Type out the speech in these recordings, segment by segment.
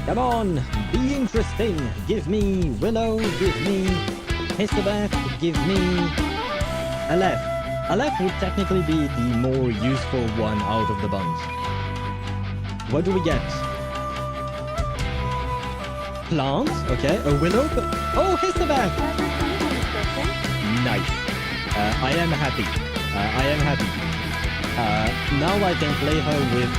Come on, be interesting. Give me Willow, give me Hisabeth, give me Aleph. Aleph would technically be the more useful one out of the bunch. What do we get? Plants, okay, a Willow. Oh, Hisabeth! Nice. I am happy. I am happy. Now I can play her with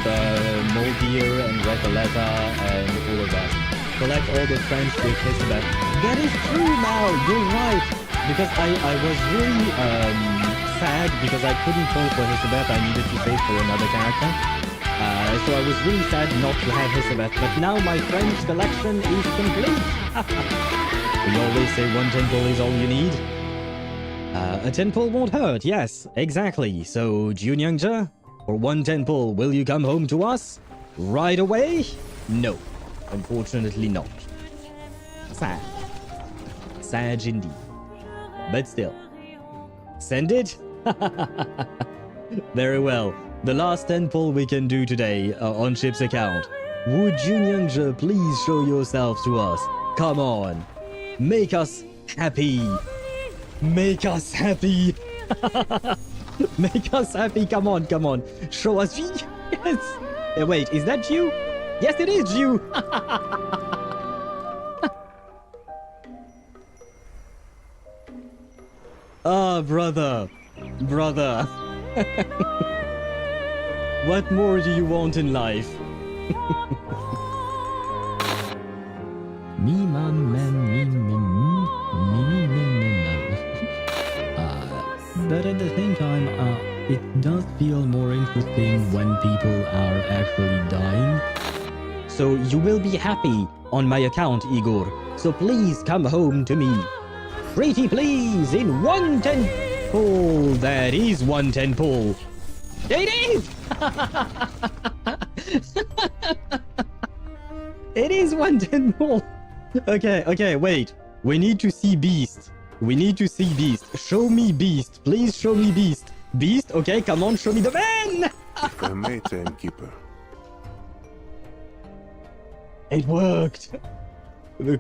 Moldier and Recoleta and all of that. Collect all the friends with Hisabeth. That is true now, you're right. Because I was really sad because I couldn't pull for Hisabeth. I needed to save for another character. So I was really sad not to have Hisabeth. But now my friends collection is complete. We always say one temple is all you need. A 10 pull won't hurt, yes, exactly. So, Junyangja, for 1 10 pull, will you come home to us? Right away? No, unfortunately not. Sad. Sad indeed. But still. Send it? Very well. The last 10 pull we can do today on Ship's account. Would Junyangja please show yourself to us? Come on. Make us happy. Make us happy. Make us happy. Come on, come on. Show us. Yes. Wait, is that you? Yes, it is you. Ah, brother. Brother. What more do you want in life? Me, mum, me, but at the same time, it does feel more interesting when people are actually dying. So you will be happy on my account, Igor. So please come home to me. Pretty please, in 1 10 pull. That is 1 10 pull. It is! It is 1 10 pull. Okay, wait. We need to see Beast. We need to see Beast. Show me Beast. Please show me Beast. Beast, okay, come on, show me the man! If I may, Timekeeper. It worked.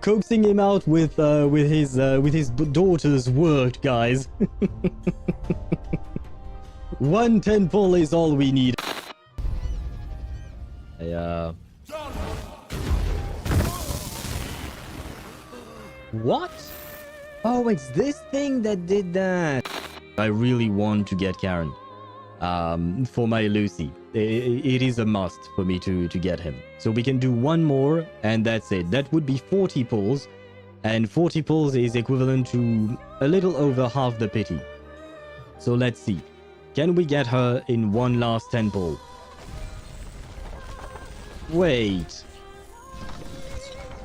Coaxing him out with his daughters worked, guys. 1 10 pull is all we need. What? Oh, it's this thing that did that. I really want to get Karen. For my Lucy. It is a must for me to get him. So we can do 1 more and that's it. That would be 40 pulls. And 40 pulls is equivalent to a little over half the pity. So let's see. Can we get her in 1 last 10 pull? Wait.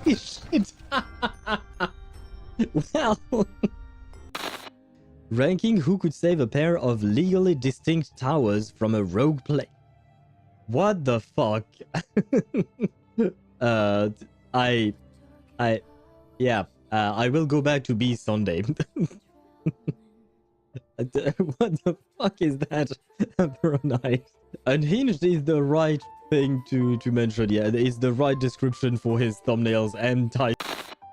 Shit. Well, ranking who could save a pair of legally distinct towers from a rogue play. What the fuck? I will go back to B Sunday. What the fuck is that? Knight. Unhinged is the right thing to mention. Yeah, it's the right description for his thumbnails and type.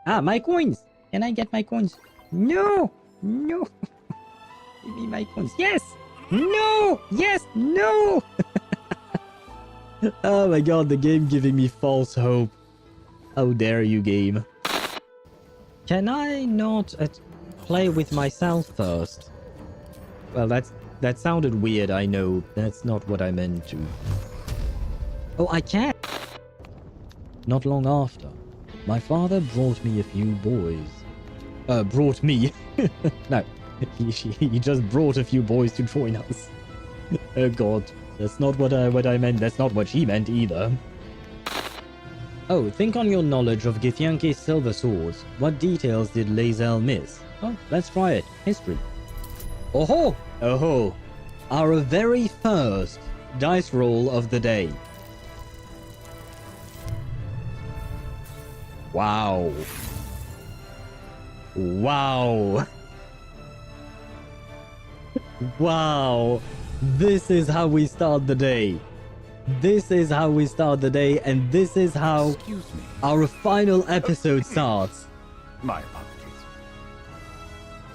Ah, my coins. Can I get my coins? No! No! Give me my coins. Yes! No! Yes! No! Oh my god, the game giving me false hope. How dare you, game. Can I not play with myself first? Well, that sounded weird, I know. That's not what I meant to. Oh, I can! Not long after, my father brought me a few boys. Brought me. No, he just brought a few boys to join us. Oh god, that's not what I meant. That's not what she meant either. Oh, think on your knowledge of Githyanki's silver swords. What details did Lae'zel miss? Oh, let's try it. History. Oh-ho! Oh-ho! Our very first dice roll of the day. Wow. Wow. Wow. This is how we start the day. This is how we start the day, and this is how Excuse me. our final episode starts. My apologies.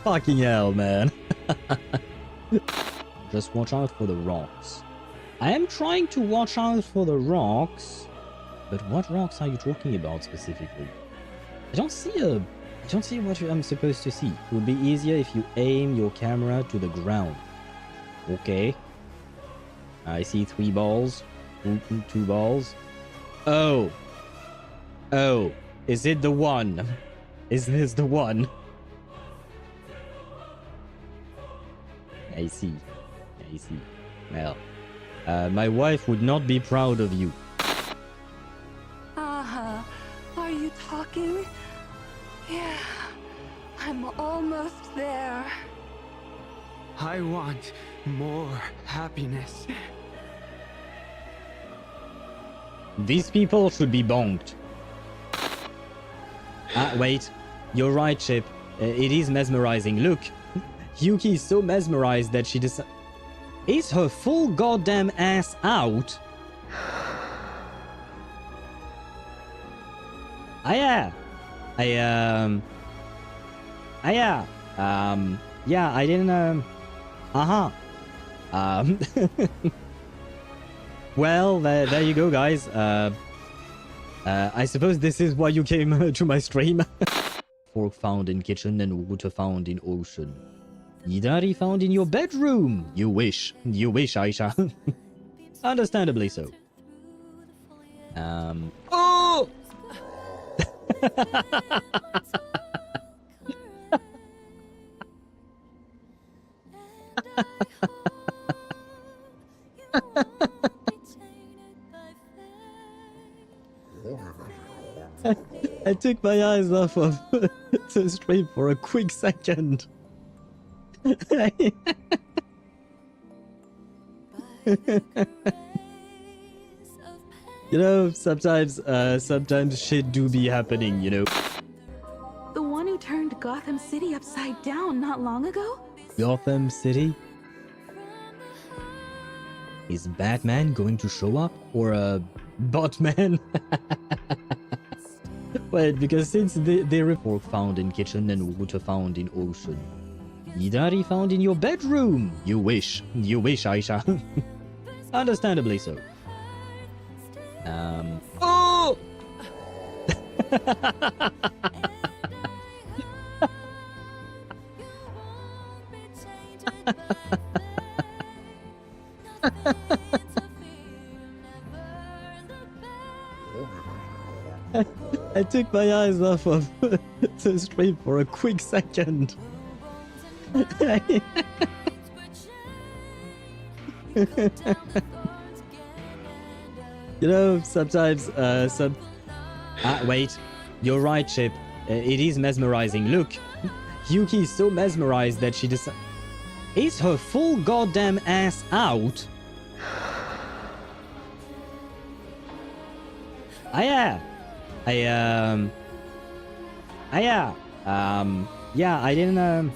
Fucking hell, man. Just watch out for the rocks. I am trying to watch out for the rocks, but what rocks are you talking about specifically? I don't see what I'm supposed to see. It would be easier if you aim your camera to the ground. Okay. I see 3 balls. 2 balls. Oh. Oh. Is it the one? Is this the one? I see. I see. Well, my wife would not be proud of you. Are you talking? Yeah, I'm almost there. I want more happiness. These people should be bonked. Wait. You're right, Chip. It is mesmerizing. Look. Yuki is so mesmerized that she decides... Is her full goddamn ass out? Yeah, I didn't, Well, there you go, guys. I suppose this is why you came to my stream. Fork found in kitchen and water found in ocean. Idari found in your bedroom. You wish, Aisha. Understandably so. Oh! I took my eyes off of the stream for a quick second. You know, sometimes shit do be happening, you know. The one who turned Gotham City upside down not long ago? Gotham City? Is Batman going to show up? Or Batman? Wait, because since they report found in kitchen and water found in ocean. Idari found in your bedroom. You wish, Aisha. Understandably so. Oh! I took my eyes off of the stream for a quick second. You know, sometimes, wait. You're right, Chip. It is mesmerizing. Look. Yuki is so mesmerized that she decides... Is her full goddamn ass out? Yeah, I didn't,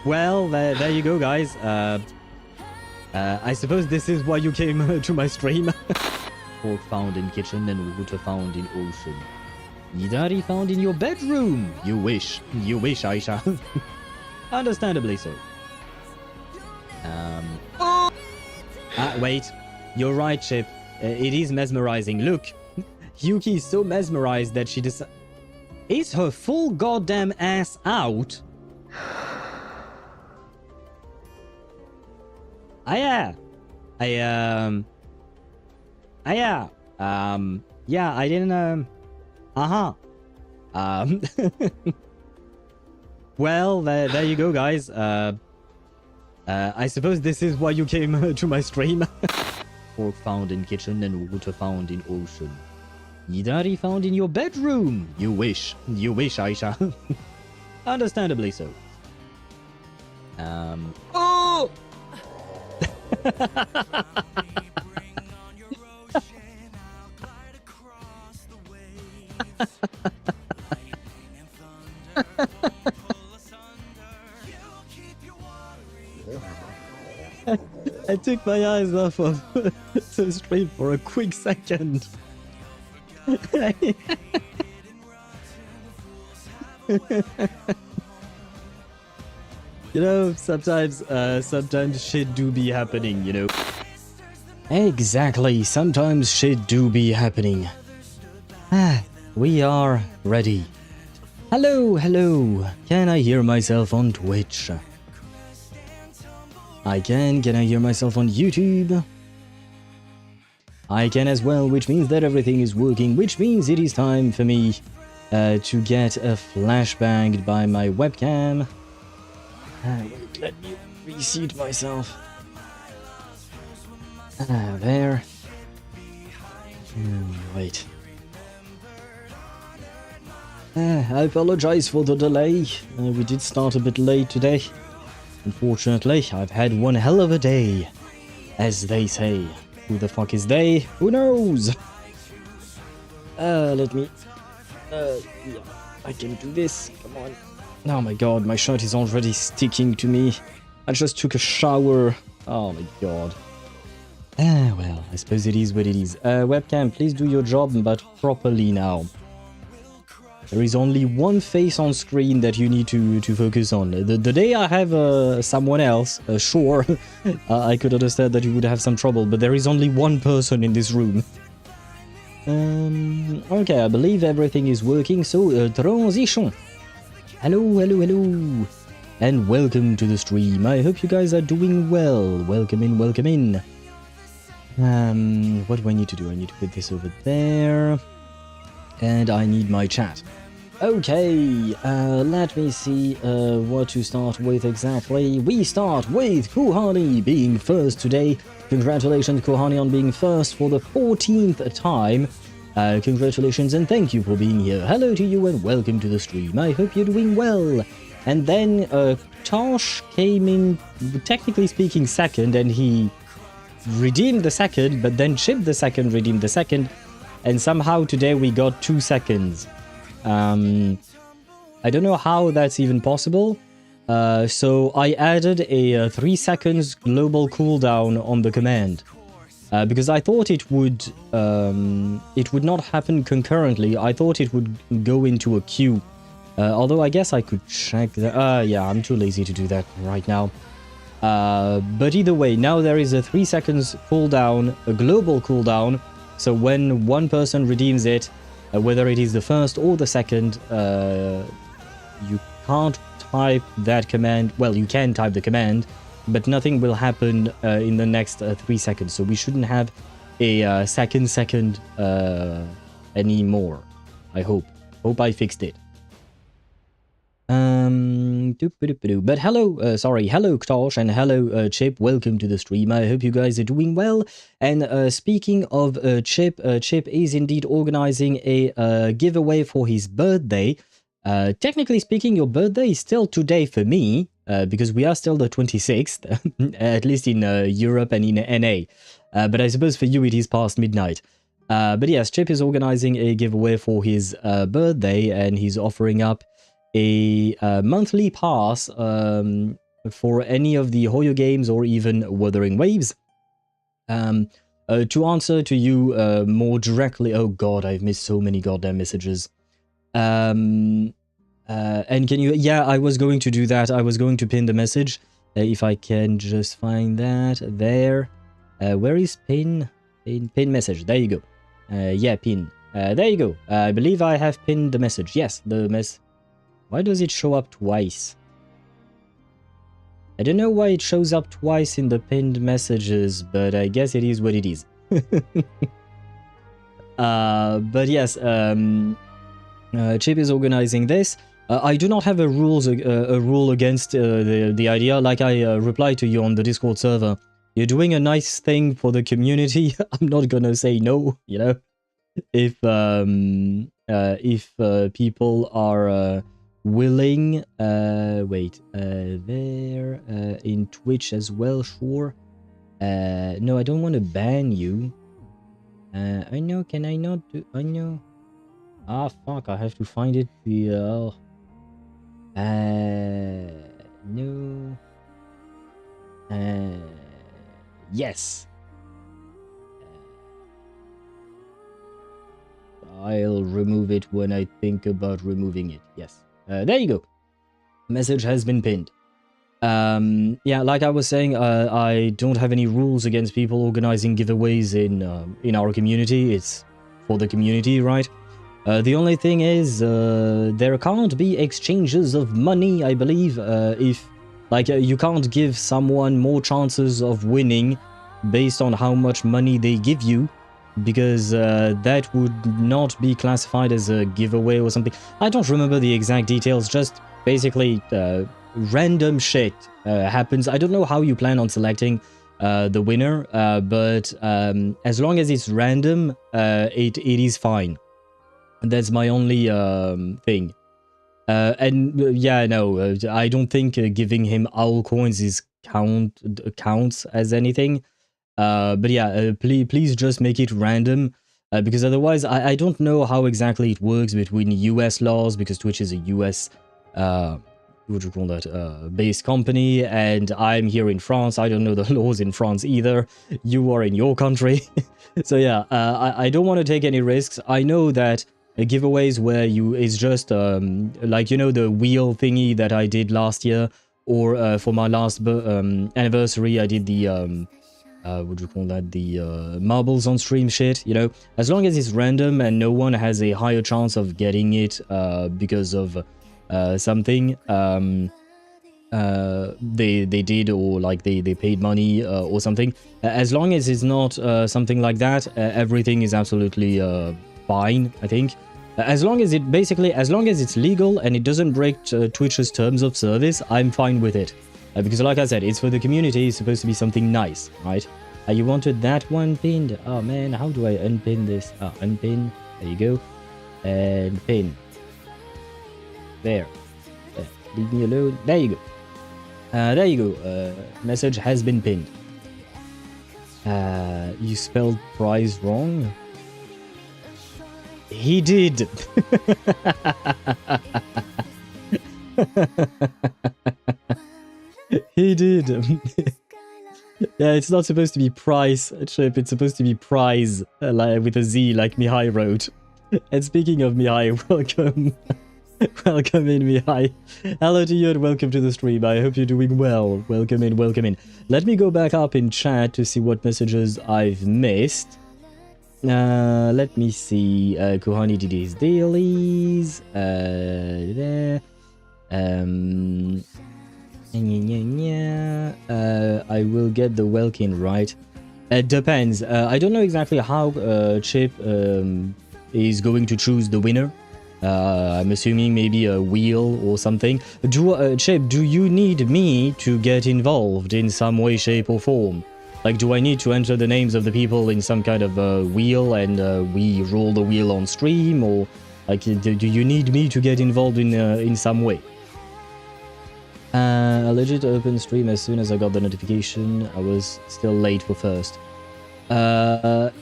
Well, there you go, guys. I suppose this is why you came to my stream. Fork found in kitchen and water found in ocean. Idari found in your bedroom. You wish, Aisha. Understandably so. Oh! Wait. You're right, Chip. It is mesmerizing. Look. Yuki is so mesmerized that she decides... Is her full goddamn ass out? Yeah, I didn't, Well, there you go, guys. I suppose this is why you came to my stream. Fork found in kitchen and water found in ocean. Idari found in your bedroom. You wish, Aisha. Understandably so. Oh! I took my eyes off of the stream for a quick second. You know, sometimes shit do be happening, you know. Exactly, sometimes shit do be happening. We are ready. Hello, hello. Can I hear myself on Twitch? I can. Can I hear myself on YouTube? I can as well, which means that everything is working, which means it is time for me to get a flashbanged by my webcam. Wait, let me reseat myself. There. Wait. I apologize for the delay. We did start a bit late today. Unfortunately, I've had one hell of a day, as they say. Who the fuck is they? Who knows? Let me... yeah, I can do this. Come on. Oh my god, my shirt is already sticking to me. I just took a shower. Oh my god. Well, I suppose it is what it is. Webcam, please do your job, but properly now. There is only one face on screen that you need to focus on. The day I have someone else, sure, I could understand that you would have some trouble, but there is only one person in this room. Okay, I believe everything is working, so transition. Hello, hello, hello. And welcome to the stream. I hope you guys are doing well. Welcome in, welcome in. What do I need to do? I need to put this over there. And I need my chat. Okay, let me see what to start with exactly. We start with Kohani being first today. Congratulations, Kohani, on being first for the 14th time. Congratulations and thank you for being here. Hello to you and welcome to the stream. I hope you're doing well. And then Tosh came in, technically speaking, second, and he redeemed the second, but then Chip the second redeemed the second. And somehow today we got 2 seconds. I don't know how that's even possible. So I added a 3 seconds global cooldown on the command. Because I thought it would not happen concurrently. I thought it would go into a queue. Although I guess I could check that. Yeah, I'm too lazy to do that right now. But either way, now there is a 3 seconds cooldown, a global cooldown. So when one person redeems it, whether it is the first or the second, you can't type that command. Well, you can type the command, but nothing will happen in the next 3 seconds. So we shouldn't have a second anymore. I hope. Hope I fixed it. But hello, hello Ktosh and hello Chip, welcome to the stream. I hope you guys are doing well. And speaking of Chip, Chip is indeed organizing a giveaway for his birthday. Technically speaking, your birthday is still today for me, because we are still the 26th, at least in Europe and in NA. But I suppose for you it is past midnight. But yes, Chip is organizing a giveaway for his birthday, and he's offering up a monthly pass for any of the Hoyo games or even Wuthering Waves. To answer to you more directly, oh god, I've missed so many goddamn messages. And can you, yeah, I was going to do that. I was going to pin the message. If I can just find that there. Where is pin? Pin message. There you go. Yeah, pin. There you go. I believe I have pinned the message. Yes, the mess. Why does it show up twice? I don't know why it shows up twice in the pinned messages, but I guess it is what it is. But yes, Chip is organizing this. I do not have a rule against the idea. Like I replied to you on the Discord server, you're doing a nice thing for the community. I'm not gonna say no, you know. If people are willing, wait, there, in Twitch as well, sure. No, I don't want to ban you. I know, can I not do, I know. Ah, fuck, I have to find it. No. Yes. I'll remove it when I think about removing it. Yes. There you go. Message has been pinned. Yeah, like I was saying, I don't have any rules against people organizing giveaways in our community. It's for the community, right? The only thing is, there can't be exchanges of money, I believe. If, like, you can't give someone more chances of winning based on how much money they give you, because that would not be classified as a giveaway or something. I don't remember the exact details, just basically random shit happens. I don't know how you plan on selecting the winner, but as long as it's random, it is fine. That's my only thing. And yeah, no, I don't think giving him owl coins counts as anything. But yeah, please just make it random, because otherwise I don't know how exactly it works between US laws, because Twitch is a US what do you call that, based company, and I'm here in France. I don't know the laws in France either. You are in your country. So yeah, I don't want to take any risks. I know that giveaways where it's just like, you know, the wheel thingy that I did last year, or for my last anniversary I did the what do you call that, the marbles on stream shit, you know. As long as it's random and no one has a higher chance of getting it because of something they did, or like they paid money or something, as long as it's not something like that, everything is absolutely fine, I think. As long as it's legal and it doesn't break Twitch's terms of service, I'm fine with it. Because like I said, it's for the community, it's supposed to be something nice, right? You wanted that one pinned? Oh man, how do I unpin this? Unpin, there you go. And pin. There. Leave me alone. There you go. There you go. Message has been pinned. You spelled prize wrong? He did. He did. Yeah, it's not supposed to be price, Chip. It's supposed to be prize, like, with a Z, like Mihai wrote. And speaking of Mihai, welcome. Welcome in, Mihai. Hello to you and welcome to the stream. I hope you're doing well. Welcome in, welcome in. Let me go back up in chat to see what messages I've missed. Let me see. Kuhani did his dailies. I will get the Welkin right. It depends. I don't know exactly how Chip is going to choose the winner. I'm assuming maybe a wheel or something. Chip, do you need me to get involved in some way, shape or form? Like, do I need to enter the names of the people in some kind of wheel and we roll the wheel on stream? Or, like, do you need me to get involved in some way? I legit opened stream as soon as I got the notification. I was still late for first.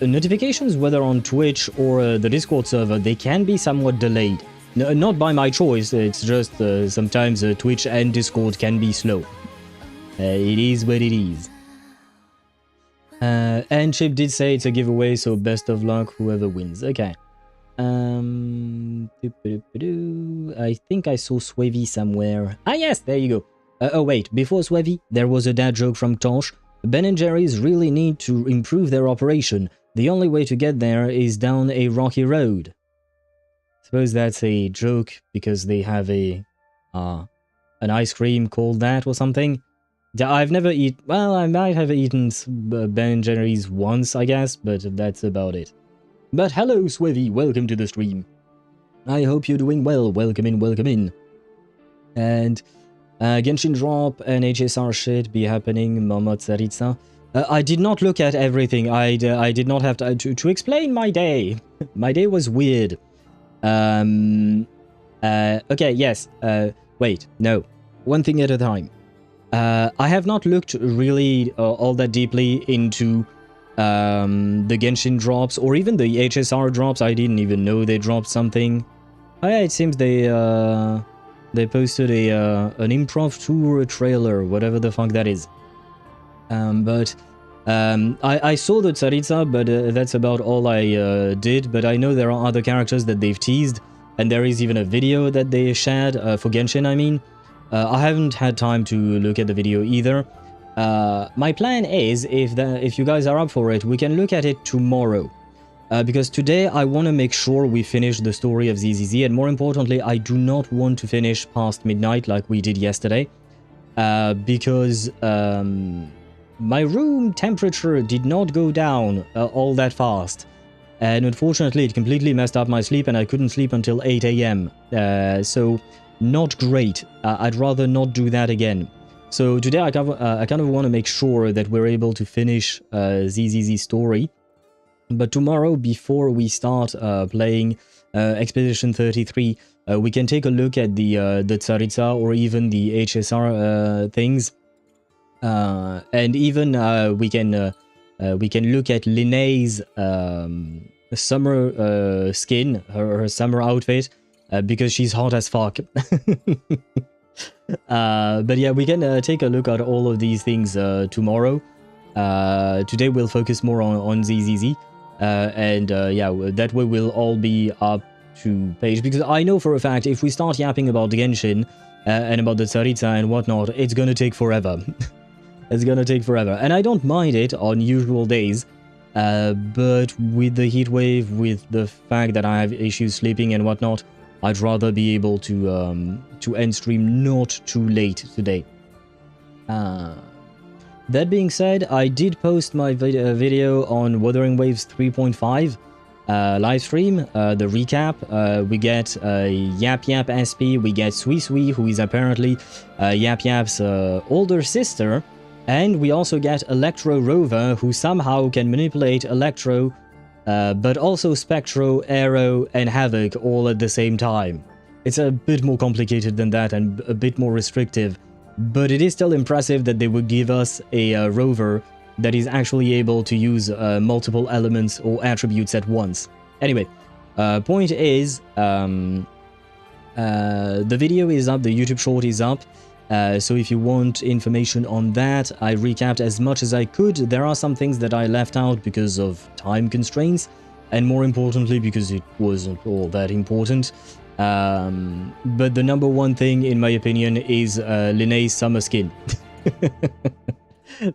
Notifications, whether on Twitch or the Discord server, they can be somewhat delayed. No, not by my choice, it's just sometimes Twitch and Discord can be slow. It is what it is. And Chip did say it's a giveaway, so best of luck, whoever wins. Okay. I think I saw Swavy somewhere. Ah yes, there you go. Oh wait, before Swavy, there was a dad joke from Tosh. Ben & Jerry's really need to improve their operation. The only way to get there is down a rocky road. Suppose that's a joke because they have an ice cream called that or something. I've never eaten... Well, I might have eaten Ben & Jerry's once, I guess, but that's about it. But hello, Swavy, welcome to the stream. I hope you're doing well. Welcome in, welcome in. And Genshin drop and HSR shit be happening, Mama Tsaritsa. I did not look at everything. I did not have to explain my day. My day was weird. Okay, yes. Wait, no. One thing at a time. I have not looked really all that deeply into the Genshin drops or even the HSR drops. I didn't even know they dropped something. Oh yeah, it seems they posted an improv tour trailer, whatever the fuck that is. But I saw the Tsaritsa, but that's about all I did. But I know there are other characters that they've teased, and there is even a video that they shared for Genshin, I mean. I haven't had time to look at the video either. My plan is, if you guys are up for it, we can look at it tomorrow. Because today I want to make sure we finish the story of ZZZ, and more importantly, I do not want to finish past midnight like we did yesterday. Because my room temperature did not go down all that fast. And unfortunately, it completely messed up my sleep, and I couldn't sleep until 8 AM. So, not great. I'd rather not do that again. So today I kind of want to make sure that we're able to finish ZZZ's story. But tomorrow, before we start playing Expedition 33, we can take a look at the Tsaritsa or even the HSR things. And even we can look at Linnea's summer skin, her summer outfit, because she's hot as fuck. But yeah, we can take a look at all of these things tomorrow. Today we'll focus more on ZZZ. And yeah, that way we'll all be up to page. Because I know for a fact, if we start yapping about Genshin and about the Tsaritsa and whatnot, it's gonna take forever. It's gonna take forever. And I don't mind it on usual days. But with the heat wave, with the fact that I have issues sleeping and whatnot, I'd rather be able to end stream not too late today. That being said, I did post my video on Wuthering Waves 3.5 live stream, the recap. We get Yap Yap SP, we get Sui Sui, who is apparently Yap Yap's older sister, and we also get Electro Rover, who somehow can manipulate Electro, but also Spectro, Aero, and Havoc all at the same time. It's a bit more complicated than that and a bit more restrictive, but it is still impressive that they would give us a rover that is actually able to use multiple elements or attributes at once. Anyway, point is, the video is up, the YouTube short is up, so if you want information on that, I recapped as much as I could. There are some things that I left out because of time constraints, and more importantly because it wasn't all that important. But the number one thing, in my opinion, is Linnea's summer skin.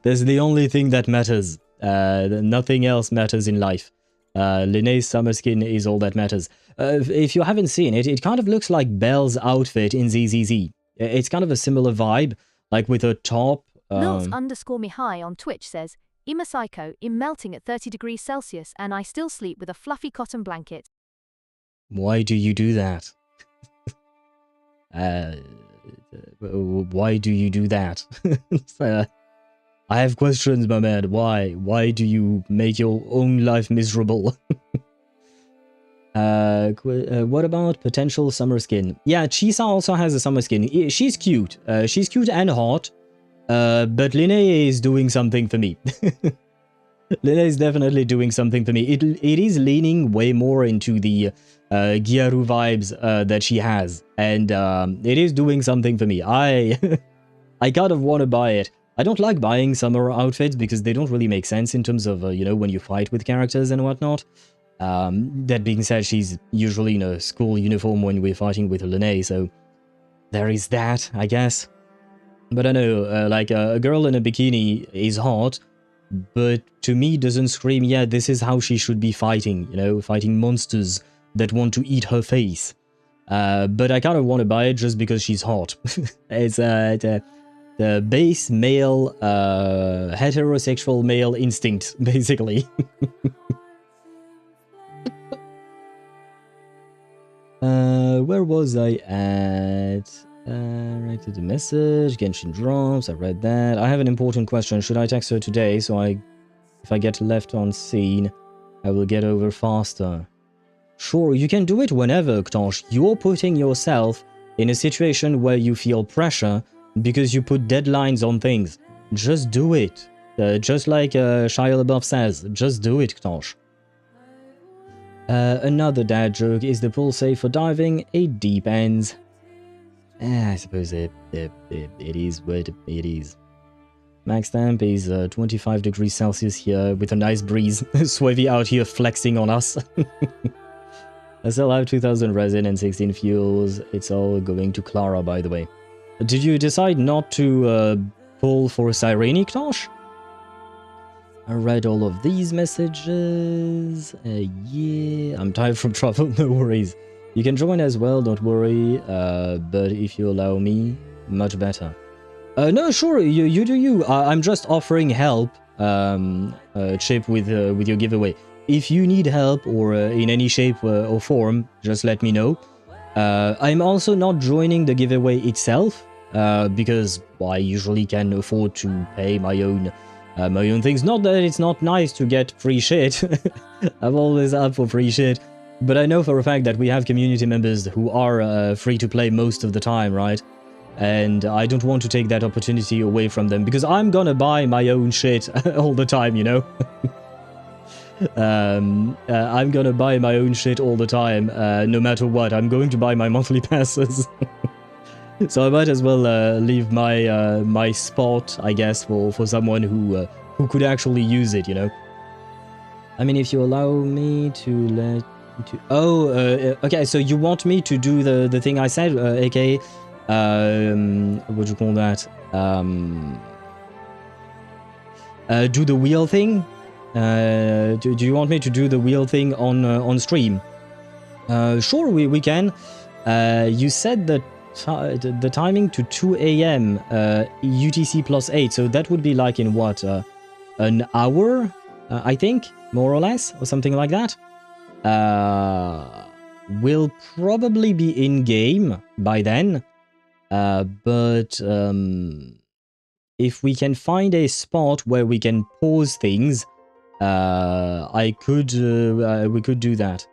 That's the only thing that matters. Nothing else matters in life. Linnea's summer skin is all that matters. If you haven't seen it, it kind of looks like Belle's outfit in ZZZ. It's kind of a similar vibe, like with a top. Lils_me_high on Twitch says, "I'm a psycho, I'm melting at 30 degrees Celsius and I still sleep with a fluffy cotton blanket." Why do you do that? Why do you do that? I have questions, my man. Why? Why do you make your own life miserable? What about potential summer skin? Yeah, Chisa also has a summer skin. She's cute. She's cute and hot. But Linnea is doing something for me. Linnea is definitely doing something for me. It is leaning way more into the Gyaru vibes that she has. And it is doing something for me. I kind of want to buy it. I don't like buying summer outfits because they don't really make sense in terms of, you know, when you fight with characters and whatnot. That being said, she's usually in a school uniform when we're fighting with Linnea, so there is that, I guess. But I know, like, a girl in a bikini is hot, but to me doesn't scream, yeah, this is how she should be fighting, you know, fighting monsters that want to eat her face. But I kind of want to buy it just because she's hot. It's the base male, heterosexual male instinct, basically. Where was I at? Right to the message, Genshin drops, I read that. I have an important question. Should I text her today so if I get left on scene, I will get over faster? Sure, you can do it whenever, Ktosh. You're putting yourself in a situation where you feel pressure because you put deadlines on things. Just do it. Just like Shia LaBeouf says, just do it, Ktosh. Another dad joke, is the pool safe for diving? It depends. I suppose it is what it is. Max temp is 25 degrees Celsius here with a nice breeze. Swavy out here flexing on us. I still have 2000 resin and 16 fuels. It's all going to Clara, by the way. Did you decide not to pull for Sirenic Tosh? I read all of these messages. Yeah, I'm tired from travel, no worries. You can join as well, don't worry. But if you allow me, much better. No, sure, you do you. I'm just offering help, Chip, with your giveaway. If you need help or in any shape or form, just let me know. I'm also not joining the giveaway itself because I usually can afford to pay my own things. Not that it's not nice to get free shit. I'm always up for free shit. But I know for a fact that we have community members who are free to play most of the time, right? And I don't want to take that opportunity away from them because I'm gonna buy my own shit all the time, you know? I'm gonna buy my own shit all the time, no matter what. I'm going to buy my monthly passes. So I might as well leave my my spot, I guess, for someone who could actually use it, you know? I mean, if you allow me to let... okay, so you want me to do the thing I said, aka... what do you call that? Do the wheel thing? Do you want me to do the wheel thing on stream? Sure, we can. You said that the timing to 2 AM UTC plus 8, so that would be like in what, an hour, I think, more or less, or something like that. We'll probably be in game by then, but if we can find a spot where we can pause things, we could do that.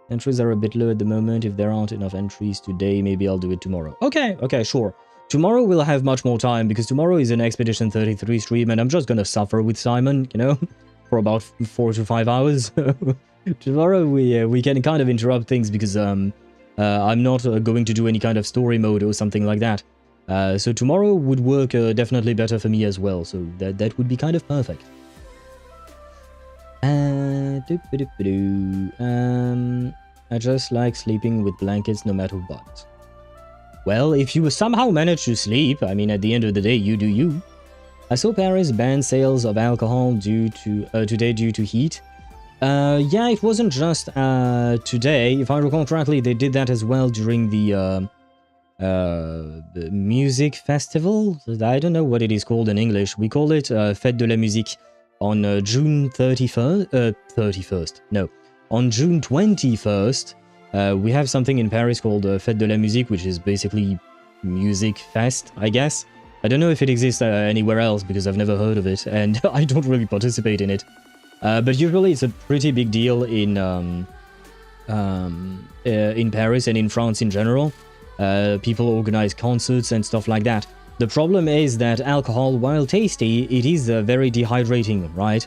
Entries are a bit low at the moment. If there aren't enough entries today, maybe I'll do it tomorrow. Okay, sure. Tomorrow we'll have much more time because tomorrow is an Expedition 33 stream and I'm just gonna suffer with Simon, you know, for about 4 to 5 hours. Tomorrow we can kind of interrupt things because I'm not going to do any kind of story mode or something like that. So tomorrow would work definitely better for me as well. So that would be kind of perfect. I just like sleeping with blankets no matter what. Well, if you somehow manage to sleep, I mean, at the end of the day, you do you. I saw Paris ban sales of alcohol today due to heat. Yeah, it wasn't just today. If I recall correctly, they did that as well during the music festival. I don't know what it is called in English. We call it Fête de la Musique on June 31st. No, on June 21st. We have something in Paris called Fête de la Musique, which is basically music fest, I guess. I don't know if it exists anywhere else because I've never heard of it, and I don't really participate in it. But usually it's a pretty big deal in Paris and in France in general. People organize concerts and stuff like that. The problem is that alcohol, while tasty, it is very dehydrating, right?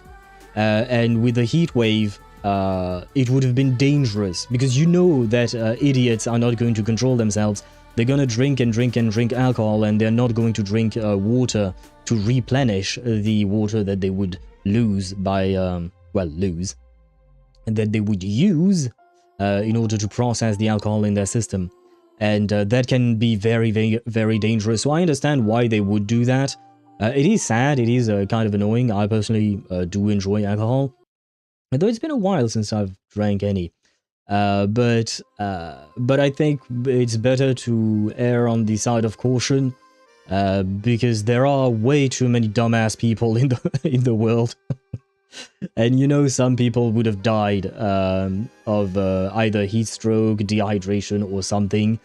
And with the heat wave, it would have been dangerous because you know that idiots are not going to control themselves. They're gonna drink and drink and drink alcohol, and they're not going to drink water to replenish the water that they would lose by, lose, and that they would use in order to process the alcohol in their system. And that can be very, very, very dangerous. So I understand why they would do that. It is sad, it is kind of annoying. I personally do enjoy alcohol, although it's been a while since I've drank any. But I think it's better to err on the side of caution, because there are way too many dumbass people in the world. And you know, some people would have died of either heat stroke, dehydration, or something,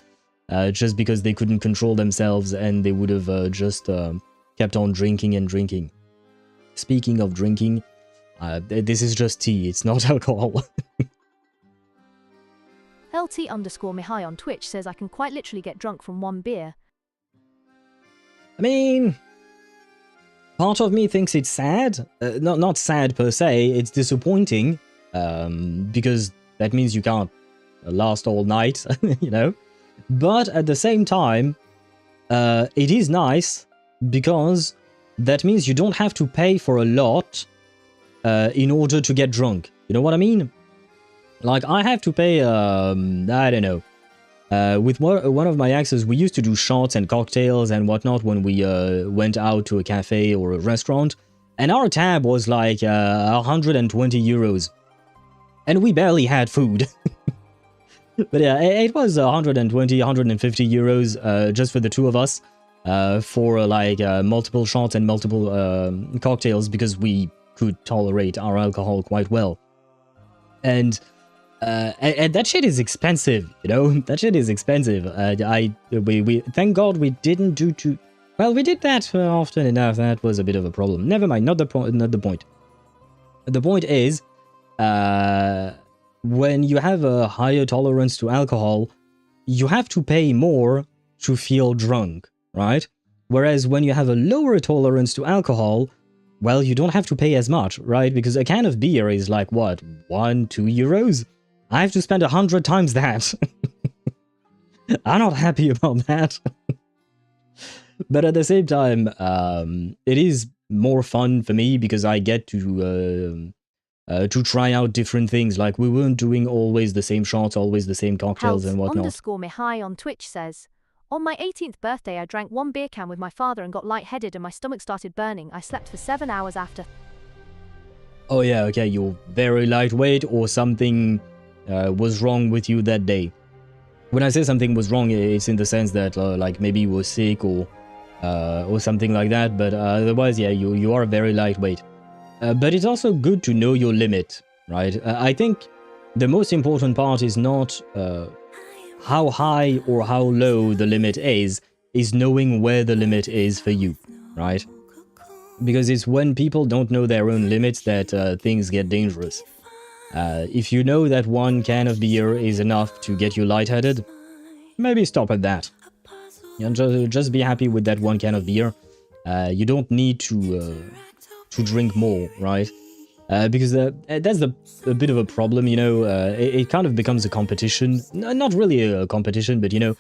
just because they couldn't control themselves and they would have just kept on drinking and drinking. Speaking of drinking, this is just tea, it's not alcohol. LT_Mihai on Twitch says I can quite literally get drunk from one beer. I mean, part of me thinks it's sad. Not sad per se, it's disappointing. Because that means you can't last all night, you know? But at the same time, it is nice because that means you don't have to pay for a lot in order to get drunk. You know what I mean? Like, I have to pay, I don't know. With one of my exes, we used to do shots and cocktails and whatnot when we went out to a cafe or a restaurant. And our tab was like 120 euros. And we barely had food. But yeah, it was 120, 150 euros just for the two of us. For like multiple shots and multiple cocktails, because we could tolerate our alcohol quite well. And that shit is expensive, you know? That shit is expensive. We thank God we didn't do too... Well, we did that often enough. That was a bit of a problem. Never mind, not the point. The point is, when you have a higher tolerance to alcohol, you have to pay more to feel drunk, right? Whereas when you have a lower tolerance to alcohol, well, you don't have to pay as much, right? Because a can of beer is like, what, 1-2 euros? I have to spend 100 times that. I'm not happy about that. But at the same time, it is more fun for me because I get to try out different things. Like, we weren't doing always the same shots, always the same cocktails and whatnot. _Mihai on Twitch says, on my 18th birthday, I drank 1 beer can with my father and got lightheaded and my stomach started burning. I slept for 7 hours after. Oh yeah, okay, you're very lightweight or something was wrong with you that day. When I say something was wrong, it's in the sense that like maybe you were sick or something like that. But otherwise, yeah, you are very lightweight. But it's also good to know your limit, right? I think the most important part is not how high or how low the limit is knowing where the limit is for you, right? Because it's when people don't know their own limits that things get dangerous. If you know that 1 can of beer is enough to get you lightheaded, maybe stop at that. And just be happy with that 1 can of beer. You don't need to drink more, right? Because that's a bit of a problem, you know. It kind of becomes a competition. Not really a competition, but you know,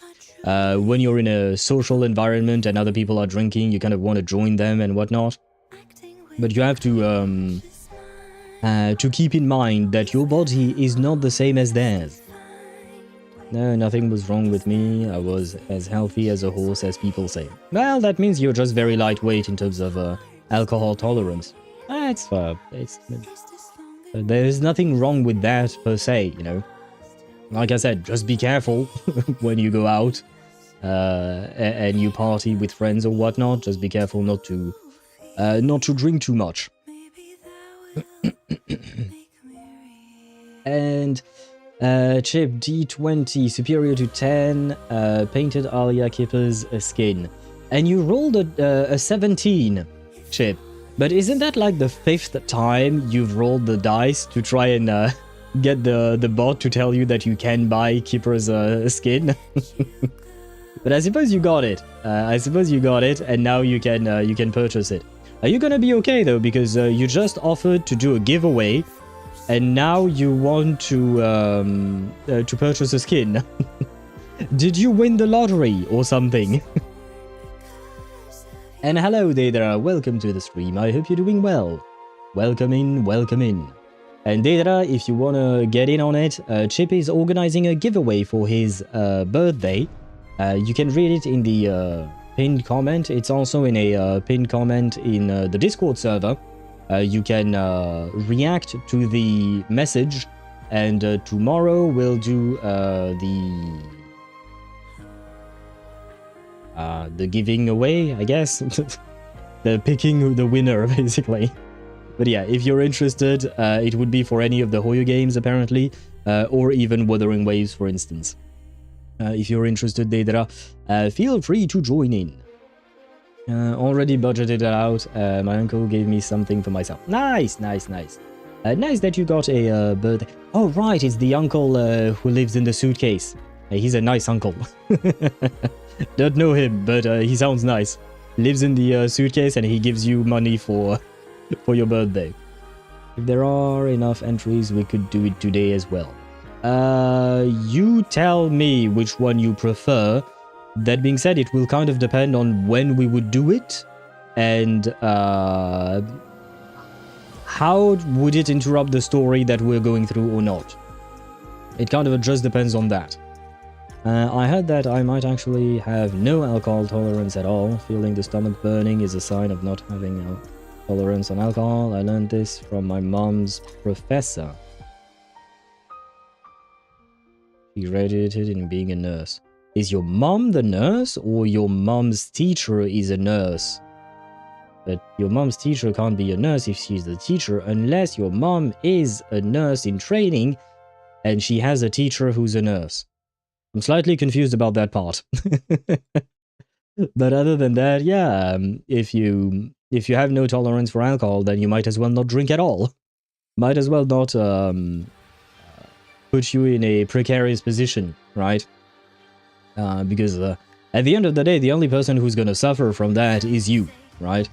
when you're in a social environment and other people are drinking, you kind of want to join them and whatnot. But you have to keep in mind that your body is not the same as theirs. No, nothing was wrong with me. I was as healthy as a horse, as people say. Well, that means you're just very lightweight in terms of alcohol tolerance. There's nothing wrong with that per se, you know. Like I said, just be careful when you go out and you party with friends or whatnot. Just be careful not to drink too much. And Chip D20 superior to 10 painted Alia Kipper's skin, and you rolled a 17, Chip. But isn't that like the 5th time you've rolled the dice to try and get the bot to tell you that you can buy Kipper's skin? But I suppose you got it. And now you can purchase it. Are you gonna be okay though? Because you just offered to do a giveaway, and now you want to purchase a skin. Did you win the lottery or something? And hello there, welcome to the stream. I hope you're doing well. Welcome in. And Deidara, if you wanna get in on it, Chip is organizing a giveaway for his birthday. You can read it in the pinned comment. It's also in a pinned comment in the Discord server. You can react to the message, and tomorrow we'll do the giving away, I guess. The picking the winner, basically. But yeah, if you're interested, it would be for any of the HoYo games, apparently, or even Wuthering Waves, for instance. If you're interested, Deidara, feel free to join in. Already budgeted it out. My uncle gave me something for myself. Nice. Nice that you got a birthday. Oh, right, it's the uncle who lives in the suitcase. He's a nice uncle. Don't know him, but he sounds nice. Lives in the suitcase and he gives you money for your birthday. If there are enough entries, we could do it today as well. You tell me which one you prefer. That being said, it will kind of depend on when we would do it. and how would it interrupt the story that we're going through or not? It kind of just depends on that. I heard that I might actually have no alcohol tolerance at all. Feeling the stomach burning is a sign of not having tolerance on alcohol. I learned this from my mom's professor. She graduated in being a nurse. Is your mom the nurse, or your mom's teacher is a nurse? But your mom's teacher can't be a nurse if she's the teacher, unless your mom is a nurse in training and she has a teacher who's a nurse. I'm slightly confused about that part. But other than that, yeah, if you have no tolerance for alcohol, then you might as well not drink at all. Might as well not put you in a precarious position, right? Because at the end of the day, the only person who's going to suffer from that is you, right?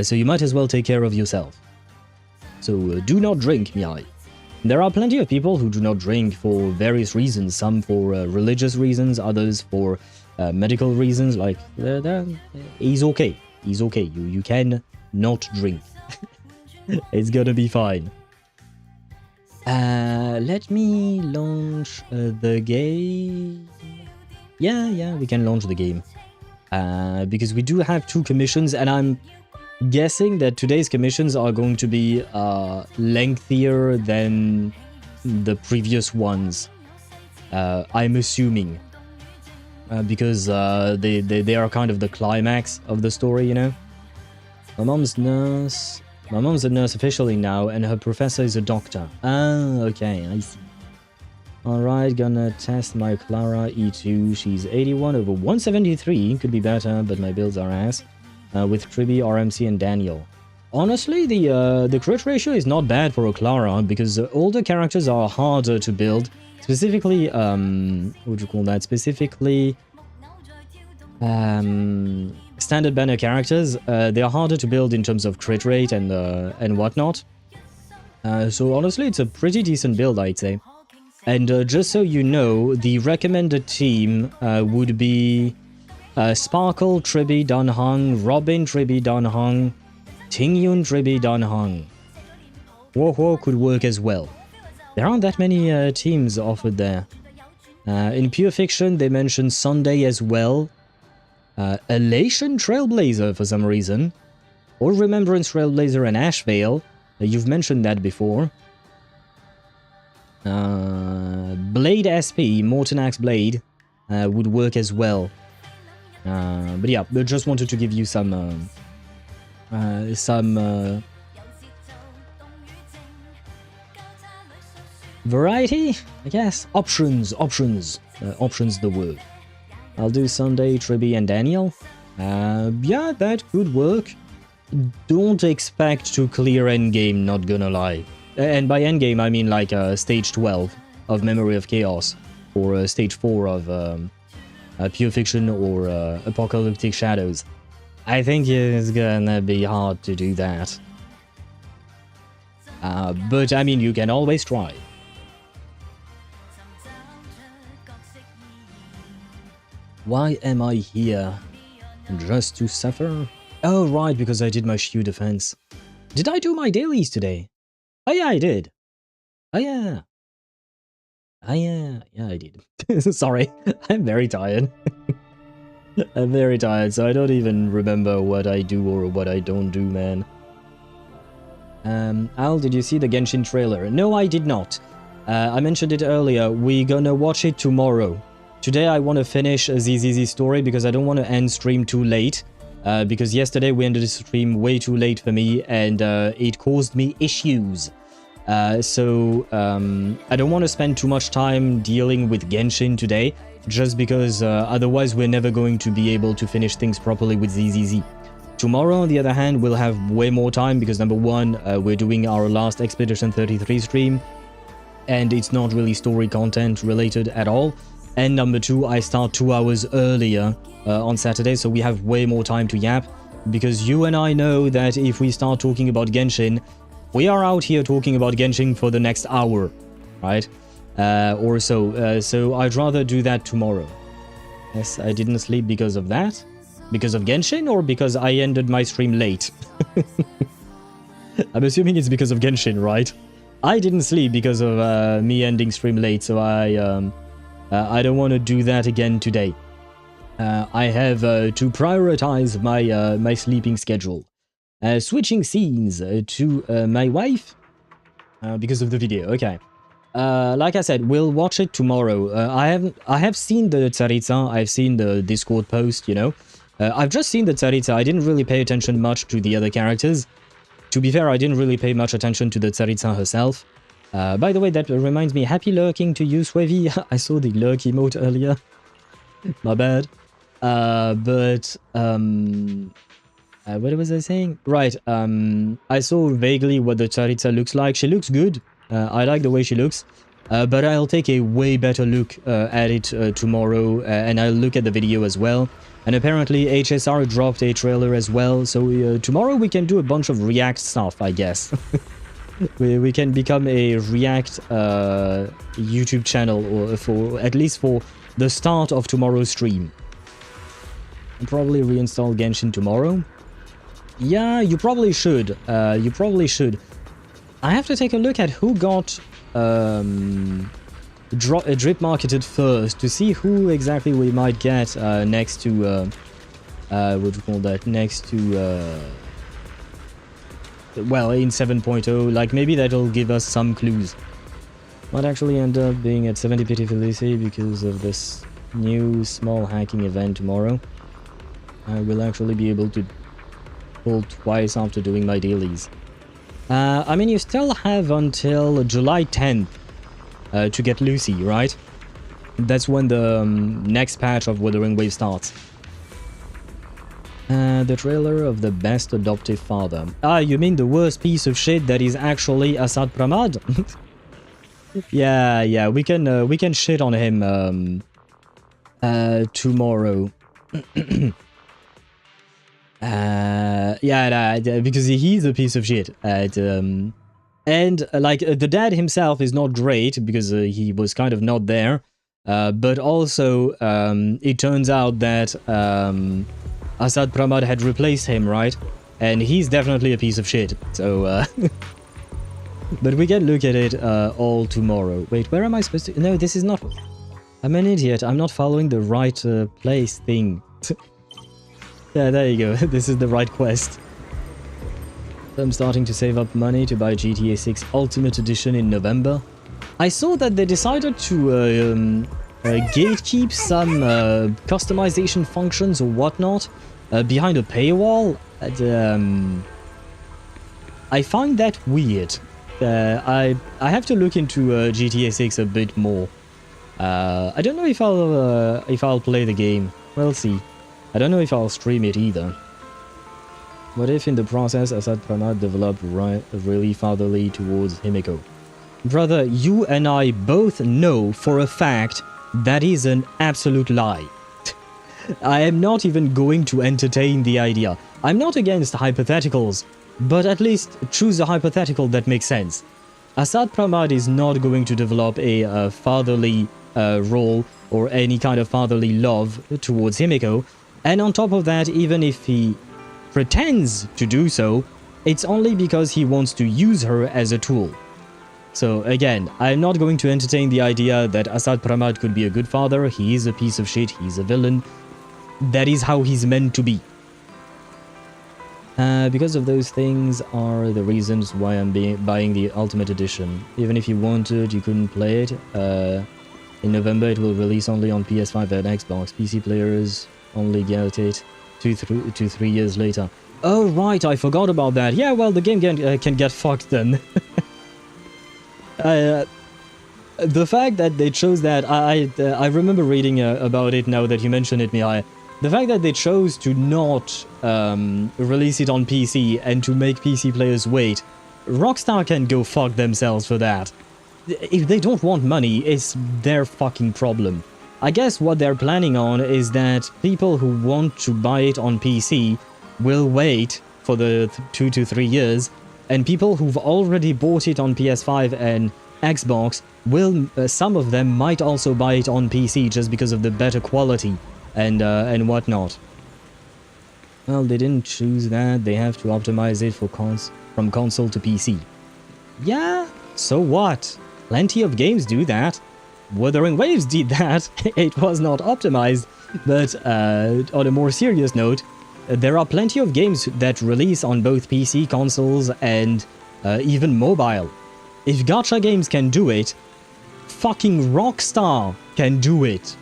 So you might as well take care of yourself. So do not drink, Miai. There are plenty of people who do not drink for various reasons, some for religious reasons, others for medical reasons. Like, he's okay. He's okay. You can not drink. It's gonna be fine. Let me launch the game. Yeah, we can launch the game. Because we do have 2 commissions, and I'm guessing that today's commissions are going to be lengthier than the previous ones. I'm assuming. Because they are kind of the climax of the story, you know? My mom's nurse. My mom's a nurse officially now, and her professor is a doctor. Ah, okay, I see. Alright, gonna test my Clara E2. She's 81 over 173. Could be better, but my builds are ass. With Triby, RMC, and Daniel. Honestly, the crit ratio is not bad for a Clara, because older characters are harder to build. Specifically, what would you call that? Specifically, standard banner characters. They are harder to build in terms of crit rate and whatnot. So honestly, it's a pretty decent build, I'd say. And just so you know, the recommended team would be Sparkle, Triby, Dunhung, Robin, Triby, Dunhung, Tingyun, Triby, Dunhung. Wo could work as well. There aren't that many teams offered there. In Pure Fiction, they mentioned Sunday as well. Elation Trailblazer for some reason. Or Remembrance Trailblazer and Ashvale. You've mentioned that before. Blade SP, Morton Axe Blade, would work as well. But yeah, I just wanted to give you some variety, I guess. Options the word. I'll do Sunday, Triby, and Daniel. Yeah, that could work. Don't expect to clear endgame, not gonna lie. And by endgame, I mean like stage 12 of Memory of Chaos, or stage 4 of Pure Fiction or Apocalyptic Shadows. I think it's gonna be hard to do that. But I mean, you can always try. Why am I here? Just to suffer? Oh, right, because I did my shoe defense. Did I do my dailies today? Oh, yeah, I did. Oh, yeah. Oh, yeah. Yeah, I did. Sorry, I'm very tired. I'm very tired, so I don't even remember what I do or what I don't do, man. Al, did you see the Genshin trailer? No, I did not. I mentioned it earlier. We're gonna watch it tomorrow. Today I want to finish ZZZ story because I don't want to end stream too late. Because yesterday we ended the stream way too late for me and it caused me issues. So I don't want to spend too much time dealing with Genshin today, just because otherwise we're never going to be able to finish things properly with ZZZ. Tomorrow, on the other hand, we'll have way more time because number one, we're doing our last Expedition 33 stream, and it's not really story content related at all. And number two, I start 2 hours earlier on Saturday, so we have way more time to yap, because you and I know that if we start talking about Genshin, we are out here talking about Genshin for the next hour, right? Or so. So I'd rather do that tomorrow. Yes, I didn't sleep because of that. Because of Genshin or because I ended my stream late? I'm assuming it's because of Genshin, right? I didn't sleep because of me ending stream late, so I don't want to do that again today. I have to prioritize my sleeping schedule. Switching scenes to my wife because of the video. Okay. Like I said, we'll watch it tomorrow. I have seen the Tsaritsa. I've seen the Discord post. You know, I've just seen the Tsaritsa. I didn't really pay attention much to the other characters. To be fair, I didn't really pay much attention to the Tsaritsa herself. By the way, that reminds me, happy lurking to you, Swevy. I saw the lurk emote earlier. My bad. What was I saying? Right, I saw vaguely what the Tsaritsa looks like. She looks good. I like the way she looks. But I'll take a way better look at it tomorrow, and I'll look at the video as well. And apparently HSR dropped a trailer as well, so tomorrow we can do a bunch of React stuff, I guess. we can become a React YouTube channel, or for at least for the start of tomorrow's stream. I'll probably reinstall Genshin tomorrow. Yeah, you probably should. You probably should. I have to take a look at who got drip marketed first to see who exactly we might get next to what do you call that? Next to well, in 7.0, like maybe that'll give us some clues. Might actually end up being at 70 Pity Felici because of this new small hacking event tomorrow. I will actually be able to pull twice after doing my dailies. I mean, you still have until July 10th to get Lucy, right? That's when the next patch of Wuthering Wave starts. The trailer of the best adoptive father. Ah, you mean the worst piece of shit that is actually Assad Pramad? yeah, we can shit on him tomorrow. Yeah, because he's a piece of shit. And like the dad himself is not great because he was kind of not there. But also it turns out that Assad Pramad had replaced him, right? And he's definitely a piece of shit. So, but we can look at it all tomorrow. Wait, where am I supposed to? No, this is not. I'm an idiot. I'm not following the right place thing. Yeah, there you go. This is the right quest. I'm starting to save up money to buy GTA 6 Ultimate Edition in November. I saw that they decided to gatekeep some customization functions or whatnot behind a paywall. I find that weird. I have to look into GTA 6 a bit more. I don't know if I'll play the game. We'll see. I don't know if I'll stream it either. What if in the process Assad Pramad developed really fatherly towards Himiko? Brother, you and I both know for a fact that is an absolute lie. I am not even going to entertain the idea. I'm not against hypotheticals, but at least choose a hypothetical that makes sense. Assad Pramad is not going to develop a fatherly role or any kind of fatherly love towards Himiko. And on top of that, even if he pretends to do so, it's only because he wants to use her as a tool. So again, I'm not going to entertain the idea that Assad Pramad could be a good father. He is a piece of shit, he's a villain. That is how he's meant to be. Because of those things are the reasons why I'm buying the Ultimate Edition. Even if you wanted, you couldn't play it. In November it will release only on PS5 and Xbox. PC players only get it 2 to 3 years later. Oh right, I forgot about that. Yeah, well, the game can get fucked then. The fact that they chose that, I remember reading about it now that you mention it, Mihai. The fact that they chose to not release it on PC and to make PC players wait, Rockstar can go fuck themselves for that. If they don't want money, it's their fucking problem. I guess what they're planning on is that people who want to buy it on PC will wait for the 2 to 3 years, and people who've already bought it on PS5 and Xbox will, some of them might also buy it on PC just because of the better quality and whatnot. Well, they didn't choose that. They have to optimize it for from console to PC. Yeah, so what? Plenty of games do that. Wuthering Waves did that. It was not optimized. But on a more serious note, there are plenty of games that release on both PC, consoles, and even mobile. If gacha games can do it, fucking Rockstar can do it.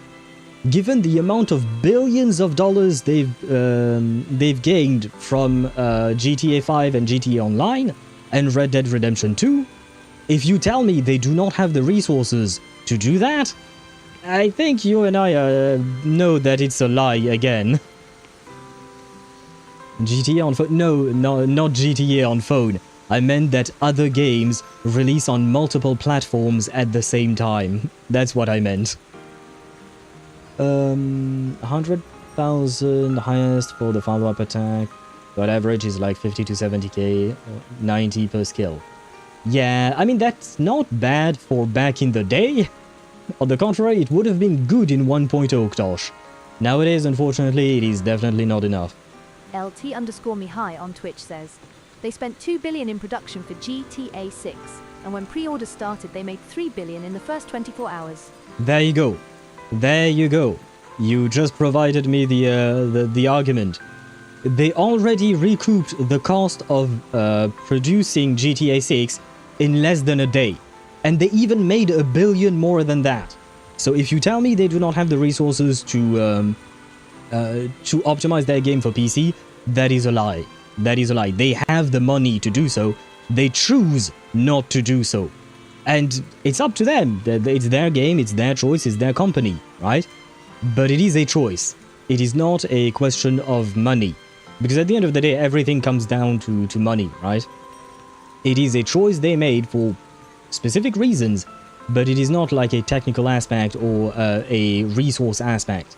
Given the amount of billions of dollars they've gained from GTA 5 and GTA Online and Red Dead Redemption 2, if you tell me they do not have the resources to do that, I think you and I know that it's a lie again. GTA on phone? No, not GTA on phone. I meant that other games release on multiple platforms at the same time. That's what I meant. 100,000 highest for the follow-up attack, but average is like 50 to 70k, 90 per skill. Yeah, I mean, that's not bad for back in the day. On the contrary, it would have been good in 1.0 Ktosh. Nowadays, unfortunately, it is definitely not enough. LT_Mihai on Twitch says, they spent 2 billion in production for GTA 6, and when pre-orders started they made 3 billion in the first 24 hours. There you go. There you go. You just provided me the argument. They already recouped the cost of producing GTA 6 in less than a day. And they even made 1 billion more than that. So if you tell me they do not have the resources to optimize their game for PC, that is a lie. That is a lie. They have the money to do so. They choose not to do so. And it's up to them. It's their game, it's their choice, it's their company, right? But it is a choice. It is not a question of money. Because at the end of the day, everything comes down to money, right? It is a choice they made for specific reasons, but it is not like a technical aspect or a resource aspect.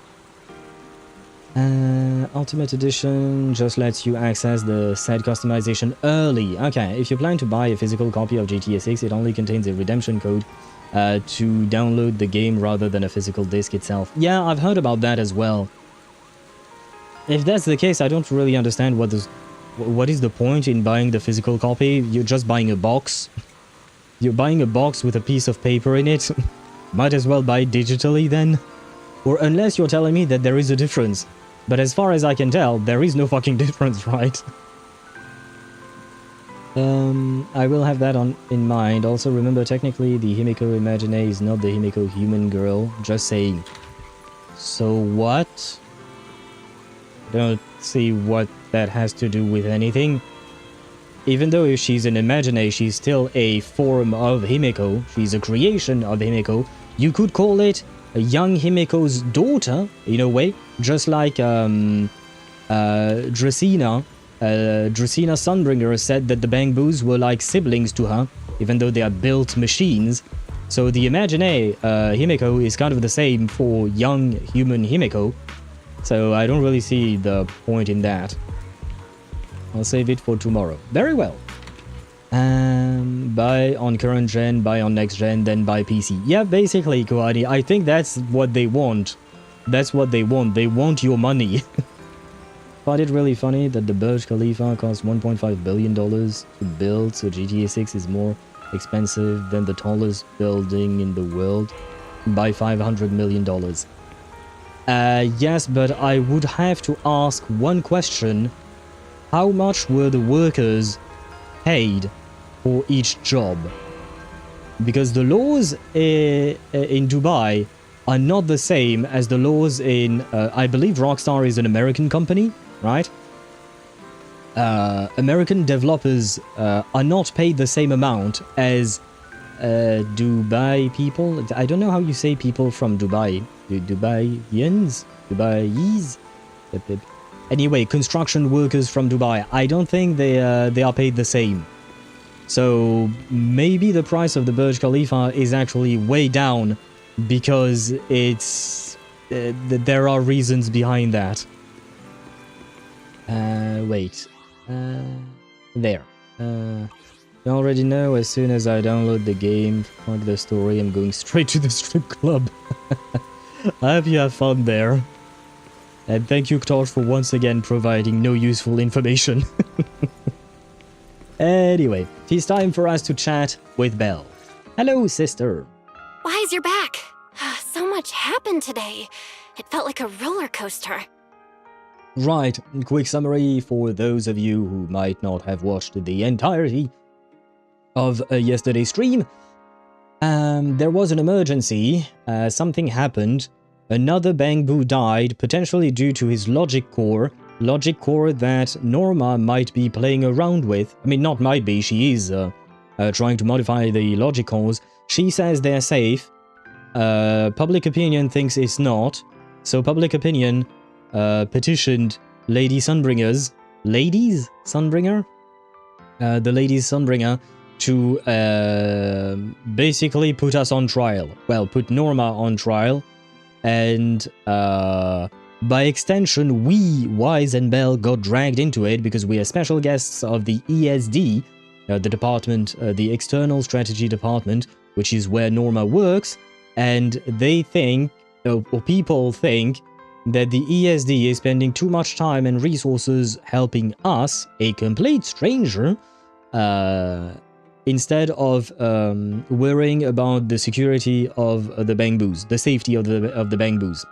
Ultimate Edition just lets you access the set customization early. Okay, if you plan to buy a physical copy of GTA 6, it only contains a redemption code to download the game rather than a physical disc itself. Yeah, I've heard about that as well. If that's the case, I don't really understand what is the point in buying the physical copy. You're just buying a box. You're buying a box with a piece of paper in it. Might as well buy it digitally then. Or unless you're telling me that there is a difference. But as far as I can tell, there is no fucking difference, right? I will have that in mind. Also, remember, technically, the Himiko Imagine is not the Himiko human girl. Just saying. So what? Don't see what that has to do with anything. Even though if she's an Imagine, she's still a form of Himiko. She's a creation of Himiko. You could call it a young Himiko's daughter, in a way. Just like Dracena. Dracena Sunbringer said that the Bangboos were like siblings to her, even though they are built machines. So the Imagine Himiko is kind of the same for young human Himiko. So I don't really see the point in that. I'll save it for tomorrow. Very well. Buy on current gen, buy on next gen, then buy PC. Yeah, basically, Kuwadi, I think that's what they want. That's what they want. They want your money. Find it really funny that the Burj Khalifa cost $1.5 billion to build, so GTA 6 is more expensive than the tallest building in the world by $500 million. Yes, but I would have to ask one question. How much were the workers paid for each job? Because the laws in Dubai are not the same as the laws in, I believe Rockstar is an American company, right? American developers are not paid the same amount as Dubai people. I don't know how you say people from Dubai. Dubaians? Dubaiis? Anyway, construction workers from Dubai. I don't think they are paid the same. So maybe the price of the Burj Khalifa is actually way down because it's there are reasons behind that. Wait. There. You already know, as soon as I download the game, fuck the story, I'm going straight to the strip club. I hope you have fun there. And thank you, Ktosh, for once again providing no useful information. Anyway, it's time for us to chat with Belle. Hello, sister. Wise, you're back. So much happened today. It felt like a roller coaster. Right, quick summary for those of you who might not have watched the entirety of yesterday's stream. There was an emergency, something happened, another Bangbu died, potentially due to his logic core that Norma might be playing around with. I mean, not might be, she is trying to modify the logic cores. She says they're safe. Public opinion thinks it's not. So public opinion petitioned Lady Sunbringers. Ladies Sunbringer? The Ladies Sunbringer to basically put us on trial. Well, put Norma on trial. And by extension, we, Wise and Belle, got dragged into it because we are special guests of the ESD, the department, the External Strategy Department, which is where Norma works, and they think, or people think, that the ESD is spending too much time and resources helping us, a complete stranger, instead of worrying about the security of the Bangbus, the safety of the Bangbus.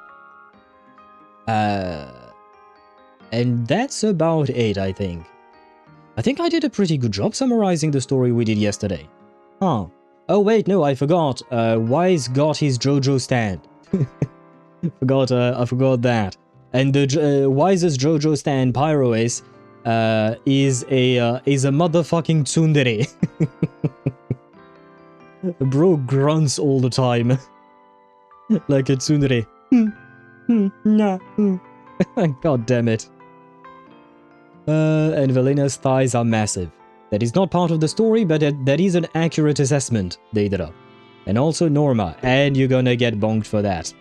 And that's about it, I think. I think I did a pretty good job summarizing the story we did yesterday. Huh. Oh wait, no, I forgot. Wise got his Jojo stand. I forgot that. And the Wise's Jojo stand, Pyrois, is a motherfucking tsundere. Bro grunts all the time. Like a tsundere. Nah. God damn it. And Velina's thighs are massive. That is not part of the story, but that is an accurate assessment, Deidara. And also Norma, and you're gonna get bonked for that.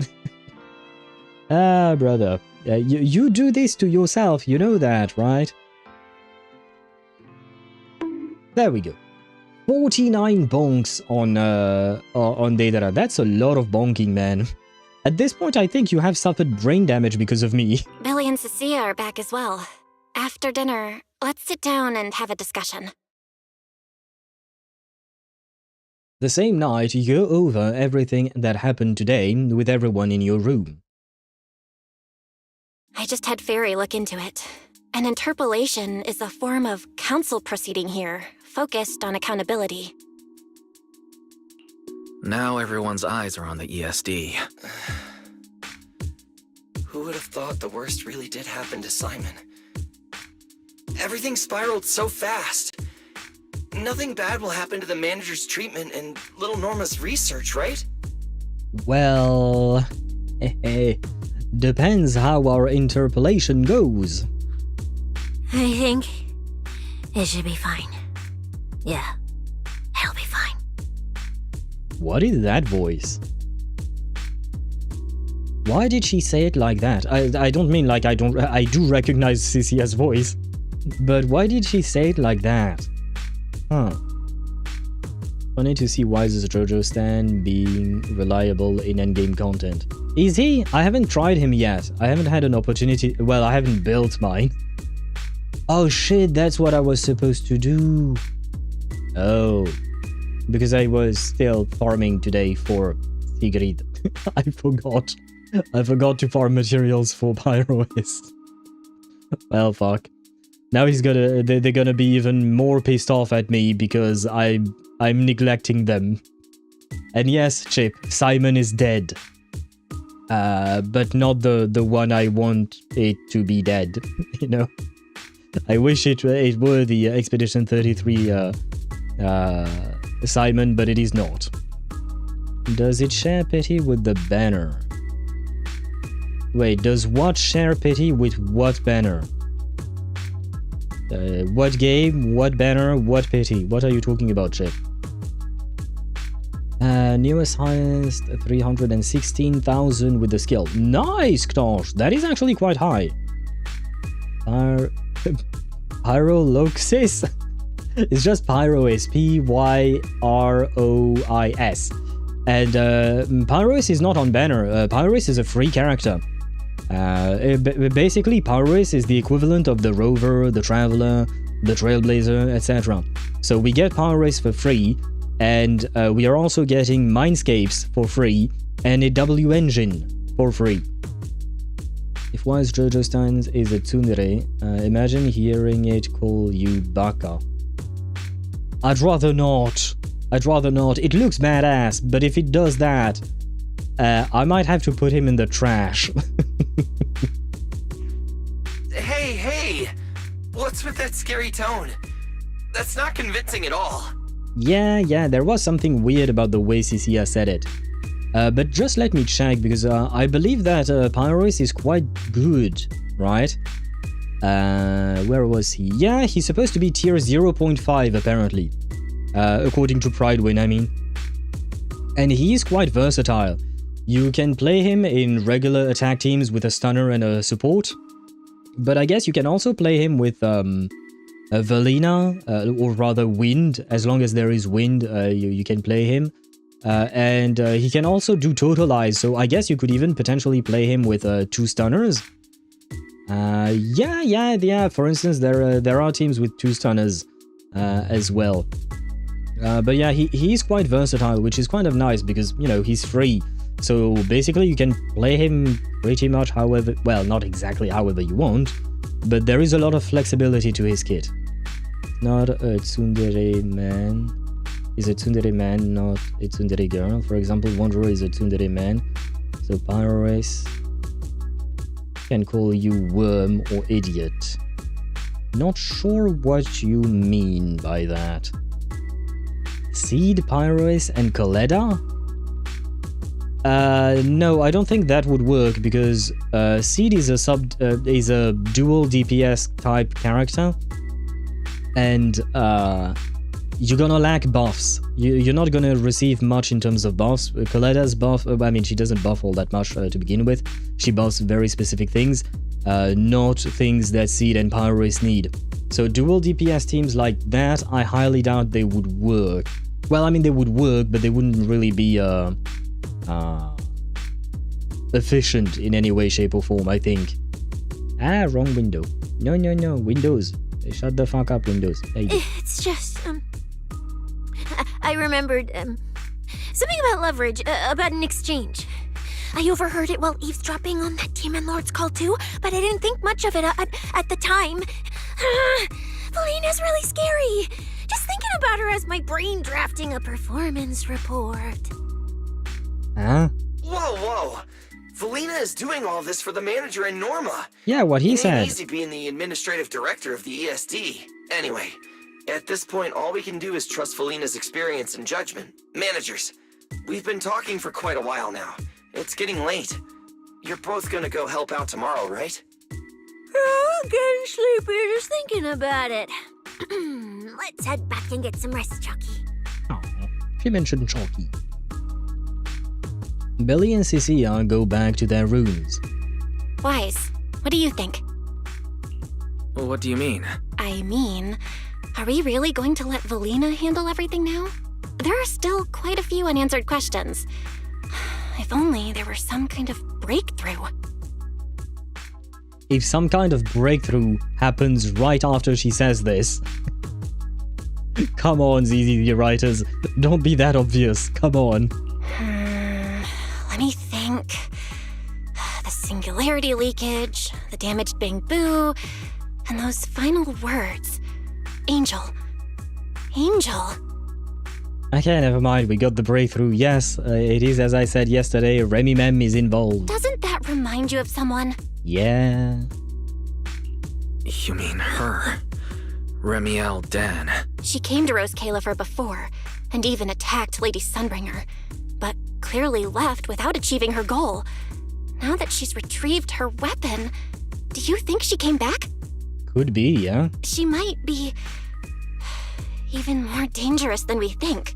Ah, brother. You do this to yourself, you know that, right? There we go. 49 bonks on Deidara. That's a lot of bonking, man. At this point, I think you have suffered brain damage because of me. Billy and Cissia are back as well. After dinner, let's sit down and have a discussion. The same night, you go over everything that happened today with everyone in your room. I just had Fairy look into it. An interpolation is a form of council proceeding here, focused on accountability. Now everyone's eyes are on the ESD. Who would have thought the worst really did happen to Simon? Everything spiraled so fast. Nothing bad will happen to the manager's treatment and little Norma's research, right? Well, depends how our interpolation goes. I think it should be fine. Yeah, it'll be fine. What is that voice? Why did she say it like that? I don't mean like I do recognize Cissia's voice. But why did she say it like that? Huh. Funny to see Wise's Jojo stand being reliable in endgame content. Is he? I haven't tried him yet. I haven't had an opportunity. Well, I haven't built mine. Oh shit, that's what I was supposed to do. Oh. Because I was still farming today for Sigrid. I forgot. I forgot to farm materials for Pyrois. Well, fuck. Now they're gonna be even more pissed off at me because I'm neglecting them. And yes, Chip, Simon is dead. But not the one I want it to be dead, you know? I wish it were the Expedition 33 Simon, but it is not. Does it share pity with the banner? Wait, does what share pity with what banner? What game, what banner, what pity? What are you talking about, Chip? Newest highest 316,000 with the skill. Nice, Knosh! That is actually quite high. Pyroloxis? It's just Pyrois. Pyrois. And Pyrois is not on banner. Pyrois is a free character. Basically, Pyrois is the equivalent of the Rover, the Traveler, the Trailblazer, etc. So we get Pyrois for free, and we are also getting Mindscapes for free, and a W engine for free. If Wise Jojo Steins is a tsundere, imagine hearing it call you Baka. I'd rather not. I'd rather not. It looks badass, but if it does that, I might have to put him in the trash. Hey! What's with that scary tone? That's not convincing at all. Yeah, there was something weird about the way Cissia said it. But just let me check, because I believe that Pyrois is quite good, right? Where was he? Yeah, he's supposed to be tier 0.5 apparently. According to Pridewin, I mean. And he is quite versatile. You can play him in regular attack teams with a stunner and a support. But I guess you can also play him with a Velina, or rather wind. As long as there is wind, you can play him. And he can also do totalize, so I guess you could even potentially play him with 2 stunners. Yeah, for instance, there are teams with 2 stunners as well. But yeah, he's quite versatile, which is kind of nice because, you know, he's free. So basically you can play him pretty much however, well, not exactly however you want, but there is a lot of flexibility to his kit. Not a tsundere man. Is a tsundere man, not a tsundere girl. For example, Wanderer is a tsundere man. So Pyrois can call you worm or idiot. Not sure what you mean by that. Seed, Pyrois, and Coletta? No, I don't think that would work because Seed is a dual DPS type character, and you're gonna lack buffs. You're not gonna receive much in terms of buffs. Coletta's buff, I mean, she doesn't buff all that much to begin with. She buffs very specific things, not things that Seed and Pyrois need. So dual DPS teams like that, I highly doubt they would work. Well, I mean, they would work, but they wouldn't really be efficient in any way, shape, or form, I think. Ah, wrong window. No, Windows. Shut the fuck up, Windows. It's just, I remembered, something about leverage, about an exchange. I overheard it while eavesdropping on that Demon Lord's call too, but I didn't think much of it at the time. Velina's really scary. Just thinking about her as my brain drafting a performance report. Huh? Whoa! Velina is doing all this for the manager and Norma. Yeah, what he said. It ain't easy being the administrative director of the ESD. Anyway, at this point, all we can do is trust Velina's experience and judgment. Managers, we've been talking for quite a while now. It's getting late. You're both gonna go help out tomorrow, right? Oh, getting sleepy just thinking about it. Let's head back and get some rest, Chucky. Oh, she mentioned Chalky. Belle and Cissia go back to their rooms. Wise, what do you think? What do you mean? I mean, are we really going to let Velina handle everything now? There are still quite a few unanswered questions. If only there were some kind of breakthrough. If some kind of breakthrough happens right after she says this. Come on, ZZ writers. Don't be that obvious. Come on. Let me think. The singularity leakage, the damaged Bang Boo, and those final words. Angel. Okay, never mind. We got the breakthrough. Yes, it is as I said yesterday. Remielle is involved. Doesn't that remind you of someone? Yeah. You mean her? Remielle Dan. She came to Roscaelifer before, and even attacked Lady Sunbringer, but clearly left without achieving her goal. Now that she's retrieved her weapon, do you think she came back? Could be, yeah. She might be even more dangerous than we think.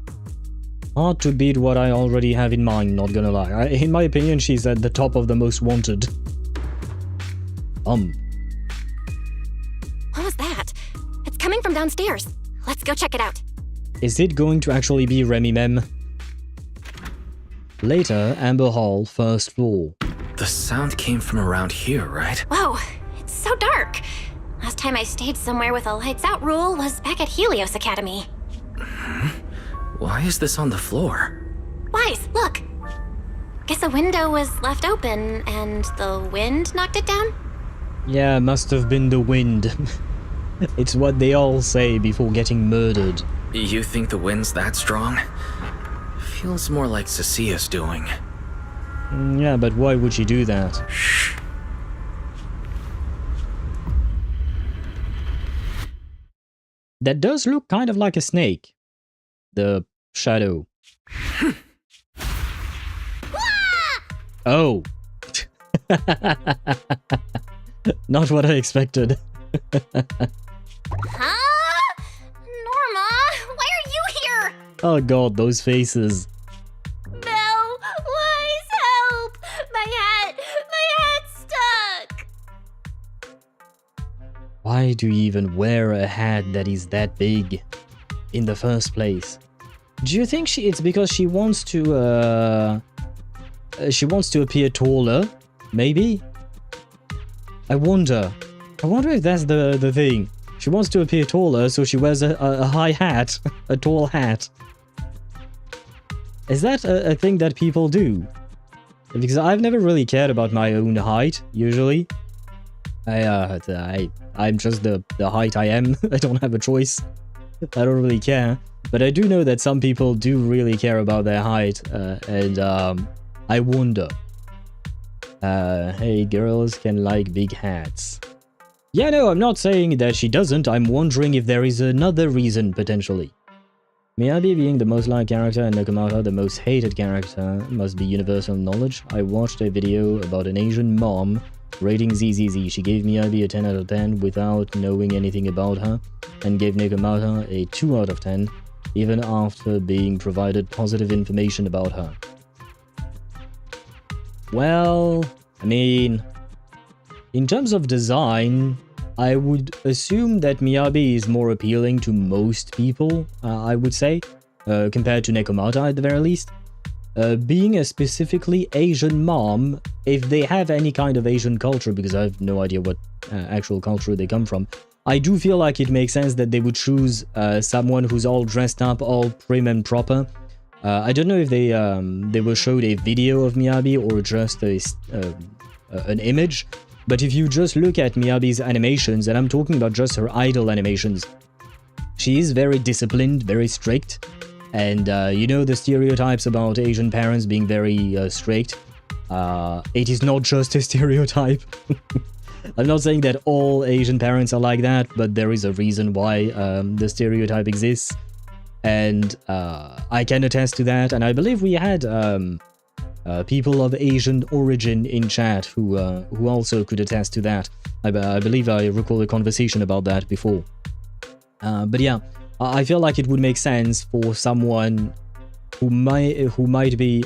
Hard to beat what I already have in mind, not gonna lie. In my opinion, she's at the top of the most wanted. What was that? It's coming from downstairs. Let's go check it out. Is it going to actually be Remielle? Later, Amber Hall, first floor. The sound came from around here, right? Whoa, it's so dark. Last time I stayed somewhere with a lights out rule was back at Helios Academy. Why is this on the floor? Wise, look. Guess a window was left open and the wind knocked it down? Yeah, must have been the wind. It's what they all say before getting murdered. You think the wind's that strong? Feels more like Cissia's doing. Yeah, but why would she do that? Shh. That does look kind of like a snake. The shadow. Oh. Not what I expected. Huh? Norma, why are you here? Oh god, those faces. Belle, Wise, help! My hat's stuck! Why do you even wear a hat that is that big in the first place? Do you think it's because she wants to appear taller? Maybe? I wonder if that's the thing. She wants to appear taller, so she wears a high hat, a tall hat. Is that a thing that people do? Because I've never really cared about my own height, usually. I'm just the height I am. I don't have a choice. I don't really care. But I do know that some people do really care about their height, and I wonder. Hey, girls can like big hats. Yeah, no, I'm not saying that she doesn't. I'm wondering if there is another reason, potentially. Miyabi being the most liked character and Nakamata the most hated character must be universal knowledge. I watched a video about an Asian mom rating ZZZ. She gave Miyabi a 10 out of 10 without knowing anything about her, and gave Nakamata a 2 out of 10, even after being provided positive information about her. Well, I mean, in terms of design, I would assume that Miyabi is more appealing to most people, I would say, compared to Nakamata at the very least. Being a specifically Asian mom, if they have any kind of Asian culture, because I have no idea what actual culture they come from, I do feel like it makes sense that they would choose someone who's all dressed up, all prim and proper. I don't know if they were showed a video of Miyabi or just an image, but if you just look at Miyabi's animations, and I'm talking about just her idol animations, she is very disciplined, very strict, and you know the stereotypes about Asian parents being very strict. It is not just a stereotype. I'm not saying that all Asian parents are like that, but there is a reason why the stereotype exists. And I can attest to that, and I believe we had people of Asian origin in chat who also could attest to that. I believe I recall a conversation about that before. But yeah, I feel like it would make sense for someone who might be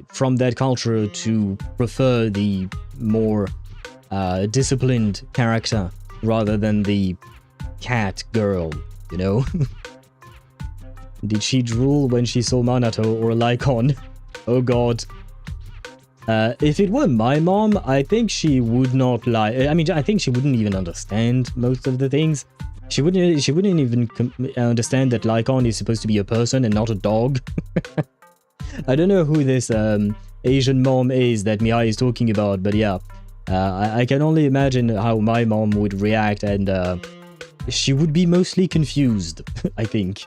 from that culture to prefer the more disciplined character rather than the cat girl. You know? Did she drool when she saw Minato or Lycon? Oh god. If it were my mom, I think she would not lie. I mean, I think she wouldn't even understand most of the things. She wouldn't even understand that Lycon is supposed to be a person and not a dog. I don't know who this Asian mom is that Mihai is talking about, but yeah. I can only imagine how my mom would react, and she would be mostly confused, I think.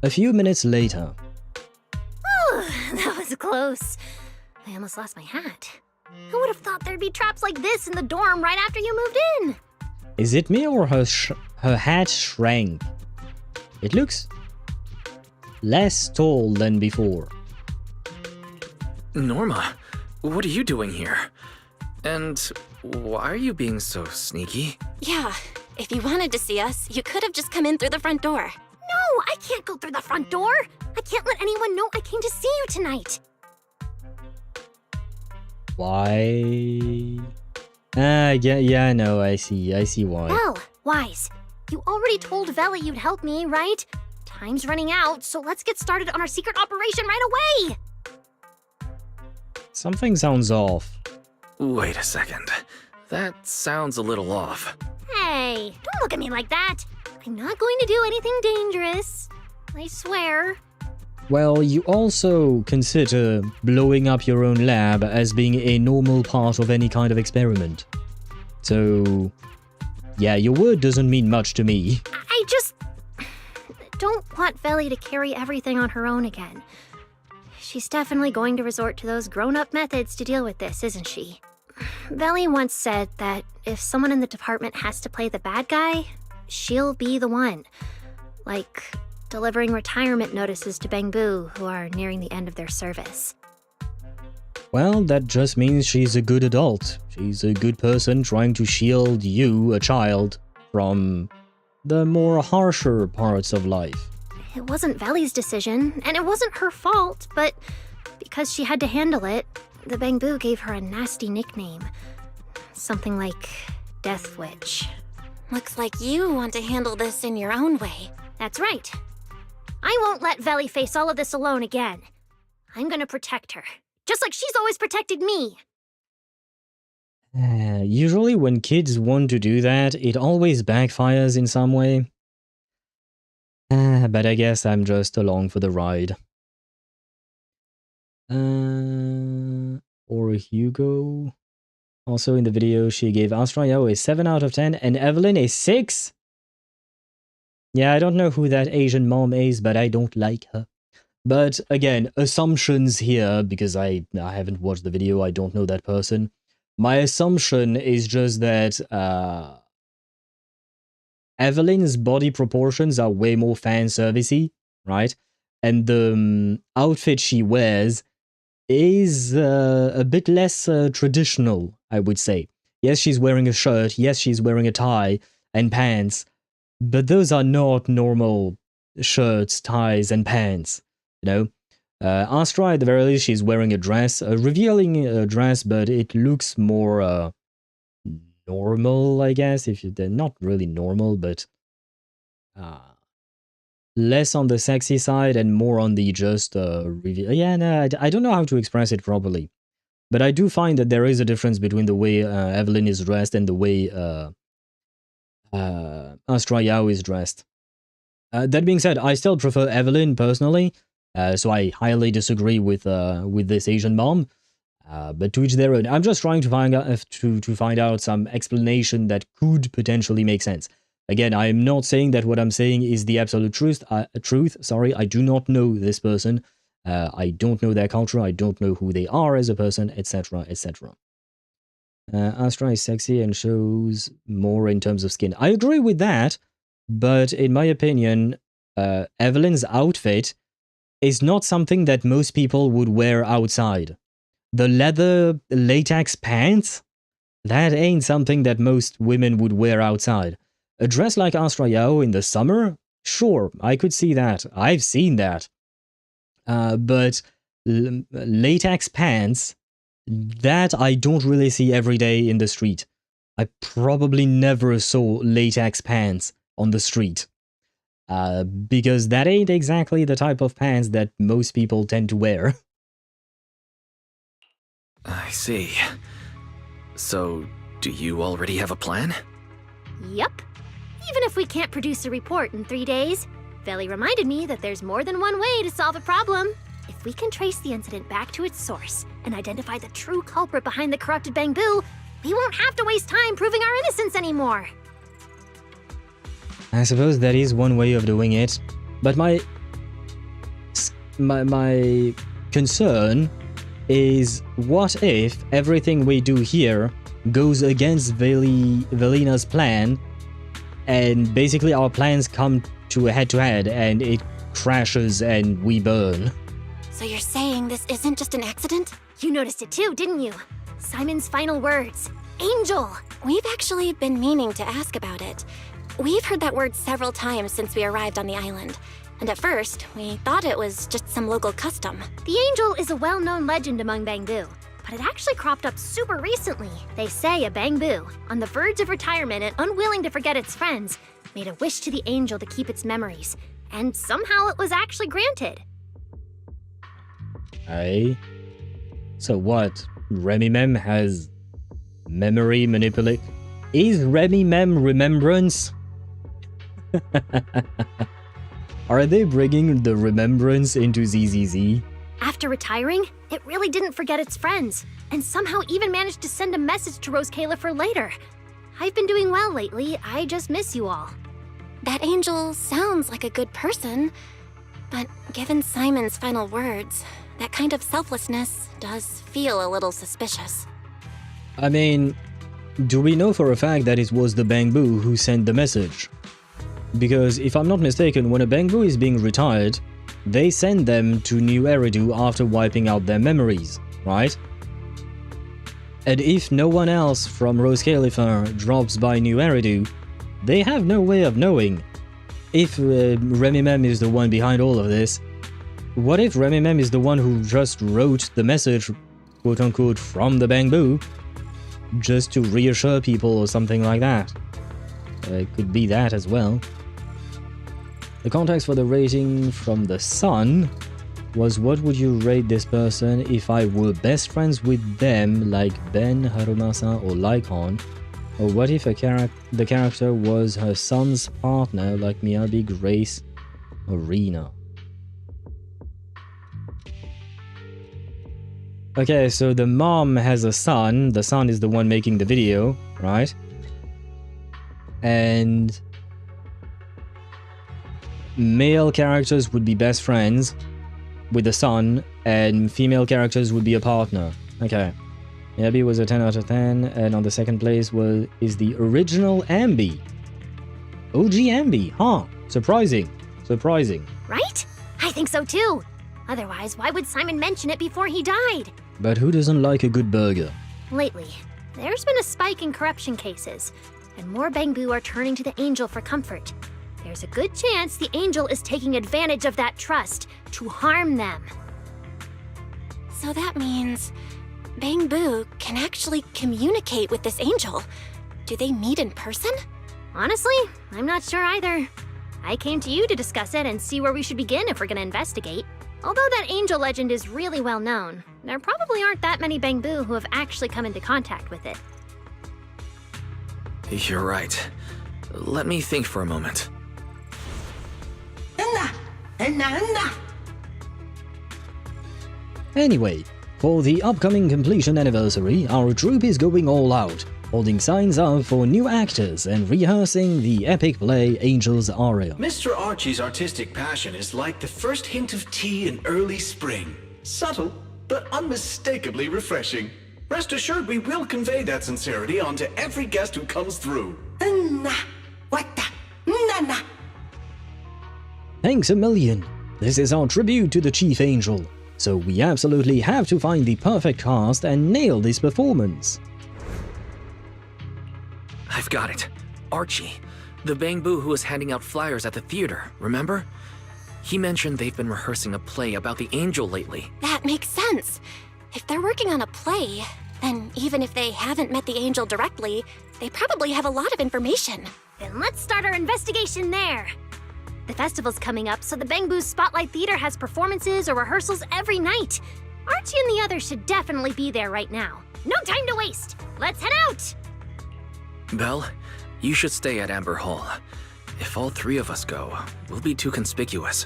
A few minutes later. That was close. I almost lost my hat. Who would have thought there'd be traps like this in the dorm right after you moved in? Is it me or her hat shrank? It looks less tall than before. Norma, what are you doing here? And why are you being so sneaky? Yeah, if you wanted to see us, you could have just come in through the front door. No, I can't go through the front door. I can't let anyone know I came to see you tonight. Why? Yeah, no, I see why. Belle, Wise, you already told Vela you'd help me, right? Time's running out, so let's get started on our secret operation right away. Something sounds off. Wait a second. That sounds a little off. Hey, don't look at me like that. I'm not going to do anything dangerous. I swear. Well, you also consider blowing up your own lab as being a normal part of any kind of experiment. So, yeah, your word doesn't mean much to me. I just don't want Veli to carry everything on her own again. She's definitely going to resort to those grown-up methods to deal with this, isn't she? Veli once said that if someone in the department has to play the bad guy, she'll be the one. Like delivering retirement notices to Bangbu who are nearing the end of their service. Well, that just means she's a good adult. She's a good person trying to shield you, a child, from the more harsher parts of life. It wasn't Veli's decision, and it wasn't her fault, but because she had to handle it, the Bangbu gave her a nasty nickname. Something like Death Witch. Looks like you want to handle this in your own way. That's right. I won't let Veli face all of this alone again. I'm gonna protect her, just like she's always protected me. Usually when kids want to do that, it always backfires in some way. But I guess I'm just along for the ride. Or Hugo. Also in the video, she gave Astrayo a 7 out of 10 and Evelyn a 6? Yeah, I don't know who that Asian mom is, but I don't like her. But again, assumptions here, because I haven't watched the video, I don't know that person. My assumption is just that Evelyn's body proportions are way more fan-servicey, right? And the outfit she wears is a bit less traditional, I would say. Yes, she's wearing a shirt, yes, she's wearing a tie and pants, but those are not normal shirts, ties, and pants, you know? Astra, at the very least, she's wearing a dress, a revealing dress, but it looks more normal, I guess. They're not really normal, but less on the sexy side and more on the just reveal. Yeah, no, I don't know how to express it properly, but I do find that there is a difference between the way Evelyn is dressed and the way Astra Yao is dressed. That being said, I still prefer Evelyn personally. So I highly disagree with this Asian mom, but to each their own. I'm just trying to find out to find out some explanation that could potentially make sense. Again, I am not saying that what I'm saying is the absolute truth. Sorry, I do not know this person. I don't know their culture. I don't know who they are as a person, etc., etc. Astra is sexy and shows more in terms of skin. I agree with that, but in my opinion, Evelyn's outfit is not something that most people would wear outside. The leather latex pants? That ain't something that most women would wear outside. A dress like Astra Yao in the summer? Sure, I could see that. I've seen that. But latex pants? That I don't really see every day in the street. I probably never saw latex pants on the street. Because that ain't exactly the type of pants that most people tend to wear. I see. So, do you already have a plan? Yup. Even if we can't produce a report in 3 days, Veli reminded me that there's more than one way to solve a problem. If we can trace the incident back to its source and identify the true culprit behind the corrupted Bangbu, we won't have to waste time proving our innocence anymore. I suppose that is one way of doing it, but my concern is, what if everything we do here goes against Velina's plan, and basically our plans come to a head-to-head and it crashes and we burn? So you're saying this isn't just an accident? You noticed it too, didn't you? Simon's final words. Angel! We've actually been meaning to ask about it. We've heard that word several times since we arrived on the island, and at first, we thought it was just some local custom. The Angel is a well-known legend among Bangbu, but it actually cropped up super recently. They say a Bangbu, on the verge of retirement and unwilling to forget its friends, made a wish to the Angel to keep its memories, and somehow it was actually granted. So what? Remimem has memory manipulate? Is Remimem remembrance? Are they bringing the remembrance into ZZZ? After retiring, it really didn't forget its friends, and somehow even managed to send a message to Roscaelifer later. I've been doing well lately, I just miss you all. That angel sounds like a good person, but given Simon's final words, that kind of selflessness does feel a little suspicious. I mean, do we know for a fact that it was the Bangbu who sent the message? Because if I'm not mistaken, when a Bangbu is being retired, they send them to New Eridu after wiping out their memories, right? And if no one else from Roscaelifer drops by New Eridu, they have no way of knowing. If Remimem is the one behind all of this, what if Remimem is the one who just wrote the message, quote-unquote, from the Bangbu, just to reassure people or something like that? It could be that as well. The context for the rating from the Sun was, what would you rate this person if I were best friends with them, like Ben, Harumasa, or Lycon? Or what if the character was her son's partner, like Miyabi, Grace, or Rina? Okay, so the mom has a son. The son is the one making the video, right? And male characters would be best friends with the son, and female characters would be a partner. Okay. Miyabi was a 10 out of 10, and on the second place is the original Ambi. OG Ambi, huh? Surprising. Surprising. Right? I think so too. Otherwise, why would Simon mention it before he died? But who doesn't like a good burger? Lately, there's been a spike in corruption cases, and more Bangbu are turning to the Angel for comfort. There's a good chance the Angel is taking advantage of that trust to harm them. So that means Bangbu can actually communicate with this angel. Do they meet in person? Honestly, I'm not sure either. I came to you to discuss it and see where we should begin if we're gonna investigate. Although that angel legend is really well known, there probably aren't that many Bangbu who have actually come into contact with it. You're right. Let me think for a moment. Anyway, for the upcoming completion anniversary, our troupe is going all out, holding signs up for new actors and rehearsing the epic play Angel's Aria. Mr. Archie's artistic passion is like the first hint of tea in early spring. Subtle, but unmistakably refreshing. Rest assured we will convey that sincerity onto every guest who comes through. Thanks a million. This is our tribute to the Chief Angel, so we absolutely have to find the perfect cast and nail this performance. I've got it. Archie, the Bangbu who was handing out flyers at the theater, remember? He mentioned they've been rehearsing a play about the angel lately. That makes sense. If they're working on a play, then even if they haven't met the angel directly, they probably have a lot of information. Then let's start our investigation there. The festival's coming up, so the Bangbu Spotlight Theater has performances or rehearsals every night. Archie and the others should definitely be there right now. No time to waste. Let's head out! Belle, you should stay at Amber Hall. If all three of us go, we'll be too conspicuous.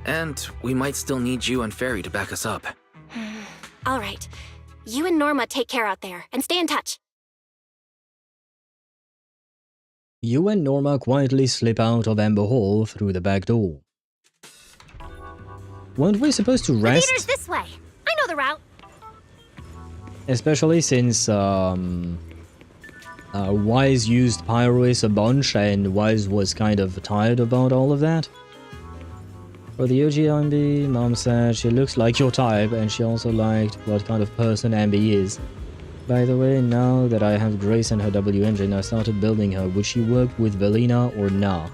And we might still need you and Fairy to back us up. All right. You and Norma take care out there, and stay in touch. You and Norma quietly slip out of Amber Hall through the back door. Weren't we supposed to rest? The theater's this way. I know the route. Especially since Wise used Pyrois a bunch, and Wise was kind of tired about all of that. For the OG Ambi, Mom said she looks like your type, and she also liked what kind of person Ambi is. By the way, now that I have Grace and her W engine, I started building her. Would she work with Velina or nah?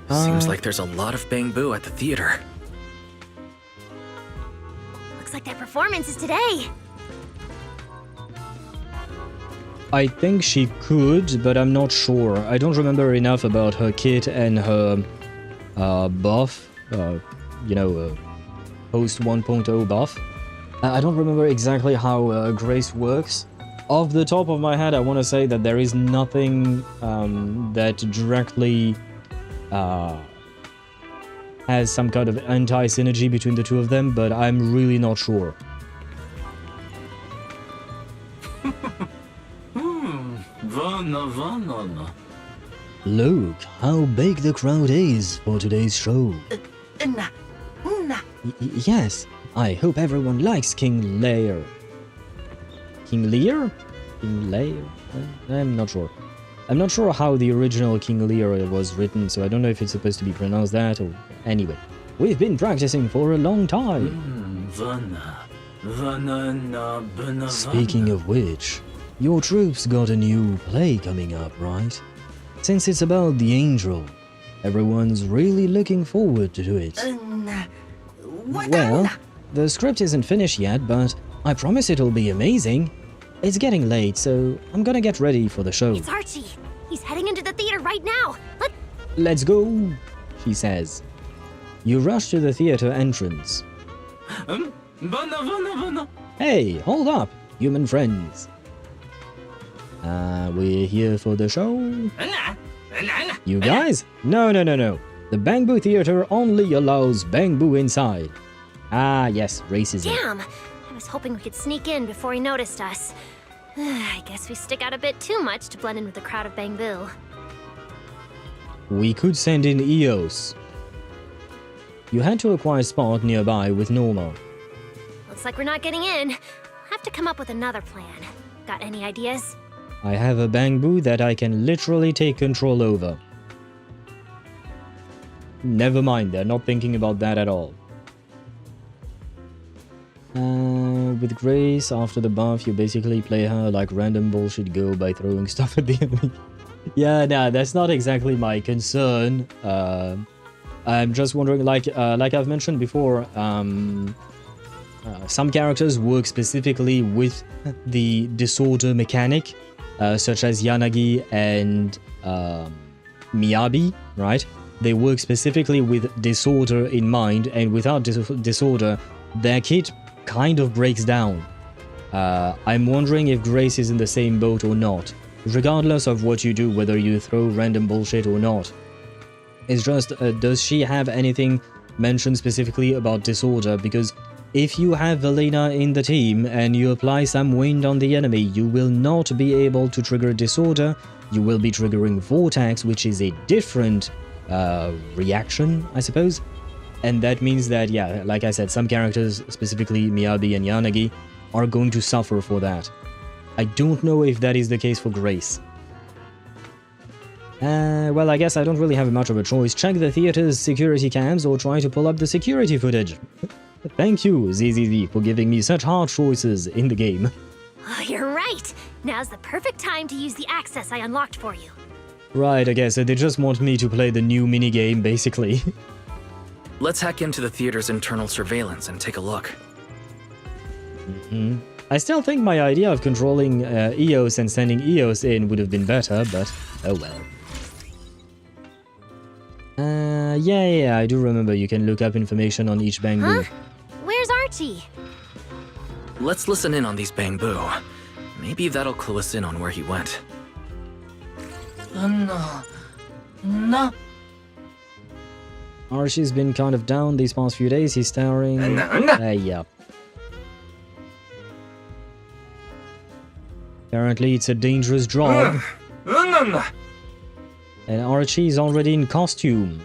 Seems like there's a lot of Bangbu at the theater. Looks like their performance is today. I think she could, but I'm not sure. I don't remember enough about her kit and her buff, post 1.0 buff. I don't remember exactly how grace works. Off the top of my head, I want to say that there is nothing that directly has some kind of anti-synergy between the two of them, but I'm really not sure. Look how big the crowd is for today's show. Yes, I hope everyone likes King Lear. King Lear? King Lear? I'm not sure. I'm not sure how the original King Lear was written, so I don't know if it's supposed to be pronounced that or... Anyway, we've been practicing for a long time. Speaking of which, your troops got a new play coming up, right? Since it's about the angel, everyone's really looking forward to it. Well, the script isn't finished yet, but I promise it'll be amazing. It's getting late, so I'm gonna get ready for the show. It's Archie. He's heading into the theater right now. Let's go, she says. You rush to the theater entrance. Hey, hold up, human friends. We're here for the show? You guys? No. The Bamboo Theater only allows Bamboo inside. Ah, yes, racism. Damn! I was hoping we could sneak in before he noticed us. I guess we stick out a bit too much to blend in with the crowd of Bamboo. We could send in EOS. You had to acquire a spot nearby with Norma. Looks like we're not getting in. Have to come up with another plan. Got any ideas? I have a Bamboo that I can literally take control over. Never mind, they're not thinking about that at all. With Grace, after the buff, you basically play her like random bullshit go by throwing stuff at the enemy. Yeah, nah, that's not exactly my concern. I'm just wondering, like I've mentioned before, some characters work specifically with the disorder mechanic, such as Yanagi and Miyabi, right? They work specifically with disorder in mind, and without disorder, their kit kind of breaks down. I'm wondering if Grace is in the same boat or not, regardless of what you do, whether you throw random bullshit or not. It's just, does she have anything mentioned specifically about disorder? Because if you have Velina in the team and you apply some wind on the enemy, you will not be able to trigger disorder. You will be triggering vortex, which is a different reaction, I suppose. And that means that, yeah, like I said, some characters, specifically Miyabi and Yanagi, are going to suffer for that. I don't know if that is the case for Grace. Well, I guess I don't really have much of a choice. Check the theater's security cams or try to pull up the security footage. Thank you, ZZZ, for giving me such hard choices in the game. Oh, you're right! Now's the perfect time to use the access I unlocked for you. Right, I guess they just want me to play the new minigame, basically. Let's hack into the theater's internal surveillance and take a look. I still think my idea of controlling EOS and sending EOS in would have been better, but oh well. Yeah, I do remember you can look up information on each Bamboo. Huh? Where's Archie? Let's listen in on these Bamboo. Maybe that'll clue us in on where he went. No. Archie's been kind of down these past few days. He's staring. Yeah. Apparently, it's a dangerous job. And Archie's already in costume.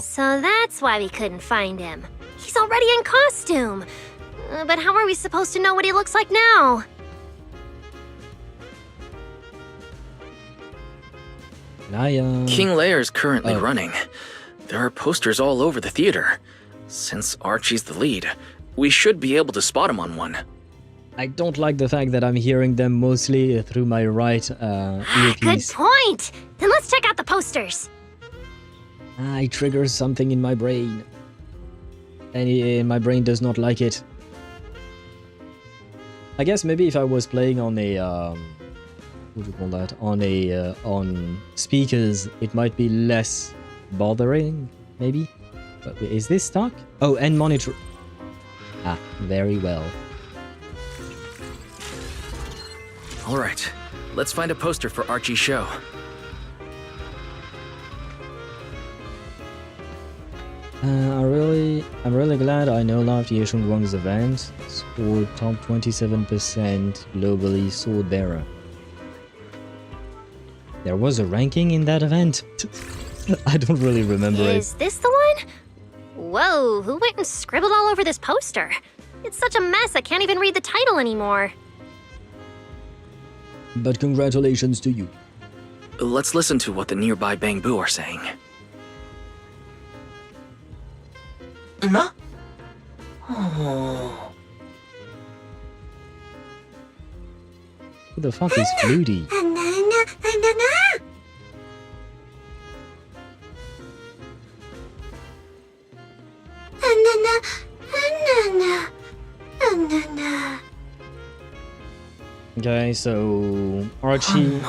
So that's why we couldn't find him. He's already in costume. But how are we supposed to know what he looks like now? King Lear's currently running. There are posters all over the theater. Since Archie's the lead, we should be able to spot him on one. I don't like the fact that I'm hearing them mostly through my right earpiece. Good point! Then let's check out the posters. I trigger something in my brain. And my brain does not like it. I guess maybe if I was playing on a... what do you call that? On speakers, it might be less bothering, maybe? But is this stuck? Oh, and monitor... Ah, very well. Alright, let's find a poster for Archie's show. I'm really glad I know Live Diation Wong's event scored top 27% globally sword bearer. There was a ranking in that event? I don't really remember it. Is this the one? Whoa, who went and scribbled all over this poster? It's such a mess I can't even read the title anymore. But congratulations to you. Let's listen to what the nearby Bangbu are saying. Ma? Oh. Who the fuck is Flutie? Okay, so Archie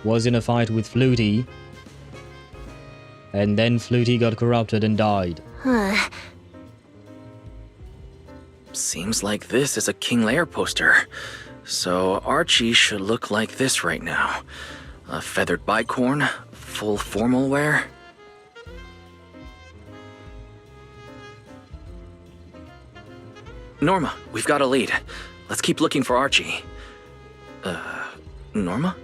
was in a fight with Flutie, and then Flutie got corrupted and died. Seems like this is a King Lear poster. So Archie should look like this right now. A feathered bicorn, full formal wear. Norma, we've got a lead. Let's keep looking for Archie. Norma?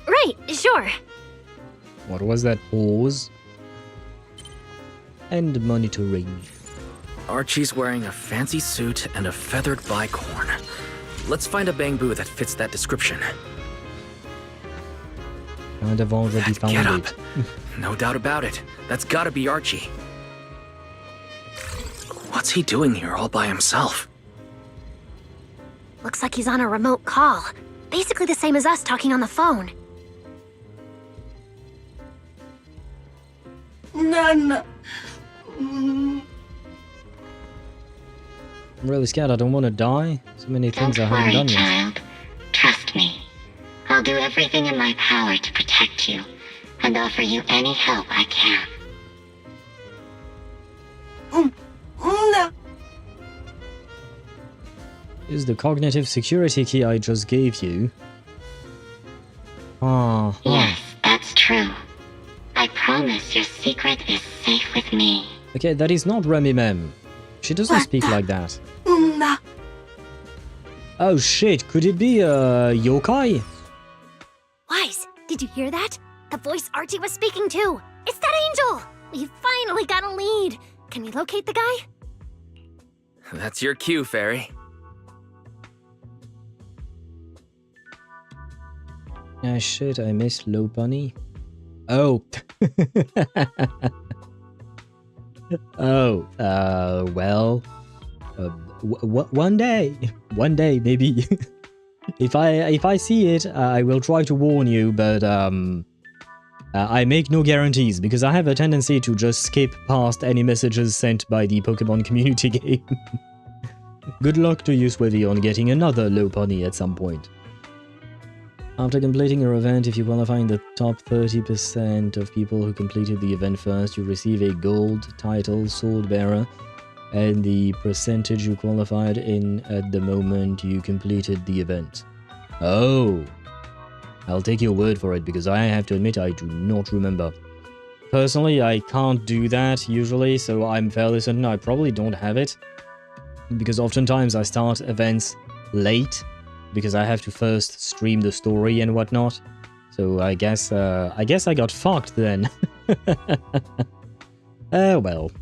Right, sure. What was that pause? And monitoring. Archie's wearing a fancy suit and a feathered bicorn. Let's find a Bangbu that fits that description. And I've already found Get up. it. No doubt about it. That's gotta be Archie. What's he doing here all by himself? Looks like he's on a remote call. Basically the same as us talking on the phone. None. I'm really scared I don't want to die. So many things I haven't done yet. Child. Trust me. I'll do everything in my power to protect you, and offer you any help I can. No. Is the cognitive security key I just gave you? Yes, that's true. I promise your secret is safe with me. Okay, that is not Remy Mem. She doesn't speak like that. No. Oh shit, could it be yokai? Wise, did you hear that? The voice Archie was speaking to. It's that angel! We finally got a lead. Can we locate the guy? That's your cue, Fairy. Ah shit, I missed Low Bunny. Oh. Oh, well, one day maybe. if I see it, I will try to warn you, but I make no guarantees because I have a tendency to just skip past any messages sent by the Pokemon community game. Good luck to you, Swivy, on getting another Low Bunny at some point. After completing your event, if you qualify in the top 30% of people who completed the event first, you receive a gold title, Sword Bearer, and the percentage you qualified in at the moment you completed the event. Oh! I'll take your word for it, because I have to admit I do not remember. Personally, I can't do that usually, so I'm fairly certain I probably don't have it. Because oftentimes I start events late, because I have to first stream the story and whatnot. So I guess I got fucked then. Well.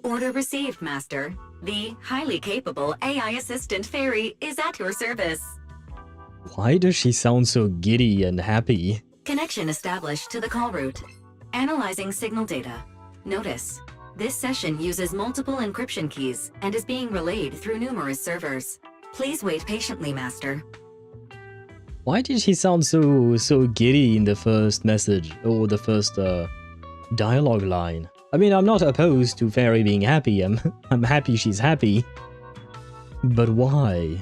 Order received, Master. The highly capable AI assistant Fairy is at your service. Why does she sound so giddy and happy? Connection established to the call route. Analyzing signal data. Notice, this session uses multiple encryption keys and is being relayed through numerous servers. Please wait patiently, Master. Why did she sound so giddy in the first message, or the first dialogue line? I mean, I'm not opposed to Fairy being happy. I'm happy she's happy. But why?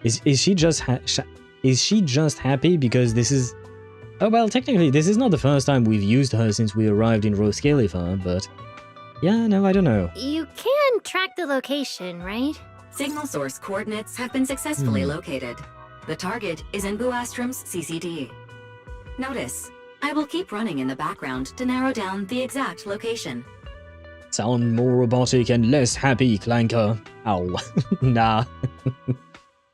Is she just happy because this is Oh, well, technically, this is not the first time we've used her since we arrived in Roscaelifer, but... Yeah, no, I don't know. You can track the location, right? Signal source coordinates have been successfully located. The target is in Buastrom's CCD. Notice, I will keep running in the background to narrow down the exact location. Sound more robotic and less happy, Clanker. Ow. Nah.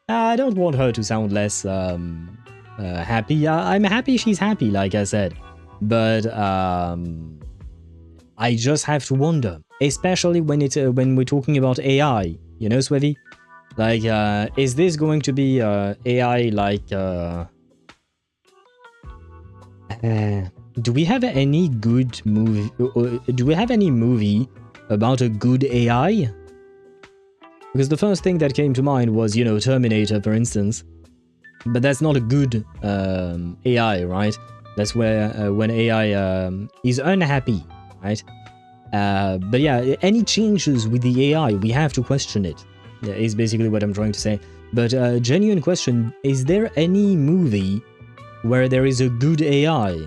I don't want her to sound less, happy. I'm happy she's happy, like I said. But, I just have to wonder. Especially when we're talking about AI. You know, Swevy? Like, is this going to be, AI like, do we have any good movie? Do we have any movie about a good AI? Because the first thing that came to mind was, you know, Terminator, for instance. But that's not a good AI, right? That's where when AI is unhappy, right? But yeah, any changes with the AI, we have to question it. Yeah, is basically what I'm trying to say. But genuine question, is there any movie where there is a good AI?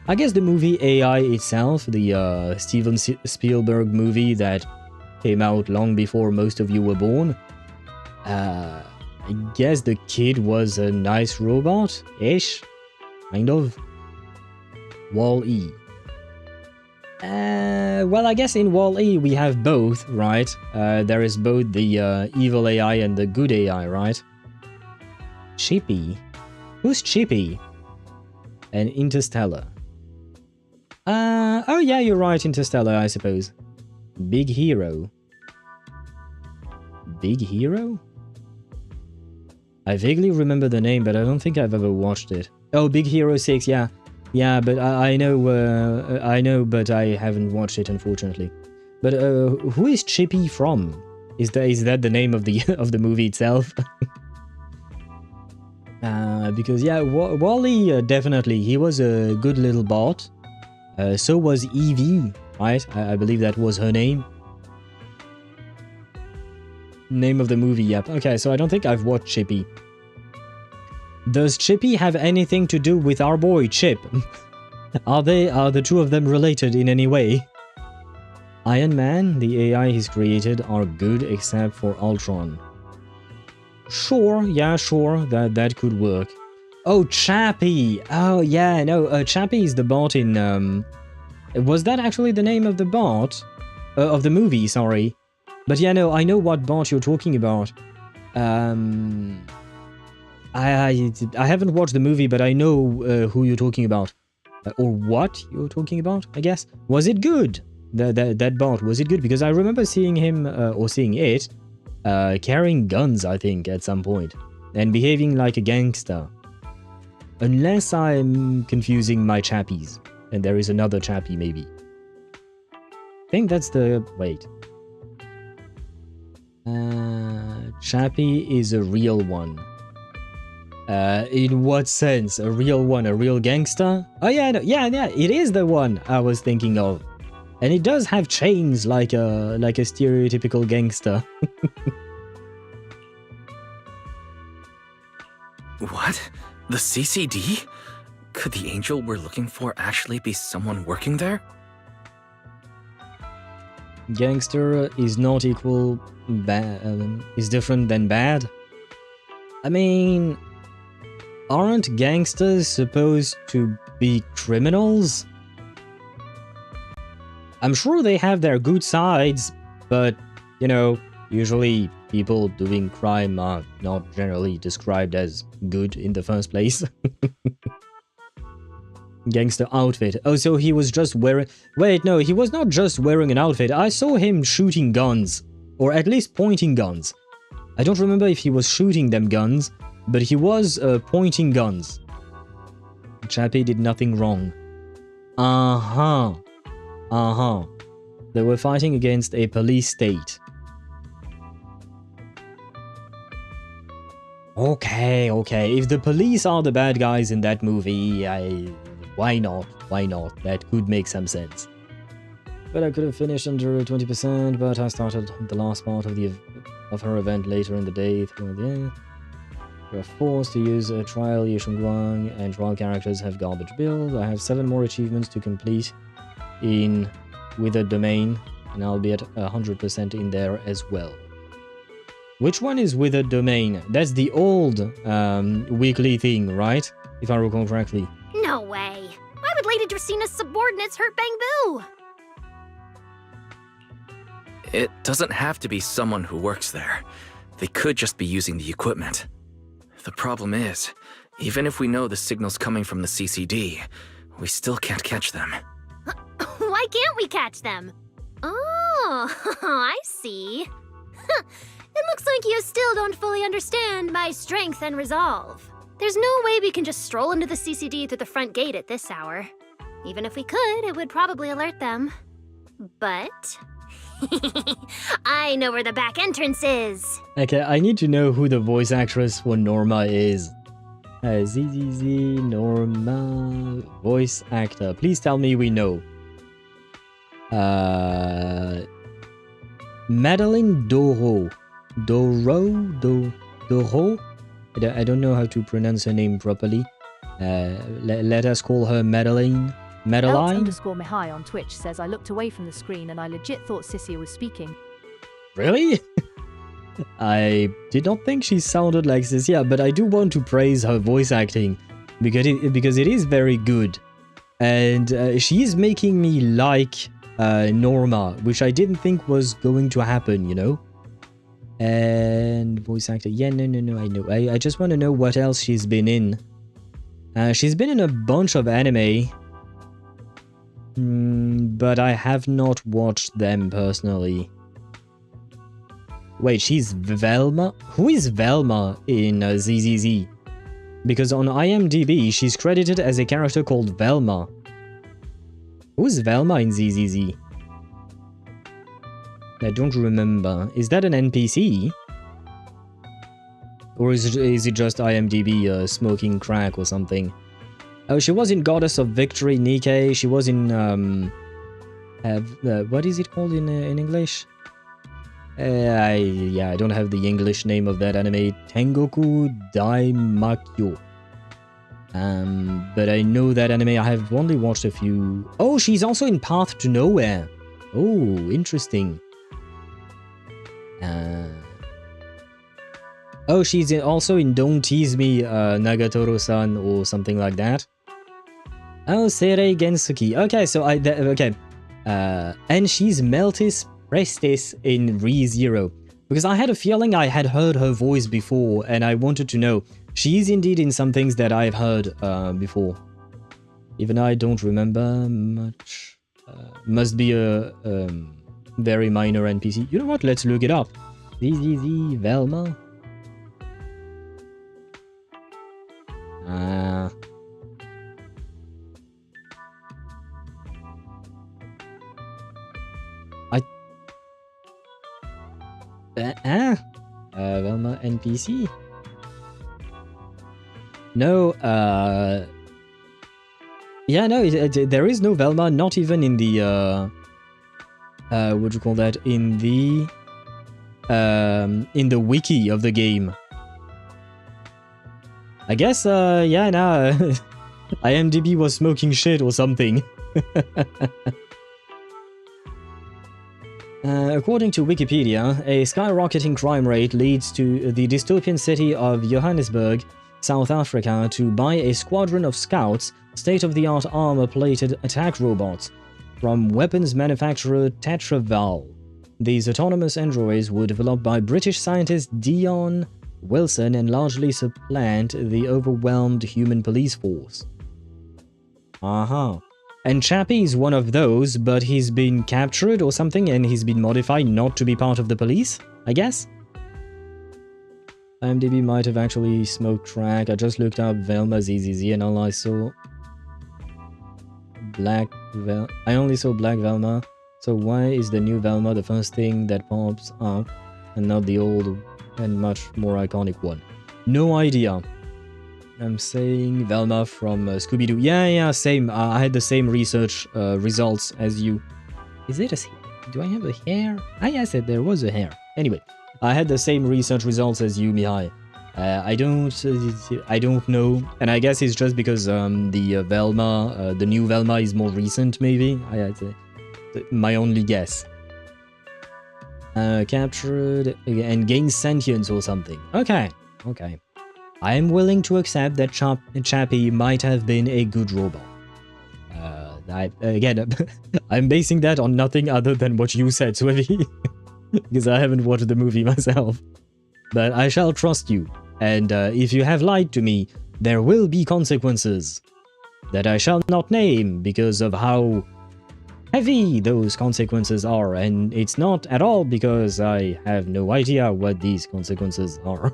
I guess the movie AI itself, the Steven Spielberg movie that came out long before most of you were born. I guess the kid was a nice robot-ish, kind of. Wall-E. Well, I guess in Wall-E we have both, right? There is both the evil AI and the good AI, right? Chippy? Who's Chippy? And Interstellar. Oh yeah, you're right, Interstellar, I suppose. Big Hero. Big Hero? I vaguely remember the name, but I don't think I've ever watched it. Oh, Big Hero 6, yeah. Yeah, but I know, but I haven't watched it, unfortunately. But who is Chippy from? Is that the name of the of the movie itself? Because yeah, Wall-E definitely, he was a good little bot. So was Evie, right? I believe that was her name. Name of the movie, yep. Okay, so I don't think I've watched Chippy. Does Chippy have anything to do with our boy Chip? Are the two of them related in any way? Iron Man, the AI he's created, are good except for Ultron. Sure, yeah, sure, that could work. Oh, Chappie! Oh, yeah, no, Chappie is the bot in, was that actually the name of the bot? Of the movie, sorry. But yeah, no, I know what bot you're talking about. I haven't watched the movie, but I know who you're talking about. Or what you're talking about, I guess. Was it good? That bot, was it good? Because I remember seeing him, or seeing it, carrying guns, I think, at some point. And behaving like a gangster. Unless I'm confusing my Chappies. And there is another Chappie, maybe. I think that's the... wait. Chappie is a real one. In what sense? A real one? A real gangster? Oh yeah, no, yeah, it is the one I was thinking of. And it does have chains like a stereotypical gangster. What? The CCD? Could the angel we're looking for actually be someone working there? Gangster is not equal is different than bad. I mean, aren't gangsters supposed to be criminals? I'm sure they have their good sides, but, you know, usually people doing crime are not generally described as good in the first place. Gangster outfit. Oh, so he was just wearing... Wait, no, he was not just wearing an outfit. I saw him shooting guns. Or at least pointing guns. I don't remember if he was shooting them guns, but he was pointing guns. Chappie did nothing wrong. Uh-huh. Uh-huh. They were fighting against a police state. Okay, okay. If the police are the bad guys in that movie, why not? Why not? That could make some sense. But I could have finished under 20%, but I started the last part of her event later in the day. You're forced to use a trial Yishunguang, and trial characters have garbage build. I have 7 more achievements to complete in Withered Domain, and I'll be at 100% in there as well. Which one is Withered Domain? That's the old weekly thing, right? If I recall correctly. No way. Why would Lady Dracina's subordinates hurt Bang Boo? It doesn't have to be someone who works there. They could just be using the equipment. The problem is, even if we know the signal's coming from the CCD, we still can't catch them. Why can't we catch them? Oh, I see. It looks like you still don't fully understand my strength and resolve. There's no way we can just stroll into the CCD through the front gate at this hour. Even if we could, it would probably alert them. But I know where the back entrance is. Okay, I need to know who the voice actress for Norma is. ZZZ, Norma, voice actor. Please tell me we know. Madeline Doro. Doro? I don't know how to pronounce her name properly. Let us call her Madeline. Madeline? _Mihai on Twitch says I looked away from the screen and I legit thought Cissia was speaking. Really? I did not think she sounded like Cissia, but I do want to praise her voice acting because it is very good. And she is making me like Norma, which I didn't think was going to happen, you know? And voice actor, yeah, no, I know. I just want to know what else she's been in. She's been in a bunch of anime, but I have not watched them personally. Wait, she's Velma? Who is Velma in ZZZ? Because on IMDb, she's credited as a character called Velma. Who is Velma in ZZZ? I don't remember. Is that an NPC? Or is it just IMDb smoking crack or something? Oh, she was in Goddess of Victory, Nikkei. She was in, what is it called in English? I don't have the English name of that anime. Tengoku Daimakyo. But I know that anime. I have only watched a few. Oh, she's also in Path to Nowhere. Oh, interesting. Oh, she's also in Don't Tease Me, Nagatoro-san, or something like that. Oh, Seirei Gensuki. Okay, so okay. And she's Meltis Prestis in Re:Zero. Because I had a feeling I had heard her voice before, and I wanted to know. She is indeed in some things that I've heard before. Even I don't remember much. Must be a very minor NPC. You know what? Let's look it up. ZZZ Velma. Velma NPC? No, yeah, no, there is no Velma, not even in the, what do you call that, in the wiki of the game. I guess, yeah, nah, IMDb was smoking shit or something. According to Wikipedia, a skyrocketing crime rate leads to the dystopian city of Johannesburg, South Africa, to buy a squadron of scouts, state-of-the-art armor-plated attack robots from weapons manufacturer Tetraval. These autonomous androids were developed by British scientist Dion Wilson and largely supplant the overwhelmed human police force. And Chappie is one of those, but he's been captured or something and he's been modified not to be part of the police, I guess? IMDb might have actually smoked crack. I just looked up Velma ZZZ and all I saw... I only saw Black Velma. So why is the new Velma the first thing that pops up and not the old and much more iconic one? No idea. I'm saying Velma from Scooby-Doo. Yeah, same. I had the same research results as you. Is it a... Do I have a hair? I said there was a hair. Anyway, I had the same research results as you, Mihai. I don't know, and I guess it's just because the Velma, the new Velma is more recent, maybe. My only guess. Captured and gains sentience or something. Okay. I am willing to accept that Chappie might have been a good robot. I'm basing that on nothing other than what you said, Swivy, because I haven't watched the movie myself. But I shall trust you, and if you have lied to me, there will be consequences that I shall not name because of how heavy those consequences are, and it's not at all because I have no idea what these consequences are.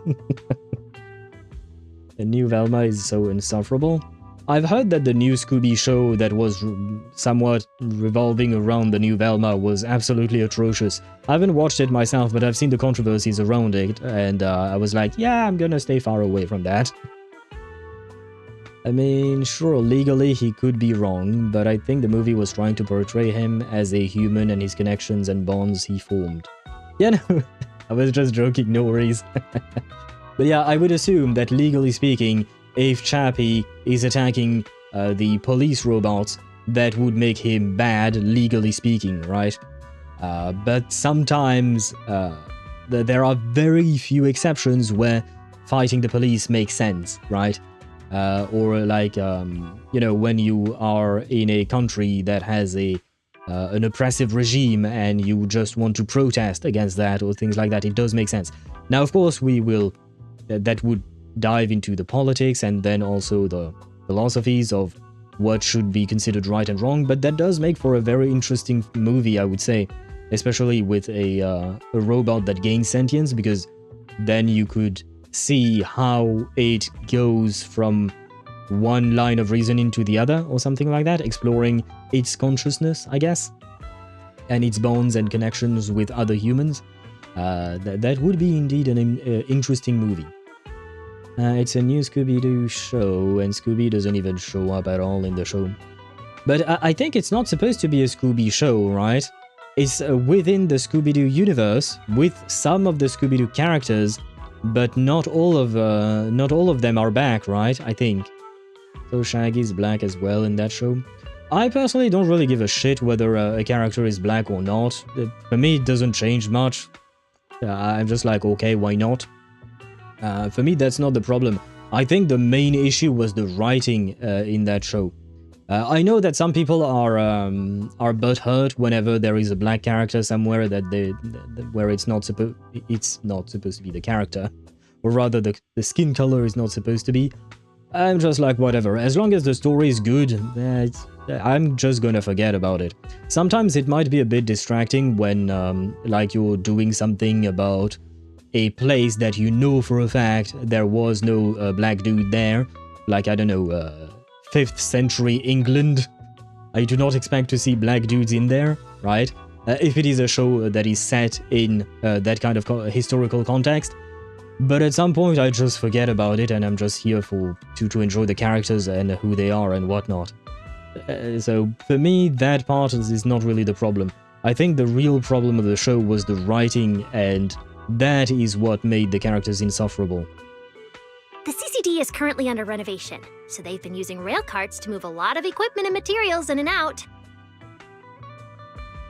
The new Velma is so insufferable. I've heard that the new Scooby show that was somewhat revolving around the new Velma was absolutely atrocious. I haven't watched it myself, but I've seen the controversies around it, and I was like, yeah, I'm gonna stay far away from that. I mean, sure, legally he could be wrong, but I think the movie was trying to portray him as a human and his connections and bonds he formed. Yeah, no, I was just joking, no worries. But yeah, I would assume that legally speaking, if Chappie is attacking the police robots, that would make him bad, legally speaking, right? But sometimes there are very few exceptions where fighting the police makes sense, right? Or like, you know, when you are in a country that has an oppressive regime and you just want to protest against that or things like that, it does make sense. Now, of course, we will... that would dive into the politics and then also the philosophies of what should be considered right and wrong, but that does make for a very interesting movie, I would say, especially with a robot that gains sentience, because then you could see how it goes from one line of reasoning to the other or something like that, exploring its consciousness, I guess, and its bonds and connections with other humans. That would be indeed an interesting movie. It's a new Scooby-Doo show, and Scooby doesn't even show up at all in the show. But I think it's not supposed to be a Scooby show, right? It's within the Scooby-Doo universe, with some of the Scooby-Doo characters, but not all of them are back, right? I think. So Shaggy's black as well in that show. I personally don't really give a shit whether a character is black or not. For me, it doesn't change much. I'm just like, okay, why not? For me, that's not the problem. I think the main issue was the writing in that show. I know that some people are butthurt whenever there is a black character somewhere where it's not supposed to be the character, or rather the skin color is not supposed to be. I'm just like, whatever. As long as the story is good, I'm just gonna forget about it. Sometimes it might be a bit distracting when like you're doing something about a place that you know for a fact there was no black dude there, like, I don't know, 5th century England. I do not expect to see black dudes in there, right? If it is a show that is set in that kind of historical context. But at some point I just forget about it and I'm just here to enjoy the characters and who they are and whatnot. So for me, that part is not really the problem. I think the real problem of the show was the writing, and that is what made the characters insufferable. The CCD is currently under renovation, so they've been using rail carts to move a lot of equipment and materials in and out.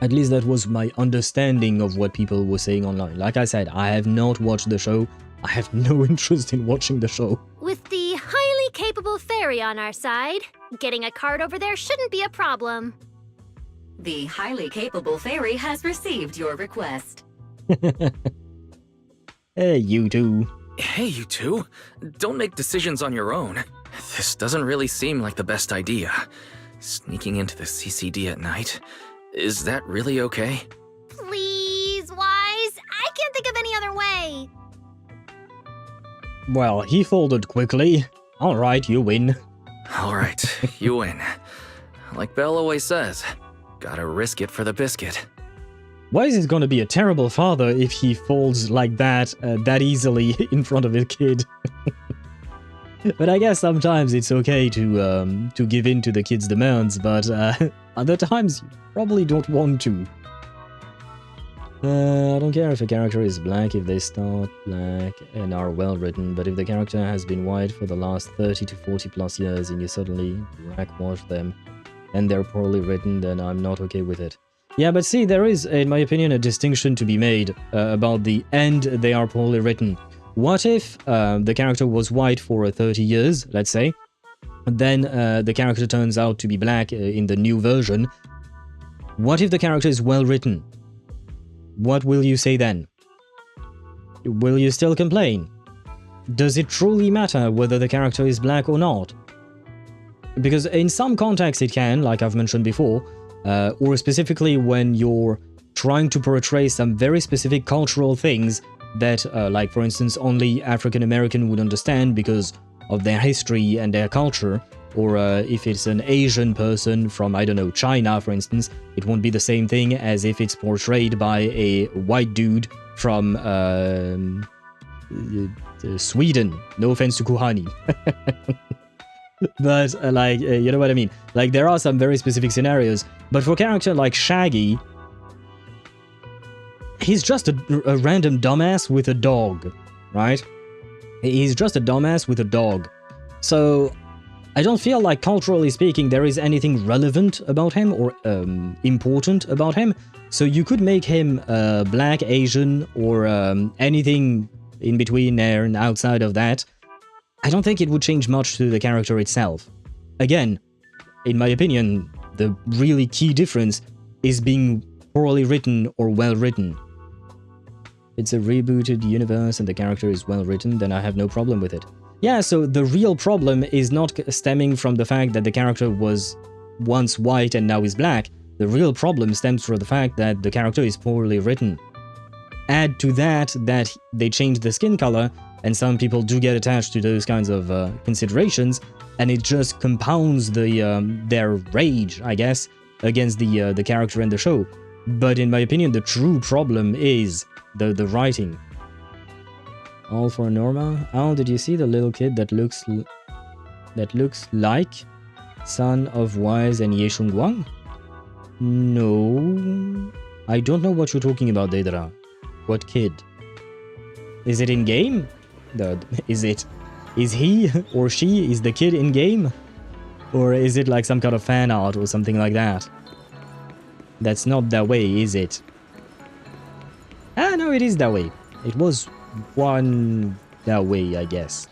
At least that was my understanding of what people were saying online. Like I said, I have not watched the show. I have no interest in watching the show. With the highly capable fairy on our side, getting a cart over there shouldn't be a problem. The highly capable fairy has received your request. Hey, you two. Hey, you two. Don't make decisions on your own. This doesn't really seem like the best idea. Sneaking into the CCD at night. Is that really okay? Please, Wise. I can't think of any other way. Well, he folded quickly. Alright, you win. Alright, you win. Like Belle always says, gotta risk it for the biscuit. Wise is gonna be a terrible father if he folds like that, that easily in front of his kid. But I guess sometimes it's okay to give in to the kid's demands, but other times you probably don't want to. I don't care if a character is black if they start black and are well written, but if the character has been white for the last 30 to 40 plus years and you suddenly blackwash them and they're poorly written, then I'm not okay with it. Yeah, but see, there is, in my opinion, a distinction to be made about the "and they are poorly written." What if the character was white for 30 years, let's say, then the character turns out to be black in the new version? What if the character is well written? What will you say then? Will you still complain? Does it truly matter whether the character is black or not? Because in some contexts it can, like I've mentioned before, or specifically when you're trying to portray some very specific cultural things that, like for instance, only African American would understand because of their history and their culture, or if it's an Asian person from, I don't know, China, for instance, it won't be the same thing as if it's portrayed by a white dude from Sweden. No offense to Kuhani. But, like, you know what I mean? Like, there are some very specific scenarios, but for a character like Shaggy, he's just a random dumbass with a dog, right? He's just a dumbass with a dog. So, I don't feel like, culturally speaking, there is anything relevant about him or important about him. So you could make him black, Asian, or anything in between there and outside of that. I don't think it would change much to the character itself. Again, in my opinion, the really key difference is being poorly written or well written. If it's a rebooted universe and the character is well written, then I have no problem with it. Yeah, so the real problem is not stemming from the fact that the character was once white and now is black. The real problem stems from the fact that the character is poorly written. Add to that they changed the skin color, and some people do get attached to those kinds of considerations, and it just compounds their rage, I guess, against the character and the show. But in my opinion, the true problem is the writing. All for Norma. Oh, did you see the little kid that looks like son of Wise and Yeshungwang? No, I don't know what you're talking about, Deidara. What kid? Is it in game? Is he or she is the kid in game? Or is it like some kind of fan art or something like that? That's not that way, is it? Ah, no, it is that way. It was one that way, I guess.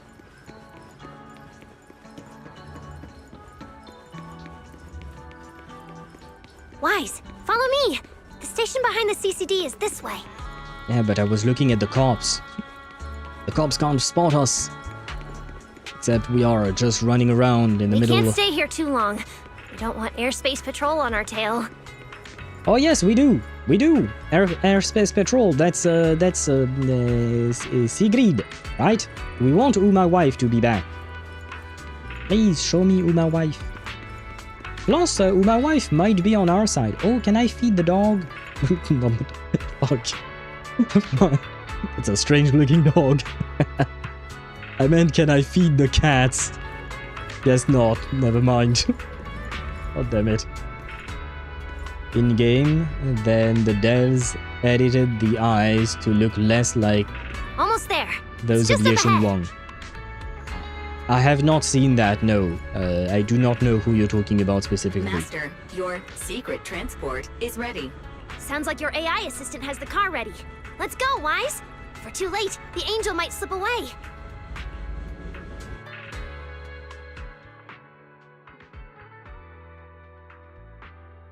Wise, follow me! The station behind the CCD is this way. Yeah, but I was looking at the cops. The cops can't spot us. Except we are just running around in the middle. We can't stay here too long. We don't want airspace patrol on our tail. Oh yes, we do. We do. Airspace patrol. That's Sigrid, right? We want Uma wife to be back. Please show me Uma wife. Plus, Uma wife might be on our side. Oh, can I feed the dog? No, fuck. It's a strange looking dog. I meant, can I feed the cats? Guess not. Never mind. God damn it. In game, then the devs edited the eyes to look less like almost there. Those of Yeshun Wong. I have not seen that, no. I do not know who you're talking about specifically. Master, your secret transport is ready. Sounds like your AI assistant has the car ready. Let's go, Wise! If we're too late, the angel might slip away.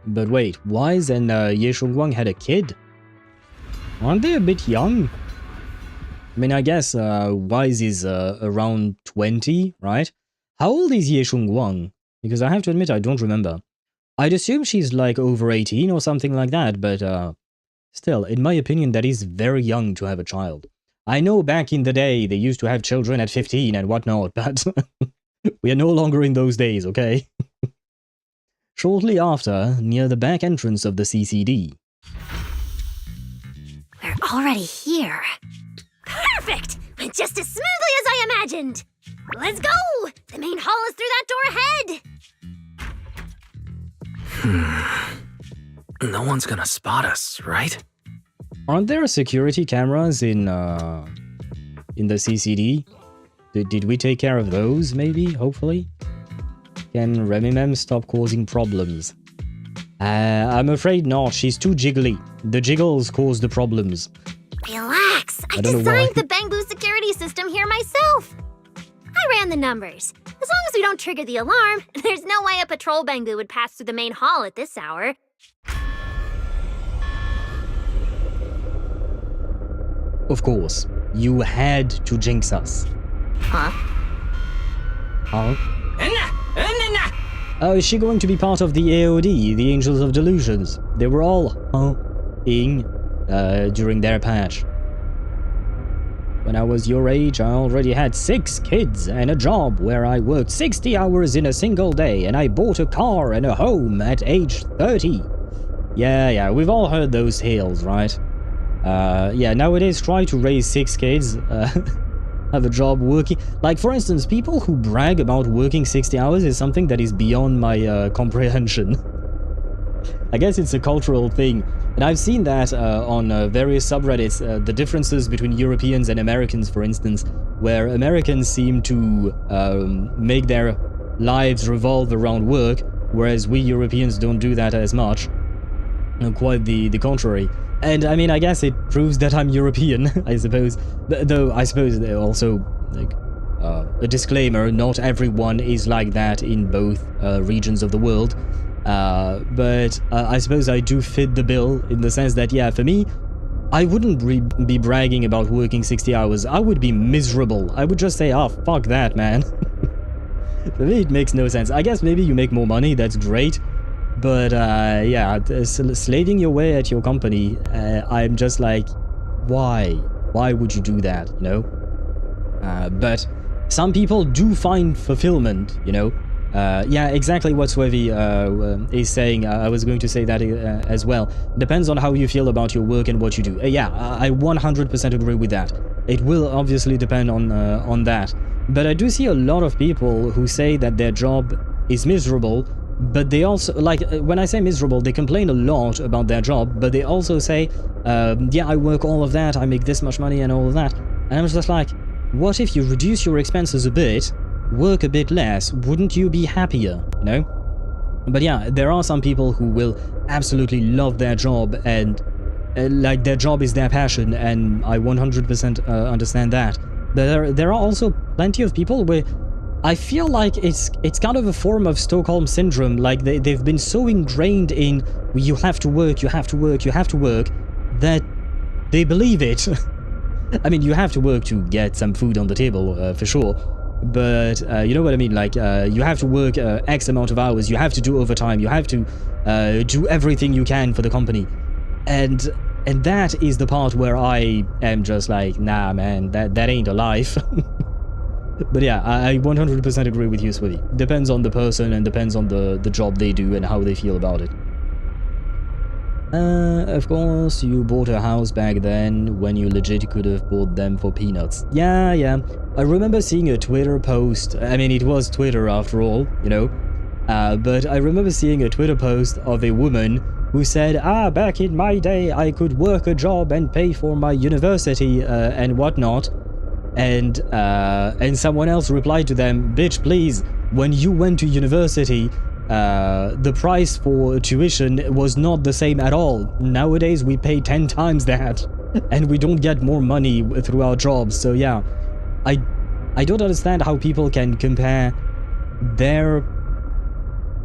But wait, Wise and Yeshungwang had a kid? Aren't they a bit young? I mean, I guess Wise is around 20, right? How old is Yeshungwang? Because I have to admit, I don't remember. I'd assume she's like over 18 or something like that, but still, in my opinion, that is very young to have a child. I know back in the day they used to have children at 15 and whatnot, but we are no longer in those days, okay? Shortly after, near the back entrance of the CCD. We're already here. Perfect! Went just as smoothly as I imagined! Let's go! The main hall is through that door ahead! No one's gonna spot us, right? Aren't there security cameras in the CCD? Did we take care of those, maybe? Hopefully? Can Remielle stop causing problems? I'm afraid not. She's too jiggly. The jiggles cause the problems. Relax. I don't know designed why. the Bangbu security system here myself. I ran the numbers. As long as we don't trigger the alarm, there's no way a patrol Bangbu would pass through the main hall at this hour. Of course. You had to jinx us. Huh? Huh? Is she going to be part of the AOD, the Angels of Delusions? They were all huh-ing during their patch. When I was your age, I already had 6 kids and a job where I worked 60 hours in a single day, and I bought a car and a home at age 30. Yeah, we've all heard those tales, right? Yeah, nowadays try to raise 6 kids, have a job working. Like, for instance, people who brag about working 60 hours is something that is beyond my comprehension. I guess it's a cultural thing. And I've seen that on various subreddits, the differences between Europeans and Americans, for instance, where Americans seem to make their lives revolve around work, whereas we Europeans don't do that as much. Quite the contrary. And I mean, I guess it proves that I'm European, I suppose. Though I suppose also, like, a disclaimer, not everyone is like that in both regions of the world. But I suppose I do fit the bill in the sense that, yeah, for me, I wouldn't be bragging about working 60 hours. I would be miserable. I would just say, oh, fuck that, man. For me, it makes no sense. I guess maybe you make more money, that's great. But, yeah, slaving your way at your company, I'm just like, why? Why would you do that, you know? But some people do find fulfillment, you know? Yeah, exactly what Swevy is saying. I was going to say that as well. Depends on how you feel about your work and what you do. Yeah, I 100% agree with that. It will obviously depend on that. But I do see a lot of people who say that their job is miserable, but they also, like, when I say miserable, they complain a lot about their job, but they also say, yeah, I work all of that, I make this much money and all of that. And I'm just like, what if you reduce your expenses a bit, work a bit less, wouldn't you be happier, you know? But yeah, there are some people who will absolutely love their job and like their job is their passion, and I 100% understand that. But there are also plenty of people where I feel like it's kind of a form of Stockholm Syndrome, like they've been so ingrained in you have to work, you have to work, you have to work, that they believe it. I mean, you have to work to get some food on the table, for sure. But you know what I mean, like you have to work X amount of hours, you have to do overtime, you have to do everything you can for the company. And that is the part where I am just like, nah man, that ain't a life. But yeah, I 100% agree with you, Switty. Depends on the person and depends on the job they do and how they feel about it. Of course, you bought a house back then when you legit could have bought them for peanuts. Yeah. I remember seeing a Twitter post. I mean, it was Twitter after all, you know. But I remember seeing a Twitter post of a woman who said, back in my day, I could work a job and pay for my university and whatnot. And someone else replied to them, bitch, please, when you went to university, the price for tuition was not the same at all. Nowadays, we pay 10 times that, and we don't get more money through our jobs. So yeah, I don't understand how people can compare their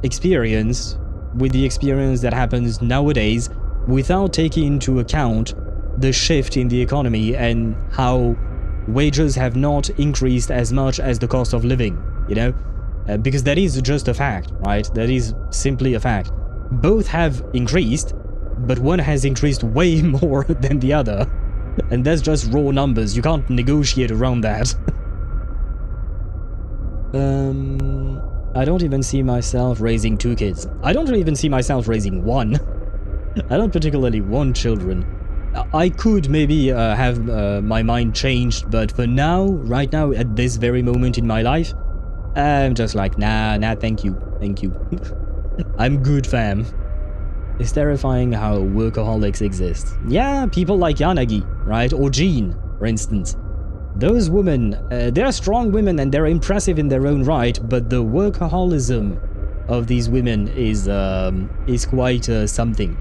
experience with the experience that happens nowadays without taking into account the shift in the economy and how wages have not increased as much as the cost of living, you know? Because that is just a fact, right? That is simply a fact. Both have increased, but one has increased way more than the other. And that's just raw numbers, you can't negotiate around that. I don't even see myself raising 2 kids. I don't even see myself raising 1. I don't particularly want children. I could maybe have my mind changed, but for now, right now, at this very moment in my life, I'm just like, nah, thank you. I'm good, fam. It's terrifying how workaholics exist. Yeah, people like Yanagi, right? Or Jean, for instance. Those women, they're strong women and they're impressive in their own right, but the workaholism of these women is quite something.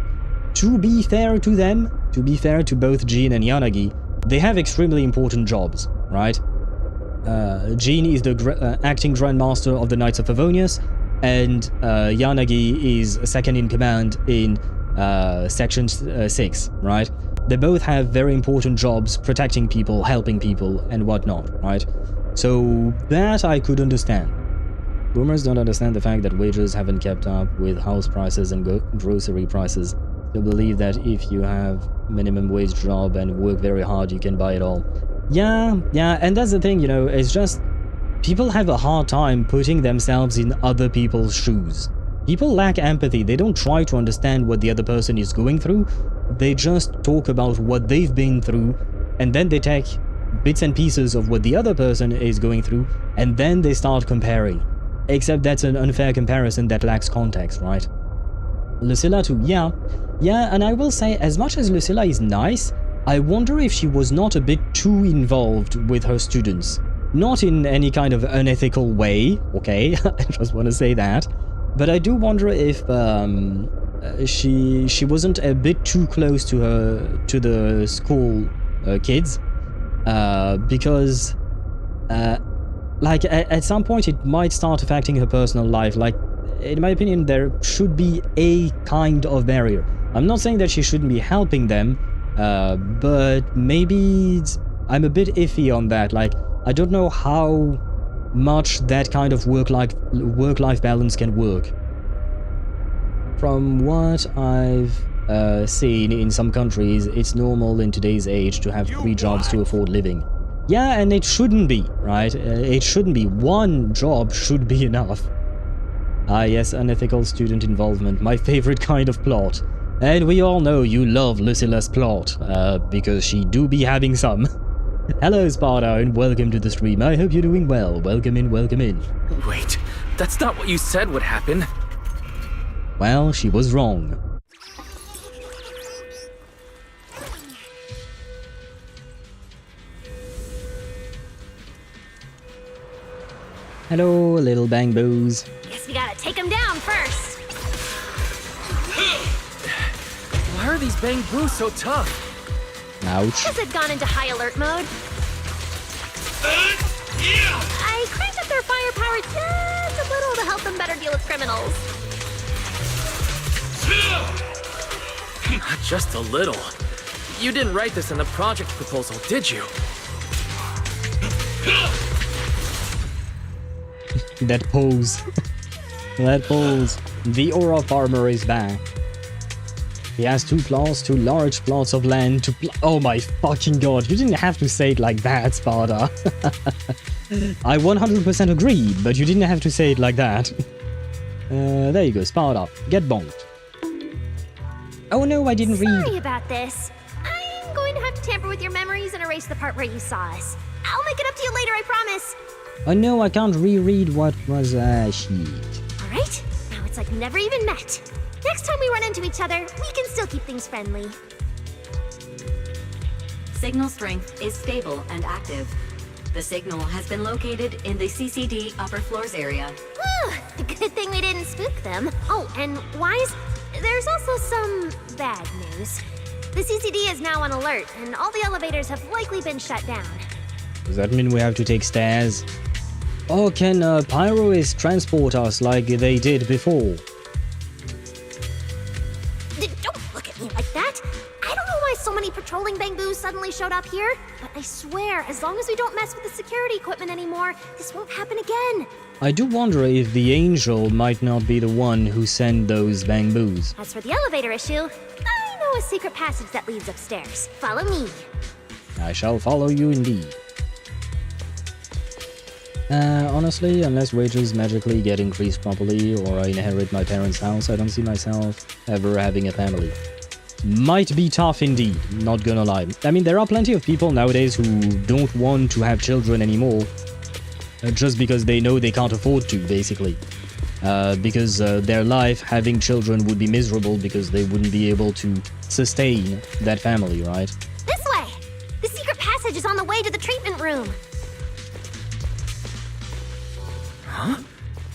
To be fair to them, to be fair to both Jean and Yanagi, they have extremely important jobs, right? Jean is the acting Grandmaster of the Knights of Favonius, and Yanagi is second in command in Section 6, right? They both have very important jobs, protecting people, helping people, and whatnot, right? So that I could understand. Boomers don't understand the fact that wages haven't kept up with house prices and grocery prices. They believe that if you have minimum wage job and work very hard, you can buy it all. Yeah, and that's the thing, you know, it's just people have a hard time putting themselves in other people's shoes. People lack empathy. They don't try to understand what the other person is going through. They just talk about what they've been through, and then they take bits and pieces of what the other person is going through, and then they start comparing. Except that's an unfair comparison that lacks context, right? Lucilla too, yeah, and I will say, as much as Lucilla is nice, I wonder if she was not a bit too involved with her students. Not in any kind of unethical way, okay? I just want to say that. But I do wonder if she wasn't a bit too close to the school kids, because like at some point it might start affecting her personal life. Like, in my opinion, there should be a kind of barrier. I'm not saying that she shouldn't be helping them, but maybe I'm a bit iffy on that. Like, I don't know how much that kind of work-life balance can work. From what I've seen in some countries, it's normal in today's age to have 3 jobs to afford living. Yeah, and it shouldn't be, right? It shouldn't be. One job should be enough. Ah yes, unethical student involvement, my favorite kind of plot. And we all know you love Lucilla's plot, because she do be having some. Hello Sparta, and welcome to the stream. I hope you're doing well. Welcome in, welcome in. Wait, that's not what you said would happen. Well, she was wrong. Hello, little bang boos. Guess we gotta take him down first. Why are these bang boos so tough? Ouch. Guess it's gone into high alert mode. I cranked up their firepower just a little to help them better deal with criminals. Just a little. You didn't write this in the project proposal, did you? That pose. That pose. The aura farmer is back. He has 2 plots, 2 large plots of land to oh my fucking god, you didn't have to say it like that, Sparta. I 100% agree, but you didn't have to say it like that. There you go, Sparta. Get bonked. Oh no, I didn't read. Sorry about this. I'm going to have to tamper with your memories and erase the part where you saw us. I'll make it up to you later, I promise. Oh no, I can't reread what was shit. Alright, now it's like we never even met. Next time we run into each other, we can still keep things friendly. Signal strength is stable and active. The signal has been located in the CCD upper floors area. Good thing we didn't spook them. Oh, and Wise, there's also some bad news. The CCD is now on alert, and all the elevators have likely been shut down. Does that mean we have to take stairs? Or can Pyrois transport us like they did before? Don't look at me like that. I don't know why so many patrolling bangoos suddenly showed up here, but I swear, as long as we don't mess with the security equipment anymore, this won't happen again. I do wonder if the angel might not be the one who sent those bangoos. As for the elevator issue, I know a secret passage that leads upstairs. Follow me. I shall follow you indeed. Honestly, unless wages magically get increased properly or I inherit my parents' house, I don't see myself ever having a family. Might be tough indeed, not gonna lie. I mean, there are plenty of people nowadays who don't want to have children anymore, just because they know they can't afford to, basically. because their life, having children, would be miserable because they wouldn't be able to sustain that family, right? This way! The secret passage is on the way to the treatment room. Huh?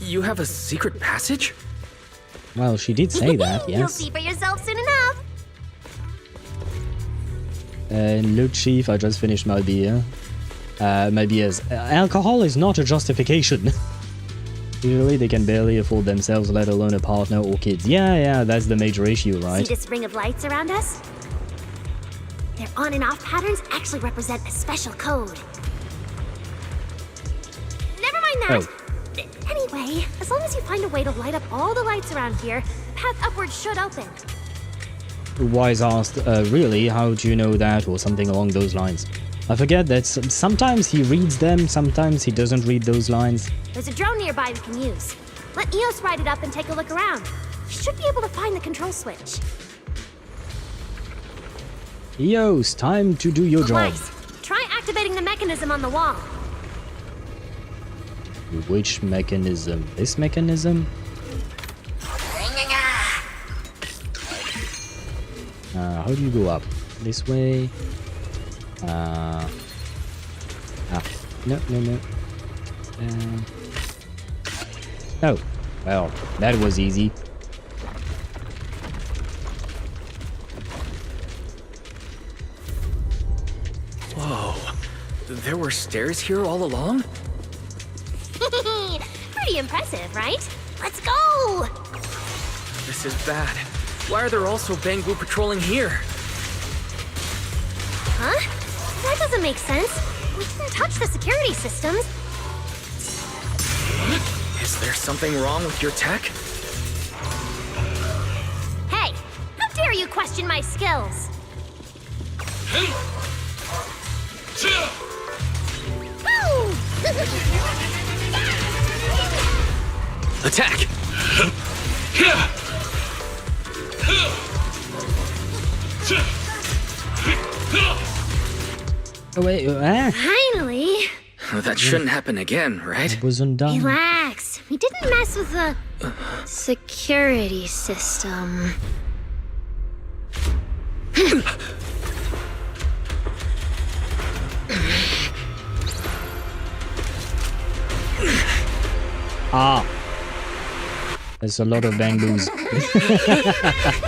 You have a secret passage? Well, she did say that, yes. You'll see for yourself soon enough. Look, Chief, I just finished my beer. My beers. Alcohol is not a justification. Usually they can barely afford themselves, let alone a partner or kids. Yeah, that's the major issue, right? See this ring of lights around us? Their on and off patterns actually represent a special code. Never mind that. Oh. Anyway, as long as you find a way to light up all the lights around here, the path upwards should open. Wise asked, really, how do you know that, or something along those lines. I forget that sometimes he reads them, sometimes he doesn't read those lines. There's a drone nearby we can use. Let Eos ride it up and take a look around. You should be able to find the control switch. Eos, time to do your job. Wise, try activating the mechanism on the wall. Which mechanism? This mechanism? How do you go up? This way? No. Oh, well, that was easy. Whoa, there were stairs here all along? Pretty impressive, right? Let's go! This is bad. Why are there also Bangboo patrolling here? Huh? That doesn't make sense. We didn't touch the security systems. Is there something wrong with your tech? Hey, how dare you question my skills? Woo! Attack! Oh wait, Finally! That shouldn't happen again, right? It wasn't done. Relax. We didn't mess with the security system. Ah. There's a lot of Bangboos.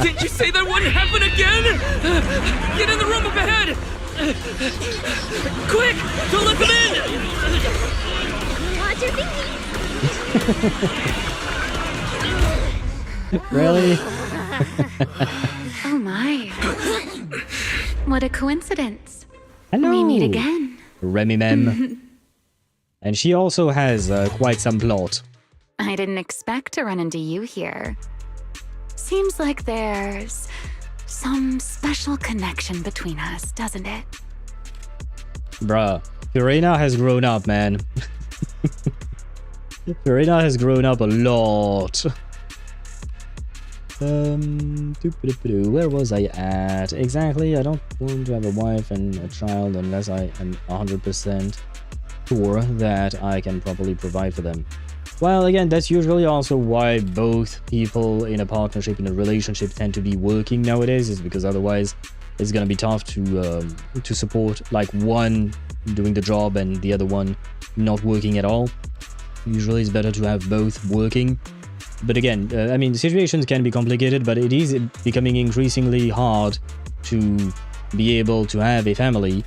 Did you say that wouldn't happen again? Get in the room up ahead! Quick! Don't let them in! Watch your thinking! Really? Oh my. What a coincidence. Hello. We meet again. Remielle. And she also has quite some plot. I didn't expect to run into you here. Seems like there's some special connection between us, doesn't it? Bruh, Verena has grown up, man. Verena has grown up a lot. Where was I at? Exactly, I don't want to have a wife and a child unless I am 100% sure that I can properly provide for them. Well, again, that's usually also why both people in a partnership, in a relationship, tend to be working nowadays, is because otherwise it's gonna be tough to support like one doing the job and the other one not working at all. Usually it's better to have both working. But again, I mean, the situations can be complicated, but it is becoming increasingly hard to be able to have a family.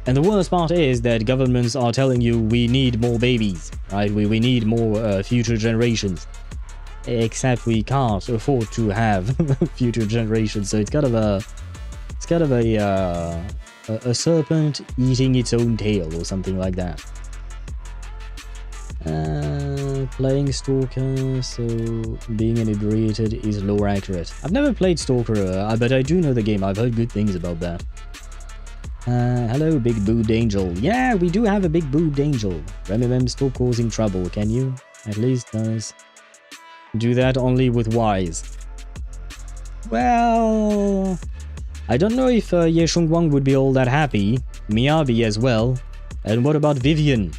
And the worst part is that governments are telling you we need more babies, right? We need more future generations. Except we can't afford to have future generations, so it's kind of a serpent eating its own tail or something like that. Playing Stalker, so being inebriated is lore accurate. I've never played Stalker, but I do know the game. I've heard good things about that. Hello, big boobed angel. Yeah, we do have a big boobed angel. Remielle, stop causing trouble, can you? At least does. Do that only with Wise. Well, I don't know if Ye Shungguang would be all that happy. Miyabi as well. And what about Vivian?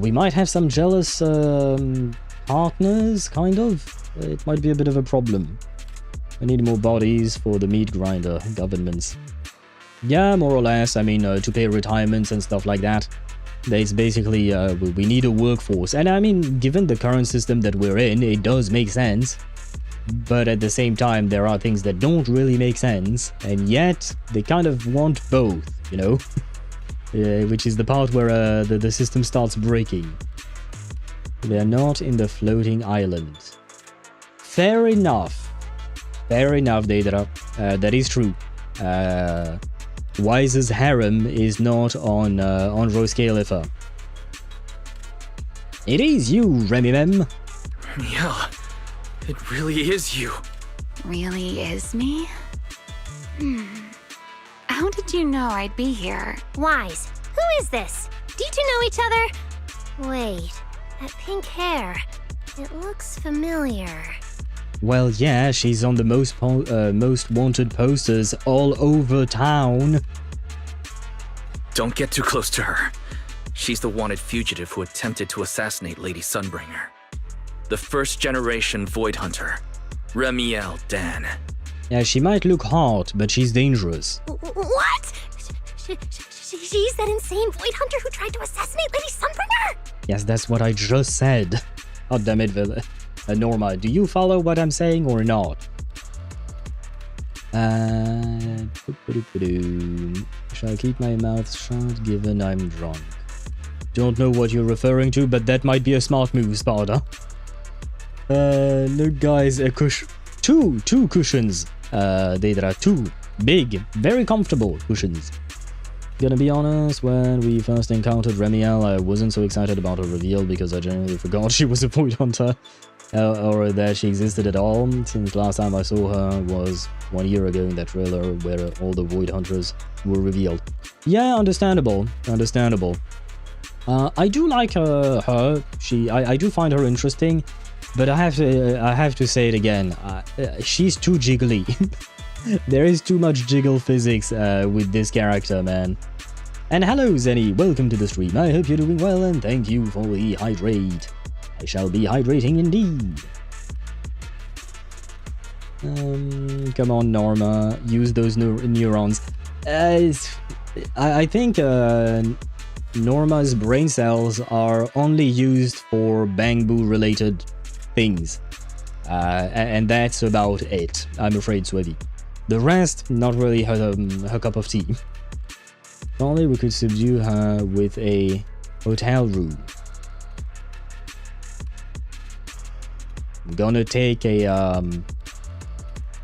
We might have some jealous partners, kind of. It might be a bit of a problem. I need more bodies for the meat grinder governments. Yeah, more or less. I mean, to pay retirements and stuff like that. It's basically, we need a workforce. And I mean, given the current system that we're in, it does make sense. But at the same time, there are things that don't really make sense. And yet, they kind of want both, you know? Which is the part where the system starts breaking. They're not in the floating island. Fair enough. Fair enough, Daedra. That is true. Wise's harem is not on Roscaelifer. It is you, Remielle. Yeah, it really is you. Really is me? How did you know I'd be here? Wise, who is this? Do you two know each other? Wait, that pink hair. It looks familiar. Well, yeah, she's on the most wanted posters all over town. Don't get too close to her. She's the wanted fugitive who attempted to assassinate Lady Sunbringer. The first-generation Void Hunter, Remielle Dan. Yeah, she might look hot, but she's dangerous. What? She's that insane Void Hunter who tried to assassinate Lady Sunbringer? Yes, that's what I just said. Oh, damn it, Norma, do you follow what I'm saying or not? Shall keep my mouth shut given I'm drunk. Don't know what you're referring to, but that might be a smart move, Sparta. Look guys, a two cushions. There are two big, very comfortable cushions. Gonna be honest, when we first encountered Remielle, I wasn't so excited about her reveal because I genuinely forgot she was a Void Hunter. Or that she existed at all, since last time I saw her was 1 year ago in that trailer where all the Void Hunters were revealed. Yeah, understandable. I do like her. I do find her interesting, but I have to say it again. She's too jiggly. There is too much jiggle physics with this character, man. And hello, Zenny. Welcome to the stream. I hope you're doing well, and thank you for the hydrate. I shall be hydrating indeed. Come on, Norma. Use those neurons. I think Norma's brain cells are only used for Bangbu-related things. And that's about it, I'm afraid, Sweaty. The rest, not really her cup of tea. If only we could subdue her with a hotel room. I'm gonna take a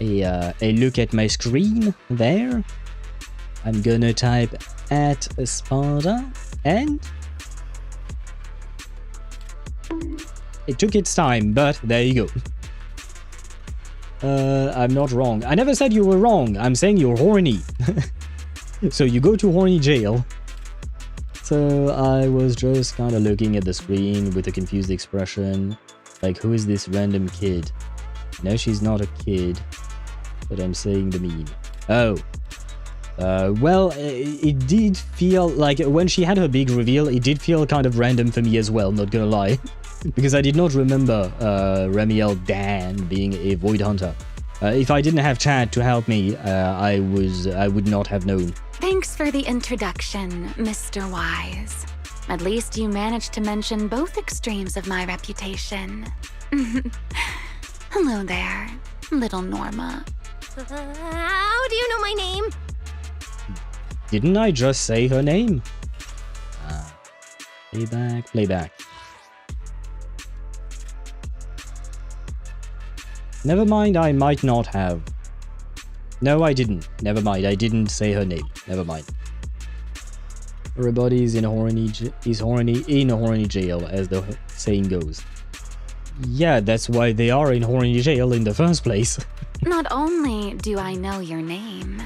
look at my screen there. I'm gonna type at Sparta and it took its time, but there you go. I'm not wrong. I never said you were wrong. I'm saying you're horny. So you go to horny jail. So I was just kind of looking at the screen with a confused expression. Like, who is this random kid? No, she's not a kid, but I'm saying the meme. Oh. Well, it did feel like when she had her big reveal, it did feel kind of random for me as well, not gonna lie. Because I did not remember Remielle Dan being a Void Hunter. If I didn't have chat to help me, I would not have known. Thanks for the introduction, Mr. Wise. At least you managed to mention both extremes of my reputation. Hello there, little Norma. How do you know my name? Didn't I just say her name? Playback. Never mind, I might not have. No, I didn't. Never mind, I didn't say her name. Never mind. Everybody's in a horny in a horny jail, as the saying goes. Yeah, that's why they are in horny jail in the first place. Not only do I know your name,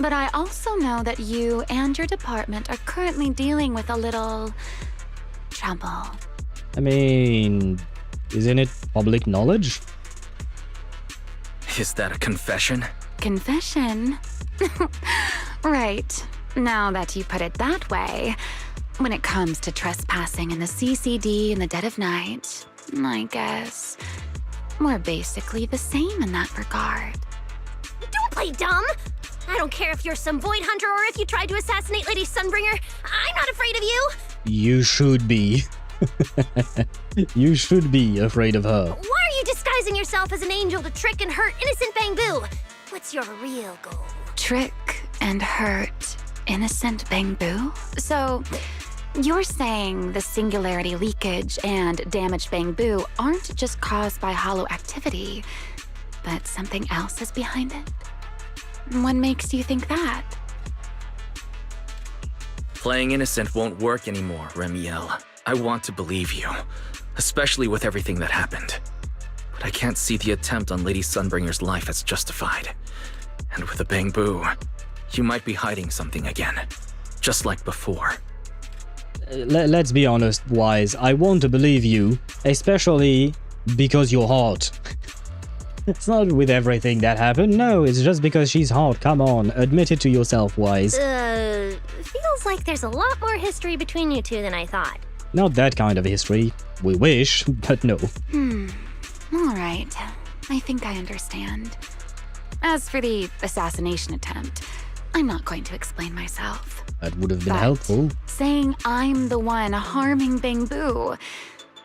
but I also know that you and your department are currently dealing with a little trouble. I mean, isn't it public knowledge? Is that a confession? Confession? Right. Now that you put it that way, when it comes to trespassing in the CCD in the dead of night, I guess we're basically the same in that regard. Don't play dumb! I don't care if you're some void hunter or if you tried to assassinate Lady Sunbringer. I'm not afraid of you! You should be. You should be afraid of her. Why are you disguising yourself as an angel to trick and hurt innocent Bangbu? What's your real goal? Trick and hurt innocent Bangbu? So, you're saying the singularity leakage and damaged Bangbu aren't just caused by hollow activity, but something else is behind it? What makes you think that? Playing innocent won't work anymore, Remielle. I want to believe you, especially with everything that happened. But I can't see the attempt on Lady Sunbringer's life as justified. And with the Bangbu, you might be hiding something again, just like before. Let's be honest, Wise. I want to believe you, especially because you're hot. It's not with everything that happened, no, it's just because she's hot. Come on, admit it to yourself, Wise. Feels like there's a lot more history between you two than I thought. Not that kind of history. We wish, but no. Alright. I think I understand. As for the assassination attempt, I'm not going to explain myself. That would have been But helpful. saying I'm the one harming Bangbu,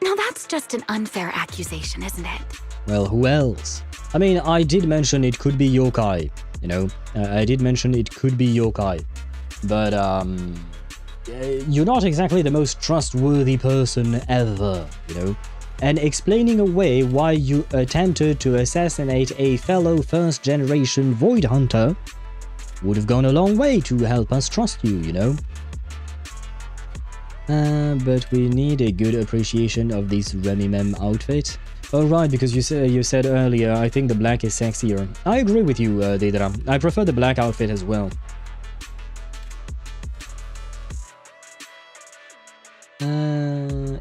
now that's just an unfair accusation, isn't it? Well, who else? I mean, I did mention it could be yokai, you know? I did mention it could be yokai. But, you're not exactly the most trustworthy person ever, you know? And explaining away why you attempted to assassinate a fellow first-generation Void Hunter would have gone a long way to help us trust you, you know? But we need a good appreciation of this Remimem outfit. Oh right, because you said earlier, I think the black is sexier. I agree with you, Deidra. I prefer the black outfit as well.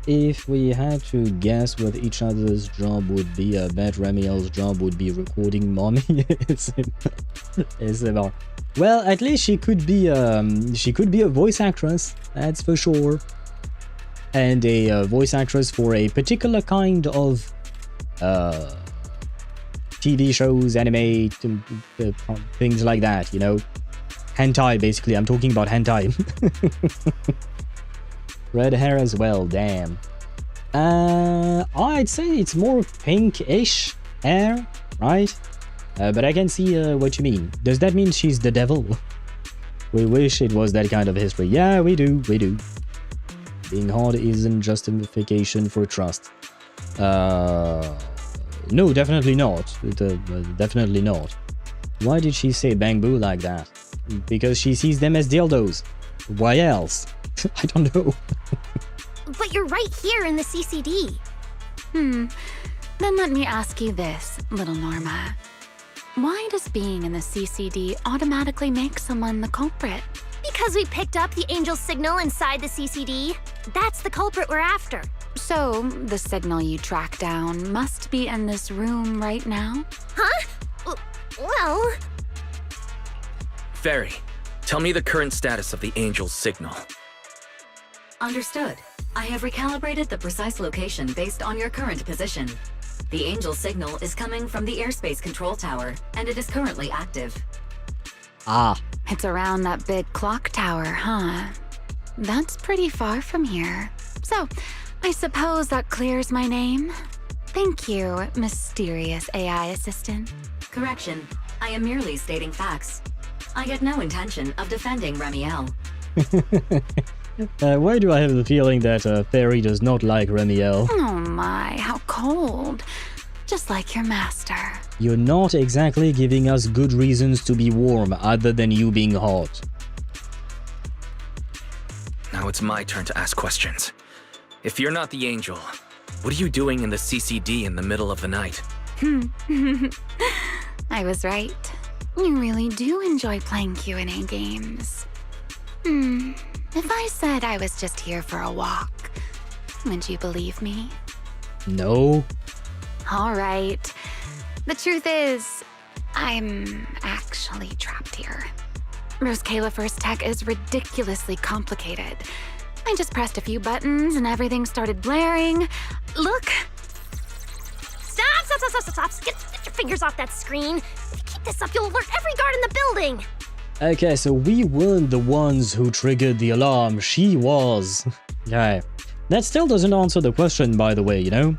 If we had to guess what each other's job would be, I bet Remielle's job would be recording mommy. It's about. Well, at least she could be a voice actress, that's for sure. And a voice actress for a particular kind of TV shows, anime, things like that, you know? Hentai, basically. I'm talking about hentai. Red hair as well, damn. I'd say it's more pink-ish hair, right? But I can see what you mean. Does that mean she's the devil? We wish it was that kind of history. Yeah, we do. Being hard isn't justification for trust. No, definitely not. Definitely not. Why did she say Bangbu like that? Because she sees them as dildos. Why else? I don't know. But you're right here in the CCD. Then let me ask you this, little Norma. Why does being in the CCD automatically make someone the culprit? Because we picked up the angel signal inside the CCD. That's the culprit we're after. So, the signal you track down must be in this room right now? Huh? Well... Fairy, tell me the current status of the angel's signal. Understood. I have recalibrated the precise location based on your current position. The angel signal is coming from the airspace control tower, and it is currently active. Ah. It's around that big clock tower, huh? That's pretty far from here. So, I suppose that clears my name? Thank you, mysterious AI assistant. Correction. I am merely stating facts. I had no intention of defending Remielle. Why do I have the feeling that Fairy does not like Remielle? Oh my, how cold. Just like your master. You're not exactly giving us good reasons to be warm, other than you being hot. Now it's my turn to ask questions. If you're not the angel, what are you doing in the CCD in the middle of the night? I was right. You really do enjoy playing Q&A games. If I said I was just here for a walk, would you believe me? No. All right. The truth is, I'm actually trapped here. Roscaelifer's tech is ridiculously complicated. I just pressed a few buttons and everything started blaring. Look, Stop. Get your fingers off that screen. If you keep this up, you'll alert every guard in the building. Okay, so we weren't the ones who triggered the alarm. She was. Okay. That still doesn't answer the question, by the way, you know?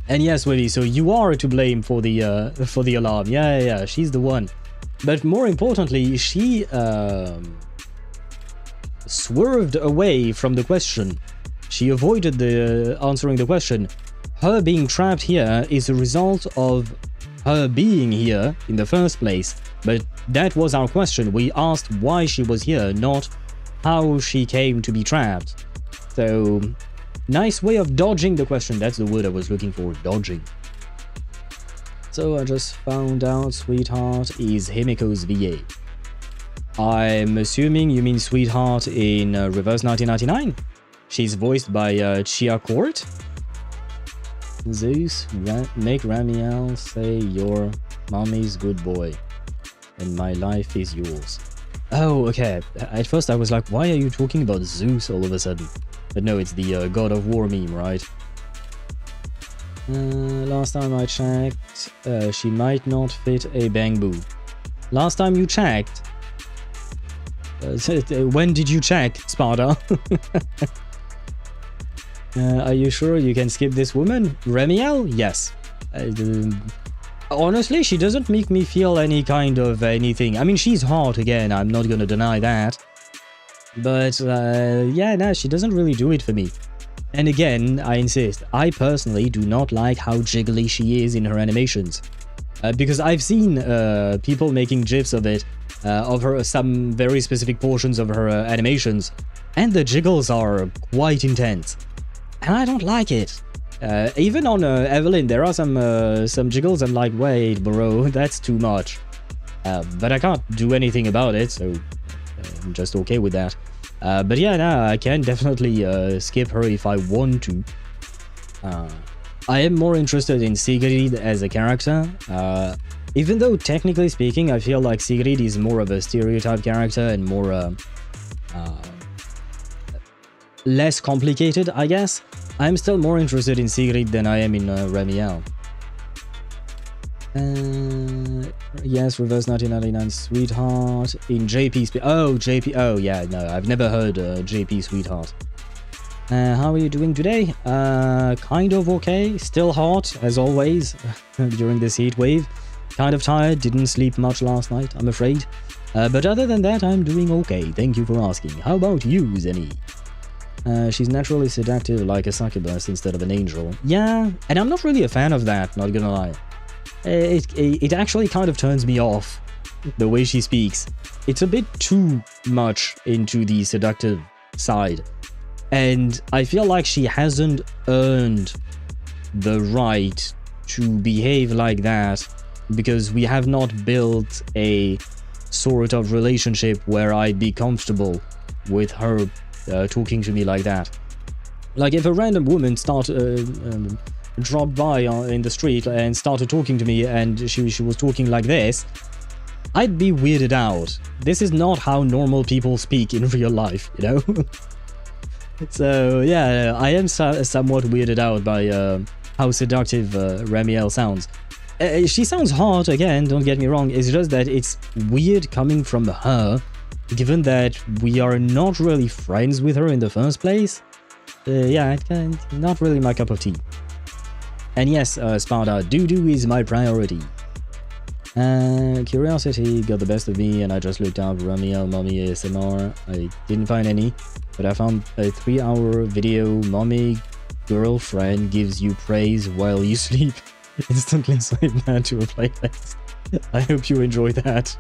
And yes, Willy, so you are to blame for the alarm. Yeah, she's the one. But more importantly, she swerved away from the question. She avoided answering the question. Her being trapped here is a result of her being here in the first place. But that was our question. We asked why she was here, not how she came to be trapped. So, nice way of dodging the question. That's the word I was looking for, dodging. So I just found out Sweetheart is Himiko's VA. I'm assuming you mean Sweetheart in Reverse 1999? She's voiced by Chia Court? Zeus, make Remielle say your mommy's good boy. And my life is yours. Oh, okay. At first I was like, why are you talking about Zeus all of a sudden? But no, it's the God of War meme, right? Last time I checked, she might not fit a bamboo. Last time you checked? When did you check, Sparta? Are you sure you can skip this woman? Remielle? Yes. Honestly, she doesn't make me feel any kind of anything. I mean, she's hot again, I'm not gonna deny that. But, yeah, no, she doesn't really do it for me. And again, I insist, I personally do not like how jiggly she is in her animations. Because I've seen people making gifs of it, of her, some very specific portions of her animations, and the jiggles are quite intense. And I don't like it. Even on Evelyn, there are some jiggles I'm like, wait, bro, that's too much. But I can't do anything about it, so I'm just okay with that. But yeah, no, I can definitely skip her if I want to. I am more interested in Sigrid as a character. Even though, technically speaking, I feel like Sigrid is more of a stereotype character and more less complicated, I guess. I'm still more interested in Sigrid than I am in Remielle. Yes, Reverse 1999 Sweetheart in JP. Oh, yeah, no, I've never heard JP Sweetheart. How are you doing today? Kind of okay. Still hot, as always, during this heat wave. Kind of tired, didn't sleep much last night, I'm afraid. But other than that, I'm doing okay. Thank you for asking. How about you, Zenny? She's naturally seductive like a succubus instead of an angel. Yeah, and I'm not really a fan of that, not gonna lie. It actually kind of turns me off, the way she speaks. It's a bit too much into the seductive side. And I feel like she hasn't earned the right to behave like that, because we have not built a sort of relationship where I'd be comfortable with her talking to me like that. Like if a random woman dropped by in the street and started talking to me and she was talking like this, I'd be weirded out. This is not how normal people speak in real life, you know? So yeah, I am somewhat weirded out by how seductive Remielle sounds. She sounds hot, again, don't get me wrong, it's just that it's weird coming from her, given that we are not really friends with her in the first place. Yeah, it's not really my cup of tea. And yes, Sparta, doo-doo is my priority. Curiosity got the best of me and I just looked up Remielle Mommy ASMR. I didn't find any, but I found a 3-hour video. Mommy girlfriend gives you praise while you sleep. Instantly save that to a playlist. I hope you enjoy that.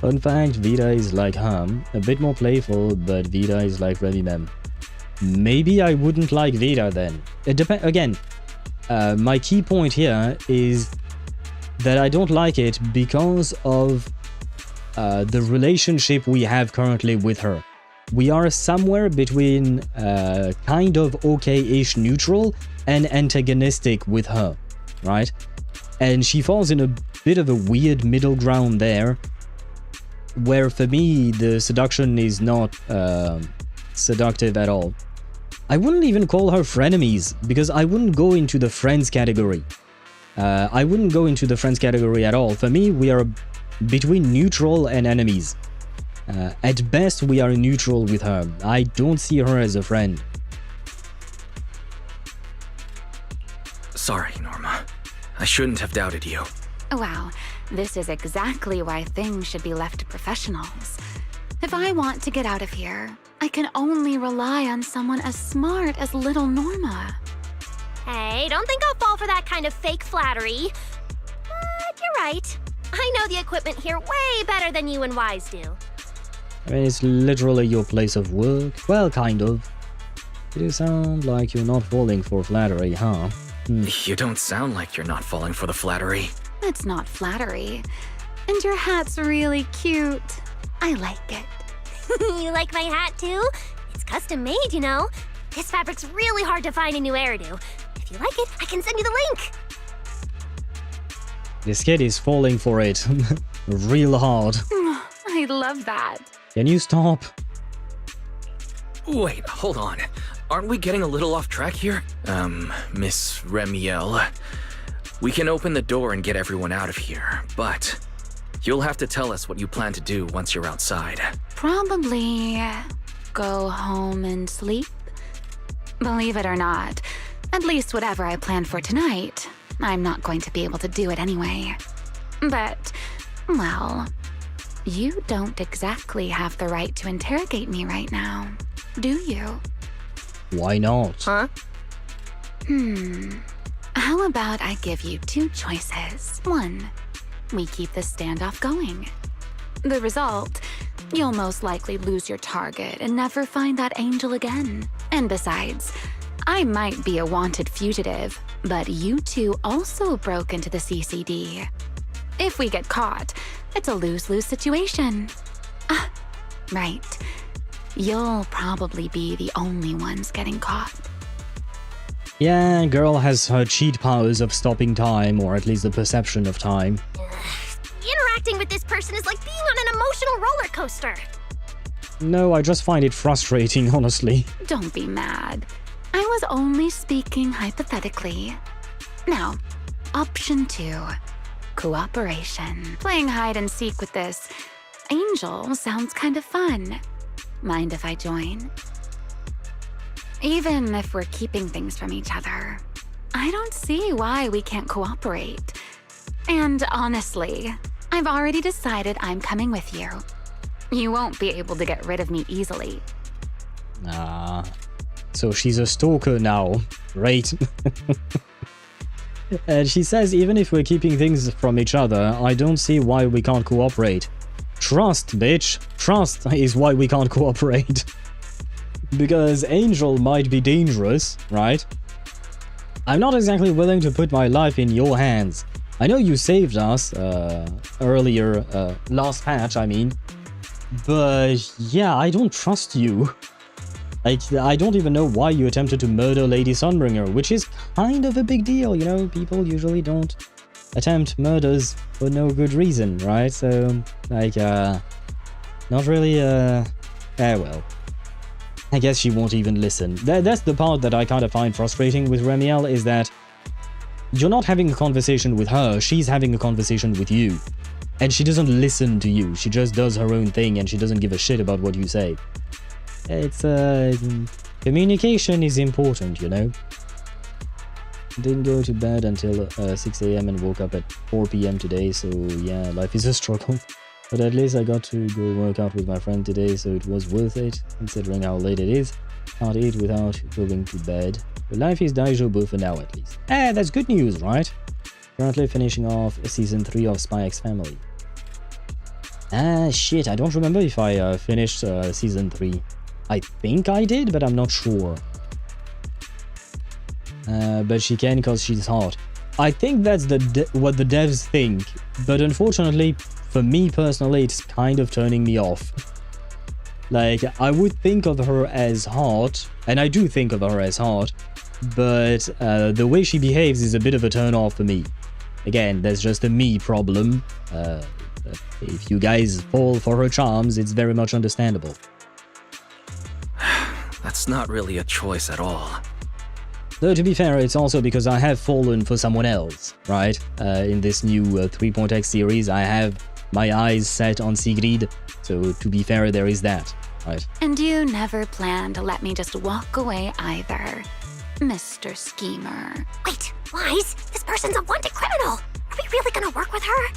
Fun fact, Vida is like Hum, a bit more playful, but Vida is like Remielle. Maybe I wouldn't like Vida then. It depends. Again, my key point here is that I don't like it because of the relationship we have currently with her. We are somewhere between kind of okay-ish neutral and antagonistic with her, right? And she falls in a bit of a weird middle ground there, where for me the seduction is not seductive at all. I wouldn't even call her frenemies, because I wouldn't go into the friends category. I wouldn't go into the friends category at all. For me, we are between neutral and enemies. At best, we are neutral with her. I don't see her as a friend. Sorry, Norma. I shouldn't have doubted you. Wow, this is exactly why things should be left to professionals. If I want to get out of here, I can only rely on someone as smart as little Norma. Hey, don't think I'll fall for that kind of fake flattery. But you're right. I know the equipment here way better than you and Wise do. I mean, it's literally your place of work. Well, kind of. You sound like you're not falling for flattery, huh? You don't sound like you're not falling for the flattery. That's not flattery. And your hat's really cute. I like it. You like my hat too? It's custom made, you know. This fabric's really hard to find in New Eridu. If you like it, I can send you the link. This kid is falling for it. Real hard. I love that. Can you stop? Wait, hold on. Aren't we getting a little off track here? Miss Remielle. We can open the door and get everyone out of here, but you'll have to tell us what you plan to do once you're outside. Probably go home and sleep. Believe it or not, at least whatever I planned for tonight, I'm not going to be able to do it anyway. But, well, you don't exactly have the right to interrogate me right now, do you? Why not? Huh? How about I give you two choices? One, we keep the standoff going. The result, you'll most likely lose your target and never find that angel again. And besides, I might be a wanted fugitive, but you two also broke into the CCD. If we get caught, it's a lose-lose situation. Ah, right. You'll probably be the only ones getting caught. Yeah, girl has her cheat powers of stopping time, or at least the perception of time. Interacting with this person is like being on an emotional roller coaster. No, I just find it frustrating, honestly. Don't be mad. I was only speaking hypothetically. Now, option 2. Cooperation. Playing hide and seek with this angel sounds kind of fun. Mind if I join? Even if we're keeping things from each other, I don't see why we can't cooperate. And honestly, I've already decided I'm coming with you. You won't be able to get rid of me easily. So she's a stalker now, right? And she says even if we're keeping things from each other, I don't see why we can't cooperate. Trust, bitch. Trust is why we can't cooperate. Because Angel might be dangerous, right? I'm not exactly willing to put my life in your hands. I know you saved us earlier, last patch, I mean. But yeah, I don't trust you. I don't even know why you attempted to murder Lady Sunbringer, which is kind of a big deal, you know? People usually don't attempt murders for no good reason, right? So, like, not really, well. I guess she won't even listen. That's the part that I kind of find frustrating with Remielle, is that you're not having a conversation with her, she's having a conversation with you. And she doesn't listen to you, she just does her own thing and she doesn't give a shit about what you say. It's, communication is important, you know? Didn't go to bed until 6 AM and woke up at 4 PM today, so yeah, life is a struggle. But at least I got to go work out with my friend today, so it was worth it, considering how late it is. Can't eat without going to bed. But life is daijoubu for now, at least. That's good news, right? Currently finishing off Season 3 of Spy X Family. Shit, I don't remember if I finished Season 3. I think I did, but I'm not sure. But she can because she's hot. I think that's what the devs think, but unfortunately, for me personally, it's kind of turning me off. Like, I would think of her as hot, and I do think of her as hot, but the way she behaves is a bit of a turn off for me. Again, that's just a me problem. If you guys fall for her charms, it's very much understandable. That's not really a choice at all. Though to be fair, it's also because I have fallen for someone else, right? In this new 3.x series, I have my eyes set on Sigrid, so to be fair, there is that, right? And you never plan to let me just walk away either, Mr. Schemer. Wait, Wise, this person's a wanted criminal. Are we really gonna work with her?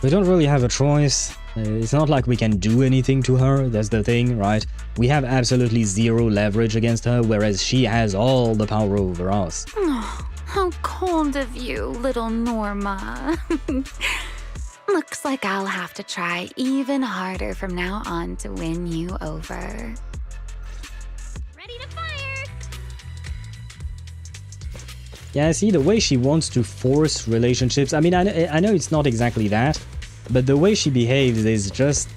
We don't really have a choice. It's not like we can do anything to her, that's the thing, right? We have absolutely zero leverage against her, whereas she has all the power over us. Oh, how cold of you, little Norma. Looks like I'll have to try even harder from now on to win you over. Ready to fire! Yeah, see, the way she wants to force relationships, I mean, I know it's not exactly that, but the way she behaves is just...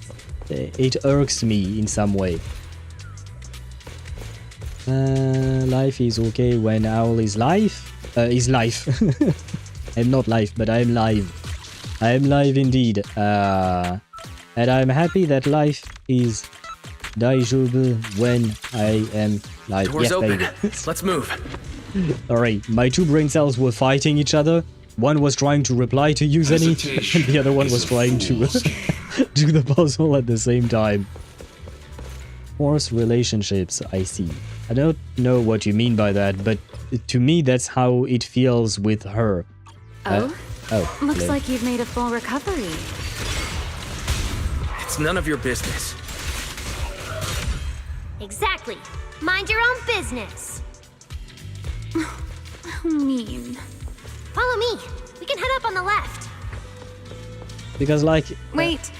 it irks me in some way. Life is okay when Owl is life. I'm not life, but I'm live. I am live indeed. And I'm happy that life is daijoubu when I am live. Doors yes, open. baby. Let's move. Alright, my two brain cells were fighting each other. One was trying to reply to you, Zenny, and the other one was trying to do the puzzle at the same time. Forced relationships, I see. I don't know what you mean by that, but to me that's how it feels with her. Looks hello. like you've made a full recovery. It's none of your business. Exactly. Mind your own business. How mean. Follow me. We can head up on the left. Because like... Wait,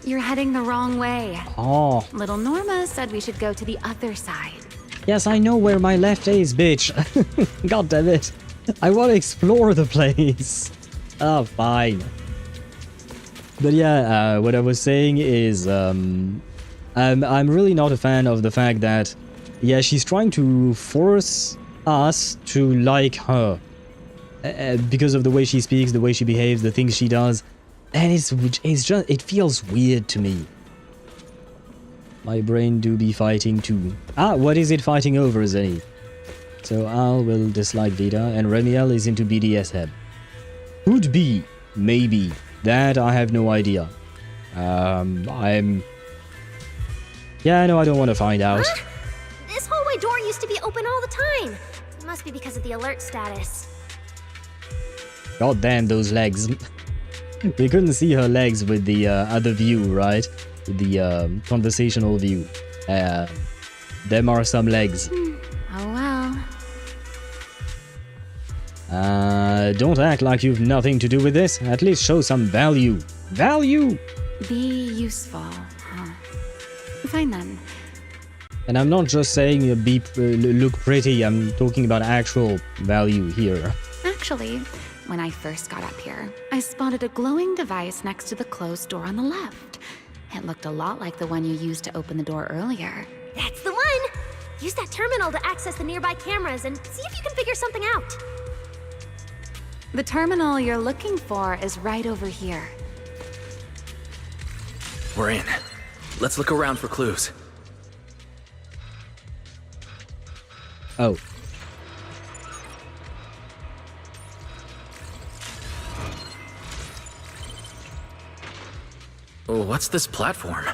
you're heading the wrong way. Oh. Little Norma said we should go to the other side. Yes, I know where my left is, bitch. God damn it. I want to explore the place. Oh, fine. But yeah, what I was saying is, I'm really not a fan of the fact that, yeah, she's trying to force us to like her. Because of the way she speaks, the way she behaves, the things she does. And it's just, it feels weird to me. My brain do be fighting too. Ah, what is it fighting over, Zenny? So Al will dislike Vita, and Remielle is into BDSM. Could be, maybe. That I have no idea. Yeah, no, I don't want to find out. What? This hallway door used to be open all the time. It must be because of the alert status. God damn those legs. We couldn't see her legs with the other view, right? With the conversational view. Them are some legs. Oh well. Don't act like you've nothing to do with this. At least show some value. Value! Be useful, huh? Fine then. And I'm not just saying look pretty, I'm talking about actual value here. Actually, when I first got up here, I spotted a glowing device next to the closed door on the left. It looked a lot like the one you used to open the door earlier. That's the one! Use that terminal to access the nearby cameras and see if you can figure something out. The terminal you're looking for is right over here. We're in. Let's look around for clues. Oh. Oh, what's this platform?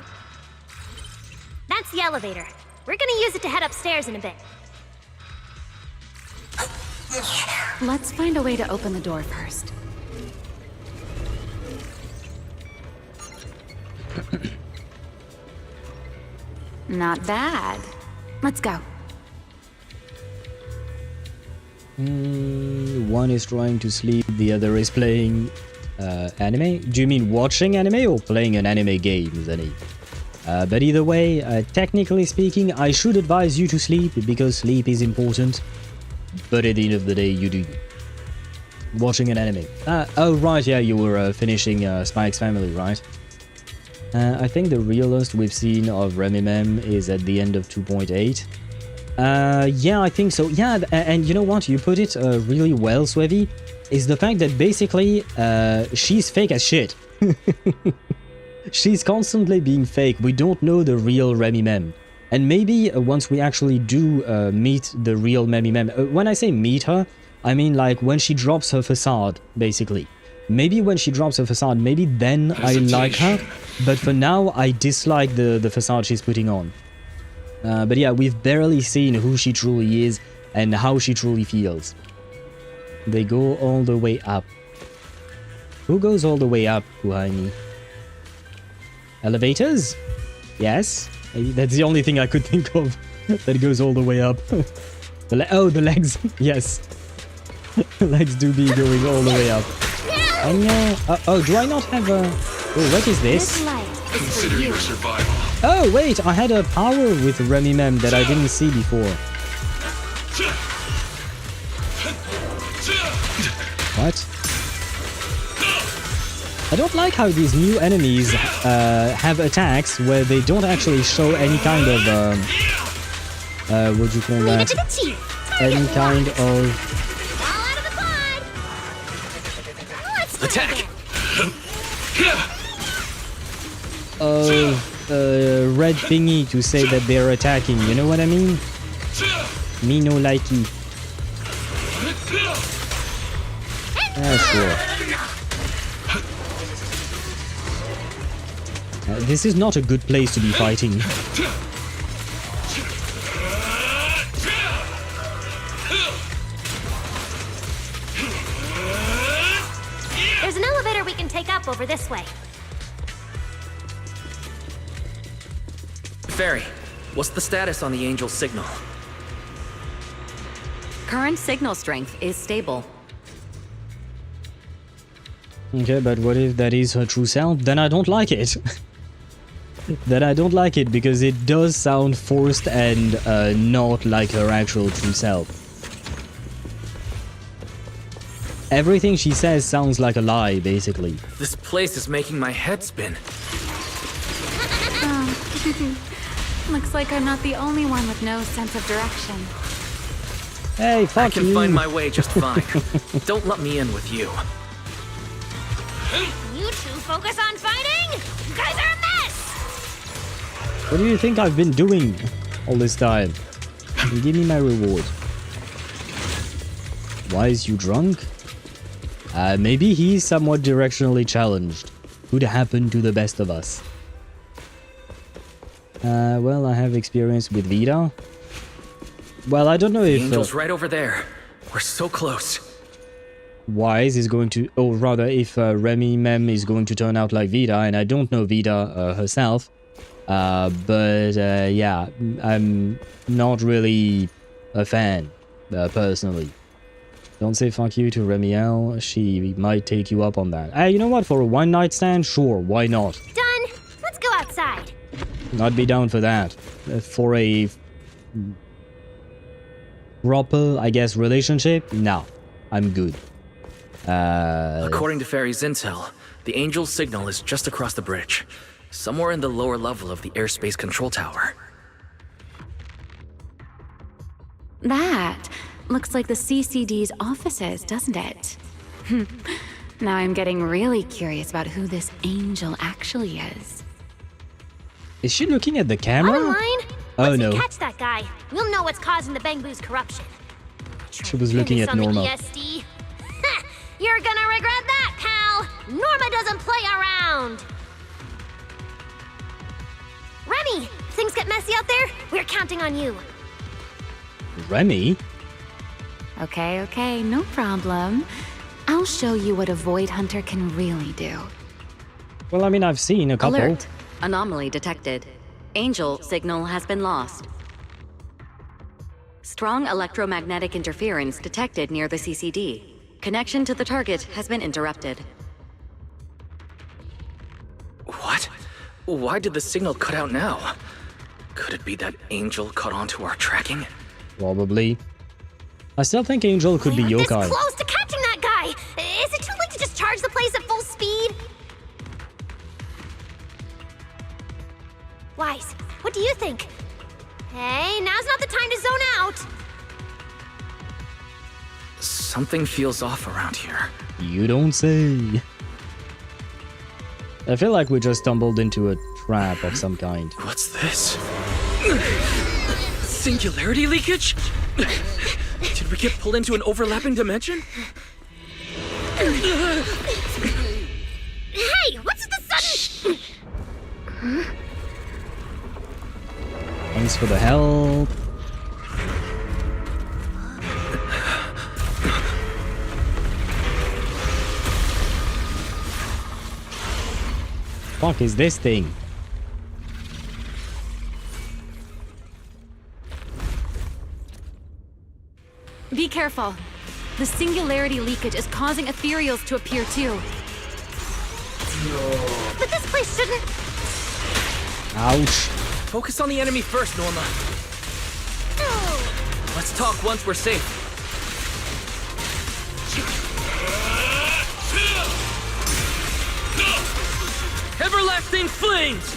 That's the elevator. We're gonna use it to head upstairs in a bit. Let's find a way to open the door first. Not bad. Let's go. One is trying to sleep, the other is playing anime? Do you mean watching anime or playing an anime game, Zenny? But either way, technically speaking, I should advise you to sleep because sleep is important. But at the end of the day, you do. Watching an anime. Oh right, yeah, you were finishing Spike's Family, right? I think the realest we've seen of Remielle is at the end of 2.8. Yeah, I think so. Yeah, and you know what? You put it really well, Swevy. Is the fact that basically she's fake as shit. She's constantly being fake. We don't know the real Remielle. And maybe once we actually do meet the real Mem, when I say meet her, I mean like when she drops her facade, basically. Maybe when she drops her facade, maybe then I like her. But for now, I dislike the facade she's putting on. But yeah, we've barely seen who she truly is and how she truly feels. They go all the way up. Who goes all the way up, Kuhaini? Elevators? Yes. Maybe that's the only thing I could think of that goes all the way up. Oh, the legs. Yes. The legs do be going all the way up. And oh, do I not have a... Oh, what is this? Consider your survival. Oh, wait, I had a power with Remielle that I didn't see before. What? I don't like how these new enemies have attacks where they don't actually show any kind of what do you call that? Any kind of attack. Red thingy to say that they're attacking. You know what I mean? Me no likey. Sure. This is not a good place to be fighting. There's an elevator we can take up over this way. Fairy, what's the status on the Angel's signal? Current signal strength is stable. Okay, but what if that is her true self? Then I don't like it. Then I don't like it because it does sound forced and not like her actual true self. Everything she says sounds like a lie, basically. This place is making my head spin. Looks like I'm not the only one with no sense of direction. Hey, fuck you. I can find my way just fine. Don't let me in with you. You two focus on fighting? You guys are a mess! What do you think I've been doing all this time? Give me my reward. Wise, you drunk? Maybe he's somewhat directionally challenged. Could happen to the best of us. Well, I have experience with Vita. Well, I don't know if... The Angel's right over there. We're so close. Wise is going to... Or rather, if Remielle is going to turn out like Vita, and I don't know Vita herself. But yeah, I'm not really a fan, personally. Don't say fuck you to Remielle. She might take you up on that. You know what? For a one-night stand? Sure, why not? Done! Let's go outside! I'd be down for that. For a proper, I guess, relationship? No, I'm good. According to Fairy's intel, the Angel's signal is just across the bridge, somewhere in the lower level of the airspace control tower. That looks like the CCD's offices, doesn't it? Now I'm getting really curious about who this Angel actually is. Is she looking at the camera? Online? Oh Once no. we catch that guy, we'll know what's causing the Bangbu's corruption. She was looking at Norma. ESD. You're gonna regret that, pal! Norma doesn't play around! Remy! Things get messy out there? We're counting on you. Remy? Okay, no problem. I'll show you what a Void Hunter can really do. Well, I mean, I've seen a couple. Alert. Anomaly detected. Angel signal has been lost. Strong electromagnetic interference detected near the CCD. Connection to the target has been interrupted. What? Why did the signal cut out now? Could it be that Angel caught on to our tracking? Probably. I still think Angel could be This yokai. close to catching that guy! Is it too late to just charge the place at full speed? Wise, what do you think? Hey, now's not the time to zone out! Something feels off around here. You don't say. I feel like we just stumbled into a trap of some kind. What's this? Singularity leakage? Did we get pulled into an overlapping dimension? Hey, what's the sudden... Thanks for the help. Fuck is this thing? Be careful. The singularity leakage is causing Ethereals to appear too. But this place shouldn't... Ouch. Focus on the enemy first, Norma. Let's talk once we're safe. Everlasting flames!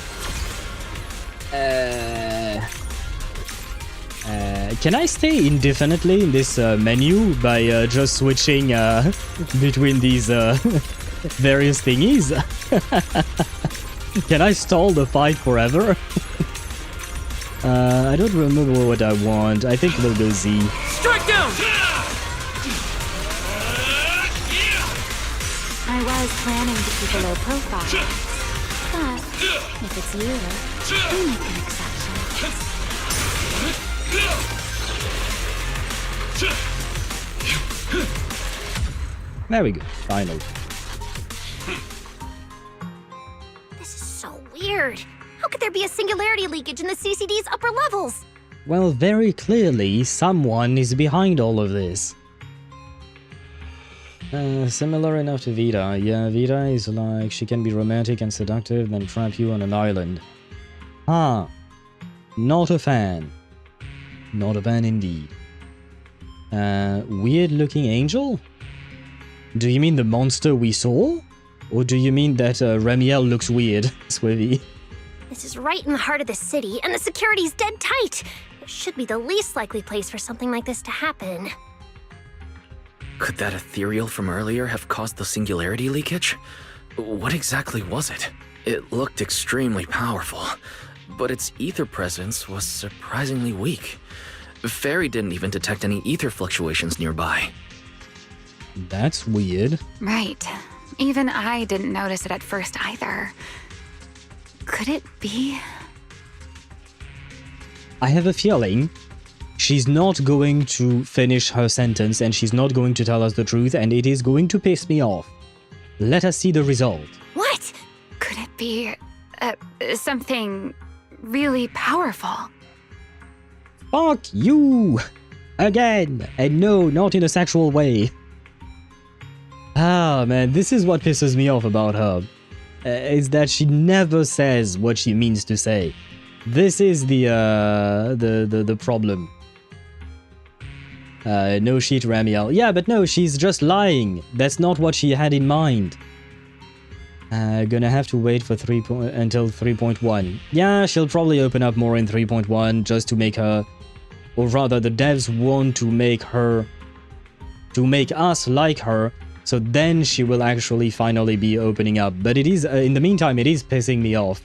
Can I stay indefinitely in this menu by just switching between these various thingies? Can I stall the fight forever? I don't remember what I want. I think we'll go Z. Strike down! I was planning to keep a low profile, but if it's you, we make an exception. There we go. Finally. This is so weird. How could there be a singularity leakage in the CCD's upper levels? Well, very clearly, someone is behind all of this. Similar enough to Vita. Yeah, Vita is like, she can be romantic and seductive, then trap you on an island. Ah, not a fan. Not a fan indeed. Weird-looking angel? Do you mean the monster we saw? Or do you mean that Remielle looks weird, Swivy? This is right in the heart of the city, and the security's dead tight. It should be the least likely place for something like this to happen. Could that ethereal from earlier have caused the singularity leakage? What exactly was it? It looked extremely powerful, but its ether presence was surprisingly weak. Fairy didn't even detect any ether fluctuations nearby. That's weird. Right. Even I didn't notice it at first either. Could it be? I have a feeling she's not going to finish her sentence and she's not going to tell us the truth, and it is going to piss me off. Let us see the result. What? Could it be something really powerful? Fuck you! Again! And no, not in a sexual way. Ah, man, this is what pisses me off about her. Is that she never says what she means to say. This is the problem. No shit, Remielle. Yeah, but no, she's just lying. That's not what she had in mind. Gonna have to wait for until 3.1. Yeah, she'll probably open up more in 3.1 just to make her, or rather the devs want to make her, to make us like her, so then she will actually finally be opening up. But it is, in the meantime, it is pissing me off.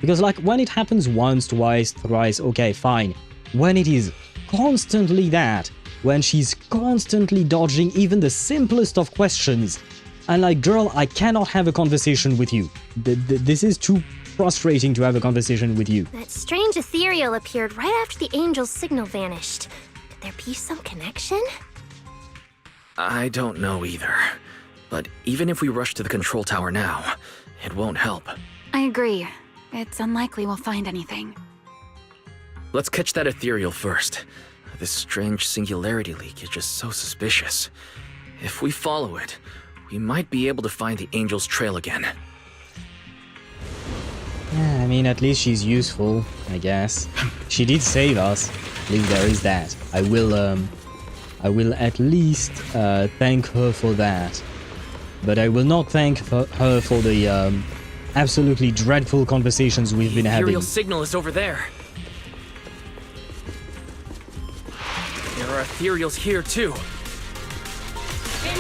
Because like, when it happens once, twice, thrice, okay, fine. When it is constantly that, when she's constantly dodging even the simplest of questions, and like, girl, I cannot have a conversation with you. This is too frustrating to have a conversation with you. That strange ethereal appeared right after the angel's signal vanished. Could there be some connection? I don't know either. But even if we rush to the control tower now, it won't help. I agree. It's unlikely we'll find anything. Let's catch that ethereal first. This strange singularity leakage is so suspicious. If we follow it, we might be able to find the angel's trail again. Yeah, I mean, at least she's useful, I guess. She did save us. At least there is that. I will at least thank her for that. But I will not thank her for the absolutely dreadful conversations we've been having. The ethereal signal is over there. There are ethereals here too.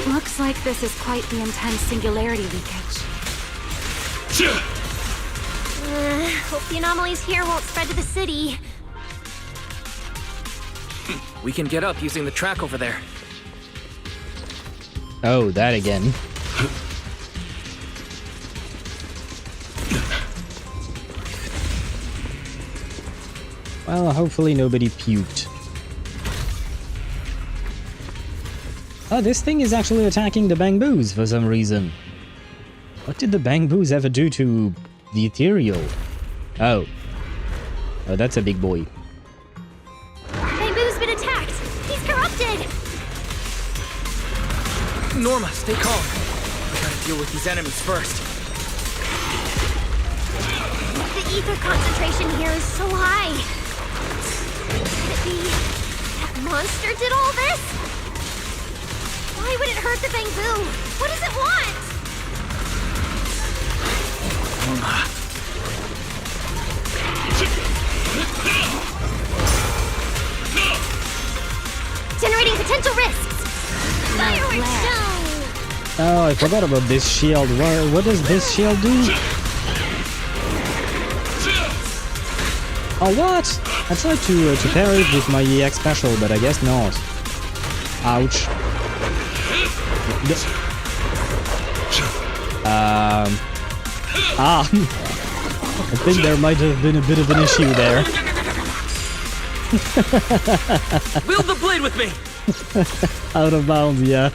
Looks like this is quite the intense singularity leakage. Hope the anomalies here won't spread to the city. We can get up using the track over there. Oh, that again. Well, hopefully nobody puked. Oh, this thing is actually attacking the Bangboos for some reason. What did the Bangboos ever do to the Ethereal? Oh. Oh, that's a big boy. Bangbo's been attacked! He's corrupted! Norma, stay calm. We gotta deal with these enemies first. The ether concentration here is so high. Could it be that monster did all this? Why would it hurt the Bangbu? What does it want? Norma. Generating potential risks. Fireworks stone. Oh, I forgot about this shield. What does this shield do? Oh, what? I tried to pair it with my EX special, but I guess not. Ouch. I think there might have been a bit of an issue there. Wield the blade with me! Out of bounds, yeah.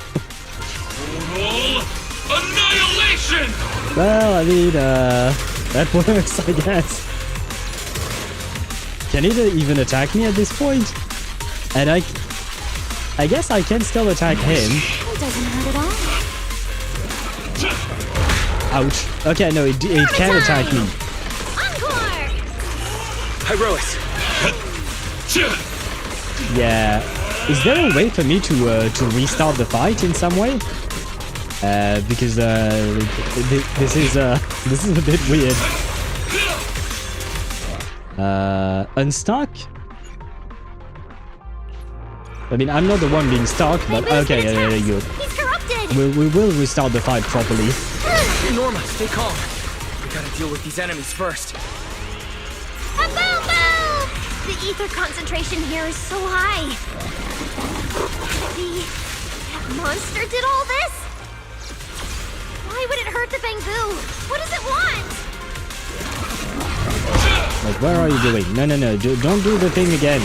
Total annihilation! Well, I mean, that works, I guess. Can it even attack me at this point? And I guess I can still attack him. It doesn't hurt at all. Ouch. Okay, no, it can attack me. Encore! Pyrois. Yeah. Is there a way for me to restart the fight in some way? Because this is a bit weird. Unstuck? I mean, I'm not the one being stuck, but okay, yeah, you. He's corrupted! We will restart the fight properly. Norma, stay calm. We gotta deal with these enemies first. A boom boom! The ether concentration here is so high. That monster did all this? Why would it hurt the Bangbu? What does it want? Like, where are you going? No, don't do the thing again.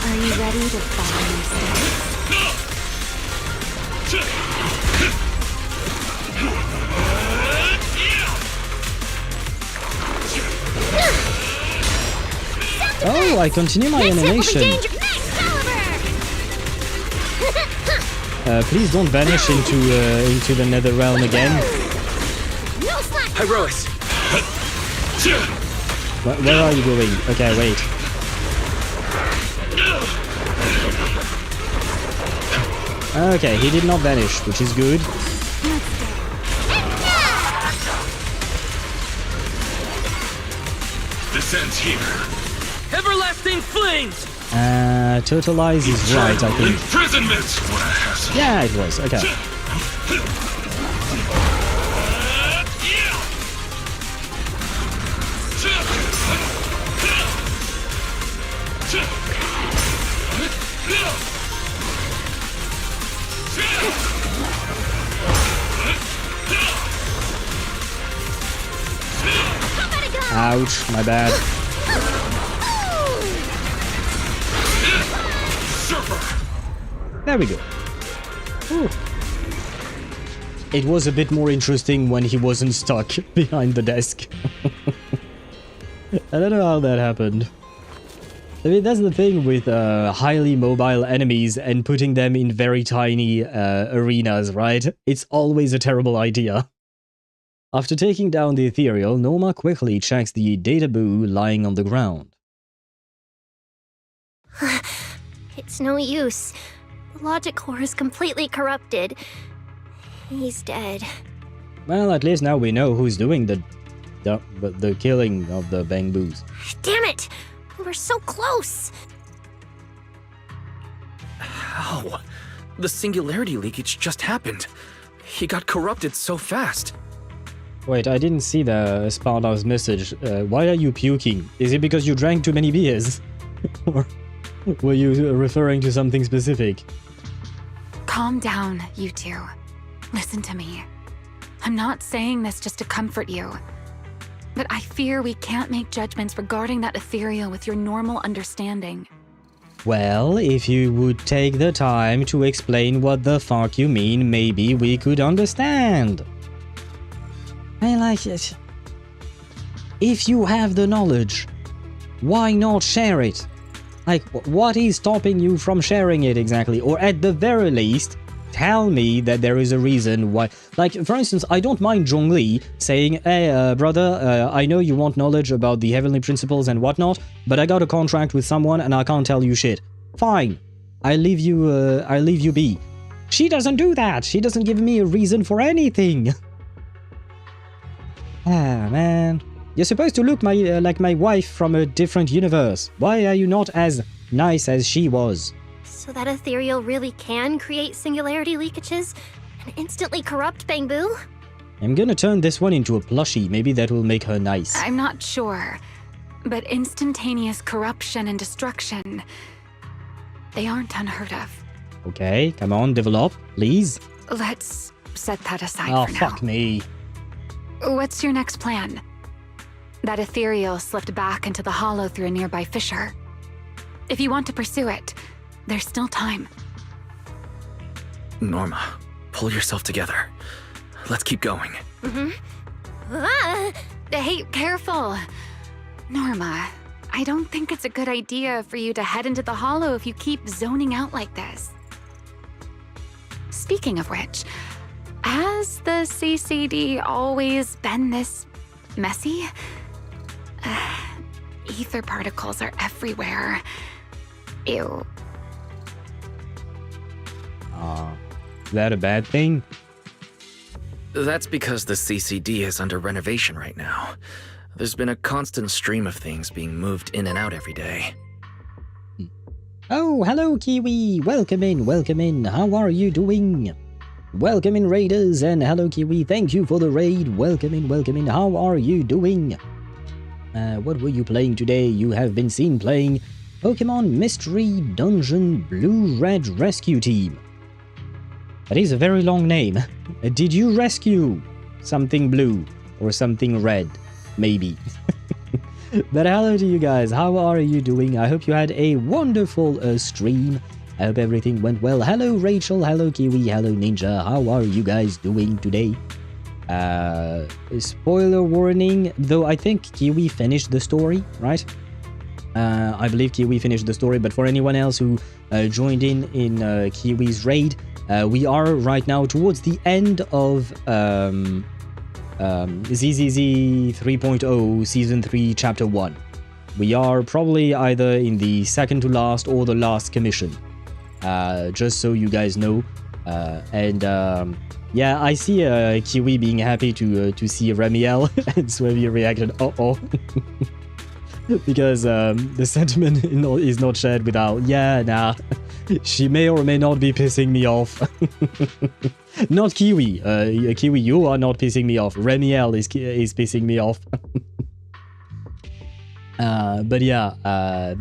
Are you ready to follow yourself? Oh, I continue my animation. Please don't vanish into the nether realm again. Pyrois. Where are you going? Okay, wait. Okay, he did not vanish, which is good. This ends here. Everlasting flames! Totalize is right, I think. Imprisonment! What a hassle. Yeah, it was. Okay. Ouch, my bad. There we go. Ooh. It was a bit more interesting when he wasn't stuck behind the desk. I don't know how that happened. I mean, that's the thing with highly mobile enemies and putting them in very tiny arenas, right? It's always a terrible idea. After taking down the Ethereal, Norma quickly checks the data boo lying on the ground. It's no use. The logic core is completely corrupted. He's dead. Well, at least now we know who's doing the killing of the Bangboos. Damn it! We were so close! How? The singularity leakage just happened. He got corrupted so fast. Wait, I didn't see the Sparta's message. Why are you puking? Is it because you drank too many beers? Or were you referring to something specific? Calm down, you two. Listen to me. I'm not saying this just to comfort you, but I fear we can't make judgments regarding that ethereal with your normal understanding. Well, if you would take the time to explain what the fuck you mean, maybe we could understand. I like it. If you have the knowledge, why not share it? Like, what is stopping you from sharing it exactly? Or at the very least, tell me that there is a reason why. Like, for instance, I don't mind Zhongli saying, hey, brother, I know you want knowledge about the heavenly principles and whatnot, but I got a contract with someone and I can't tell you shit. Fine. I leave you be. She doesn't do that. She doesn't give me a reason for anything. Ah, man. You're supposed to look like my wife from a different universe. Why are you not as nice as she was? So that ethereal really can create singularity leakages and instantly corrupt Bangbu? I'm gonna turn this one into a plushie. Maybe that will make her nice. I'm not sure, but instantaneous corruption and destruction, they aren't unheard of. Okay, come on, develop, please. Let's set that aside Oh, for now. fuck me. What's your next plan? That ethereal slipped back into the hollow through a nearby fissure. If you want to pursue it, there's still time. Norma, pull yourself together. Let's keep going. Hey, careful! Norma, I don't think it's a good idea for you to head into the hollow if you keep zoning out like this. Speaking of which, has the CCD always been this messy? Ether particles are everywhere. Ew. Is that a bad thing? That's because the CCD is under renovation right now. There's been a constant stream of things being moved in and out every day. Oh, hello, Kiwi. Welcome in. How are you doing? Welcome in, Raiders, and hello, Kiwi. Thank you for the raid. Welcome in. How are you doing? What were you playing today? You have been seen playing Pokemon Mystery Dungeon Blue-Red Rescue Team. That is a very long name. Did you rescue something blue or something red? Maybe. But hello to you guys. How are you doing? I hope you had a wonderful stream. I hope everything went well. Hello, Rachel. Hello, Kiwi. Hello, Ninja. How are you guys doing today? Spoiler warning, though I think Kiwi finished the story, right? I believe Kiwi finished the story, but for anyone else who joined in Kiwi's raid, we are right now towards the end of ZZZ 3.0 Season 3 Chapter 1. We are probably either in the second to last or the last commission. Just so you guys know. Yeah, I see Kiwi being happy to see Remielle, and Swevy reacted, uh-oh. Because the sentiment is not shared without, yeah, nah, she may or may not be pissing me off. Not Kiwi. Kiwi, you are not pissing me off. Remielle is pissing me off. But yeah,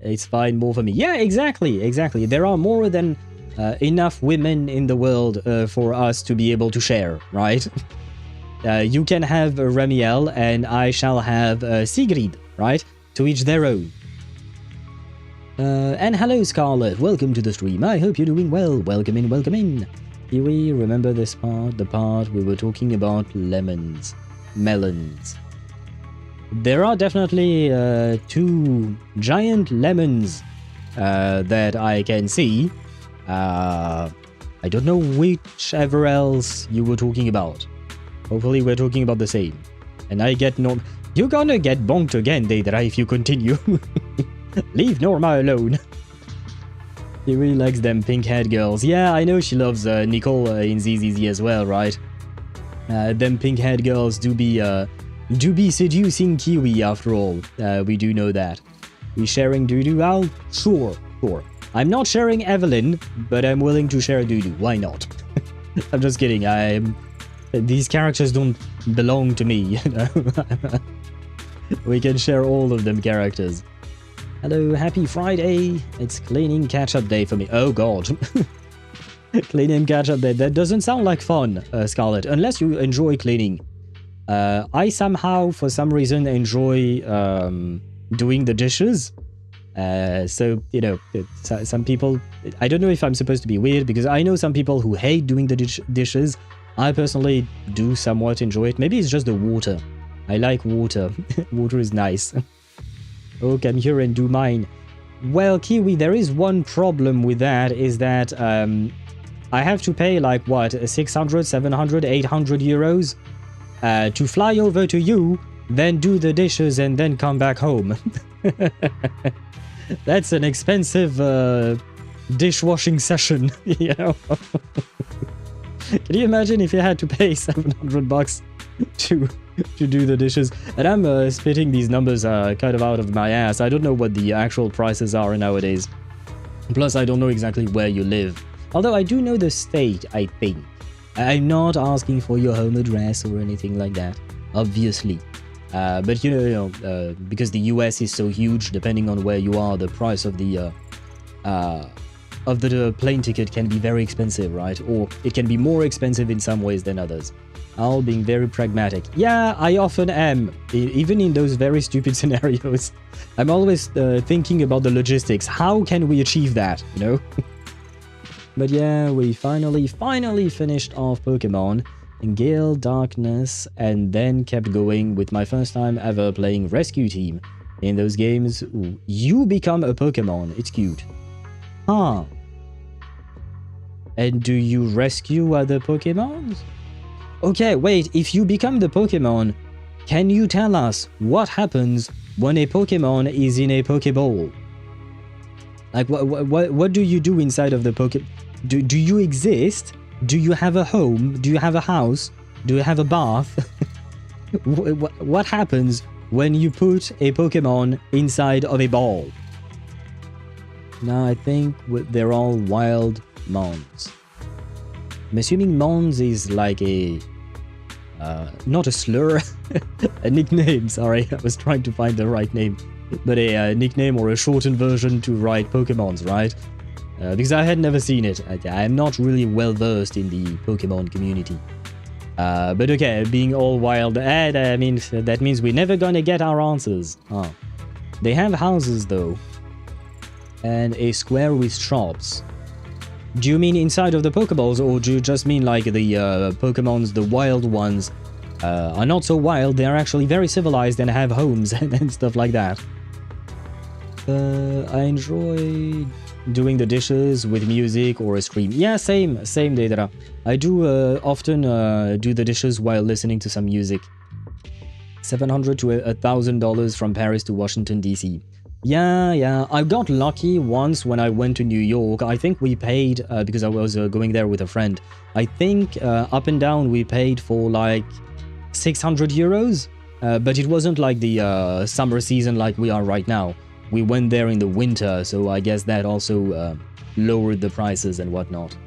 it's fine more for me. Yeah, exactly. There are more than enough women in the world for us to be able to share, right? You can have Remielle and I shall have Sigrid, right? To each their own. And hello, Scarlet. Welcome to the stream. I hope you're doing well. Welcome in. Kiwi, remember this part? The part we were talking about melons. There are definitely 2 giant lemons that I can see. I don't know whichever else you were talking about. Hopefully we're talking about the same. And I get Norma. You're gonna get bonked again, Deidara, if you continue. Leave Norma alone. He really likes them pink-haired girls. Yeah, I know she loves Nicole in ZZZ as well, right? Them pink-haired girls do be seducing Kiwi after all. We do know that. We sharing Dudu? Well, sure. I'm not sharing Evelyn, but I'm willing to share Dudu. Why not? I'm just kidding. These characters don't belong to me, you know? We can share all of them characters. Hello, happy Friday. It's cleaning catch-up day for me. Oh god. Cleaning catch-up day. That doesn't sound like fun, Scarlett, unless you enjoy cleaning. I somehow, for some reason, enjoy doing the dishes. So, you know, some people... I don't know if I'm supposed to be weird, because I know some people who hate doing the dishes. I personally do somewhat enjoy it. Maybe it's just the water. I like water. Water is nice. Oh, come here and do mine. Well, Kiwi, there is one problem with that, is that I have to pay, like, what, 600, 700, 800 euros to fly over to you, then do the dishes, and then come back home. That's an expensive dishwashing session, you know? Can you imagine if you had to pay 700 bucks to do the dishes? And I'm spitting these numbers kind of out of my ass. I don't know what the actual prices are nowadays. Plus, I don't know exactly where you live. Although I do know the state, I think. I'm not asking for your home address or anything like that, obviously. But you know, because the US is so huge, depending on where you are, the price of the plane ticket can be very expensive, right? Or it can be more expensive in some ways than others. All being very pragmatic. Yeah, I often am, even in those very stupid scenarios. I'm always thinking about the logistics. How can we achieve that, you know? But yeah, we finally finished off Pokemon, Gale, Darkness, and then kept going with my first time ever playing Rescue Team. In those games, you become a Pokemon. It's cute. Huh. And do you rescue other Pokemons? Okay, wait, if you become the Pokemon, can you tell us what happens when a Pokemon is in a Pokeball? Like, what do you do inside of the Pokeball? Do you exist? Do you have a home? Do you have a house? Do you have a bath? What happens when you put a Pokemon inside of a ball? Now, I think they're all wild Mons. I'm assuming Mons is like a... not a slur, a nickname, sorry, I was trying to find the right name. But a nickname or a shortened version to write Pokemons, right? Because I had never seen it. I'm not really well versed in the Pokemon community. But okay, being all wild, I mean, that means we're never gonna get our answers. Oh. They have houses though. And a square with shops. Do you mean inside of the Pokeballs, or do you just mean like the Pokemons, the wild ones, are not so wild, they are actually very civilized and have homes and stuff like that? I enjoy doing the dishes with music or a stream. Yeah, same Deidara. I do often do the dishes while listening to some music. $700 to $1,000 from Paris to Washington, D.C. Yeah, I got lucky once when I went to New York. I think we paid, because I was going there with a friend, I think up and down we paid for like 600 euros, but it wasn't like the summer season like we are right now. We went there in the winter, so I guess that also lowered the prices and whatnot.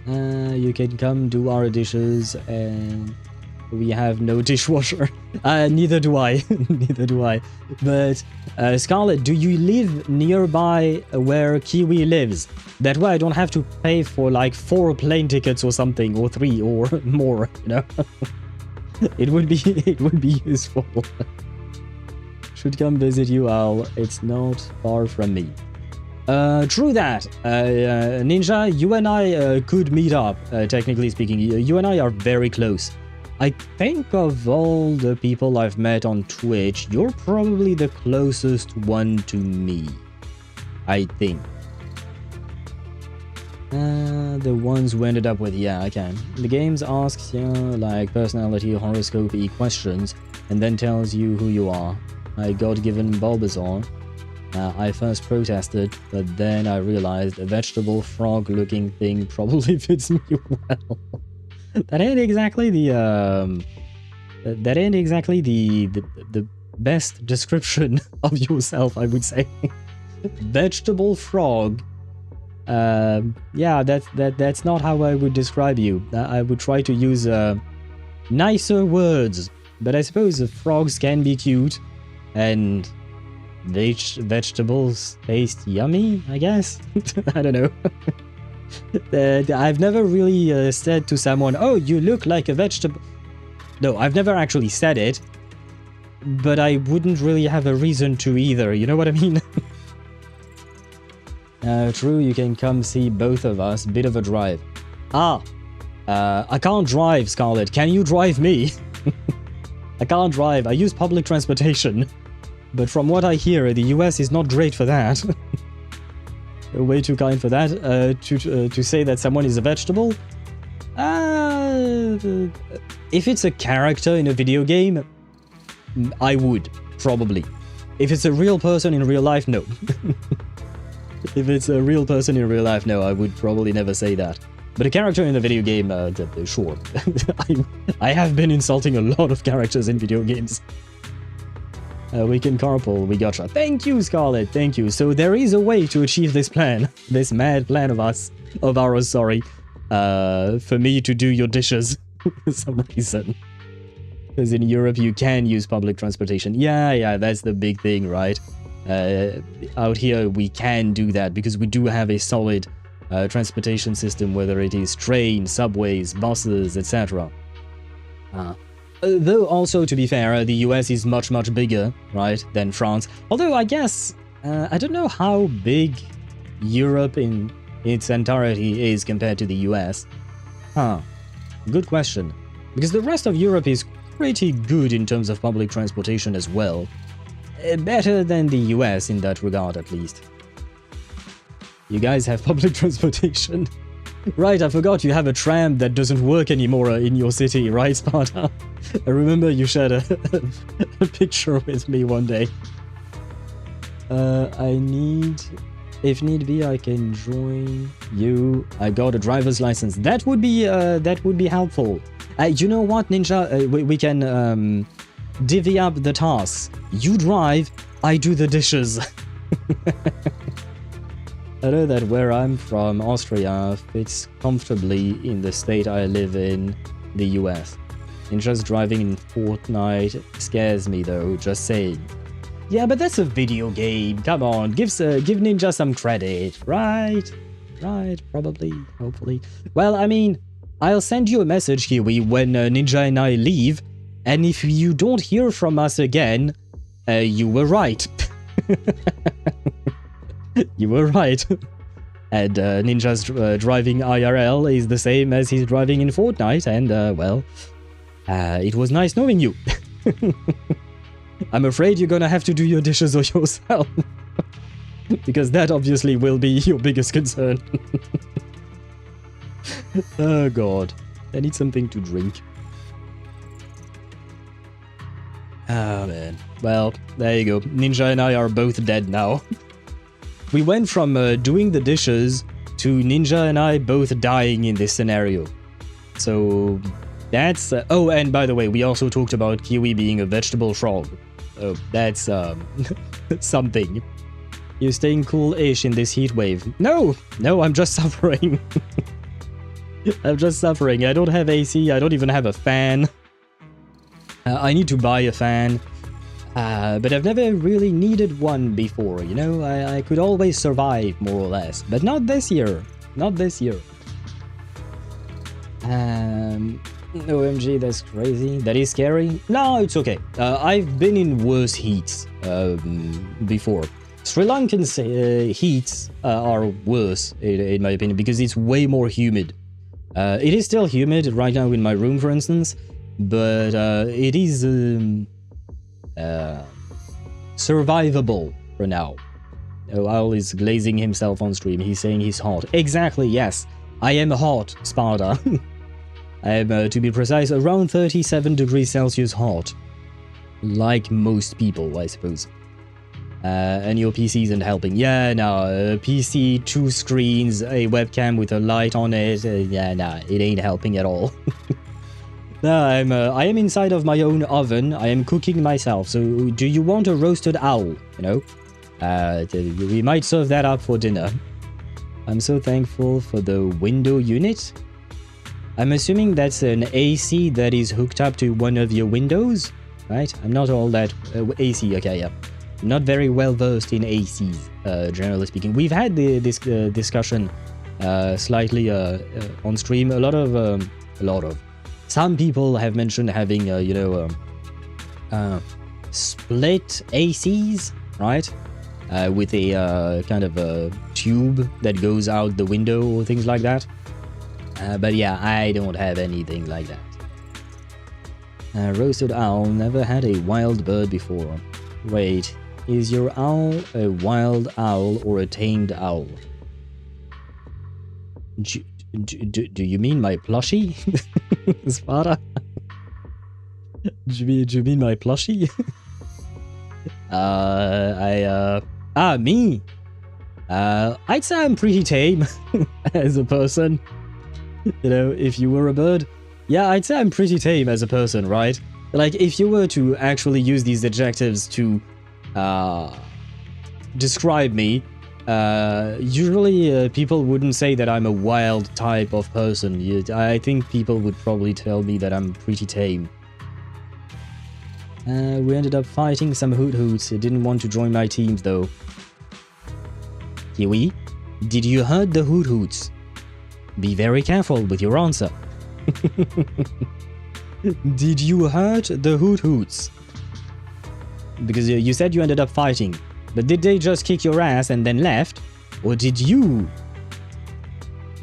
You can come do our dishes, and we have no dishwasher. Neither do I. Neither do I. But, Scarlett, do you live nearby where Kiwi lives? That way I don't have to pay for like 4 plane tickets or something, or 3 or more, you know? It would be useful. Should come visit you, Al. It's not far from me. True that. Ninja, you and I could meet up, technically speaking. You and I are very close. I think of all the people I've met on Twitch, you're probably the closest one to me. I think. The ones who ended up with, yeah, okay. The games asks you, like, personality, horoscope-y questions, and then tells you who you are. I got given Bulbasaur. I first protested, but then I realized a vegetable frog-looking thing probably fits me well. That ain't exactly the best description of yourself, I would say. Vegetable frog Yeah, that's not how I would describe you. I would try to use nicer words, but I suppose the frogs can be cute, and vegetables taste yummy, I guess? I don't know. I've never really said to someone, oh, you look like a vegetable. No, I've never actually said it, but I wouldn't really have a reason to either, you know what I mean? True, you can come see both of us, bit of a drive. I can't drive, Scarlet. Can you drive me? I can't drive, I use public transportation. But from what I hear, the US is not great for that. Way too kind for that. To say that someone is a vegetable? If it's a character in a video game, I would, probably. If it's a real person in real life, no. If it's a real person in real life, no, I would probably never say that. But a character in a video game, sure. I have been insulting a lot of characters in video games. We can carpool, we gotcha. Thank you, Scarlet, thank you. So there is a way to achieve this plan, this mad plan of ours, sorry. For me to do your dishes for some reason. Because in Europe you can use public transportation. Yeah, that's the big thing, right? Out here we can do that because we do have a solid transportation system, whether it is trains, subways, buses, etc. Though also, to be fair, the US is much, much bigger, right, than France. Although I guess, I don't know how big Europe in its entirety is compared to the US. Good question. Because the rest of Europe is pretty good in terms of public transportation as well. Better than the US in that regard, at least. You guys have public transportation. Right, I forgot you have a tram that doesn't work anymore in your city, right, Sparta? I remember you shared a picture with me one day. If need be, I can join you. I got a driver's license. That would be helpful. You know what, Ninja? We can divvy up the tasks. You drive, I do the dishes. I know that where I'm from, Austria, fits comfortably in the state I live in, the US. And just driving in Fortnite scares me though, just saying. Yeah, but that's a video game, come on, give Ninja some credit, right? Right, probably, hopefully. Well, I mean, I'll send you a message, Kiwi, when Ninja and I leave, and if you don't hear from us again, you were right. You were right. And Ninja's driving IRL is the same as he's driving in Fortnite, and, well, it was nice knowing you. I'm afraid you're gonna have to do your dishes yourself. Because that obviously will be your biggest concern. Oh god. I need something to drink. Oh man. Well, there you go. Ninja and I are both dead now. We went from doing the dishes to Ninja and I both dying in this scenario. So that's... oh, and by the way, we also talked about Kiwi being a vegetable frog. Oh, that's something. You're staying cool-ish in this heat wave. No, I'm just suffering. I'm just suffering. I don't have AC, I don't even have a fan. I need to buy a fan. But I've never really needed one before, you know? I could always survive, more or less. But not this year. Not this year. OMG, that's crazy. That is scary? No, it's okay. I've been in worse heats before. Sri Lankan heats are worse, in my opinion, because it's way more humid. It is still humid right now in my room, for instance, but it is... survivable for now. Oh, Owl is glazing himself on stream. He's saying he's hot. Exactly, yes. I am hot, Sparta. I am, to be precise, around 37 degrees Celsius hot. Like most people, I suppose. And your PC isn't helping. Yeah, no, PC, 2 screens, a webcam with a light on it. Yeah, nah, it ain't helping at all. No, I am inside of my own oven. I am cooking myself. So, do you want a roasted owl? You know, we might serve that up for dinner. I'm so thankful for the window unit. I'm assuming that's an AC that is hooked up to one of your windows, right? I'm not all that... AC, okay, yeah. I'm not very well versed in ACs, generally speaking. We've had this discussion slightly on stream. A lot of... Some people have mentioned having, split ACs, right? With a kind of a tube that goes out the window or things like that. But yeah, I don't have anything like that. Roasted owl, never had a wild bird before. Wait, is your owl a wild owl or a tamed owl? Do you mean my plushie? Spada? Do you mean my plushie? Me? I'd say I'm pretty tame as a person. You know, if you were a bird. Yeah, I'd say I'm pretty tame as a person, right? Like, if you were to actually use these adjectives to describe me, usually people wouldn't say that I'm a wild type of person. I think people would probably tell me that I'm pretty tame. We ended up fighting some hoot-hoots. Didn't want to join my teams, though. Kiwi, did you hurt the hoot-hoots? Be very careful with your answer. Did you hurt the hoot-hoots? Because you said you ended up fighting. But did they just kick your ass and then left? Or did you?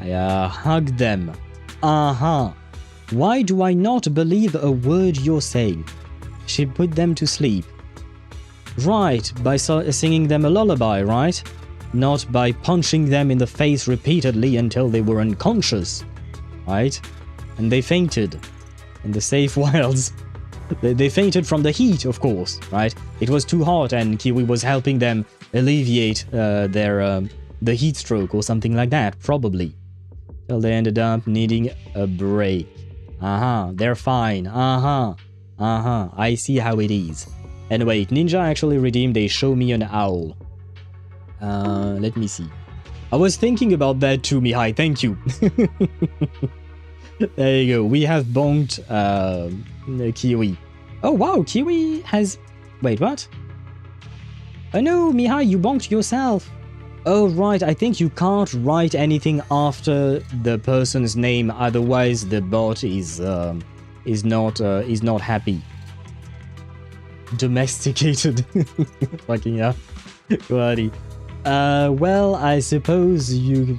I hugged them. Why do I not believe a word you're saying? She put them to sleep. Right, by singing them a lullaby, right? Not by punching them in the face repeatedly until they were unconscious, right? And they fainted in the safe wilds. They fainted from the heat, of course, right? It was too hot and Kiwi was helping them alleviate the heat stroke or something like that, probably. Till they ended up needing a break. They're fine. I see how it is. Anyway, Ninja actually redeemed a show me an owl. Let me see. I was thinking about that too, Mihai, thank you. There you go, we have bonked Kiwi. Oh wow, Kiwi has... Wait, what? Oh no, Mihai, you bonked yourself. Oh right, I think you can't write anything after the person's name, otherwise the bot is not happy. Domesticated. Fucking hell. Quality. Well, I suppose you...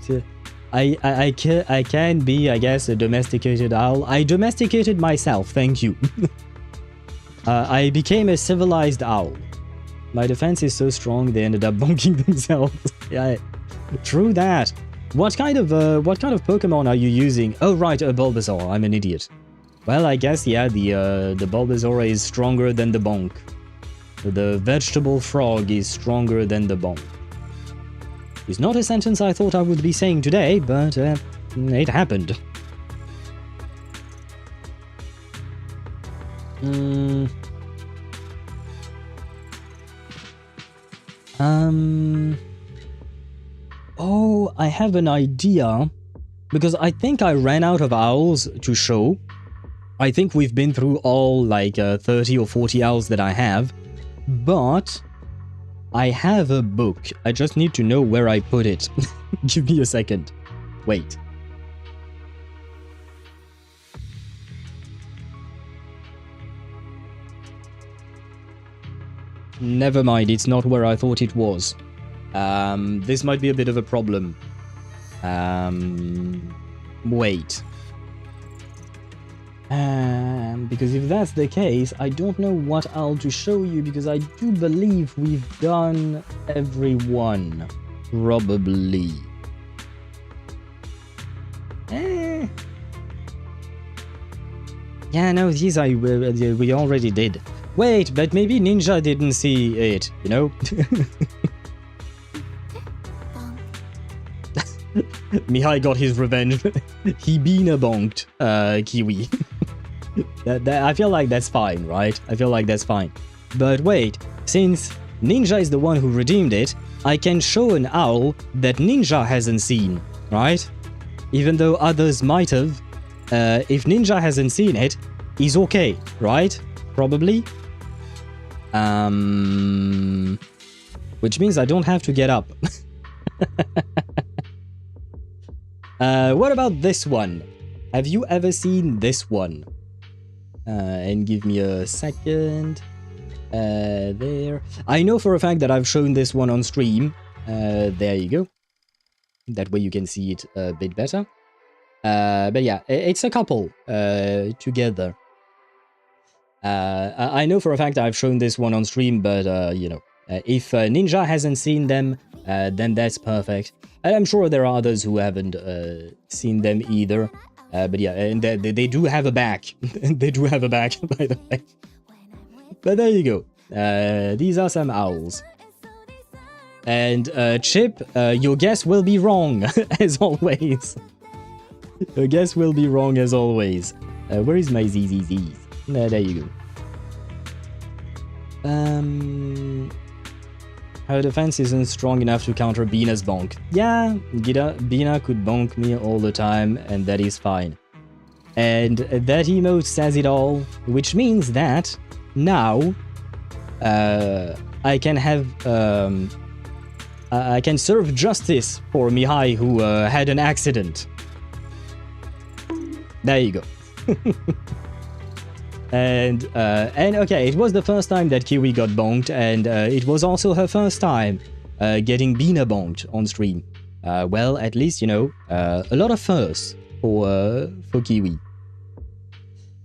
I can be, I guess, a domesticated owl. I domesticated myself, thank you. I became a civilized owl. My defense is so strong they ended up bonking themselves. Yeah, true that. What kind of Pokemon are you using? Oh right, a Bulbasaur. I'm an idiot. Well, I guess yeah, the Bulbasaur is stronger than the bonk. The vegetable frog is stronger than the bonk. It's not a sentence I thought I would be saying today, but it happened. Oh, I have an idea. Because I think I ran out of owls to show. I think we've been through all like 30 or 40 owls that I have. But I have a book. I just need to know where I put it. Give me a second. Wait. Never mind, it's not where I thought it was. This might be a bit of a problem. Wait. Because if that's the case, I don't know what owl to show you, because I do believe we've done everyone. Probably. Yeah, no, these we already did. Wait, but maybe Ninja didn't see it, you know? Mihai got his revenge. He been a bonked Kiwi. I feel like that's fine, right? I feel like that's fine. But wait, since Ninja is the one who redeemed it, I can show an owl that Ninja hasn't seen, right? Even though others might have, if Ninja hasn't seen it, he's okay, right? Probably. Which means I don't have to get up. What about this one? Have you ever seen this one? And give me a second. There. I know for a fact that I've shown this one on stream. There you go. That way you can see it a bit better. But yeah, it's a couple together. I know for a fact I've shown this one on stream, but you know, if Ninja hasn't seen them, then that's perfect. And I'm sure there are others who haven't seen them either. But yeah, and they do have a back. They do have a back, by the way. But there you go. These are some owls. And Chip, your guess will be wrong, as always. Your guess will be wrong, as always. Where is my ZZZs? There you go. Her defense isn't strong enough to counter Bina's bonk. Yeah, Bina could bonk me all the time, and that is fine. And that emote says it all, which means that now I can have I can serve justice for Mihai, who had an accident. There you go. And okay, it was the first time that Kiwi got bonked, and it was also her first time getting Bina bonked on stream. Well, at least, you know, a lot of firsts for Kiwi.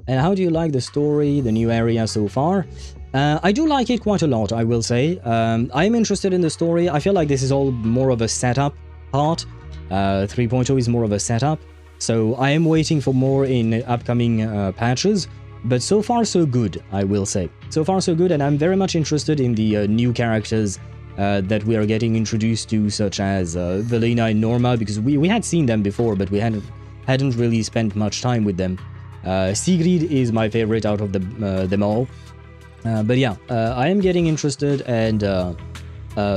And how do you like the story, the new area so far? I do like it quite a lot, I will say. I'm interested in the story. I feel like this is all more of a setup part. 3.0 is more of a setup. So I am waiting for more in upcoming patches. But so far so good, I will say. So far so good, and I'm very much interested in the new characters that we are getting introduced to, such as Velina and Norma, because we had seen them before, but we hadn't really spent much time with them. Sigrid is my favorite out of them all. But yeah, I am getting interested, and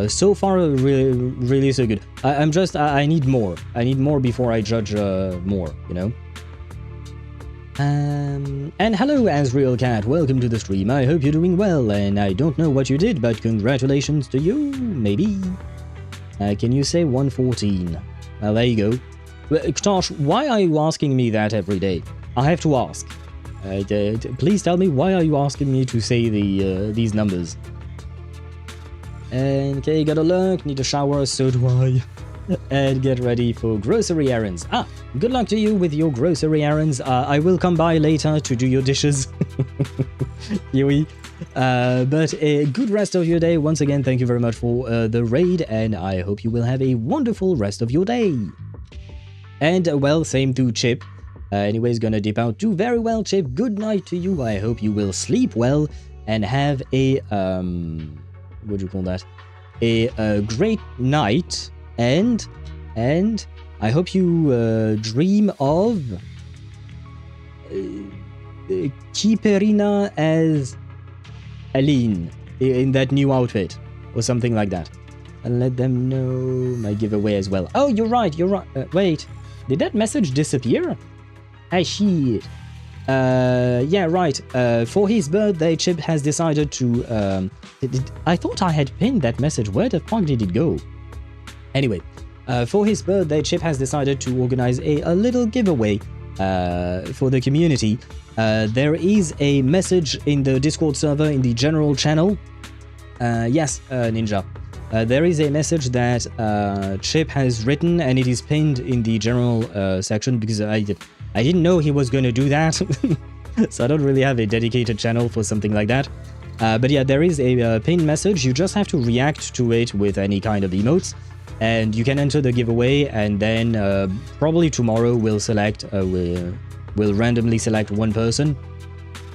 so far really so good. I need more. I need more before I judge more, you know? And hello, Azrael Cat, welcome to the stream. I hope you're doing well, and I don't know what you did, but congratulations to you, maybe. Can you say 114? Well, there you go. Ktosh, why are you asking me that every day? I have to ask. Please tell me, why are you asking me to say these numbers? And okay, gotta lurk, need a shower, so do I. And get ready for grocery errands. Good luck to you with your grocery errands. I will come by later to do your dishes. Yui. But a good rest of your day. Once again, thank you very much for the raid, and I hope you will have a wonderful rest of your day. And well, same to Chip. Anyways, gonna dip out. Do very well, Chip. Good night to you. I hope you will sleep well and have a what do you call that? A great night. And I hope you dream of Kiperina as Aline in that new outfit or something like that. And let them know my giveaway as well. Oh, you're right. Wait, did that message disappear? I see it. Yeah, right. For his birthday, Chip has decided to... I thought I had pinned that message. Where the fuck did it go? Anyway, for his birthday, Chip has decided to organize a little giveaway for the community. There is a message in the Discord server in the general channel. Yes, Ninja. There is a message that Chip has written, and it is pinned in the general section, because I didn't know he was going to do that. So I don't really have a dedicated channel for something like that. But yeah, there is a pinned message. You just have to react to it with any kind of emotes. And you can enter the giveaway, and then probably tomorrow we'll randomly select one person.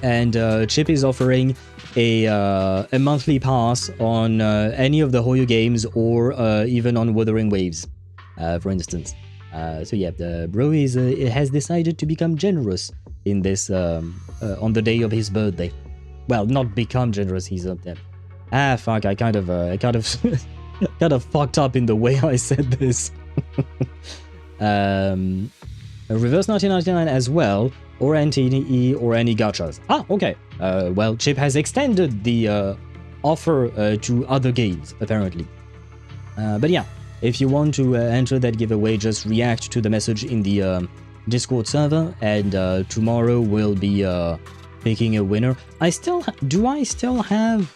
And Chip is offering a monthly pass on any of the HoYo games, or even on Wuthering Waves, for instance. So yeah, the bro has decided to become generous in this on the day of his birthday. Well, not become generous. He's up there. fuck, I kind of kind of fucked up in the way I said this. Reverse 1999 as well, or NTE or any gachas. Ah, okay. Well, Chip has extended the offer to other games, apparently. But yeah, if you want to enter that giveaway, just react to the message in the Discord server, and tomorrow we'll be picking a winner. Do I still have...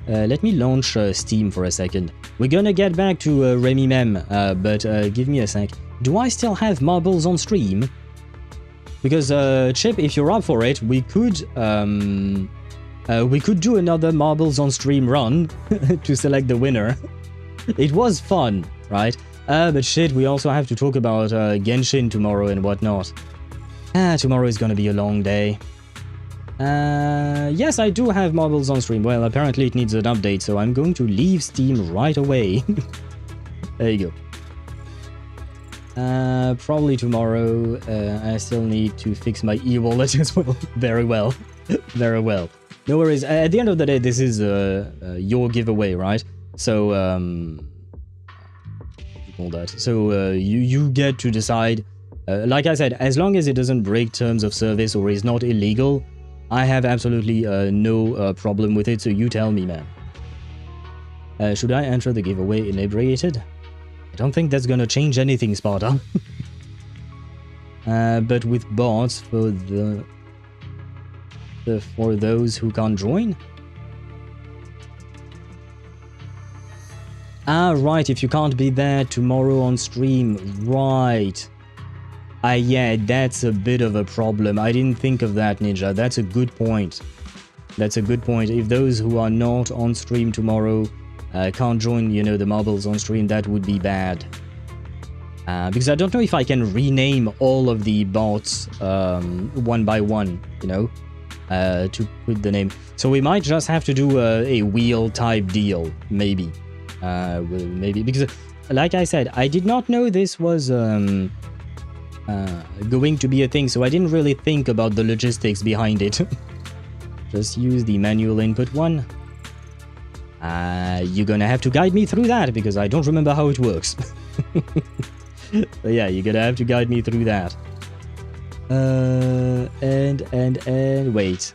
let me launch Steam for a second. We're gonna get back to Remielle, but give me a sec. Do I still have marbles on stream? Because Chip, if you're up for it, we could do another marbles on stream run to select the winner. It was fun, right? But shit, we also have to talk about Genshin tomorrow and whatnot. Tomorrow is gonna be a long day. Yes, I do have marbles on stream. Well, apparently it needs an update, so I'm going to leave Steam right away. There you go. Probably tomorrow. I still need to fix my e-wallet as well. Very well. Very well. No worries. At the end of the day, this is your giveaway, right? So, all that. So, you get to decide. Like I said, as long as it doesn't break terms of service or is not illegal, I have absolutely no problem with it, so you tell me, man. Should I enter the giveaway inebriated? I don't think that's gonna change anything, Sparta. But with bots for for those who can't join? Ah, right, if you can't be there tomorrow on stream, right. Yeah, that's a bit of a problem. I didn't think of that, Ninja. That's a good point. That's a good point. If those who are not on stream tomorrow can't join, you know, the marbles on stream, that would be bad. Because I don't know if I can rename all of the bots one by one, you know, to put the name. So we might just have to do a wheel type deal, maybe. Maybe, because, like I said, I did not know this was... going to be a thing, so I didn't really think about the logistics behind it. Just use the manual input one. You're gonna have to guide me through that, because I don't remember how it works. But yeah, you're gonna have to guide me through that. And wait.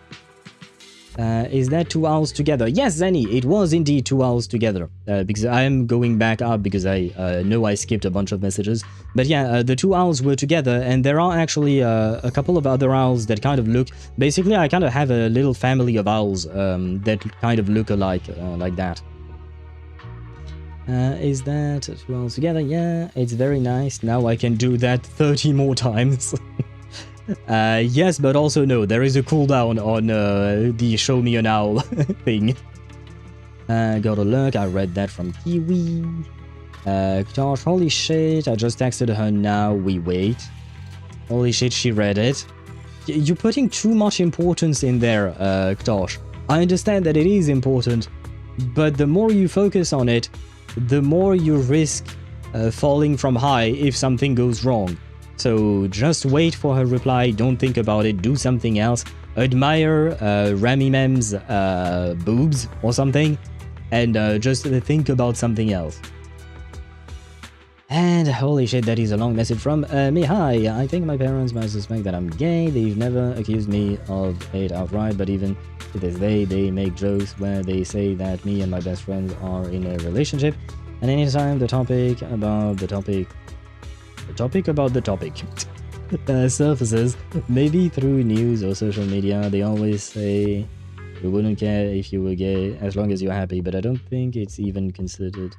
Is that 2 owls together? Yes, Zenny, it was indeed 2 owls together. Because I am going back up because I know I skipped a bunch of messages. But yeah, the 2 owls were together, and there are actually a couple of other owls that kind of look... Basically, I kind of have a little family of owls that kind of look alike, like that. Is that 2 owls together? Yeah, it's very nice. Now I can do that 30 more times. Yes, but also no, there is a cooldown on the show me an owl thing. Got a lurk, I read that from Kiwi. Gosh, holy shit, I just texted her now, we wait. Holy shit, she read it. You're putting too much importance in there, Ktosh. I understand that it is important, but the more you focus on it, the more you risk falling from high if something goes wrong. So just wait for her reply, don't think about it, do something else, admire Remimem's boobs or something, and just think about something else. And holy shit, that is a long message from me. Hi, I think my parents might suspect that I'm gay. They've never accused me of it outright, but even to this day, they make jokes where they say that me and my best friends are in a relationship. And anytime the topic about the topic surfaces, maybe through news or social media, they always say we wouldn't care if you were gay as long as you're happy, but I don't think it's even considered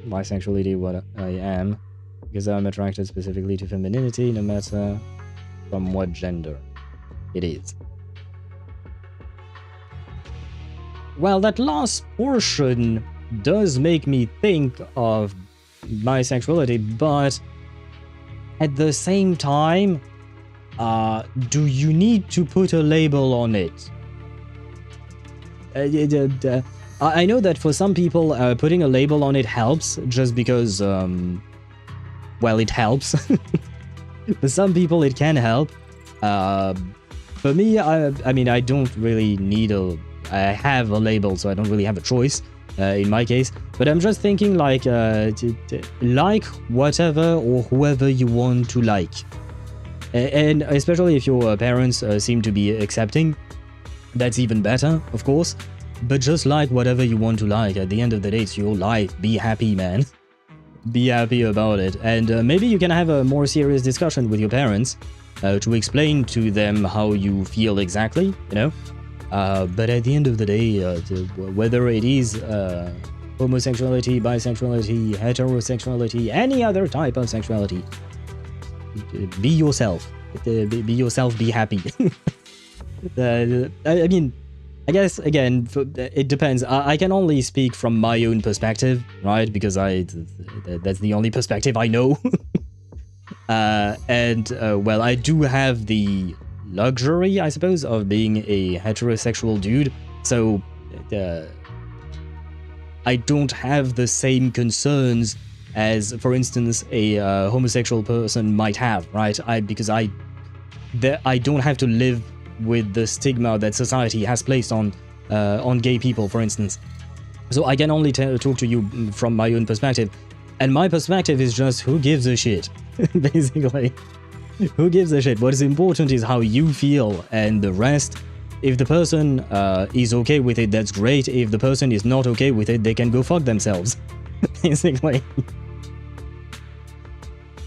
bisexuality what I am, because I'm attracted specifically to femininity no matter from what gender it is. Well, that last portion does make me think of bisexuality, but at the same time, do you need to put a label on it? I know that for some people, putting a label on it helps, just because, well, it helps. For some people, it can help. For me, I mean, I don't really need a have a label, so I don't really have a choice in my case. But I'm just thinking like like whatever or whoever you want to like, and especially if your parents seem to be accepting, that's even better, of course. But just like whatever you want to like. At the end of the day, it's your life. Be happy, man. Be happy about it. And maybe you can have a more serious discussion with your parents to explain to them how you feel exactly, you know? But at the end of the day, whether it is homosexuality, bisexuality, heterosexuality, any other type of sexuality, be yourself. Be yourself, be happy. I mean, I guess, again, it depends. I can only speak from my own perspective, right? Because that's the only perspective I know. Well, I do have the luxury, I suppose, of being a heterosexual dude. So, I don't have the same concerns as, for instance, a homosexual person might have, right? Because I don't have to live with the stigma that society has placed on gay people, for instance. So I can only talk to you from my own perspective. And my perspective is just, who gives a shit? Basically. Who gives a shit? What is important is how you feel, and the rest, if the person is okay with it, that's great. If the person is not okay with it, they can go fuck themselves. Basically.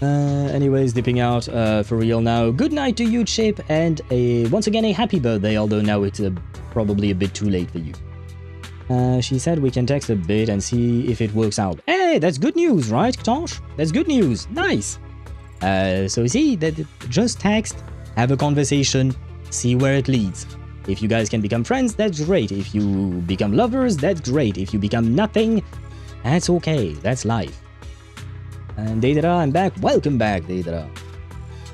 Anyways, dipping out for real now. Good night to you, Chip, and once again a happy birthday, although now it's probably a bit too late for you. She said we can text a bit and see if it works out. Hey, that's good news, right, Tosh? That's good news. Nice. So see, that just text, have a conversation, see where it leads. If you guys can become friends, that's great. If you become lovers, that's great. If you become nothing, that's okay. That's life. And Deidara, I'm back. Welcome back, Deidara.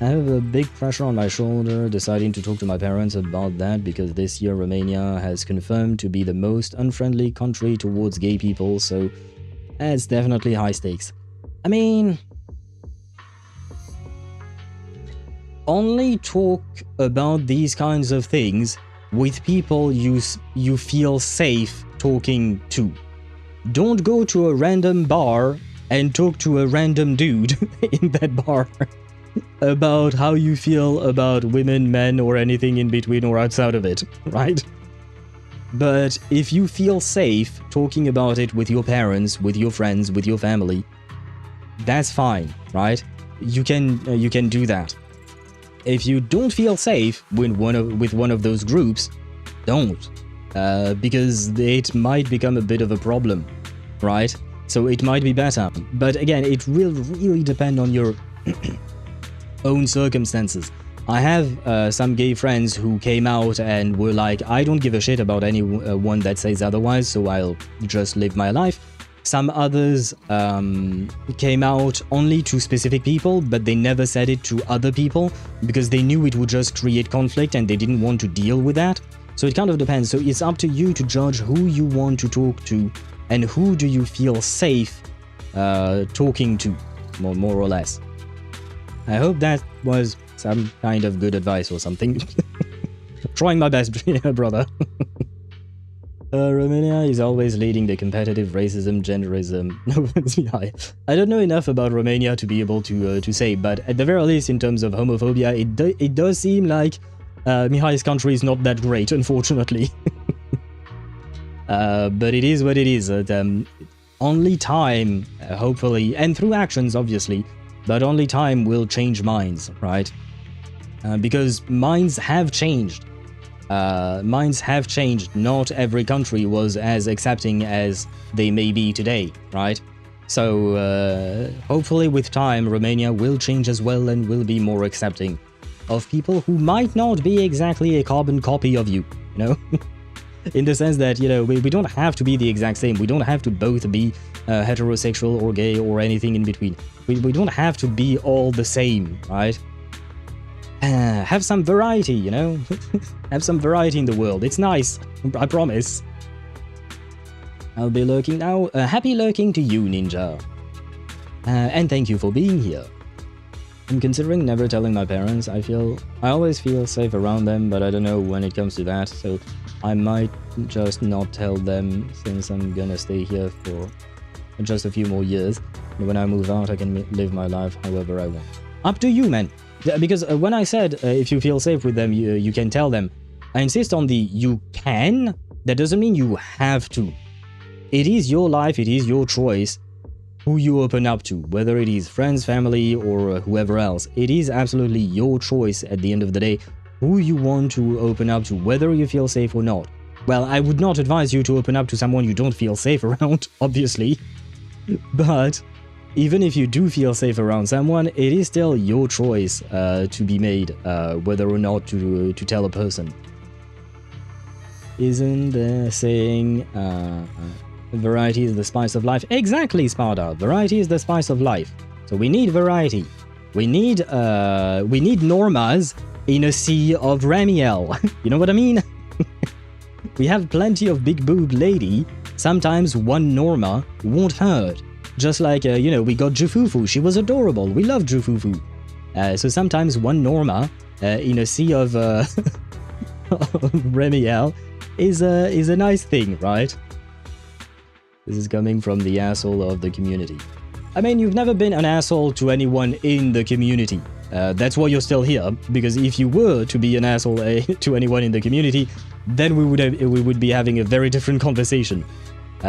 I have a big pressure on my shoulder, deciding to talk to my parents about that because this year Romania has confirmed to be the most unfriendly country towards gay people, so it's definitely high stakes. I mean, only talk about these kinds of things with people you feel safe talking to. Don't go to a random bar and talk to a random dude in that bar about how you feel about women, men, or anything in between or outside of it, right? But if you feel safe talking about it with your parents, with your friends, with your family, that's fine, right? You can do that. If you don't feel safe with one of those groups, don't, because it might become a bit of a problem, right? So it might be better. But again, it will really depend on your own circumstances. I have some gay friends who came out and were like, I don't give a shit about anyone that says otherwise, so I'll just live my life. Some others came out only to specific people, but they never said it to other people because they knew it would just create conflict and they didn't want to deal with that. So it kind of depends. So it's up to you to judge who you want to talk to and who do you feel safe talking to, more or less. I hope that was some kind of good advice or something. Trying my best, brother. Romania is always leading the competitive racism, genderism. I don't know enough about Romania to be able to say, but at the very least, in terms of homophobia, it does seem like Mihai's country is not that great, unfortunately. But it is what it is. Only time, hopefully, and through actions, obviously, but only time will change minds, right? Because minds have changed. Minds have changed. Not every country was as accepting as they may be today, right? So, hopefully with time, Romania will change as well and will be more accepting of people who might not be exactly a carbon copy of you, you know? In the sense that, you know, we don't have to be the exact same. We don't have to both be heterosexual or gay or anything in between. We don't have to be all the same, right? Have some variety, you know? Have some variety in the world. It's nice, I promise. I'll be lurking now. Happy lurking to you, Ninja. And thank you for being here. I'm considering never telling my parents. I always feel safe around them, but I don't know when it comes to that, so I might just not tell them since I'm gonna stay here for just a few more years. And when I move out, I can live my life however I want. Up to you, man. Because when I said if you feel safe with them, you can tell them, I insist on the you can. That doesn't mean you have to. It is your life, it is your choice who you open up to, whether it is friends, family, or whoever else. It is absolutely your choice at the end of the day who you want to open up to, whether you feel safe or not. Well, I would not advise you to open up to someone you don't feel safe around, obviously. But even if you do feel safe around someone, it is still your choice to be made, whether or not to tell a person. Isn't there saying variety is the spice of life? Exactly, Sparta. Variety is the spice of life. So we need variety. We need Normas in a sea of Remielle. You know what I mean? We have plenty of big boob lady. Sometimes one Norma won't hurt. Just like, we got Jufufu. She was adorable. We love Jufufu. So sometimes one Norma in a sea of Remielle is a nice thing, right? This is coming from the asshole of the community. I mean, you've never been an asshole to anyone in the community. That's why you're still here, because if you were to be an asshole to anyone in the community, then we would be having a very different conversation.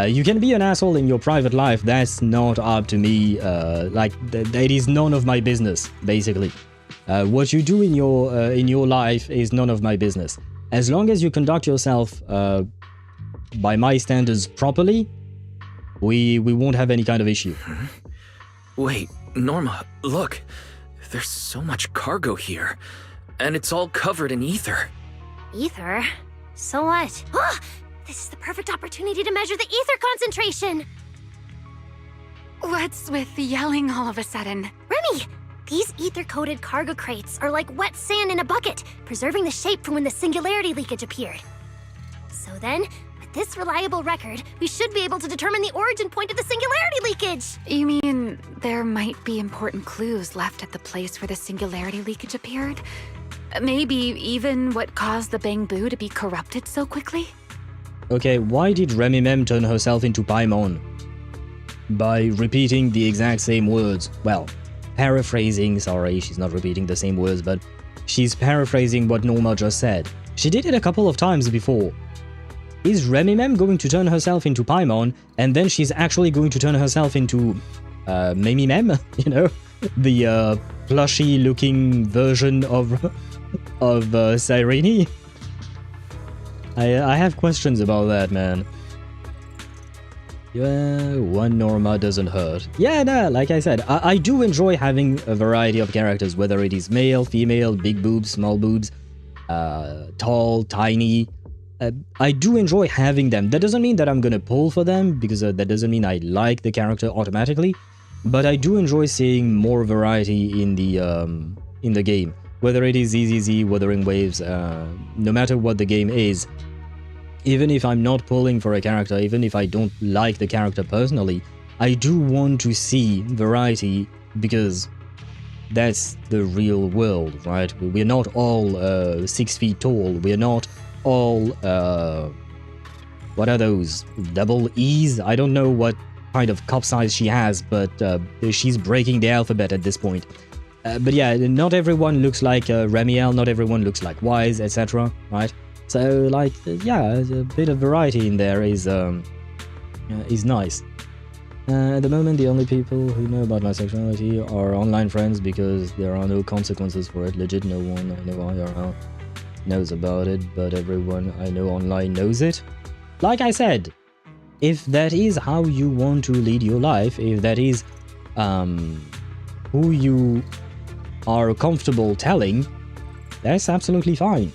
You can be an asshole in your private life, that's not up to me, that is none of my business, basically. What you do in your life is none of my business. As long as you conduct yourself by my standards properly, we won't have any kind of issue. Wait, Norma, look. There's so much cargo here, and it's all covered in ether. Ether? So what? Oh, this is the perfect opportunity to measure the ether concentration! What's with the yelling all of a sudden? Remy! These ether-coated cargo crates are like wet sand in a bucket, preserving the shape from when the singularity leakage appeared. So then, with this reliable record, we should be able to determine the origin point of the singularity leakage! You mean there might be important clues left at the place where the singularity leakage appeared? Maybe even what caused the Bangbu to be corrupted so quickly? Okay, why did Remielle turn herself into Paimon? By repeating the exact same words. Well, paraphrasing, sorry, she's not repeating the same words, but she's paraphrasing what Norma just said. She did it a couple of times before. Is Remielle going to turn herself into Paimon, and then she's actually going to turn herself into Memimem, you know? The plushy-looking version of Cyrene? I have questions about that, man. Yeah, one Norma doesn't hurt. Yeah, no, like I said, I do enjoy having a variety of characters, whether it is male, female, big boobs, small boobs, tall, tiny. I do enjoy having them. That doesn't mean that I'm gonna pull for them, because that doesn't mean I like the character automatically, but I do enjoy seeing more variety in the game. Whether it is ZZZ, Wuthering Waves, no matter what the game is, even if I'm not pulling for a character, even if I don't like the character personally, I do want to see variety, because that's the real world, right? We're not all 6 feet tall, we're not all, what are those, double E's? I don't know what kind of cup size she has, but she's breaking the alphabet at this point. But yeah, not everyone looks like Remielle, not everyone looks like Wise, etc., right? So, like, yeah, a bit of variety in there is nice. At the moment, the only people who know about my sexuality are online friends, because there are no consequences for it. Legit, no one I know IRL knows about it, but everyone I know online knows it. Like I said, if that is how you want to lead your life, if that is who you are comfortable telling, that's absolutely fine.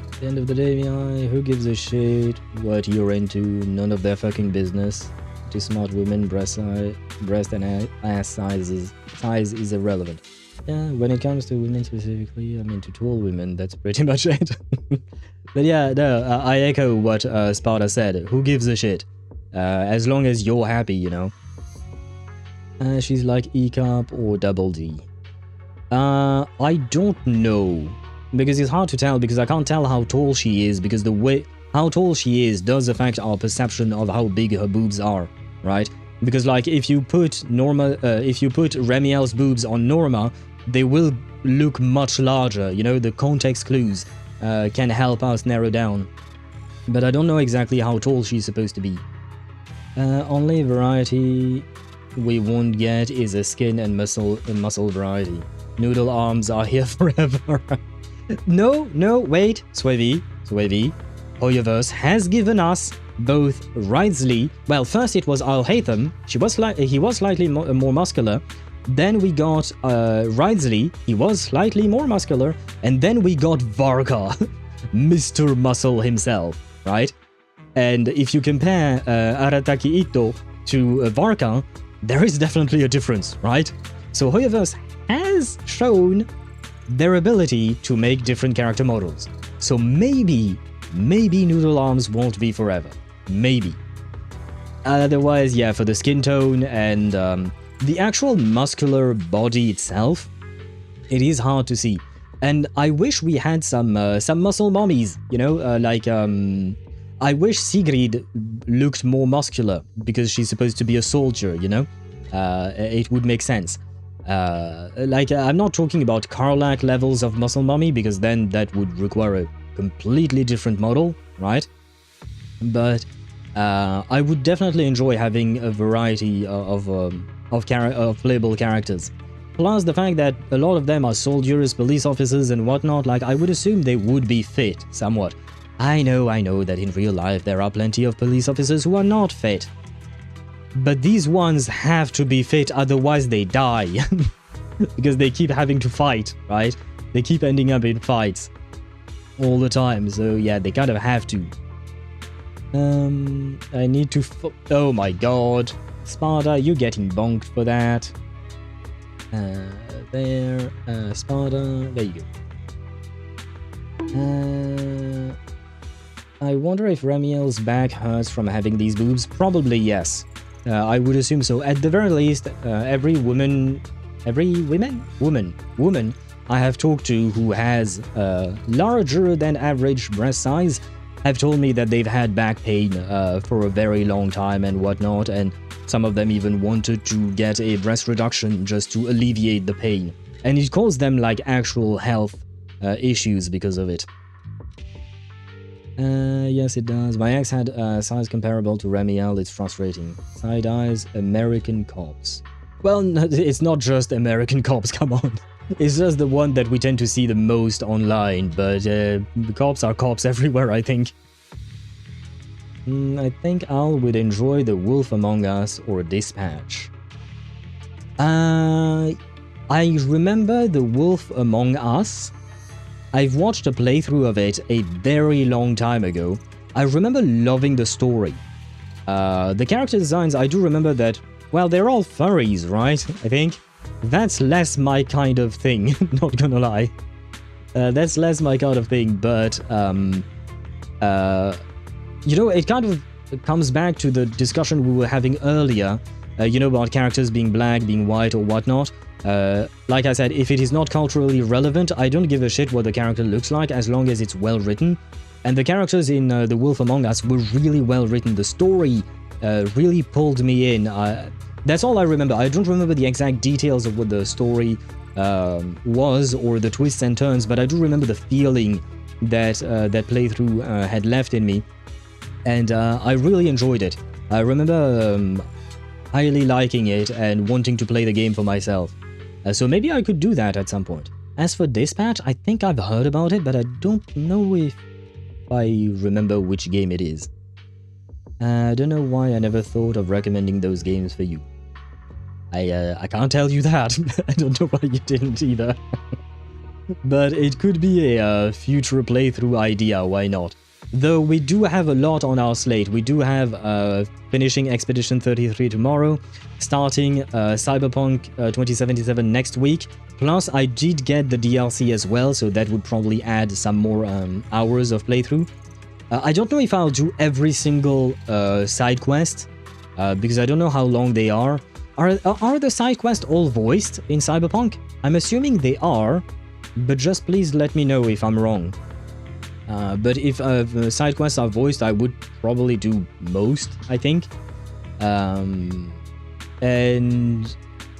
At the end of the day, who gives a shit what you're into? None of their fucking business. To smart women, breast and ass size is irrelevant. Yeah, when it comes to women specifically, I mean to tall women, that's pretty much it. But yeah, no, I echo what Sparta said. Who gives a shit? As long as you're happy, you know. She's like E-Cup or Double D. I don't know. Because it's hard to tell, because I can't tell how tall she is, because the way how tall she is does affect our perception of how big her boobs are, right? Because like if you put Remielle's boobs on Norma, they will look much larger, you know, the context clues can help us narrow down. But I don't know exactly how tall she's supposed to be. Only variety we won't get is a skin and muscle variety. Noodle arms are here forever. No, wait, Swavy, HoYoVerse has given us both Wrightsley. Well, first it was Al-Haytham, he was slightly more muscular. Then we got Wrightsley, he was slightly more muscular. And then we got Varka, Mr. Muscle himself, right? And if you compare Arataki Ito to Varka, there is definitely a difference, right? So HoYoVerse has shown their ability to make different character models. So maybe Noodle Arms won't be forever. Maybe. Otherwise, yeah, for the skin tone and the actual muscular body itself, it is hard to see. And I wish we had some muscle mommies, you know, I wish Sigrid looked more muscular because she's supposed to be a soldier, you know? It would make sense. I'm not talking about Karlach levels of muscle mommy, because then that would require a completely different model, right? But I would definitely enjoy having a variety of playable characters. Plus the fact that a lot of them are soldiers, police officers and whatnot, like I would assume they would be fit somewhat. I know that in real life there are plenty of police officers who are not fit. But these ones have to be fit, otherwise they die. Because they keep having to fight, right? They keep ending up in fights all the time, so yeah, they kind of have to. I need to oh my god. Sparta, you're getting bonked for that. Sparta, there you go. I wonder if Remielle's back hurts from having these boobs. Probably yes. I would assume so. At the very least, every woman I have talked to who has larger than average breast size have told me that they've had back pain for a very long time and whatnot, and some of them even wanted to get a breast reduction just to alleviate the pain. And it caused them like actual health issues because of it. Yes, it does. My ex had size comparable to Remielle. It's frustrating. Side eyes, American cops. Well, it's not just American cops, come on. It's just the one that we tend to see the most online, but cops are cops everywhere, I think. I think Al would enjoy The Wolf Among Us or Dispatch. I remember The Wolf Among Us. I've watched a playthrough of it a very long time ago. I remember loving the story. The character designs, I do remember that, well, they're all furries, right? I think. That's less my kind of thing, not gonna lie. That's less my kind of thing, but, you know, it kind of comes back to the discussion we were having earlier, you know, about characters being black, being white, or whatnot. Like I said, if it is not culturally relevant, I don't give a shit what the character looks like as long as it's well written. And the characters in The Wolf Among Us were really well written. The story really pulled me in. That's all I remember. I don't remember the exact details of what the story was or the twists and turns, but I do remember the feeling that that playthrough had left in me. And I really enjoyed it. I remember highly liking it and wanting to play the game for myself. So maybe I could do that at some point. As for Dispatch, I think I've heard about it, but I don't know if I remember which game it is. I don't know why I never thought of recommending those games for you. I can't tell you that. I don't know why you didn't either. But it could be a future playthrough idea, why not? Though we do have a lot on our slate. We do have finishing Expedition 33 tomorrow, starting Cyberpunk 2077 next week. Plus, I did get the DLC as well, so that would probably add some more hours of playthrough. I don't know if I'll do every single side quest, because I don't know how long they are. Are the side quests all voiced in Cyberpunk? I'm assuming they are, but just please let me know if I'm wrong. But if side quests are voiced, I would probably do most, I think. And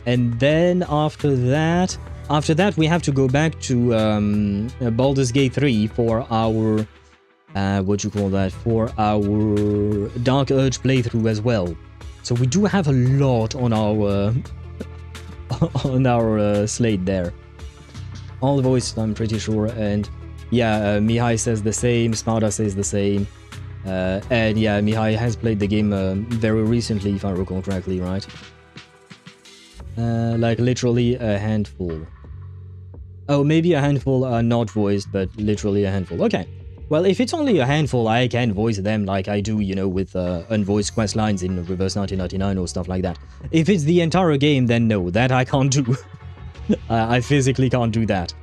then after that we have to go back to Baldur's Gate 3 for our for our Dark Urge playthrough as well. So we do have a lot on our slate there. All voiced, I'm pretty sure, and yeah, Mihai says the same, Sparta says the same, and yeah, Mihai has played the game very recently, if I recall correctly, right? Like literally a handful. Oh, maybe a handful are not voiced, but literally a handful. Okay. Well, if it's only a handful, I can voice them like I do, you know, with unvoiced quest lines in Reverse 1999 or stuff like that. If it's the entire game, then no, that I can't do. I physically can't do that.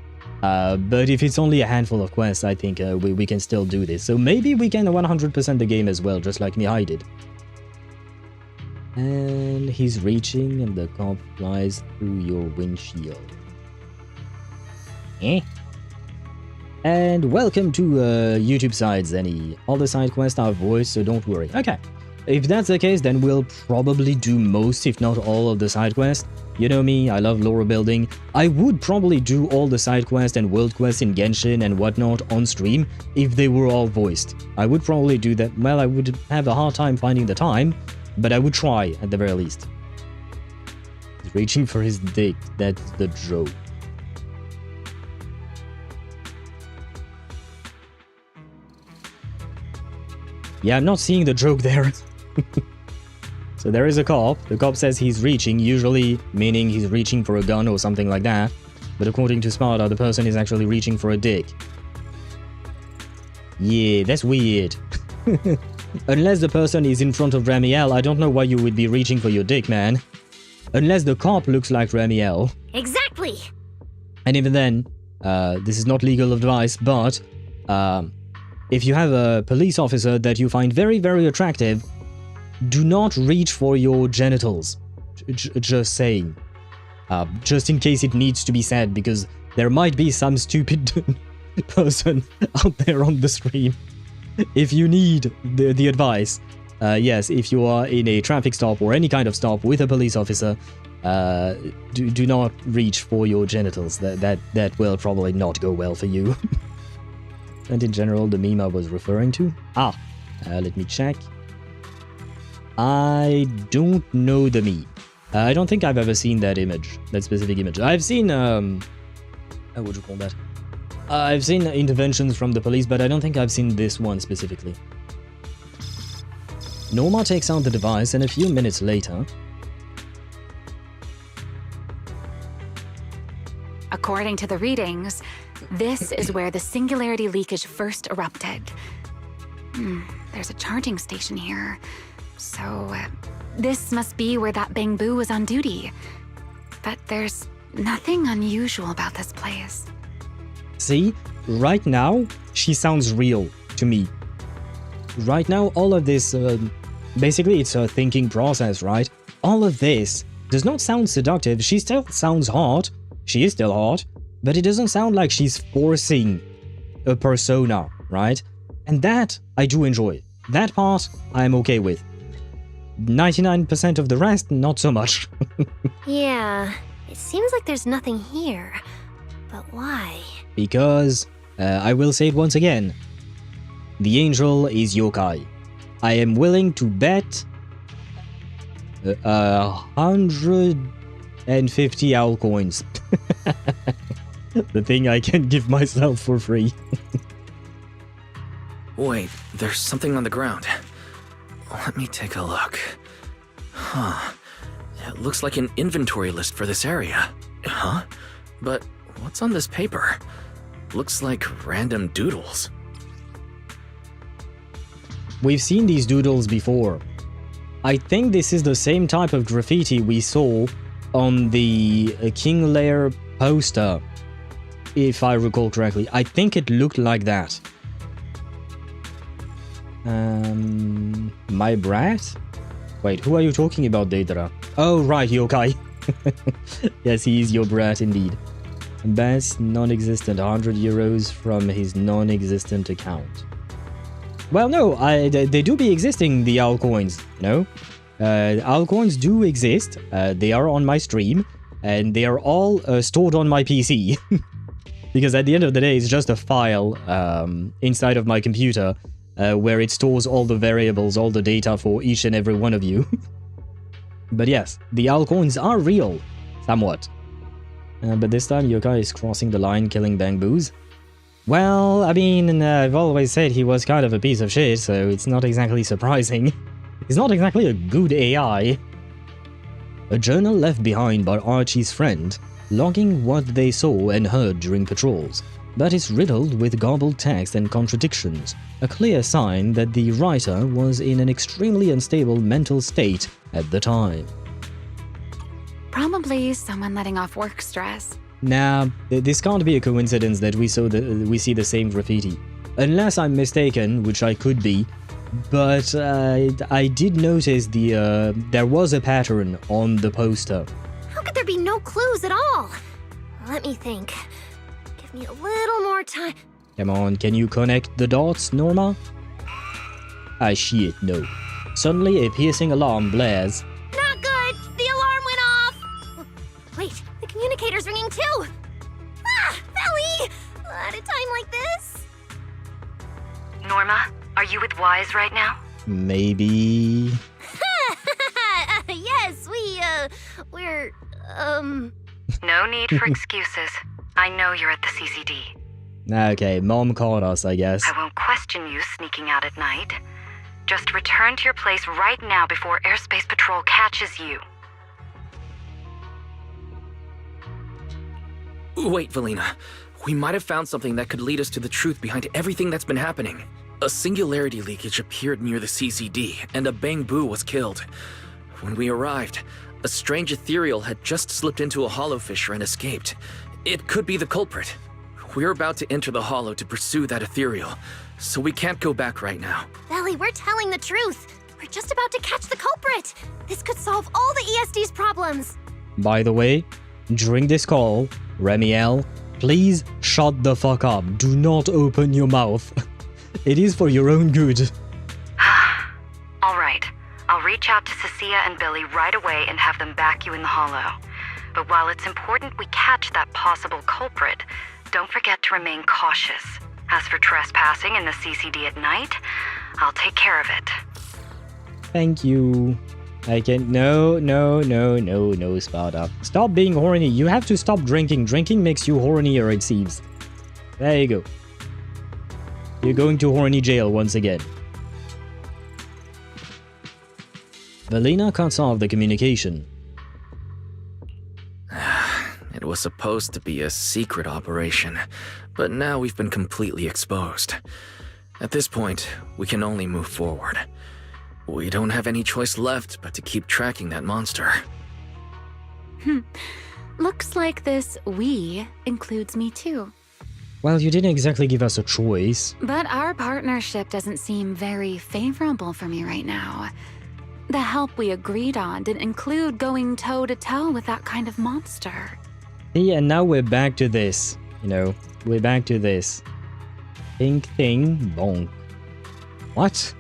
But if it's only a handful of quests, I think we can still do this. So maybe we can 100% the game as well, just like Mihai did. And he's reaching, and the cop flies through your windshield. Eh? And welcome to YouTube sides, Zenny. All the side quests are voiced, so don't worry. Okay, if that's the case, then we'll probably do most, if not all, of the side quests. You know me, I love lore building. I would probably do all the side quests and world quests in Genshin and whatnot on stream if they were all voiced. I would probably do that. Well, I would have a hard time finding the time, but I would try at the very least. He's reaching for his dick, that's the joke. Yeah, I'm not seeing the joke there. So there is a cop. The cop says he's reaching, usually meaning he's reaching for a gun or something like that. But according to Sparta, the person is actually reaching for a dick. Yeah, that's weird. Unless the person is in front of Remielle, I don't know why you would be reaching for your dick, man. Unless the cop looks like Remielle. Exactly! And even then, this is not legal advice, but if you have a police officer that you find very, very attractive, do not reach for your genitals. Just saying. Just in case it needs to be said, because there might be some stupid person out there on the stream. If you need the advice, yes, if you are in a traffic stop or any kind of stop with a police officer, do not reach for your genitals. That will probably not go well for you. And in general, the meme I was referring to? Let me check. I don't know the meme. I don't think I've ever seen that image, that specific image. I've seen, what would you call that? I've seen interventions from the police, but I don't think I've seen this one specifically. Norma takes out the device, and a few minutes later... According to the readings, this is where the singularity leakage first erupted. There's a charging station here. So, this must be where that Bangbu was on duty. But there's nothing unusual about this place. See, right now, she sounds real to me. Right now, all of this, basically it's a thinking process, right? All of this does not sound seductive. She still sounds hot. She is still hot, but it doesn't sound like she's forcing a persona, right? And that I do enjoy. That part I'm okay with. 99% of the rest, not so much. Yeah, it seems like there's nothing here. But why? Because, I will say it once again, the angel is yokai. I am willing to bet 150 owl coins. The thing I can give myself for free. Wait, there's something on the ground. Let me take a look. Huh. It looks like an inventory list for this area. Huh? But what's on this paper? Looks like random doodles. We've seen these doodles before. I think this is the same type of graffiti we saw on the King Lair poster, if I recall correctly. I think it looked like that. My brat? Wait, who are you talking about, Deidara? Oh, right, yokai. Yes, he is your brat indeed. Best non-existent, 100 euros from his non-existent account. Well, no, they do be existing, the owl coins, you know? Owl coins do exist, they are on my stream, and they are all stored on my PC. Because at the end of the day, it's just a file inside of my computer where it stores all the variables, all the data for each and every one of you. But yes, the owl coins are real, somewhat. But this time Yokai is crossing the line, killing Bangboos. Well, I mean, I've always said he was kind of a piece of shit, so it's not exactly surprising. He's not exactly a good AI. A journal left behind by Archie's friend, logging what they saw and heard during patrols, but it's riddled with garbled text and contradictions, a clear sign that the writer was in an extremely unstable mental state at the time. Probably someone letting off work stress. Nah, this can't be a coincidence that we see the same graffiti. Unless I'm mistaken, which I could be, but I did notice there was a pattern on the poster. How could there be no clues at all? Let me think. Give me a little more time. Come on, can you connect the dots, Norma? Ah shit, no. Suddenly a piercing alarm blares. Not good! The alarm went off! Wait, the communicator's ringing too! Ah! Belly! At a time like this? Norma, are you with Wise right now? Maybe... Yes, we're, No need for excuses. I know you're at the CCD. Okay, Mom caught us, I guess. I won't question you sneaking out at night. Just return to your place right now before Airspace Patrol catches you. Wait, Velina. We might have found something that could lead us to the truth behind everything that's been happening. A singularity leakage appeared near the CCD, and a Bangbu was killed. When we arrived, a strange ethereal had just slipped into a hollow fissure and escaped. It could be the culprit. We're about to enter the hollow to pursue that ethereal, so we can't go back right now. Belly, we're telling the truth. We're just about to catch the culprit. This could solve all the ESD's problems. By the way, during this call, Remielle, please shut the fuck up. Do not open your mouth. It is for your own good. All right. I'll reach out to Cissia and Billy right away and have them back you in the hollow. But while it's important we catch that possible culprit, don't forget to remain cautious. As for trespassing in the CCD at night, I'll take care of it. Thank you. I can't... No, Sparta. Stop being horny. You have to stop drinking. Drinking makes you hornier, it seems. There you go. You're going to horny jail once again. Velina cuts off the communication. It was supposed to be a secret operation, but now we've been completely exposed. At this point, we can only move forward. We don't have any choice left but to keep tracking that monster. Looks like this we includes me too. Well, you didn't exactly give us a choice. But our partnership doesn't seem very favorable for me right now. The help we agreed on didn't include going toe-to-toe with that kind of monster. See, and now we're back to this. You know, we're back to this. Pink thing, bonk. What?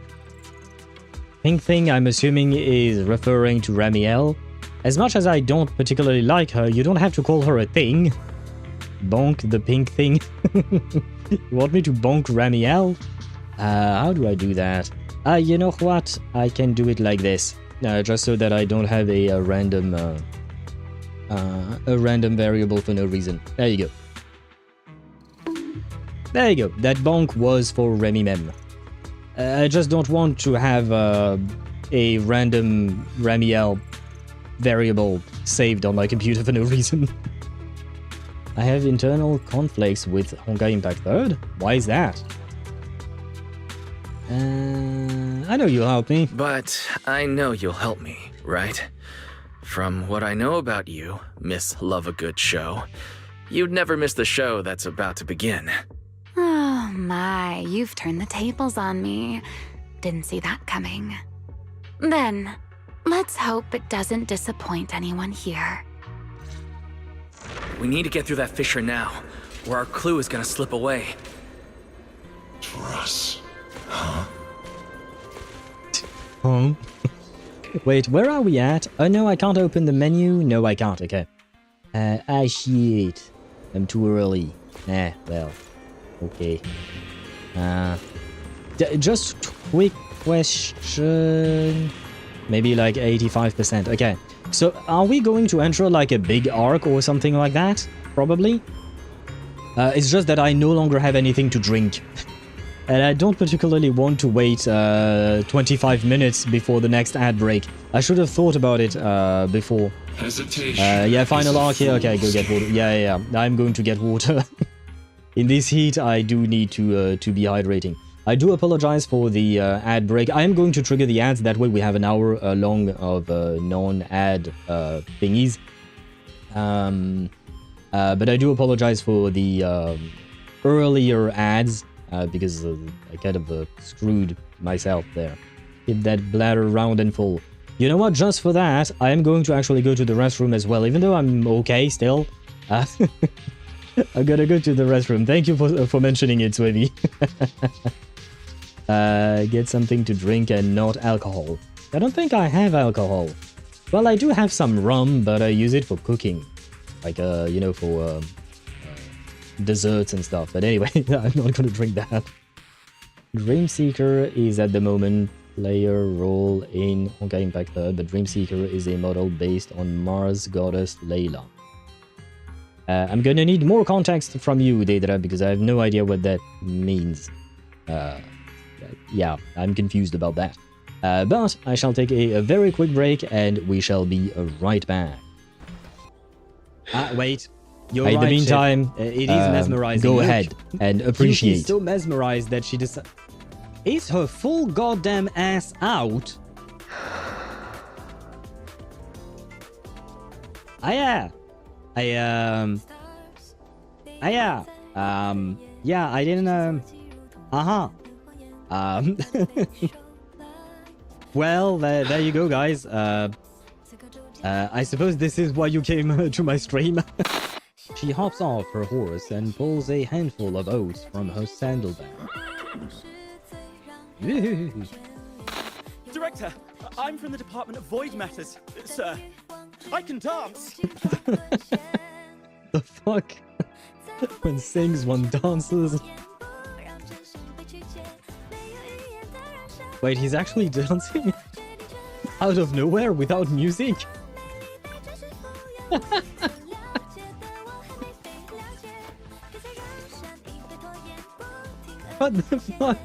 Pink thing, I'm assuming, is referring to Remielle. As much as I don't particularly like her, you don't have to call her a thing. Bonk the pink thing. You want me to bonk Remielle? How do I do that? You know what? I can do it like this. Just so that I don't have a random variable for no reason. There you go. There you go. That bonk was for Remielle. I just don't want to have a random Remielle variable saved on my computer for no reason. I have internal conflicts with Honkai Impact 3rd? Why is that? I know you'll help me. But I know you'll help me, right? From what I know about you, Miss Love a Good Show, you'd never miss the show that's about to begin. Oh my, you've turned the tables on me. Didn't see that coming. Then, Let's hope it doesn't disappoint anyone here. We need to get through that fissure now, or our clue is gonna slip away. Trust. Huh? Huh? Wait, where are we at? Oh no, I can't open the menu. No, I can't. Okay. Shit. I'm too early. Well. Okay. Just quick question. Maybe like 85%. Okay. So, are we going to enter like a big arc or something like that? Probably. It's just that I no longer have anything to drink. And I don't particularly want to wait 25 minutes before the next ad break. I should have thought about it before. Hesitation. Yeah, final arc here. Okay, go get water. Yeah. I'm going to get water. In this heat, I do need to be hydrating. I do apologize for the ad break. I am going to trigger the ads. That way we have an hour long of non-ad thingies. But I do apologize for the earlier ads. Because I kind of screwed myself there. Keep that bladder round and full. You know what? Just for that, I am going to actually go to the restroom as well. Even though I'm okay still. I'm gonna go to the restroom. Thank you for mentioning it, Swivy. Get something to drink and not alcohol. I don't think I have alcohol. Well, I do have some rum, but I use it for cooking. Like, you know, for... desserts and stuff, but anyway, I'm not gonna drink that. Dreamseeker is at the moment player role in Honkai Impact 3rd, but Dreamseeker is a model based on Mars goddess Layla. I'm gonna need more context from you, Daedra, because I have no idea what that means. Yeah, I'm confused about that. But I shall take a very quick break and we shall be right back. Wait. You're in the meantime, it is mesmerizing. Go ahead and appreciate. She's so mesmerized that she decides. Is her full goddamn ass out? Yeah, I didn't, well, there you go, guys. I suppose this is why you came to my stream. She hops off her horse and pulls a handful of oats from her saddlebag. Director, I'm from the Department of Void Matters, sir. I can dance. The fuck? One sings, one dances. Wait, he's actually dancing? Out of nowhere without music? What the fuck?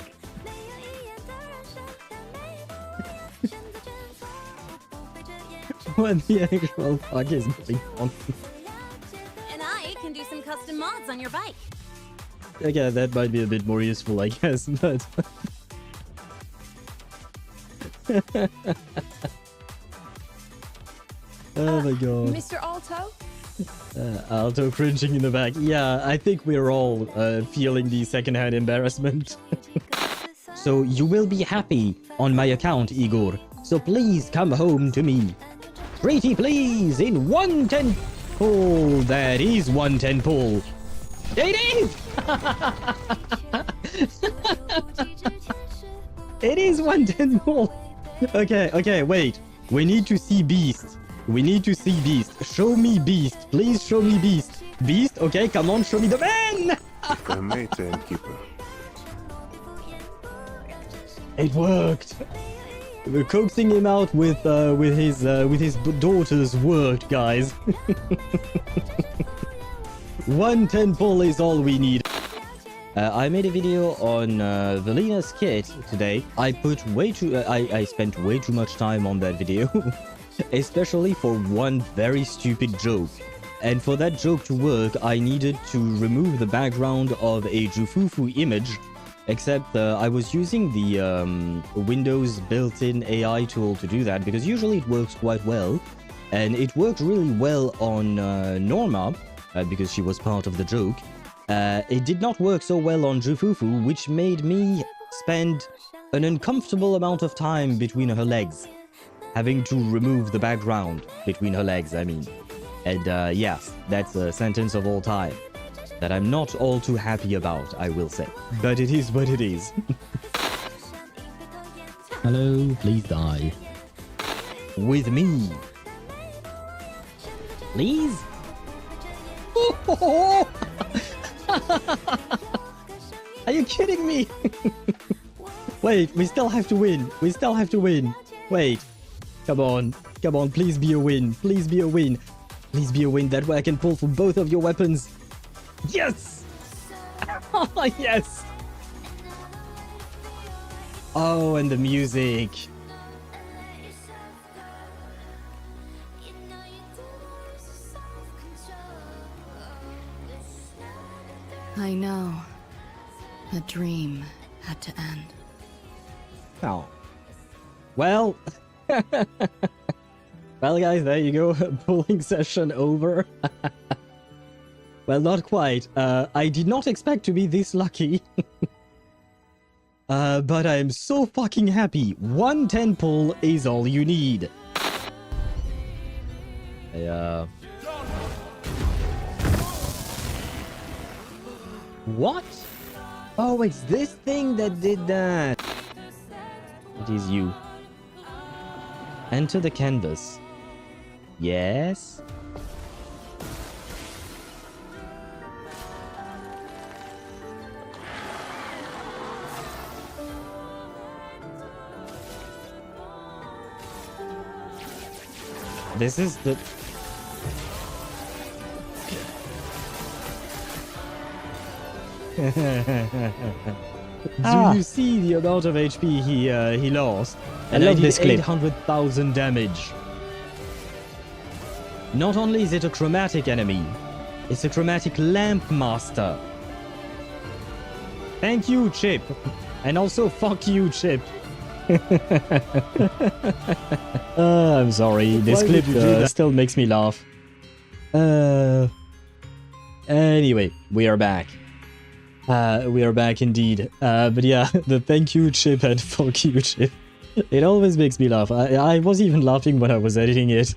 What the actual fuck is going on? And I can do some custom mods on your bike. Okay, that might be a bit more useful, I guess, but... Oh my god. Mr. Alto? Alto cringing in the back. Yeah, I think we're all feeling the secondhand embarrassment. So you will be happy on my account, Igor. So please come home to me. Pretty please, in 110 pull. That is 110 pull. It is! It is 110 pull. Okay, wait. We need to see Beast. We need to see Beast. Show me Beast. Please show me Beast. Beast, okay, come on, show me the man! The timekeeper. It worked. We're coaxing him out with his daughters worked, guys. 110 pull is all we need. I made a video on Velina's kit today. I spent way too much time on that video. Especially for one very stupid joke. And for that joke to work, I needed to remove the background of a Jufufu image. Except I was using the Windows built-in AI tool to do that, because usually it works quite well. And it worked really well on Norma, because she was part of the joke. It did not work so well on Jufufu, which made me spend an uncomfortable amount of time between her legs. having to remove the background between her legs, I mean. And yes, that's a sentence of all time that I'm not all too happy about, I will say. But it is what it is. Hello, please die. With me. Please? Are you kidding me? Wait, we still have to win. We still have to win. Wait. Come on. Come on, please be a win. Please be a win. Please be a win. That way I can pull for both of your weapons. Yes! Yes! Oh, and the music. I know. The dream had to end. Oh. Well. Well, guys, there you go. Pulling session over. Well, not quite. I did not expect to be this lucky. But I am so fucking happy. 110 pull is all you need. What? Oh, it's this thing that did that. It is you. Enter the canvas. Yes. This is the... Do you see the amount of HP he lost? And I love this clip. 800,000 damage. Not only is it a chromatic enemy, it's a chromatic lamp master. Thank you, Chip. And also fuck you, Chip. I'm sorry. This clip still makes me laugh. Anyway, we are back. We are back indeed. But yeah, the thank you, Chip, and fuck you, Chip. It always makes me laugh. I was even laughing when I was editing it.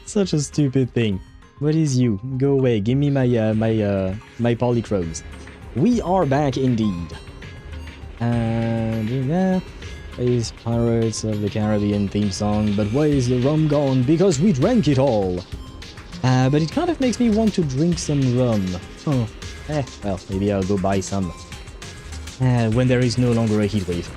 Such a stupid thing. What is you? Go away. Give me my my polychromes. We are back indeed. And yeah, is Pirates of the Caribbean theme song. But where is the rum gone? Because we drank it all. But it kind of makes me want to drink some rum. Oh. Well, maybe I'll go buy some. When there is no longer a heatwave.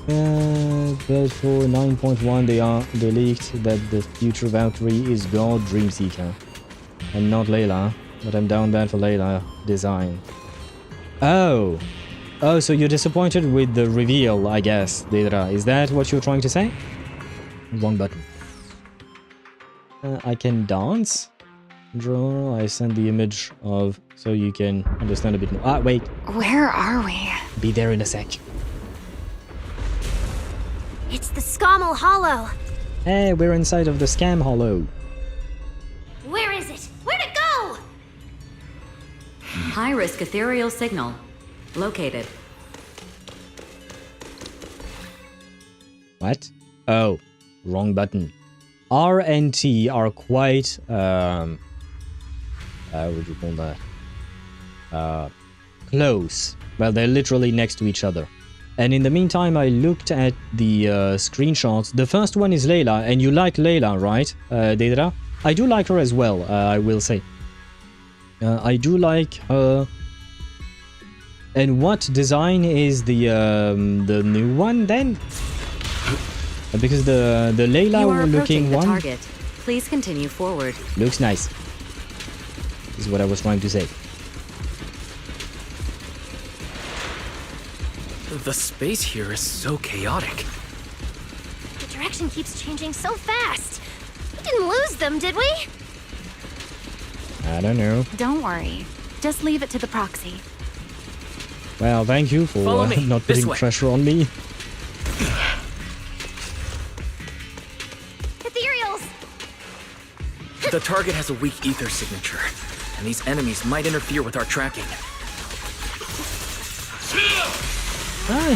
But for 9.1 they leaked that the future Valkyrie is God Dreamseeker. And not Layla. But I'm down bad for Layla design. Oh! Oh, so you're disappointed with the reveal, I guess, Deidra. Is that what you're trying to say? Wrong button. I can dance? Draw, I send the image of so you can understand a bit more. Ah, wait. Where are we? Be there in a sec. It's the Scommel Hollow. Hey, we're inside of the Scam Hollow. Where is it? Where'd it go? High-risk ethereal signal. Located. What? Oh, wrong button. R and T are quite, what would you call that? Close. Well, they're literally next to each other. And in the meantime, I looked at the screenshots. The first one is Layla, and you like Layla, right, Deidra? I do like her as well, I will say. I do like her. And what design is the new one then? Because the Layla looking one target. Please continue forward. Looks nice. Is what I was trying to say. The space here is so chaotic. The direction keeps changing so fast. We didn't lose them, did we? I don't know. Don't worry. Just leave it to the proxy. Well, thank you for not putting pressure on me. Ethereals! The target has a weak ether signature, and these enemies might interfere with our tracking.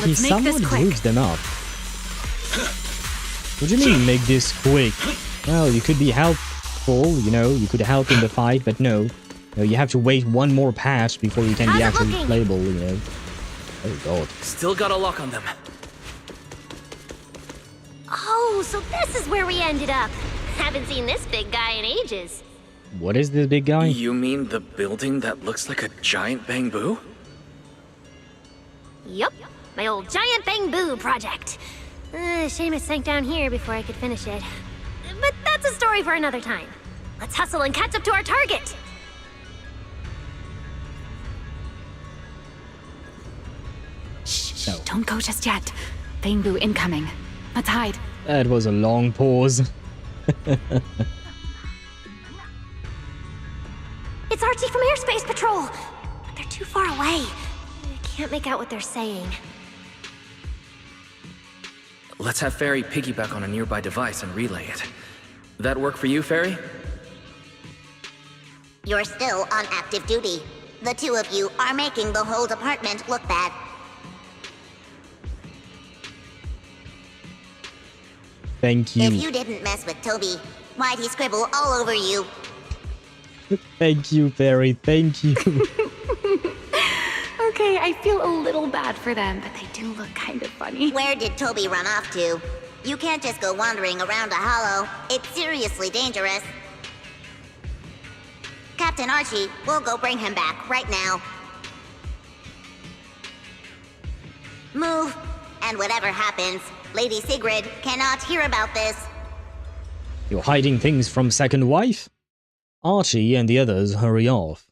He somewhat moves them up. What do you mean make this quick? Well, you could be helpful, you know, you could help in the fight, but no. No, you have to wait one more patch before you can be actually playable, you know. Oh god. Still got a lock on them. Oh, so this is where we ended up. Haven't seen this big guy in ages. What is this big guy? You mean the building that looks like a giant bamboo? Yup, my old giant bamboo project. Shame it sank down here before I could finish it. But that's a story for another time. Let's hustle and catch up to our target. Shh, don't go just yet. Bamboo incoming. Let's hide. That was a long pause. It's Archie from Airspace Patrol. But they're too far away. I can't make out what they're saying. Let's have Fairy piggyback on a nearby device and relay it. That work for you, Fairy? You're still on active duty. The two of you are making the whole department look bad. Thank you. If you didn't mess with Toby, why'd he scribble all over you? Thank you, Fairy. Thank you. Okay, I feel a little bad for them, but they do look kind of funny. Where did Toby run off to? You can't just go wandering around a hollow. It's seriously dangerous. Captain Archie, we'll go bring him back right now. Move, and whatever happens, Lady Sigrid cannot hear about this. You're hiding things from second wife? Archie and the others hurry off.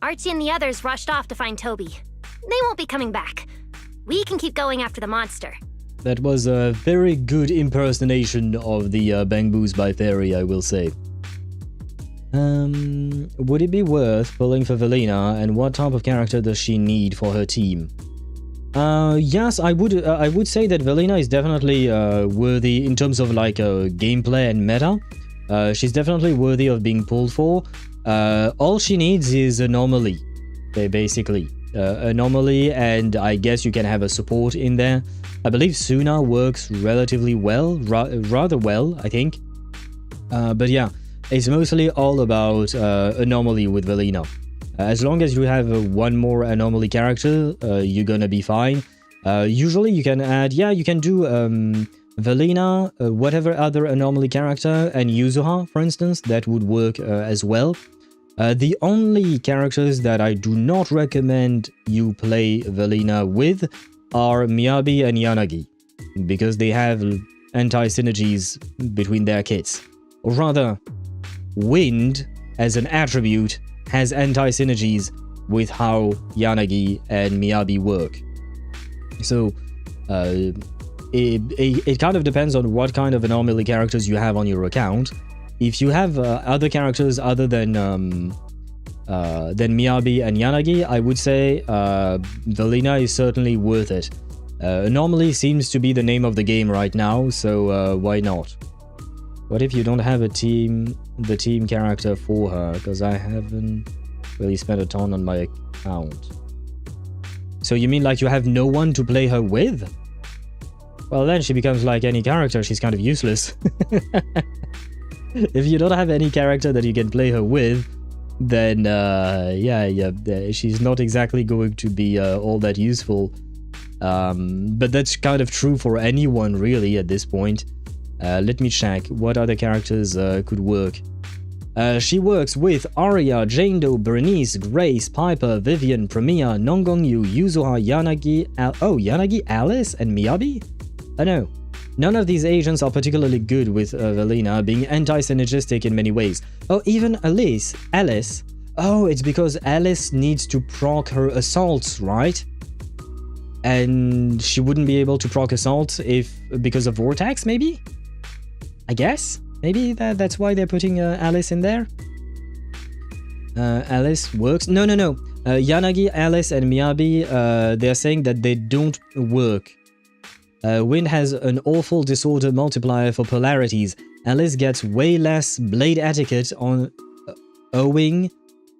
Archie and the others rushed off to find Toby. They won't be coming back. We can keep going after the monster. That was a very good impersonation of the Bamboos by Fairy, I will say. Would it be worth pulling for Velina, and what type of character does she need for her team? Yes, I would say that Velina is definitely worthy in terms of like gameplay and meta. She's definitely worthy of being pulled for. All she needs is Anomaly, basically. Anomaly, and I guess you can have a support in there. I believe Suna works relatively well, rather well, I think. But yeah, it's mostly all about Anomaly with Velina. As long as you have one more Anomaly character, you're gonna be fine. Usually you can add, yeah, you can do Velina, whatever other Anomaly character, and Yuzuha, for instance, that would work as well. The only characters that I do not recommend you play Velina with are Miyabi and Yanagi, because they have anti-synergies between their kits. Or rather, Wind, as an attribute, has anti-synergies with how Yanagi and Miyabi work. So, it kind of depends on what kind of Anomaly characters you have on your account. If you have other characters other than Miyabi and Yanagi, I would say Velina is certainly worth it. Anomaly seems to be the name of the game right now, so why not? What if you don't have the team character for her? Because I haven't really spent a ton on my account. So you mean like you have no one to play her with? Well, then she becomes like any character, she's kind of useless. If you don't have any character that you can play her with, then she's not exactly going to be all that useful. But that's kind of true for anyone really at this point. Let me check what other characters could work. She works with Arya, Jane Doe, Bernice, Grace, Piper, Vivian, Premia, Nongongyu, Yuzuha, Yanagi, Yanagi, Alice, and Miyabi? Oh no. None of these agents are particularly good with Velina, being anti-synergistic in many ways. Oh, even Alice. Oh, it's because Alice needs to proc her assaults, right? And she wouldn't be able to proc assaults because of Vortex, maybe? I guess? Maybe that's why they're putting Alice in there? Alice works? No. Yanagi, Alice, and Miyabi, they're saying that they don't work. Wind has an awful disorder multiplier for polarities. Alice gets way less blade etiquette owing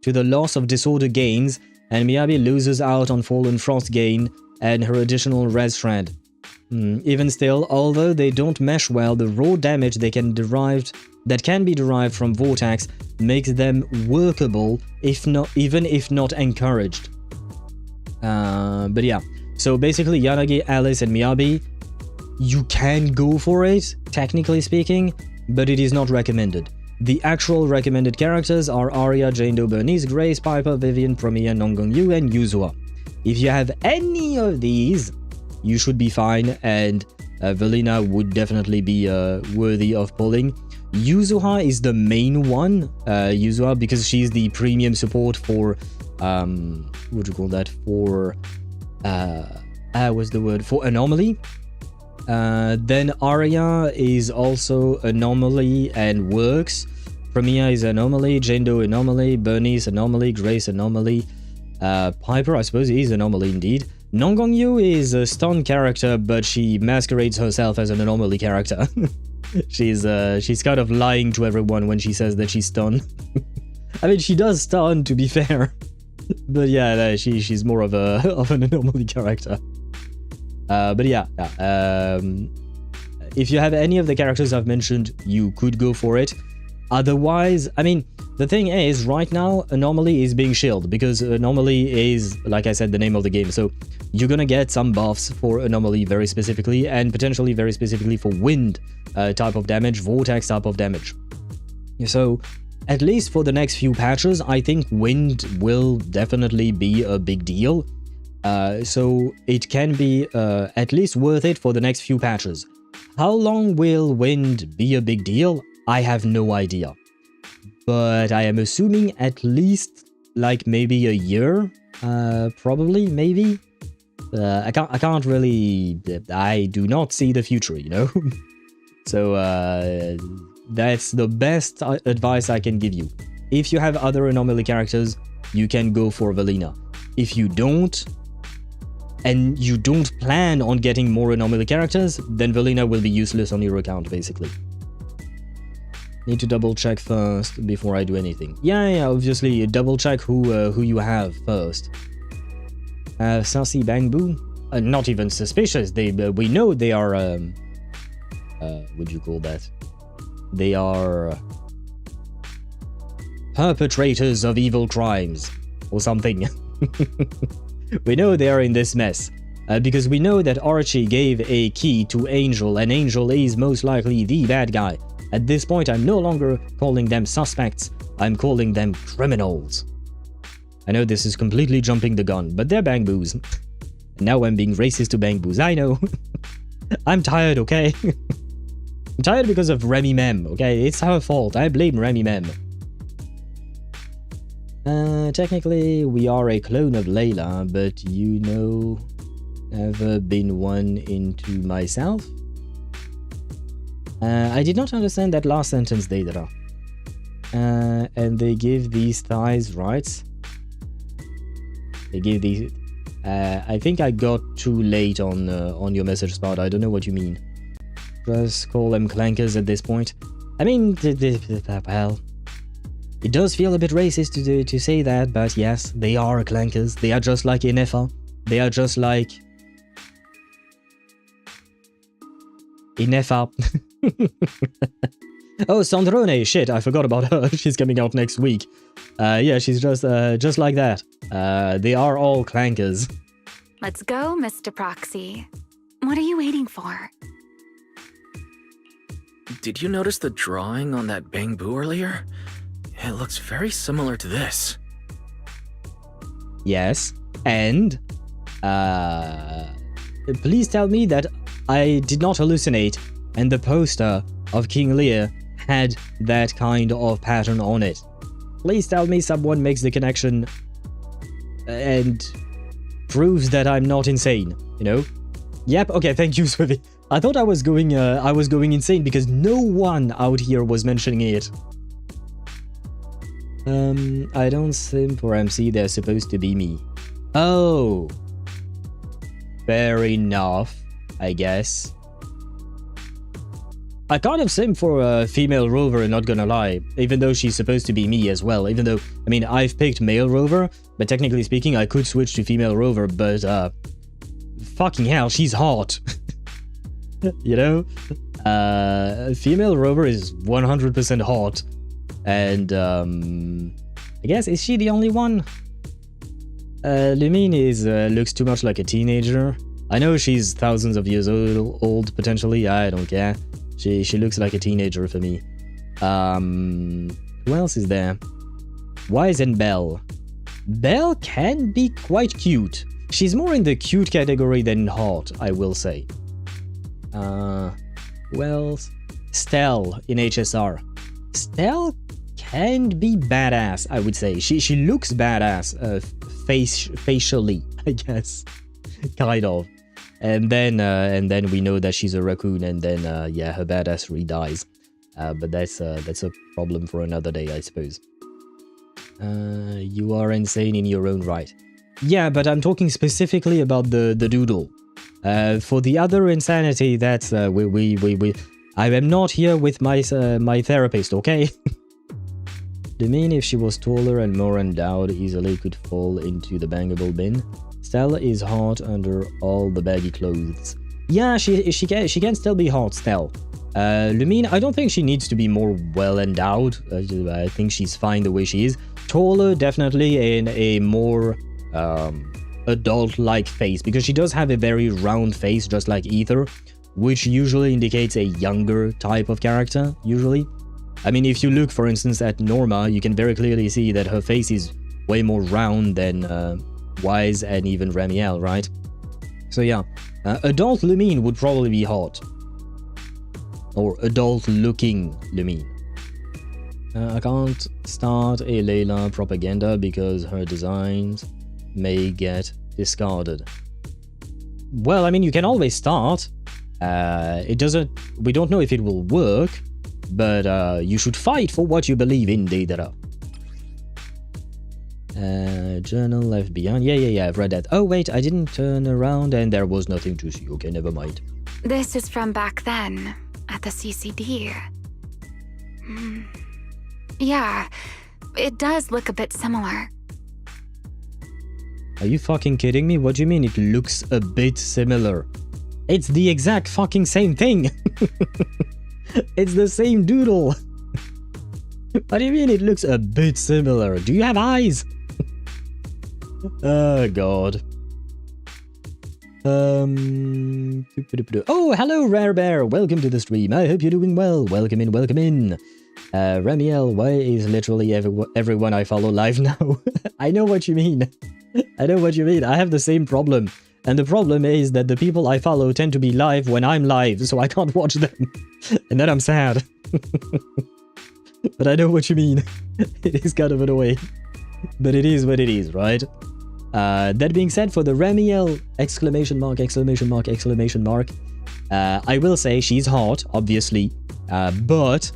to the loss of disorder gains, and Miyabi loses out on Fallen Frost gain and her additional res shred. Even still, although they don't mesh well, the raw damage that can be derived from Vortex makes them workable, even if not encouraged. But yeah, so basically Yanagi, Alice, and Miyabi, you can go for it, technically speaking, but it is not recommended. The actual recommended characters are Arya, Jane Doe, Bernice, Grace, Piper, Vivian, Promiya, Nongong-yu, and Yuzua. If you have any of these, you should be fine, and Velina would definitely be worthy of pulling. Yuzua is the main one, Yuzua, because she's the premium support for, what do you call that, for, what's the word, for Anomaly. Then Arya is also Anomaly and works. Promiya is Anomaly, Jane Doe Anomaly, Bernice Anomaly, Grace Anomaly. Piper, I suppose, is Anomaly indeed. Nongong-yu is a stun character, but she masquerades herself as an Anomaly character. She's kind of lying to everyone when she says that she's stun. I mean, she does stun, to be fair. But yeah, no, she's more of an Anomaly character. But yeah, if you have any of the characters I've mentioned, you could go for it. Otherwise, I mean, the thing is, right now, Anomaly is being shielded, because Anomaly is, like I said, the name of the game, so you're gonna get some buffs for Anomaly very specifically, and potentially very specifically for Wind type of damage, Vortex type of damage. So, at least for the next few patches, I think Wind will definitely be a big deal. So it can be at least worth it for the next few patches. How long will Wind be a big deal? I have no idea. But I am assuming at least like maybe a year, probably, maybe. I can't really, I do not see the future, you know? So that's the best advice I can give you. If you have other Anomaly characters, you can go for Velina. If you don't, and you don't plan on getting more Anomaly characters, then Velina will be useless on your account, basically. Need to double check first before I do anything. Yeah, obviously, double check who you have first. Sassy Bang Boo? Not even suspicious. We know they are, what do you call that? They are perpetrators of evil crimes, or something. We know they are in this mess, because we know that Archie gave a key to Angel, and Angel is most likely the bad guy. At this point, I'm no longer calling them suspects, I'm calling them criminals. I know this is completely jumping the gun, but they're Bang Boos. Now I'm being racist to Bang Boos, I know. I'm tired, okay? I'm tired because of Remy Mem, okay? It's her fault, I blame Remy Mem. Technically, we are a clone of Layla, but you know, never been one into myself? I did not understand that last sentence, Deidara. And they give these thighs rights. They give these... I think I got too late on your message spot. I don't know what you mean. Just call them clankers at this point. I mean, well... It does feel a bit racist to say that, but yes, they are clankers. They are just like Inefa. They are just like... Inefa. Oh, Sandrone, shit, I forgot about her. She's coming out next week. Yeah, she's just like that. They are all clankers. Let's go, Mr. Proxy. What are you waiting for? Did you notice the drawing on that Bang Boo earlier? It looks very similar to this. Yes, and please tell me that I did not hallucinate and the poster of King Lear had that kind of pattern on it. Please tell me someone makes the connection and proves that I'm not insane, you know? Yep, okay, thank you, Swivy. I thought I was going insane because no one out here was mentioning it. I don't simp or MC, they're supposed to be me. Oh. Fair enough, I guess. I kind of simp for a female rover, not gonna lie, even though she's supposed to be me as well, even though, I mean, I've picked male rover, but technically speaking, I could switch to female rover, but, fucking hell, she's hot. You know? Female rover is 100% hot. And, I guess, is she the only one? Lumine looks too much like a teenager. I know she's thousands of years old potentially. I don't care. She looks like a teenager for me. Who else is there? Wise and Belle. Belle can be quite cute. She's more in the cute category than hot, I will say. Who else? Stell in HSR. Stell can be badass, I would say. She looks badass facially, I guess. Kind of. And then we know that she's a raccoon, and then yeah, her badassery dies. But that's a problem for another day, I suppose. You are insane in your own right. Yeah, but I'm talking specifically about the doodle. For the other insanity, that's I am not here with my therapist, okay? Lumine, if she was taller and more endowed, easily could fall into the bangable bin. Stell is hot under all the baggy clothes. Yeah, she can still be hot, Stell. Lumine, I don't think she needs to be more well endowed. I think she's fine the way she is. Taller, definitely, in a more adult-like face, because she does have a very round face, just like Ether, which usually indicates a younger type of character, usually. I mean, if you look, for instance, at Norma, you can very clearly see that her face is way more round than Wise and even Remielle, right? So yeah, adult Lumine would probably be hot. Or adult-looking Lumine. I can't start a Layla propaganda because her designs may get discarded. Well, I mean, you can always start. We don't know if it will work, but you should fight for what you believe in, Deidara. Journal left behind. Yeah, I've read that. Oh, wait, I didn't turn around and there was nothing to see. Okay, never mind. This is from back then, at the CCD. Yeah, it does look a bit similar. Are you fucking kidding me? What do you mean it looks a bit similar? It's the exact fucking same thing! It's the same doodle! What do you mean it looks a bit similar? Do you have eyes? Oh god. Oh, hello Rare Bear! Welcome to the stream. I hope you're doing well. Welcome in, welcome in. Remielle, why is literally everyone I follow live now? I know what you mean. I know what you mean. I have the same problem. And the problem is that the people I follow tend to be live when I'm live, so I can't watch them. And then I'm sad. But I know what you mean. It is kind of annoying. But it is what it is, right? That being said, for the Remielle, exclamation mark, exclamation mark, exclamation mark, I will say she's hot, obviously. But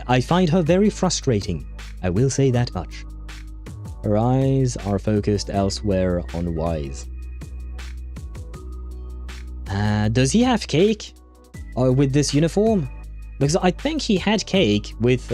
I find her very frustrating. I will say that much. Her eyes are focused elsewhere on Wise. Does he have cake? Or with this uniform? Because I think he had cake with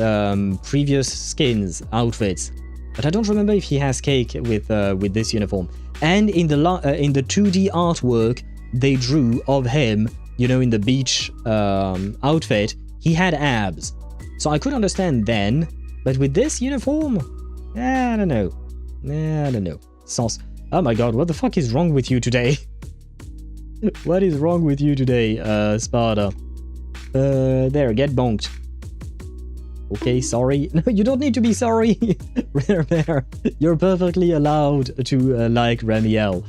previous skins, outfits. But I don't remember if he has cake with this uniform. And in the 2D artwork they drew of him, you know, in the beach outfit, he had abs. So I could understand then, but with this uniform, I don't know. I don't know. Sauce. Oh my god, what the fuck is wrong with you today? What is wrong with you today, Sparta? There, get bonked. Okay, sorry. No, you don't need to be sorry. Rare Bear, you're perfectly allowed to like Remielle.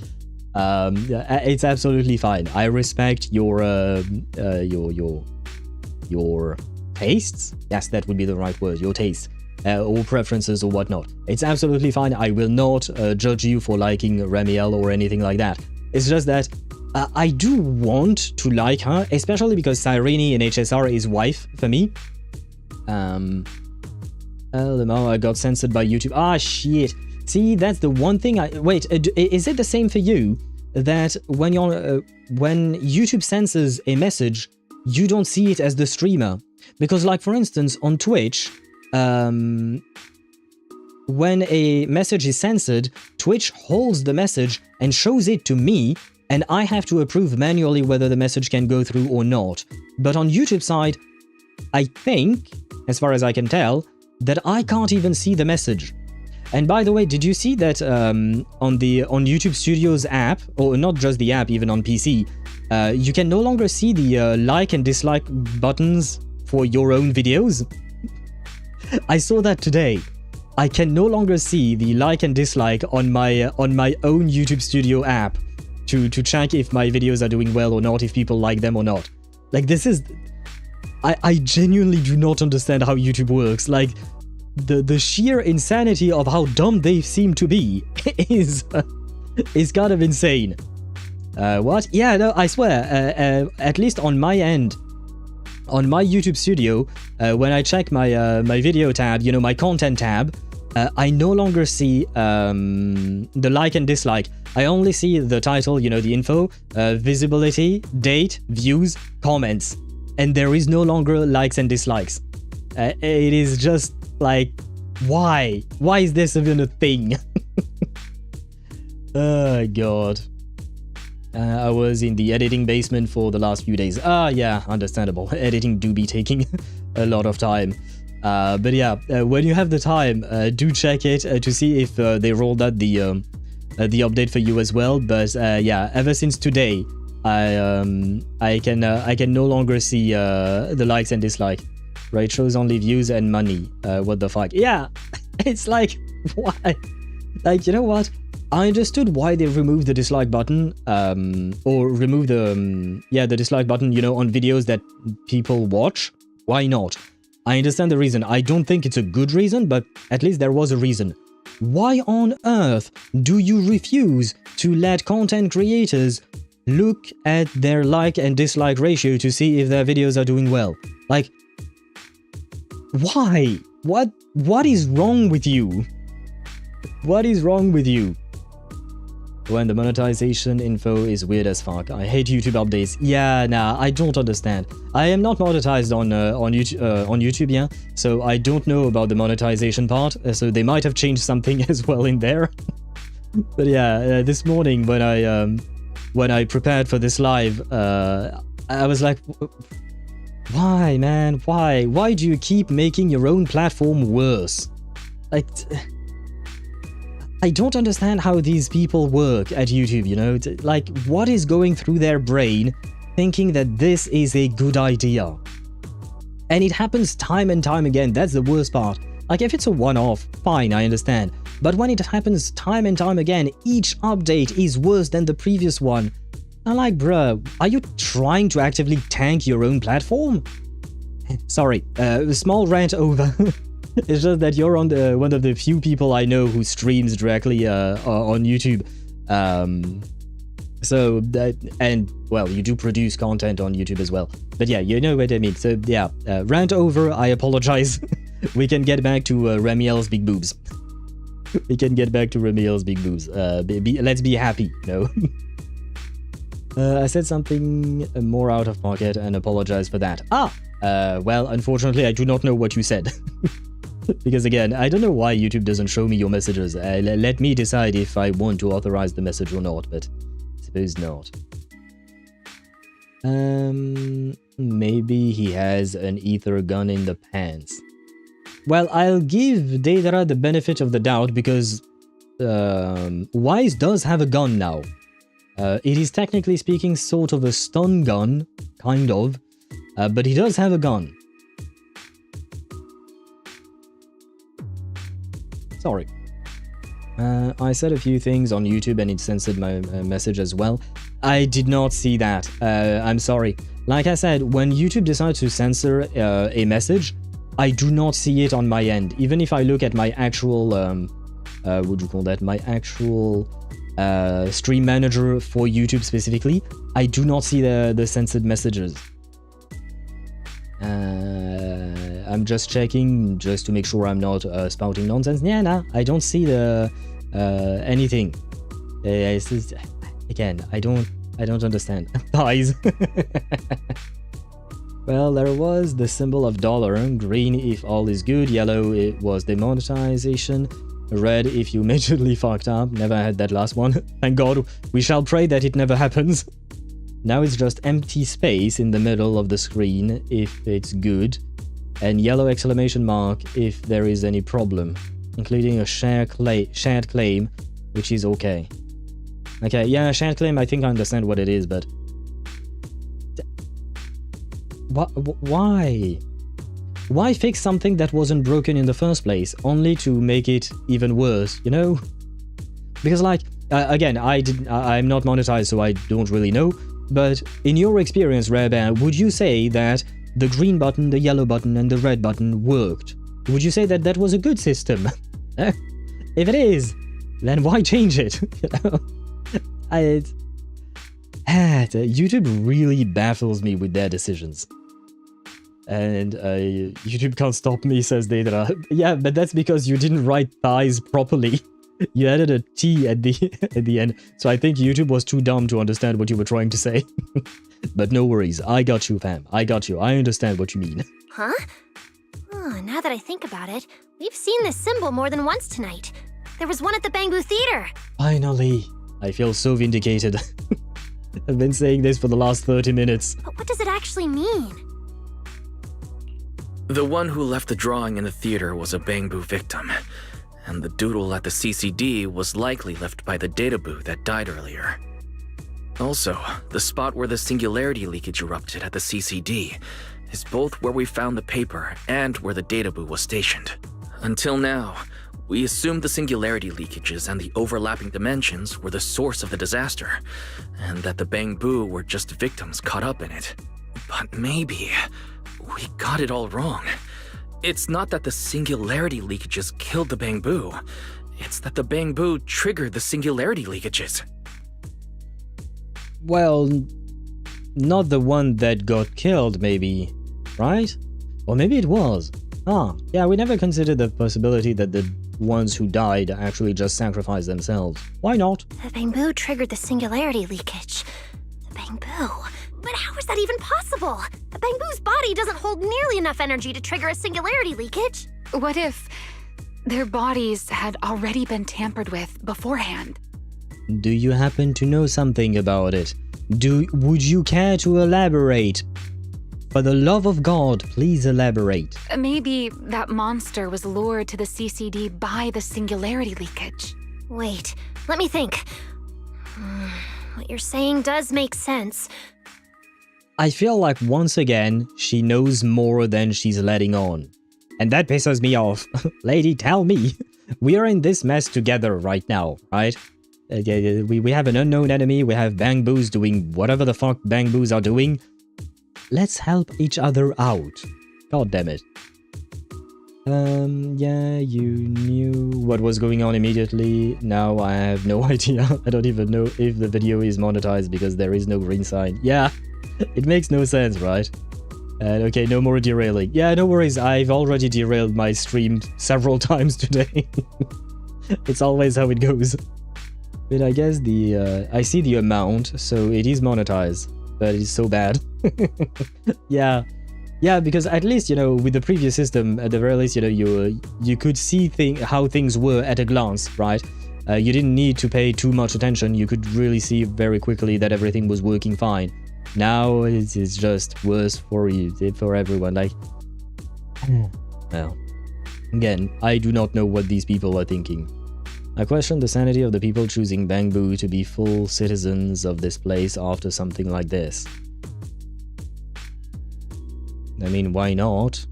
It's absolutely fine. I respect your tastes. Yes, that would be the right word. Your tastes. Or preferences or whatnot. It's absolutely fine. I will not judge you for liking Remielle or anything like that. It's just that I do want to like her, especially because Cyrene in HSR is wife for me. Oh, I got censored by YouTube. Ah, shit. See, that's the one thing wait, is it the same for you? That when YouTube censors a message, you don't see it as the streamer? Because, like, for instance, on Twitch, when a message is censored, Twitch holds the message and shows it to me, and I have to approve manually whether the message can go through or not. But on YouTube side, I think, as far as I can tell, that I can't even see the message. And by the way, did you see that on YouTube Studio's app, or not just the app, even on PC, you can no longer see the like and dislike buttons for your own videos? I saw that today. I can no longer see the like and dislike on my own YouTube Studio app to check if my videos are doing well or not, if people like them or not. Like, this is... I genuinely do not understand how YouTube works. Like, the sheer insanity of how dumb they seem to be is kind of insane. What? Yeah, no, I swear, at least on my end, on my YouTube Studio, when I check my my video tab, you know, my content tab, I no longer see the like and dislike. I only see the title, you know, the info, visibility, date, views, comments, and there is no longer likes and dislikes. It is just like, why? Why is this even a thing? Oh god. I was in the editing basement for the last few days. Yeah, understandable. Editing do be taking a lot of time. But yeah, when you have the time, do check it to see if they rolled out the update for you as well. But yeah, ever since today, I can no longer see the likes and dislike. Right, shows only views and money. What the fuck? Yeah, it's like, why? Like, you know what? I understood why they removed the dislike button, or removed the the dislike button, you know, on videos that people watch. Why not? I understand the reason. I don't think it's a good reason, but at least there was a reason. Why on earth do you refuse to let content creators look at their like and dislike ratio to see if their videos are doing well? Like, why? What is wrong with you? What is wrong with you? When the monetization info is weird as fuck. I hate YouTube updates. Yeah, nah, I don't understand. I am not monetized on YouTube, yeah, so I don't know about the monetization part. So they might have changed something as well in there. But yeah, this morning when I prepared for this live, I was like, why, man? Why? Why do you keep making your own platform worse? Like, I don't understand how these people work at YouTube, you know? Like, what is going through their brain thinking that this is a good idea? And it happens time and time again. That's the worst part. Like, if it's a one-off, fine, I understand. But when it happens time and time again, each update is worse than the previous one. I'm like, bruh, are you trying to actively tank your own platform? Sorry, small rant over. It's just that you're on one of the few people I know who streams directly on YouTube. So that, and well, you do produce content on YouTube as well. But yeah, you know what I mean. So yeah, rant over. I apologize. We can get back to Remielle's big boobs. We can get back to Remielle's big boobs. Let's be happy, you know. I said something more out of pocket and apologize for that. Well, unfortunately, I do not know what you said. Because again, I don't know why YouTube doesn't show me your messages. Let me decide if I want to authorize the message or not, but I suppose not. Maybe he has an ether gun in the pants. Well, I'll give Deidara the benefit of the doubt because Wise does have a gun now. It is technically speaking sort of a stun gun, kind of, but he does have a gun. Sorry. I said a few things on YouTube and it censored my message as well. I did not see that. I'm sorry. Like I said, when YouTube decides to censor a message, I do not see it on my end. Even if I look at my actual, what would you call that? My actual stream manager for YouTube specifically, I do not see the censored messages. I'm just checking just to make sure I'm not spouting nonsense. Yeah, nah, I don't see the anything. Again, I don't understand. Thighs. Well, there was the symbol of $, green if all is good, yellow it was demonetization. Red if you majorly fucked up. Never had that last one. Thank God. We shall pray that it never happens. Now it's just empty space in the middle of the screen if it's good, and yellow exclamation mark if there is any problem, including a shared claim, which is okay. Okay, yeah, shared claim, I think I understand what it is, but... Why? Why fix something that wasn't broken in the first place, only to make it even worse, you know? Because, like, again, I'm not monetized, so I don't really know, but in your experience, Rare Bear, would you say that the green button, the yellow button, and the red button worked? Would you say that that was a good system? If it is, then why change it? You know? YouTube really baffles me with their decisions. And YouTube can't stop me, says Daedra. Yeah, but that's because you didn't write thighs properly. You added a T at the end, so I think YouTube was too dumb to understand what you were trying to say. But no worries, I got you, fam. I got you. I understand what you mean. Huh? Oh, now that I think about it, we've seen this symbol more than once tonight. There was one at the Bamboo Theater. Finally. I feel so vindicated. I've been saying this for the last 30 minutes. But what does it actually mean? The one who left the drawing in the theater was a Bamboo victim, and the doodle at the CCD was likely left by the data boo that died earlier. Also, the spot where the singularity leakage erupted at the CCD is both where we found the paper and where the data boo was stationed. Until now, we assumed the singularity leakages and the overlapping dimensions were the source of the disaster, and that the Bamboo were just victims caught up in it. But maybe we got it all wrong. It's not that the singularity leakages killed the Bamboo, it's that the Bamboo triggered the singularity leakages. Well, not the one that got killed, maybe, right? Or maybe it was. Ah, yeah, we never considered the possibility that the ones who died actually just sacrificed themselves. Why not? The Bamboo triggered the singularity leakage. The Bamboo? But how is that even possible? The Bamboo's body doesn't hold nearly enough energy to trigger a singularity leakage. What if their bodies had already been tampered with beforehand? Do you happen to know something about it? Would you care to elaborate? For the love of God, please elaborate. Maybe that monster was lured to the CCD by the singularity leakage. Wait, let me think. What you're saying does make sense. I feel like once again, she knows more than she's letting on. And that pisses me off. Lady, tell me. We are in this mess together right now, right? We have an unknown enemy, we have Bamboos doing whatever the fuck Bamboos are doing. Let's help each other out. God damn it. Yeah, you knew what was going on immediately. Now I have no idea. I don't even know if the video is monetized because there is no green sign. Yeah, it makes no sense, right? Okay, no more derailing. Yeah, no worries. I've already derailed my stream several times today. It's always how it goes. But I guess I see the amount, so it is monetized. But it's so bad. Yeah, because at least, you know, with the previous system, at the very least, you know, you could see how things were at a glance, right? You didn't need to pay too much attention. You could really see very quickly that everything was working fine. Now it's just worse for you, for everyone. Like, well, again, I do not know what these people are thinking. I question the sanity of the people choosing Bamboo to be full citizens of this place after something like this. I mean, why not?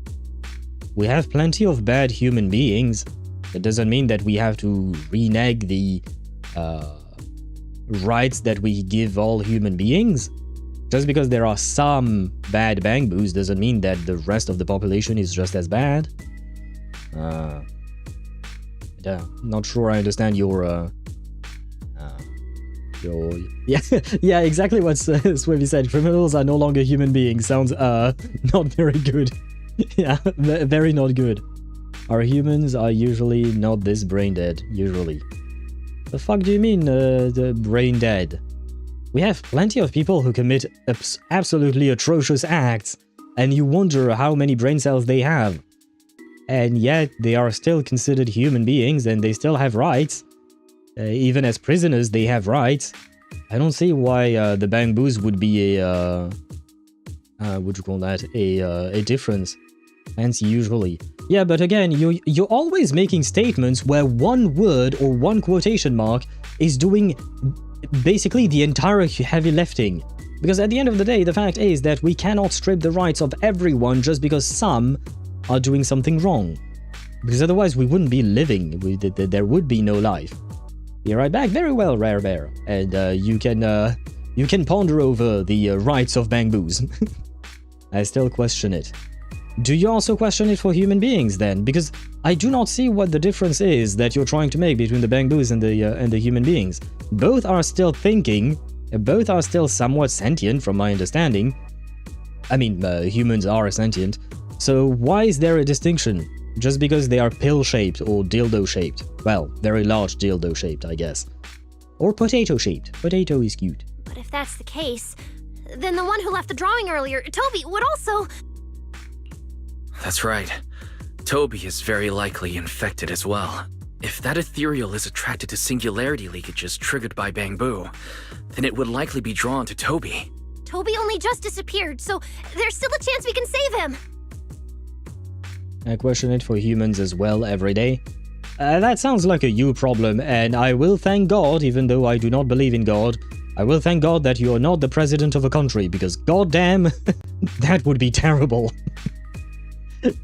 We have plenty of bad human beings. That doesn't mean that we have to renege the rights that we give all human beings. Just because there are some bad Bamboos doesn't mean that the rest of the population is just as bad. Yeah, not sure I understand your yeah, exactly what Swivy said. Criminals are no longer human beings. Sounds not very good. Yeah, very not good. Our humans are usually not this brain dead. Usually. The fuck do you mean, the brain dead? We have plenty of people who commit absolutely atrocious acts, and you wonder how many brain cells they have. and yet they are still considered human beings and they still have rights. Even as prisoners, they have rights. I don't see why the Bangbus would be a what you call that? A difference. Fancy usually. Yeah, but again, you're always making statements where one word or one quotation mark is doing basically the entire heavy lifting. Because at the end of the day, the fact is that we cannot strip the rights of everyone just because some are doing something wrong. Because otherwise we wouldn't be living, there would be no life. Be right back. Very well, Rare Bear. And you can ponder over the rights of Bangbus. I still question it. Do you also question it for human beings then? Because I do not see what the difference is that you're trying to make between the Bangbus and the human beings. Both are still thinking, both are still somewhat sentient from my understanding. I mean, humans are sentient. So why is there a distinction? Just because they are pill-shaped or dildo-shaped. Well, very large dildo-shaped, I guess. Or potato-shaped. Potato is cute. But if that's the case, then the one who left the drawing earlier, Toby, would also... That's right. Toby is very likely infected as well. If that ethereal is attracted to singularity leakages triggered by Bangbu, then it would likely be drawn to Toby. Toby only just disappeared, so there's still a chance we can save him. I question it for humans as well every day. That sounds like a you problem, and I will thank God, even though I do not believe in God, I will thank God that you are not the president of a country, because goddamn, that would be terrible.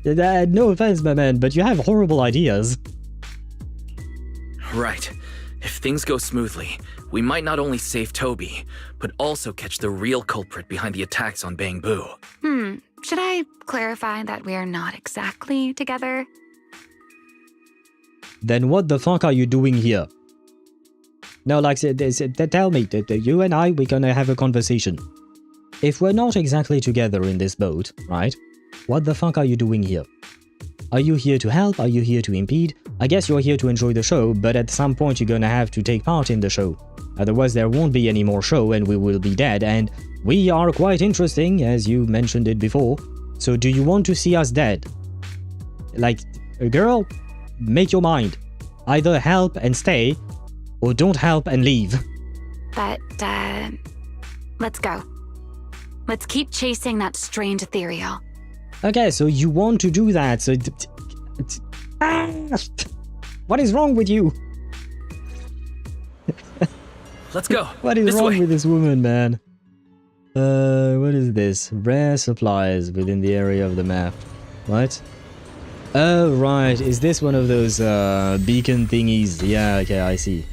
No offense, my man, but you have horrible ideas. Right. If things go smoothly, we might not only save Toby, but also catch the real culprit behind the attacks on Bangbu. Should I clarify that we're not exactly together? Then what the fuck are you doing here? No, like, tell me, you and I, we're gonna have a conversation. If we're not exactly together in this boat, right? What the fuck are you doing here? Are you here to help? Are you here to impede? I guess you're here to enjoy the show, but at some point you're gonna have to take part in the show. Otherwise there won't be any more show and we will be dead, and we are quite interesting, as you mentioned it before. So do you want to see us dead? Like, girl, make your mind. Either help and stay, or don't help and leave. But, let's go. Let's keep chasing that strange ethereal. Okay, so you want to do that, so... What is wrong with you? Let's go. What is wrong with this woman, man? What is this? Rare supplies within the area of the map. What? Oh, right. Is this one of those beacon thingies? Yeah, okay, I see.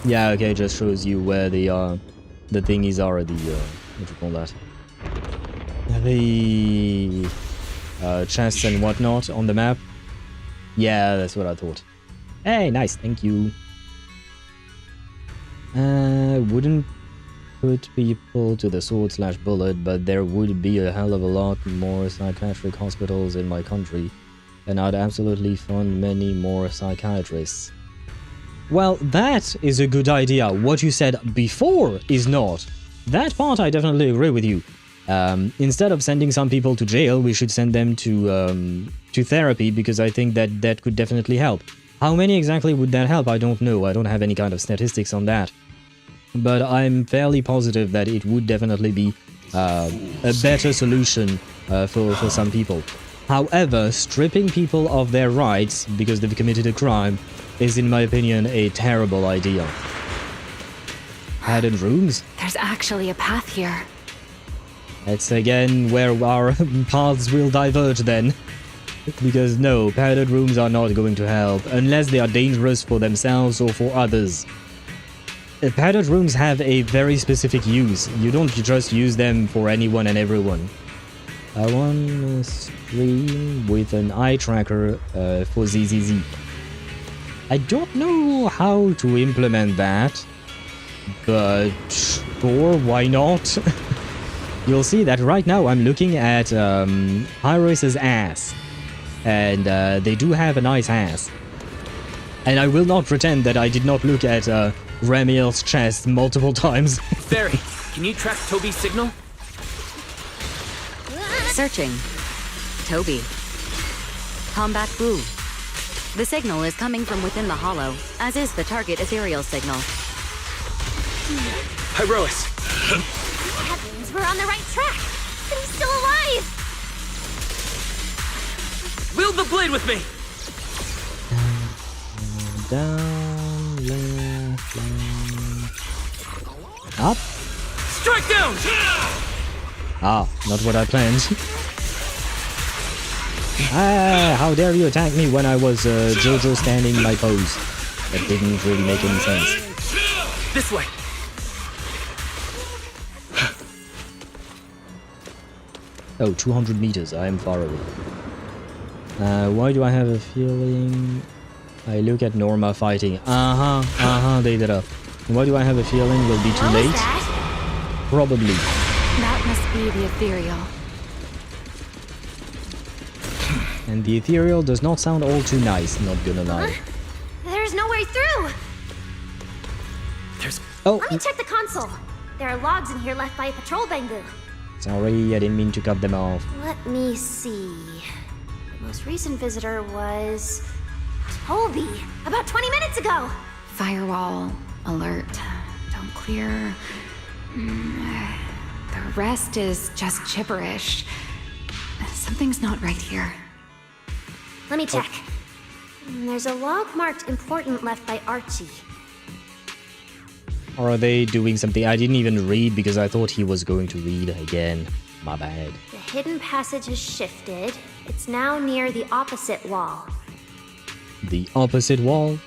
Yeah, okay, just shows you where the thingies are, the, what do you call that? The chests and whatnot on the map. Yeah, that's what I thought. Hey, nice, thank you. Wouldn't put people to the sword/bullet, but there would be a hell of a lot more psychiatric hospitals in my country, and I'd absolutely fund many more psychiatrists. Well, that is a good idea. What you said before is not. That part I definitely agree with you. Instead of sending some people to jail, we should send them to therapy, because I think that could definitely help. How many exactly would that help? I don't know. I don't have any kind of statistics on that. But I'm fairly positive that it would definitely be a better solution for some people. However, stripping people of their rights because they've committed a crime is, in my opinion, a terrible idea. Padded rooms? There's actually a path here. That's again where our paths will diverge then. Because no, padded rooms are not going to help, unless they are dangerous for themselves or for others. Padded rooms have a very specific use. You don't just use them for anyone and everyone. I want to stream with an eye tracker for ZZZ. I don't know how to implement that, but sure, why not? You'll see that right now I'm looking at Pyrois' ass, and they do have a nice ass. And I will not pretend that I did not look at Remielle's chest multiple times. Fairy, can you track Toby's signal? Searching. Toby. Combat Boo. The signal is coming from within the hollow, as is the target ethereal signal. Pyrois! Heavens, we're on the right track! And he's still alive! Wield the blade with me! Down, left, up. Strike down! Ah, not what I planned. Ah, how dare you attack me when I was Jojo standing my pose. That didn't really make any sense. This way! Oh, 200 meters, I am far away. Why do I have a feeling... I look at Norma fighting. They did up. Why do I have a feeling we'll be too late? Probably. That must be the ethereal. And the ethereal does not sound all too nice, not gonna lie. There's no way through! Oh! Let me check the console. There are logs in here left by a patrol bamboo. Sorry, I didn't mean to cut them off. Let me see. The most recent visitor was... Toby! About 20 minutes ago! Firewall. Alert. Don't clear. The rest is just gibberish. Something's not right here. Let me check. There's a log marked important left by Archie. Or are they doing something I didn't even read because I thought he was going to read again. My bad. The hidden passage has shifted. It's now near the opposite wall. The opposite wall?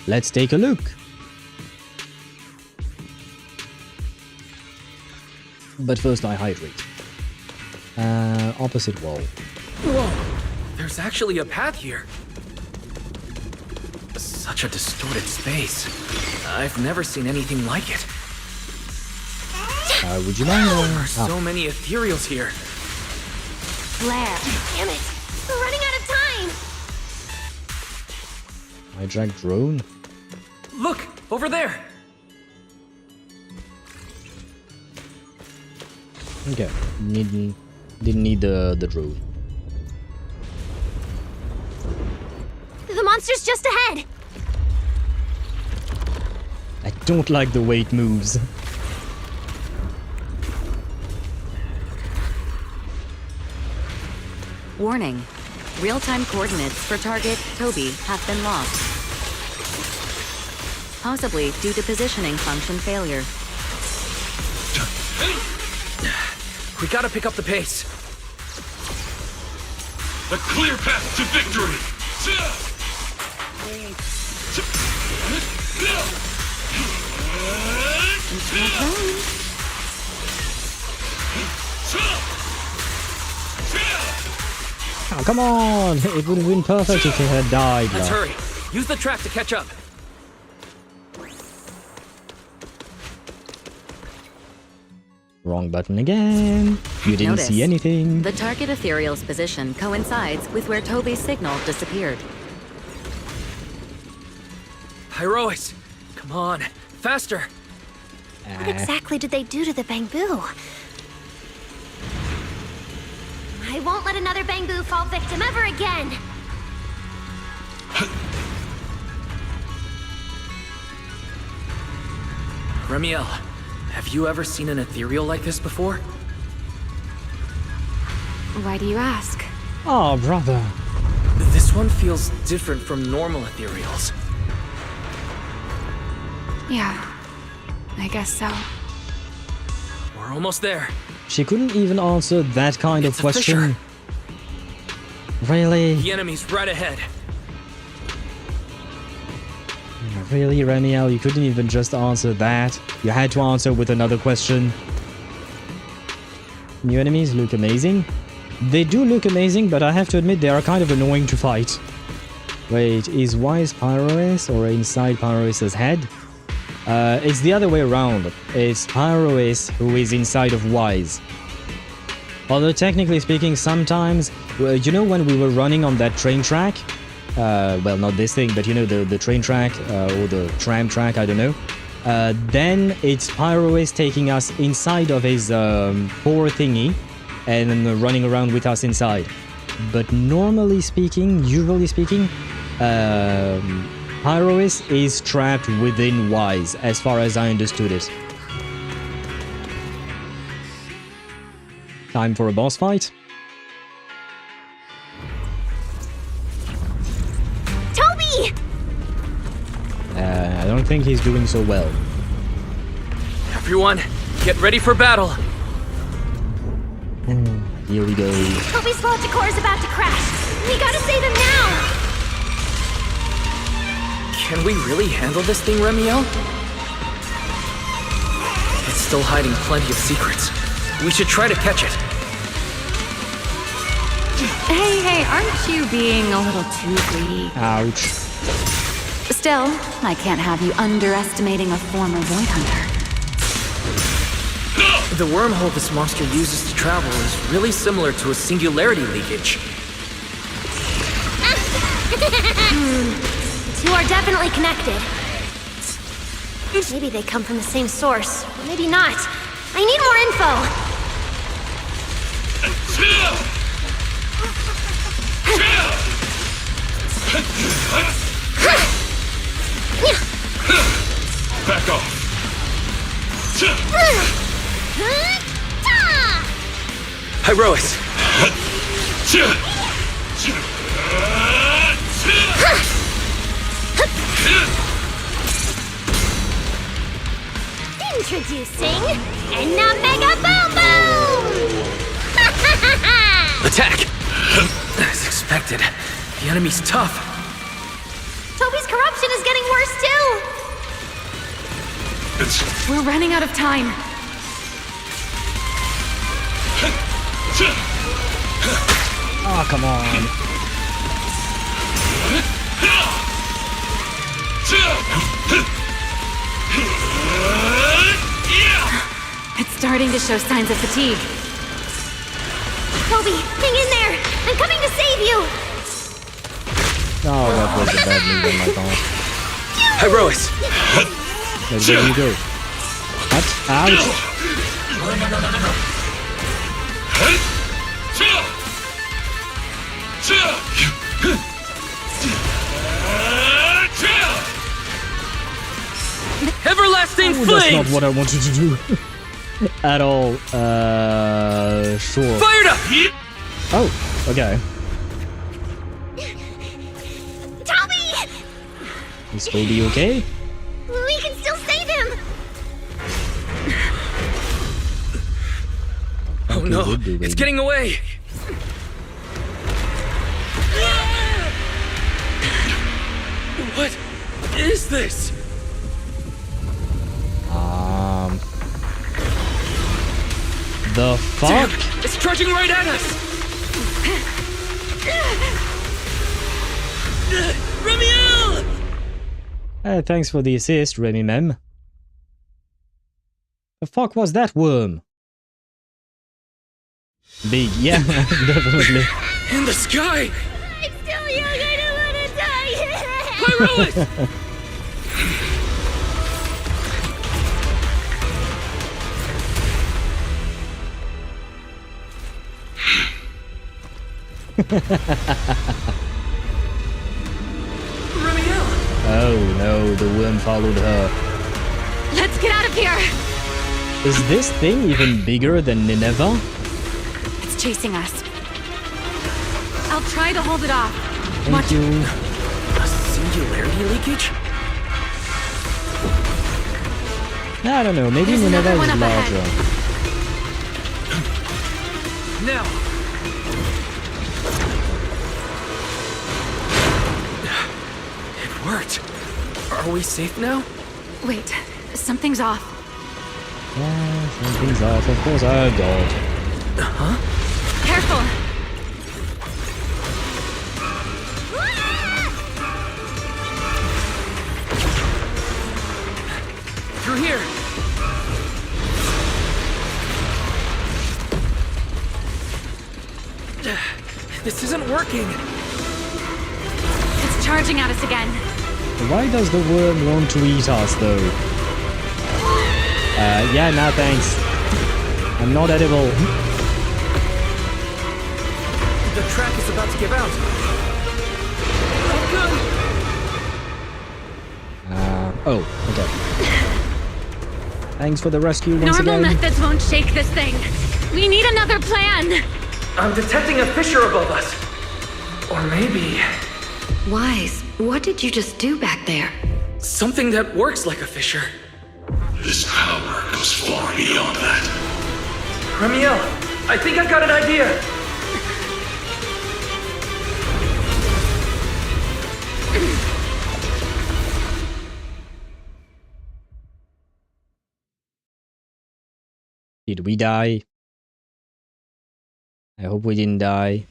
Let's take a look. But first I hydrate. Opposite wall. Whoa! There's actually a path here. Such a distorted space. I've never seen anything like it. Would you mind? There are so many ethereals here. Blair. Damn it! We're running out of time! Hijack drone? Look! Over there! Okay. Didn't need the drone. The monster's just ahead! I don't like the way it moves. Warning. Real-time coordinates for target Toby have been lost. Possibly due to positioning function failure. We gotta pick up the pace. A clear path to victory! Oh, come on! It would have been perfect if he had died. Let's hurry. Use the track to catch up. Wrong button again. You didn't see anything. The target ethereal's position coincides with where Toby's signal disappeared. Pyrois! Come on, faster! What exactly did they do to the bamboo? I won't let another bamboo fall victim ever again! Remielle, have you ever seen an ethereal like this before? Why do you ask? Oh, brother. This one feels different from normal ethereals. Yeah, I guess so. We're almost there. She couldn't even answer that kind of question. Really? The enemy's right ahead. Really, Remielle? You couldn't even just answer that? You had to answer with another question. New enemies look amazing. They do look amazing, but I have to admit they are kind of annoying to fight. Wait, is Wise Pyrois or inside Pyrois' head? It's the other way around. It's Pyrois who is inside of Wise. Although technically speaking, sometimes, you know when we were running on that train track? Well, not this thing, but you know, the train track, or the tram track, I don't know. Then it's Pyrois taking us inside of his pore thingy, and running around with us inside. But normally speaking, usually speaking, Pyrois is trapped within Wise, as far as I understood it. Time for a boss fight. Toby! I don't think he's doing so well. Everyone, get ready for battle. Here we go. Toby's Logicore is about to crash. We gotta save him now! Can we really handle this thing, Remielle? It's still hiding plenty of secrets. We should try to catch it. Hey, aren't you being a little too greedy? Ouch. Still, I can't have you underestimating a former Void Hunter. The wormhole this monster uses to travel is really similar to a singularity leakage. The two are definitely connected. Maybe they come from the same source. Maybe not. I need more info. Back off. Pyrois! Introducing the Mega Boom Boom! Attack! As expected, the enemy's tough. Toby's corruption is getting worse too! We're running out of time. Oh, come on. It's starting to show signs of fatigue. Toby, hang in there! I'm coming to save you! Oh, that was a bad move on my part. Pyrois! Let's go, you go. What? Ouch! Everlasting That's flames! not what I wanted to do. At all. Sure. Fired up! Oh, okay. Toby! Is Toby okay? We can still save him! Oh no, it's getting away! What is this? The fuck? Damn, it's charging right at us! Remielle! Thanks for the assist, Remy Mem. The fuck was that worm? Big, yeah, definitely. In the sky! I'm still young, I don't want to die! Pyrois! Remielle! Oh no, the worm followed her. Let's get out of here! Is this thing even bigger than Nineveh? It's chasing us. I'll try to hold it off. Thank you. A singularity leakage? I don't know, maybe There's Nineveh another one is up larger. Now! It worked. Are we safe now? Wait, something's off. Yeah, something's off, of course. Oh god. Huh? Careful! Through here! This isn't working! It's charging at us again. Why does the worm want to eat us though? Yeah, nah thanks. I'm not edible. The track is about to give out. Oh, okay. Thanks for the rescue once Normal again. methods won't shake this thing. We need another plan. I'm detecting a fissure above us. Or maybe... Wise, what did you just do back there? something that works like a fissure. This power goes far beyond that. Remielle, I think I got an idea. Did we die? I hope we didn't die.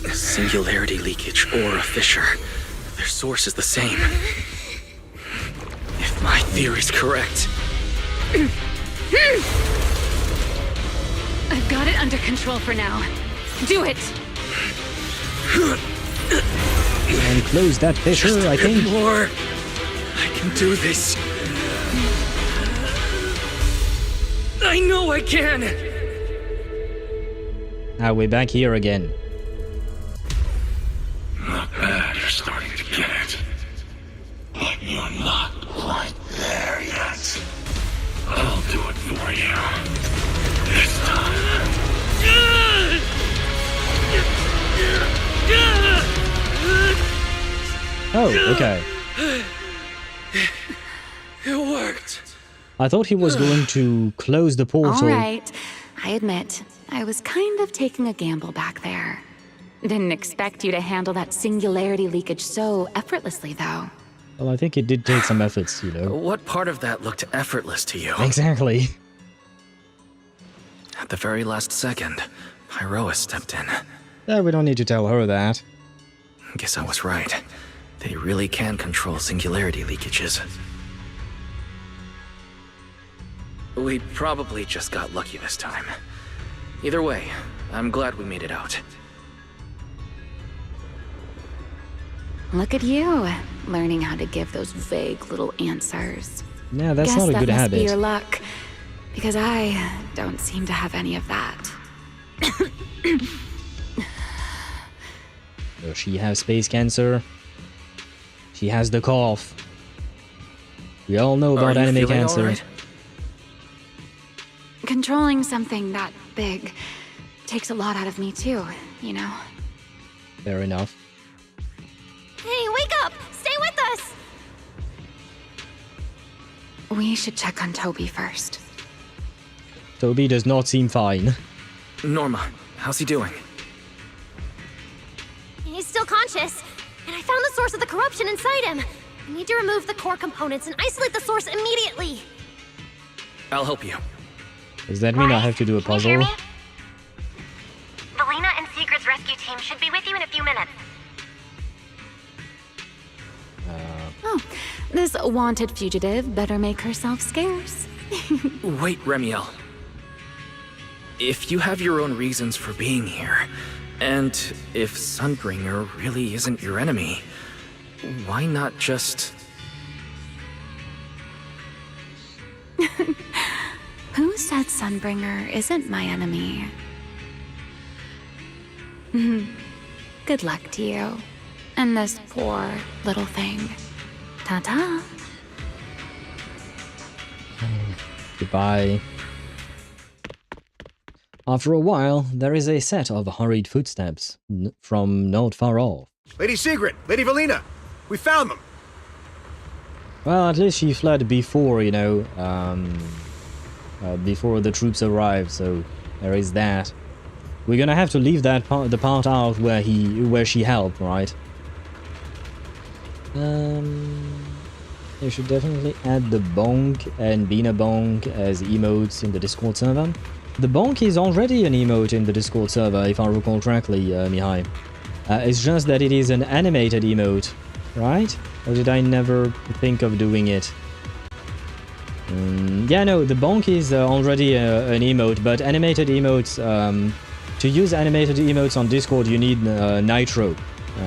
A singularity leakage or a fissure. Their source is the same. If my theory's correct. I've got it under control for now. Do it! And close that fissure, Just a I bit think. more. I can do this. I know I can! Now we're back here again. Not bad, you're starting to get it. But you're not quite there yet. I'll do it for you. This time. Oh, okay. It worked. I thought he was going to close the portal. All right. I admit, I was kind of taking a gamble back there. Didn't expect you to handle that singularity leakage so effortlessly, though. Well, I think it did take some efforts, you know. What part of that looked effortless to you? Exactly. At the very last second, Pyrois stepped in. Yeah, we don't need to tell her that. Guess I was right. They really can control singularity leakages. We probably just got lucky this time. Either way, I'm glad we made it out. Look at you, learning how to give those vague little answers. Yeah, that's Guess not a that good must habit. be your luck, because I don't seem to have any of that. Does she have space cancer? She has the cough. We all know about Are you anime feeling cancer. all right? Controlling something that big takes a lot out of me too, you know. Fair enough. Hey, wake up! Stay with us! We should check on Toby first. Toby does not seem fine. Norma, how's he doing? He's still conscious, and I found the source of the corruption inside him. I need to remove the core components and isolate the source immediately. I'll help you. Does that mean I have to do a Can you hear puzzle? me? Velina and Sigrid's rescue team should be with you in a few minutes. Oh, this wanted fugitive better make herself scarce. Wait, Remielle. If you have your own reasons for being here, and if Sunbringer really isn't your enemy, why not just... Who said Sunbringer isn't my enemy? Good luck to you. And this poor little thing. Ta-ta. Goodbye. After a while, there is a set of hurried footsteps from not far off. Lady Sigrid! Lady Velina! We found them! Well, at least she fled before, you know, before the troops arrived, so there is that. We're gonna have to leave that part, the part out where she helped, right? They should definitely add the bonk and Bina bonk as emotes in the Discord server. The bonk is already an emote in the Discord server, if I recall correctly, Mihai. It's just that it is an animated emote, right? Or did I never think of doing it? Yeah, no, the bonk is already an emote, but animated emotes, to use animated emotes on Discord you need Nitro,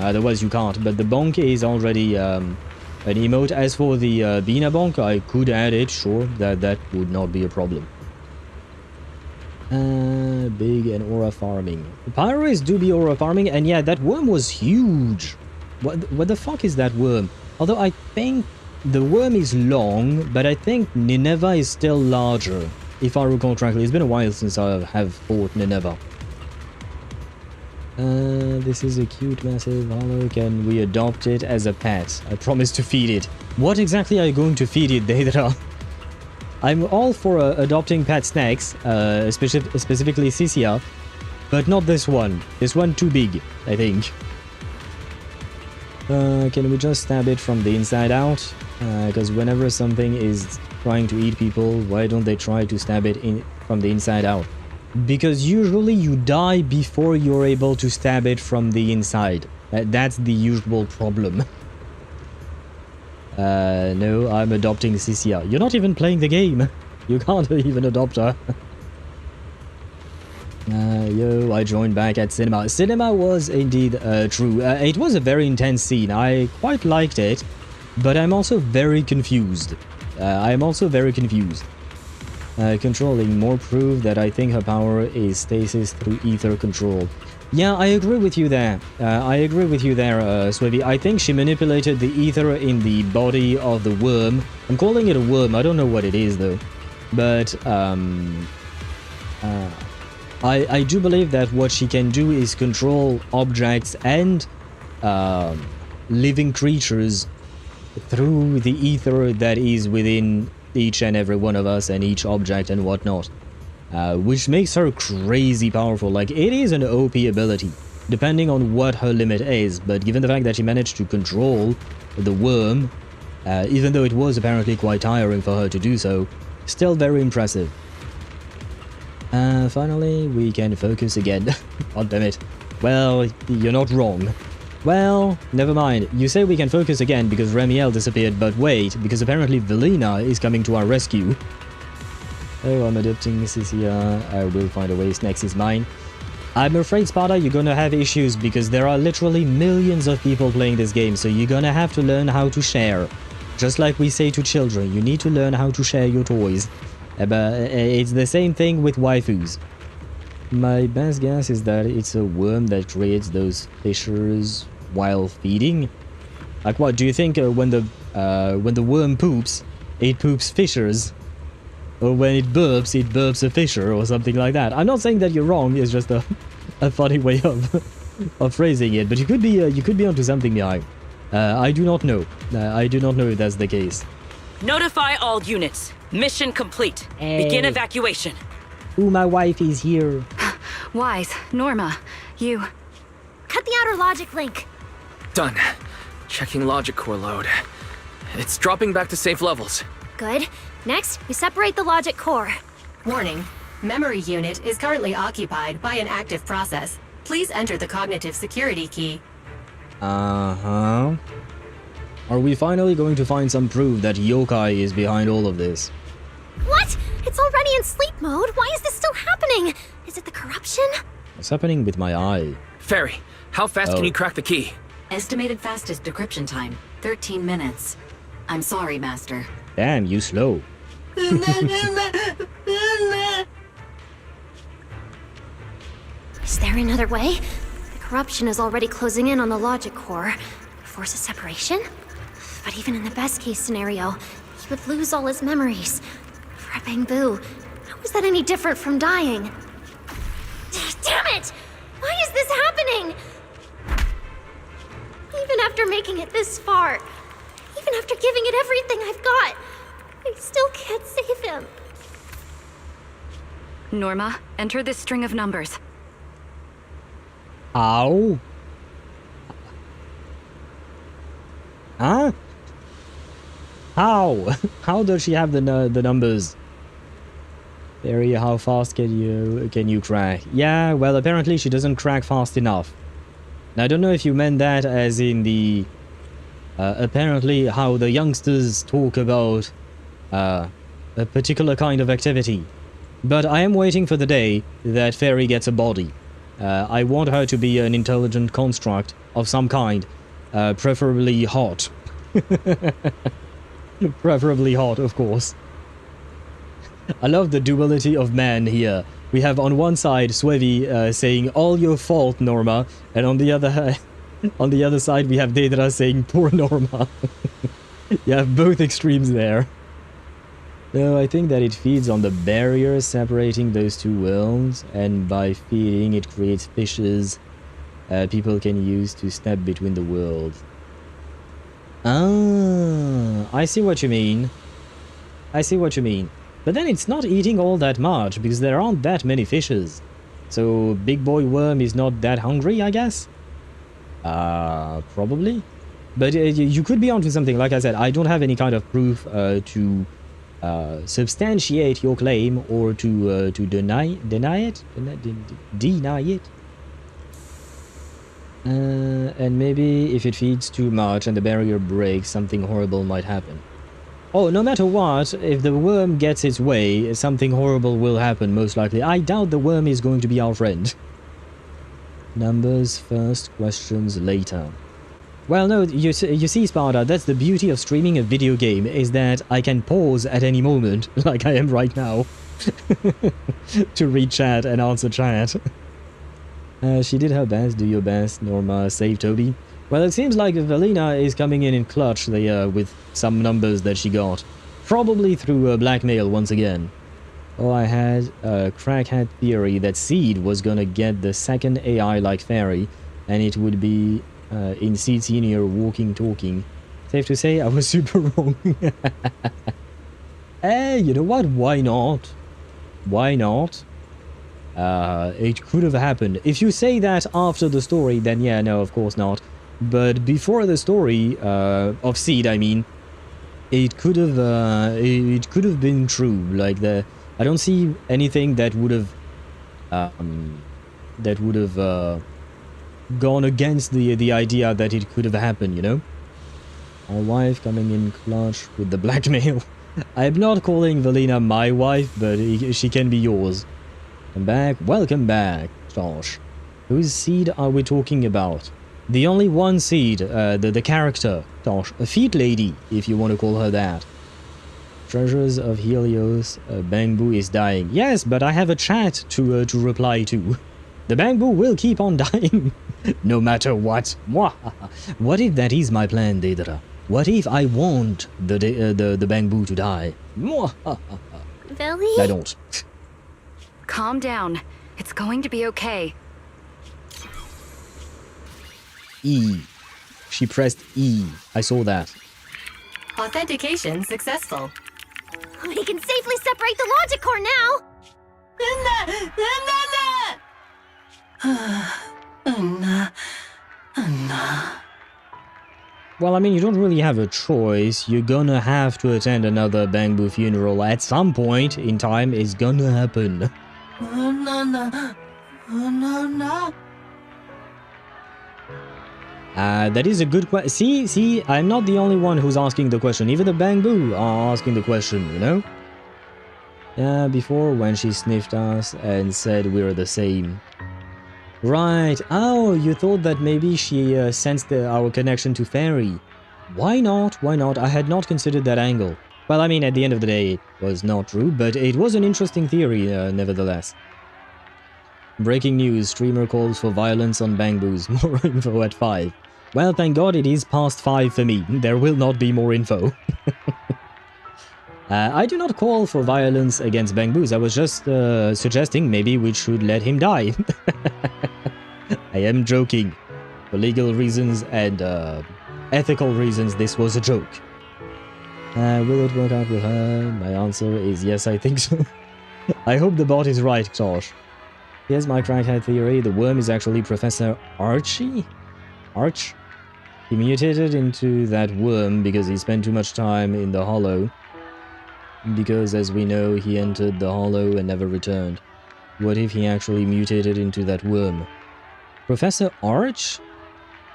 otherwise you can't, but the bonk is already a an emote. As for the Bina Bonk, I could add it, sure, that would not be a problem. Big and aura farming. Pyrois do be aura farming, and yeah, that worm was huge. What the fuck is that worm? Although I think the worm is long, but I think Nineveh is still larger, if I recall correctly. It's been a while since I have fought Nineveh. This is a cute massive hollow. Can we adopt it as a pet? I promise to feed it. What exactly are you going to feed it, Deidra? I'm all for adopting pet snacks, specifically Cissia, but not this one. This one too big, I think. Can we just stab it from the inside out? Because whenever something is trying to eat people, why don't they try to stab it from the inside out? Because usually you die before you're able to stab it from the inside. That's the usual problem. No, I'm adopting Cissia. You're not even playing the game. You can't even adopt her. Yo, I joined back at cinema. Cinema was indeed true. It was a very intense scene. I quite liked it, but I'm also very confused. Controlling more proof that I think her power is stasis through ether control. Yeah, I agree with you there. Swivy. I think she manipulated the ether in the body of the worm. I'm calling it a worm. I don't know what it is though. But I do believe that what she can do is control objects and living creatures through the ether that is within each and every one of us and each object and whatnot. Which makes her crazy powerful. Like, it is an OP ability, depending on what her limit is, but given the fact that she managed to control the worm, even though it was apparently quite tiring for her to do so, still very impressive. Finally, we can focus again. God damn it. Well, you're not wrong. Well, never mind. You say we can focus again because Remielle disappeared, but wait, because apparently Velina is coming to our rescue. Oh, I'm adopting Cissia. I will find a way. Next is mine. I'm afraid, Sparta, you're gonna have issues because there are literally millions of people playing this game, so you're gonna have to learn how to share. Just like we say to children, you need to learn how to share your toys. But it's the same thing with waifus. My best guess is that it's a worm that creates those fissures while feeding. Like, what do you think? When the worm poops, it poops fissures, or when it burps a fissure, or something like that. I'm not saying that you're wrong. It's just a funny way of phrasing it. But you could be onto something behind. I do not know. I do not know if that's the case. Notify all units. Mission complete. Hey. Begin evacuation. Ooh, my wife is here. Wise, Norma, you... Cut the outer logic link. Done. Checking logic core load. It's dropping back to safe levels. Good. Next, we separate the logic core. Warning. Memory unit is currently occupied by an active process. Please enter the cognitive security key. Uh-huh. Are we finally going to find some proof that yokai is behind all of this? What? It's already in sleep mode. Why is this still happening? Is it the corruption? What's happening with my eye? Fairy, how fast can you crack the key? Estimated fastest decryption time, 13 minutes. I'm sorry, Master. Damn, you slow. Is there another way? The corruption is already closing in on the logic core. Force a separation? But even in the best case scenario, he would lose all his memories. For a Bangbu, how is that any different from dying? Damn it! Why is this happening? Even after making it this far, even after giving it everything I've got, I still can't save him. Norma, enter this string of numbers. How? Huh? How? How does she have the numbers? Fairy, how fast can you crack? Yeah, well, apparently she doesn't crack fast enough. Now, I don't know if you meant that as in the apparently how the youngsters talk about a particular kind of activity. But I am waiting for the day that Fairy gets a body. I want her to be an intelligent construct of some kind, preferably hot. Preferably hot, of course. I love the duality of man here. We have on one side Swevi saying, all your fault, Norma, and on the other side we have Daedra saying, poor Norma. You have both extremes there. No, I think that it feeds on the barrier separating those two worlds, and by feeding it creates fishes people can use to step between the worlds. Ah, I see what you mean. I see what you mean. But then it's not eating all that much, because there aren't that many fishes. So Big Boy Worm is not that hungry, I guess? Probably. But you could be onto something. Like I said, I don't have any kind of proof to substantiate your claim or to deny it. And maybe if it feeds too much and the barrier breaks, something horrible might happen. Oh, no matter what, if the worm gets its way, something horrible will happen, most likely. I doubt the worm is going to be our friend. Numbers first, questions later. Well, no, you see, Sparta, that's the beauty of streaming a video game, is that I can pause at any moment, like I am right now, to read chat and answer chat. She did her best, do your best, Norma, save Toby. Well, it seems like Velina is coming in clutch with some numbers that she got. Probably through blackmail once again. Oh, I had a crackhead theory that Seed was gonna get the second AI like Fairy, and it would be in Seed Senior walking talking. Safe to say, I was super wrong. Hey, you know what? Why not? Why not? It could have happened. If you say that after the story, then yeah, no, of course not. But before the story of Seed, I mean, it could have been true. Like I don't see anything that would have gone against the idea that it could have happened. You know, our wife coming in clutch with the blackmail. I'm not calling Velina my wife, but she can be yours. Come back, welcome back, Josh. Whose Seed are we talking about? The only one Seed, the character, Tosh, a feet lady, if you want to call her that. Treasures of Helios, Bangbu is dying. Yes, but I have a chat to reply to. The Bangbu will keep on dying, no matter what. What if that is my plan, Daedra? What if I want the Bangbu to die? Veli? I don't. Calm down. It's going to be okay. E. She pressed E. I saw that. Authentication successful. We can safely separate the logic core now! Well, I mean, you don't really have a choice. You're gonna have to attend another Bangbu funeral at some point in time. It's gonna happen. That is a good question. See, I'm not the only one who's asking the question. Even the Bangbu are asking the question, you know? Yeah, before when she sniffed us and said we're the same. Right. Oh, you thought that maybe she sensed our connection to Fairy. Why not? Why not? I had not considered that angle. Well, I mean, at the end of the day, it was not true, but it was an interesting theory, nevertheless. Breaking news, streamer calls for violence on Bangbus. More info at 5. Well, thank God it is past 5 for me. There will not be more info. I do not call for violence against Bangbus. I was just suggesting maybe we should let him die. I am joking. For legal reasons and ethical reasons, this was a joke. Will it work out with her? My answer is yes, I think so. I hope the bot is right, Josh. Here's my crackhead theory. The worm is actually Professor Archie? Arch? He mutated into that worm because he spent too much time in the Hollow. Because, as we know, he entered the Hollow and never returned. What if he actually mutated into that worm? Professor Arch?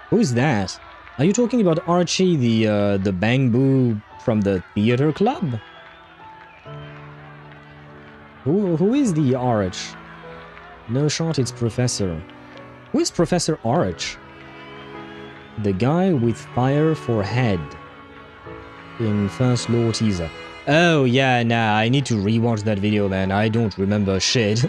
Who's that? Are you talking about Archie, the Bangbu from the theater club? Who is the Arch? No shot, it's Professor. Who is Professor Arch? The guy with fire for head. in first lore teaser. Oh yeah, nah, I need to rewatch that video, man. I don't remember shit.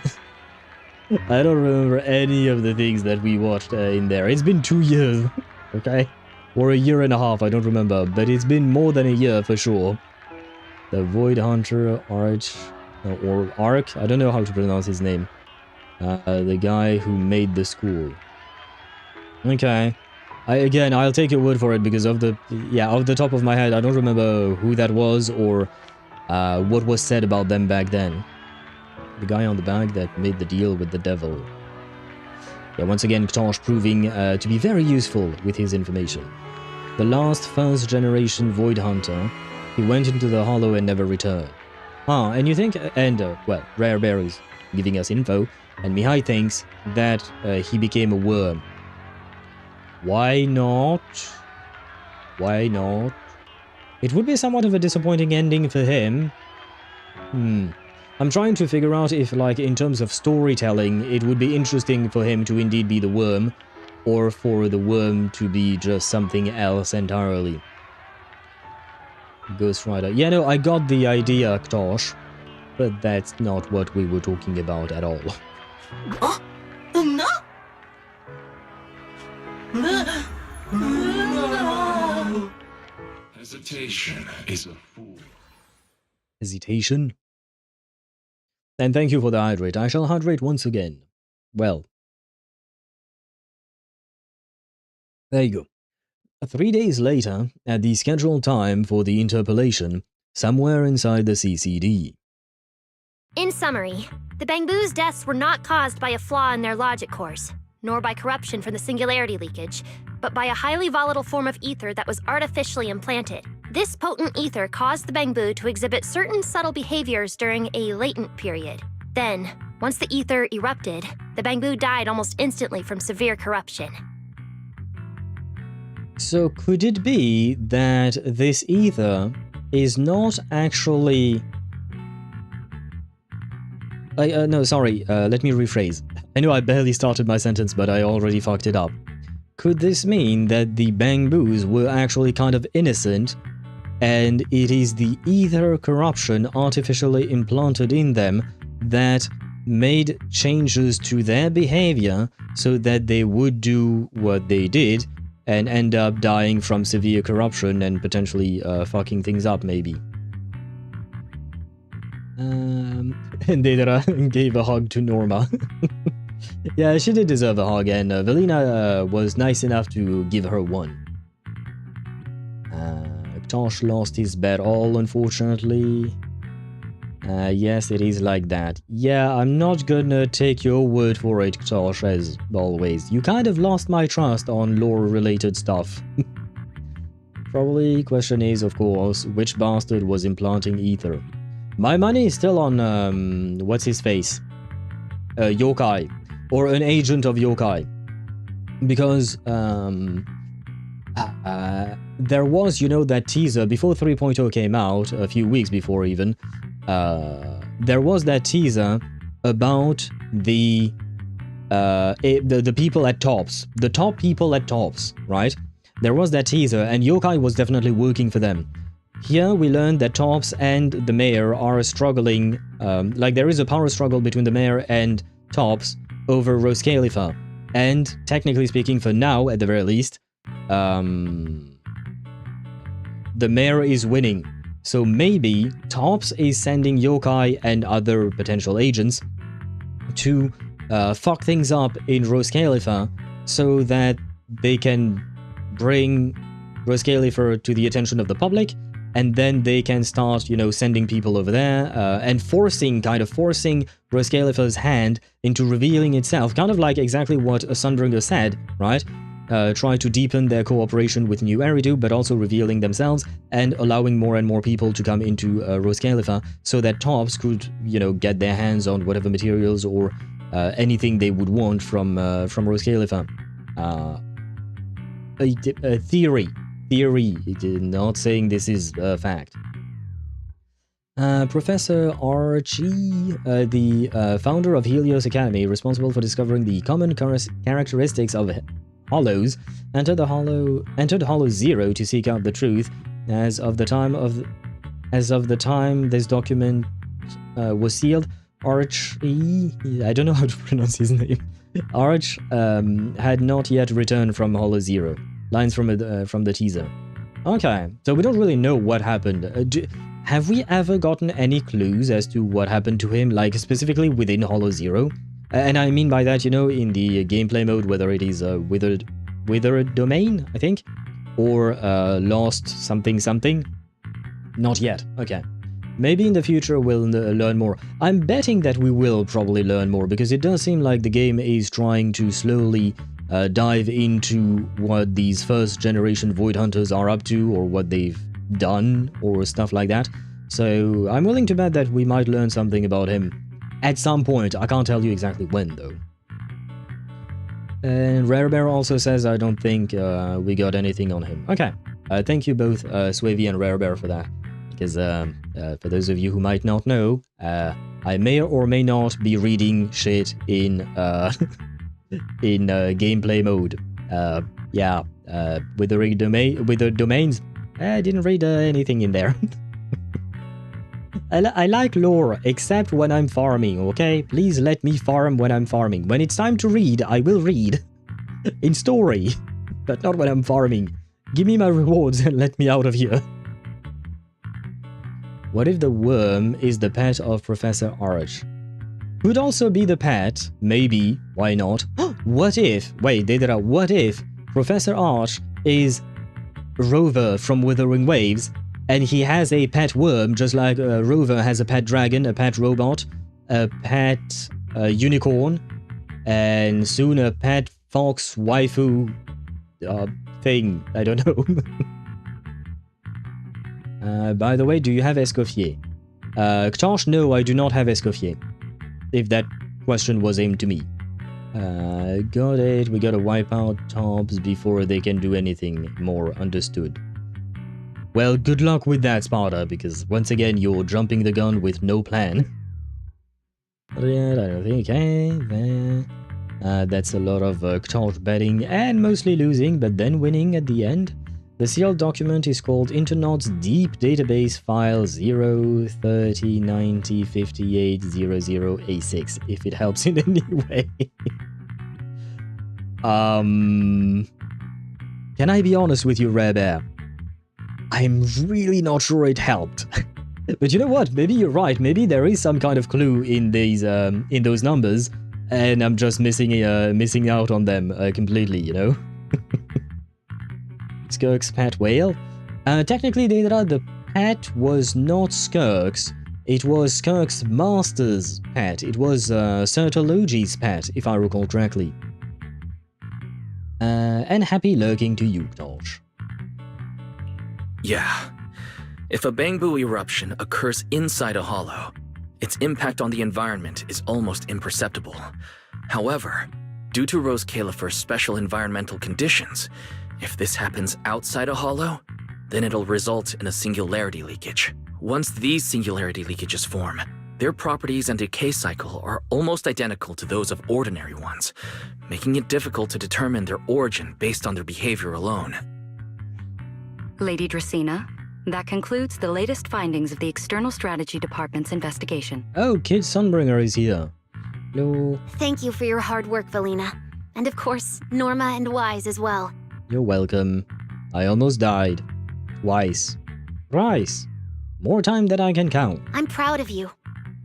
I don't remember any of the things that we watched in there. It's been 2 years, okay? Or a year and a half, I don't remember. But it's been more than a year for sure. The Void Hunter Arch, or Ark, I don't know how to pronounce his name. The guy who made the school. Okay. I'll take your word for it because off the top of my head, I don't remember who that was or what was said about them back then. The guy on the bag that made the deal with the devil. Yeah, once again, Ktosh proving to be very useful with his information. The last first generation Void Hunter, he went into the Hollow and never returned. Ah, and you think, well, Rare Berries giving us info, and Mihai thinks that he became a worm. Why not? Why not? It would be somewhat of a disappointing ending for him. I'm trying to figure out if, like, in terms of storytelling, it would be interesting for him to indeed be the worm, or for the worm to be just something else entirely. Ghost Rider. Yeah, no, I got the idea, Ktosh, but that's not what we were talking about at all. Hesitation is a fool. Hesitation? And thank you for the hydrate. I shall hydrate once again. Well. There you go. 3 days later, at the scheduled time for the interpolation, somewhere inside the CCD. In summary, the Bangboos' deaths were not caused by a flaw in their logic cores, nor by corruption from the singularity leakage, but by a highly volatile form of ether that was artificially implanted. This potent ether caused the Bangboo to exhibit certain subtle behaviors during a latent period. Then, once the ether erupted, the Bangboo died almost instantly from severe corruption. So could it be that this ether is not actually... no, sorry, let me rephrase. I know I barely started my sentence, but I already fucked it up. Could this mean that the Bangboos were actually kind of innocent, and it is the ether corruption artificially implanted in them that made changes to their behavior so that they would do what they did and end up dying from severe corruption and potentially fucking things up, maybe? And Dedra gave a hug to Norma. Yeah, she did deserve a hug, and Velina was nice enough to give her one. Ktosh lost his bet all, unfortunately. Yes, it is like that. Yeah, I'm not gonna take your word for it, Ktosh, as always. You kind of lost my trust on lore-related stuff. Probably question is, of course, which bastard was implanting ether? My money is still on, what's his face? Yokai. Or an agent of Yokai. Because, there was, you know, that teaser before 3.0 came out, a few weeks before even, there was that teaser about the people at Tops. The top people at Tops, right? There was that teaser, and Yokai was definitely working for them. Here we learned that Tops and the mayor are struggling, like there is a power struggle between the mayor and Tops over Roscaelifer. And technically speaking, for now, at the very least, the mayor is winning. So maybe Tops is sending Yokai and other potential agents to fuck things up in Roscaelifer so that they can bring Roscaelifer to the attention of the public, and then they can start, you know, sending people over there and kind of forcing Roscaelifer's hand into revealing itself, kind of like exactly what Sunbringer said, right? Try to deepen their cooperation with New Eridu, but also revealing themselves and allowing more and more people to come into Roscaelifer so that Tops could, you know, get their hands on whatever materials or anything they would want from Roscaelifer. A theory, not saying this is a fact. Professor Archie, the founder of Helios Academy, responsible for discovering the common characteristics of Hollows, entered Hollow Zero to seek out the truth As of the time this document was sealed, Arch, I don't know how to pronounce his name. Arch had not yet returned from Hollow Zero. Lines from the teaser. Okay, so we don't really know what happened. Have we ever gotten any clues as to what happened to him, like specifically within Hollow Zero? And I mean by that, you know, in the gameplay mode, whether it is a withered domain, I think, or lost something. Not yet. Okay. Maybe in the future we'll learn more. I'm betting that we will probably learn more, because it does seem like the game is trying to slowly dive into what these first generation Void Hunters are up to, or what they've done, or stuff like that. So I'm willing to bet that we might learn something about him at some point. I can't tell you exactly when, though. And Rare Bear also says, I don't think we got anything on him. Okay. Thank you both, Swavy and Rare Bear, for that. Because for those of you who might not know, I may or may not be reading shit in in gameplay mode. Yeah, with the domains, I didn't read anything in there. I like lore, except when I'm farming, okay? Please let me farm when I'm farming. When it's time to read, I will read. In story. But not when I'm farming. Give me my rewards and let me out of here. What if the worm is the pet of Professor Arch? Could also be the pet, maybe, why not? What if, wait, what if Professor Arch is Rover from Withering Waves, and he has a pet worm, just like Rover has a pet dragon, a pet robot, a pet unicorn, and soon a pet fox waifu thing, I don't know. By the way, do you have Escoffier? Ktosh, no, I do not have Escoffier. If that question was aimed to me. Got it, we gotta wipe out Tops before they can do anything more, understood. Well, good luck with that, Sparta, because once again, you're jumping the gun with no plan. But yeah, I don't think, okay, that's a lot of Ktosh betting and mostly losing, but then winning at the end. The sealed document is called Internod's Deep Database File 030905800A6, if it helps in any way. Can I be honest with you, Rare Bear? I'm really not sure it helped. But you know what? Maybe you're right. Maybe there is some kind of clue in these in those numbers, and I'm just missing out on them completely, you know? Skirk's pet whale. Technically, the pet was not Skirk's. It was Skirk's master's pet. It was Sertologi's pet, if I recall correctly. And happy lurking to you, Ktosh. Yeah. If a Bangbu eruption occurs inside a hollow, its impact on the environment is almost imperceptible. However, due to Roscaelifer's special environmental conditions, if this happens outside a hollow, then it'll result in a singularity leakage. Once these singularity leakages form, their properties and decay cycle are almost identical to those of ordinary ones, making it difficult to determine their origin based on their behavior alone. Lady Dracena, that concludes the latest findings of the External Strategy Department's investigation. Oh, Kid Sunbringer is here. Hello. Thank you for your hard work, Velina. And of course, Norma and Wise as well. You're welcome. I almost died. Twice. Thrice. More time than I can count. I'm proud of you.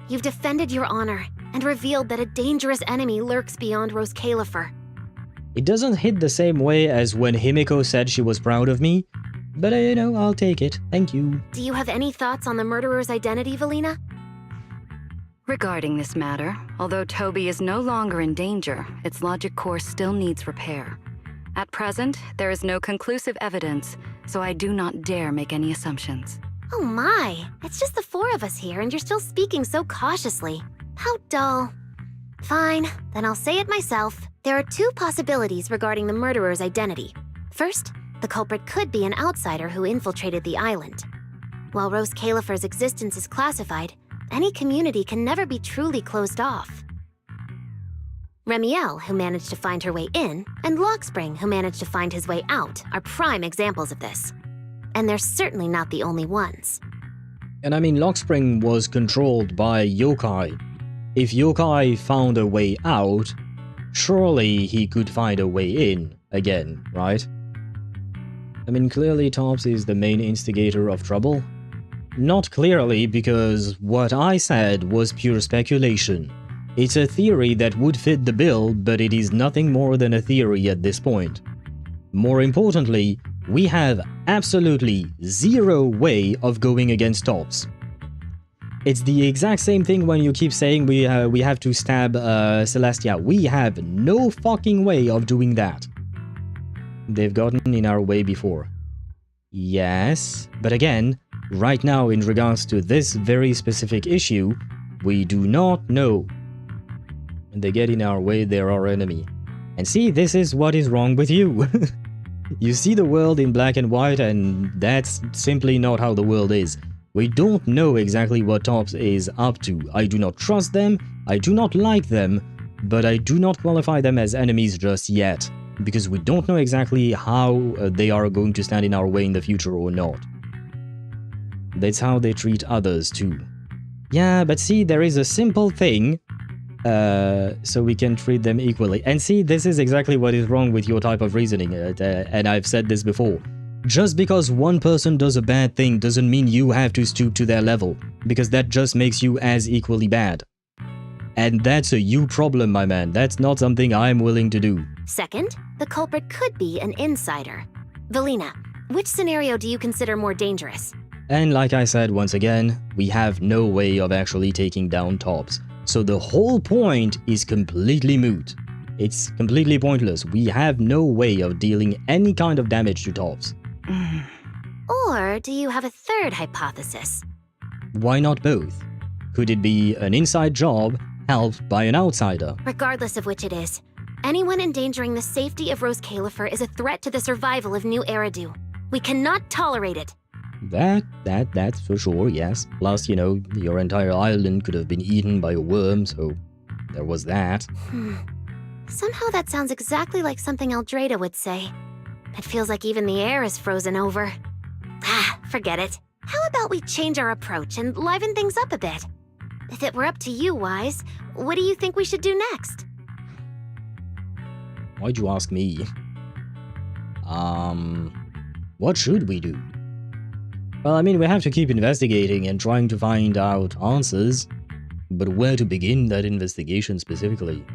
You've defended your honor and revealed that a dangerous enemy lurks beyond Roscaelifer. It doesn't hit the same way as when Himiko said she was proud of me, but you know, I'll take it. Thank you. Do you have any thoughts on the murderer's identity, Velina? Regarding this matter, although Toby is no longer in danger, its logic core still needs repair. At present, there is no conclusive evidence, so I do not dare make any assumptions. Oh my, it's just the four of us here and you're still speaking so cautiously. How dull. Fine, then I'll say it myself. There are two possibilities regarding the murderer's identity. First, the culprit could be an outsider who infiltrated the island. While Roscaelifer's existence is classified, any community can never be truly closed off. Remielle, who managed to find her way in, and Lockspring, who managed to find his way out, are prime examples of this. And they're certainly not the only ones. And I mean, Lockspring was controlled by yokai. If yokai found a way out, surely he could find a way in again, right? I mean, clearly Tops is the main instigator of trouble. Not clearly, because what I said was pure speculation. It's a theory that would fit the bill, but it is nothing more than a theory at this point. More importantly, we have absolutely zero way of going against Tops. It's the exact same thing when you keep saying we have to stab Celestia. We have no fucking way of doing that. They've gotten in our way before. Yes, but again, right now in regards to this very specific issue, we do not know. When they get in our way, they're our enemy. And see, this is what is wrong with you. You see the world in black and white, and that's simply not how the world is. We don't know exactly what Tops is up to. I do not trust them, I do not like them, but I do not qualify them as enemies just yet, because we don't know exactly how they are going to stand in our way in the future or not. That's how they treat others too. Yeah, but see, there is a simple thing, so we can treat them equally. And see, this is exactly what is wrong with your type of reasoning, and I've said this before. Just because one person does a bad thing doesn't mean you have to stoop to their level, because that just makes you as equally bad. And that's a you problem, my man. That's not something I'm willing to do. Second, the culprit could be an insider. Velina, which scenario do you consider more dangerous? And like I said once again, we have no way of actually taking down Tops. So the whole point is completely moot. It's completely pointless. We have no way of dealing any kind of damage to Tops. Or do you have a third hypothesis? Why not both? Could it be an inside job helped by an outsider? Regardless of which it is, anyone endangering the safety of Roscaelifer is a threat to the survival of New Eridu. We cannot tolerate it. That's for sure, yes. Plus, you know, your entire island could have been eaten by a worm, so there was that. Somehow that sounds exactly like something Eldrada would say. It feels like even the air is frozen over. Forget it. How about we change our approach and liven things up a bit? If it were up to you, Wise, what do you think we should do next? Why'd you ask me? What should we do? Well, I mean, we have to keep investigating and trying to find out answers, but where to begin that investigation specifically?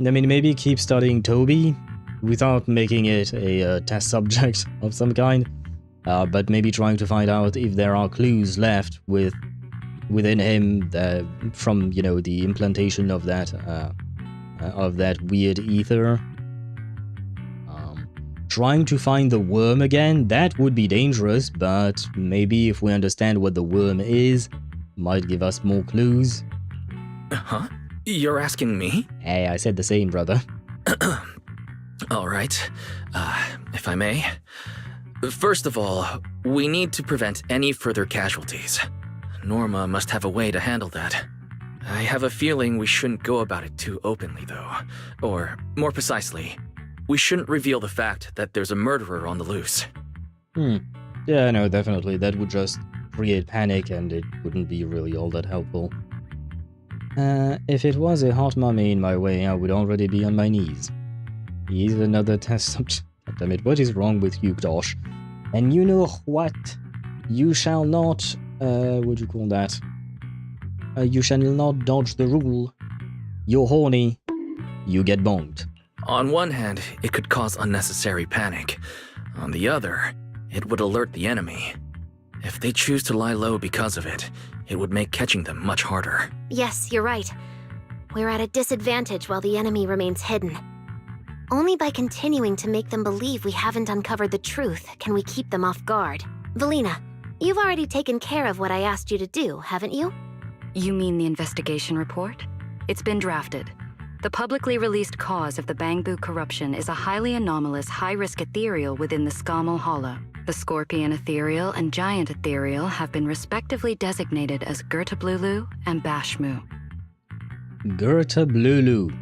I mean, maybe keep studying Toby without making it a test subject of some kind, but maybe trying to find out if there are clues left within him from, you know, the implantation of that weird ether. Trying to find the worm again, that would be dangerous, but maybe if we understand what the worm is, might give us more clues. Huh? You're asking me? Hey, I said the same, brother. Alright, if I may. First of all, we need to prevent any further casualties. Norma must have a way to handle that. I have a feeling we shouldn't go about it too openly, though. Or, more precisely, we shouldn't reveal the fact that there's a murderer on the loose. Yeah, no, definitely. That would just create panic, and it wouldn't be really all that helpful. If it was a hot mummy in my way, I would already be on my knees. He's another test subject. Damn it, what is wrong with you, Dosh? And you know what? You shall not, what do you call that? You shall not dodge the rule. You're horny. You get bonked. On one hand, it could cause unnecessary panic. On the other, it would alert the enemy. If they choose to lie low because of it, it would make catching them much harder. Yes, you're right. We're at a disadvantage while the enemy remains hidden. Only by continuing to make them believe we haven't uncovered the truth can we keep them off guard. Velina, you've already taken care of what I asked you to do, haven't you? You mean the investigation report? It's been drafted. The publicly released cause of the Bangbu corruption is a highly anomalous, high-risk ethereal within the Skamal Hollow. The Scorpion Ethereal and Giant Ethereal have been respectively designated as Gertablulu and Bashmu. Gertablulu.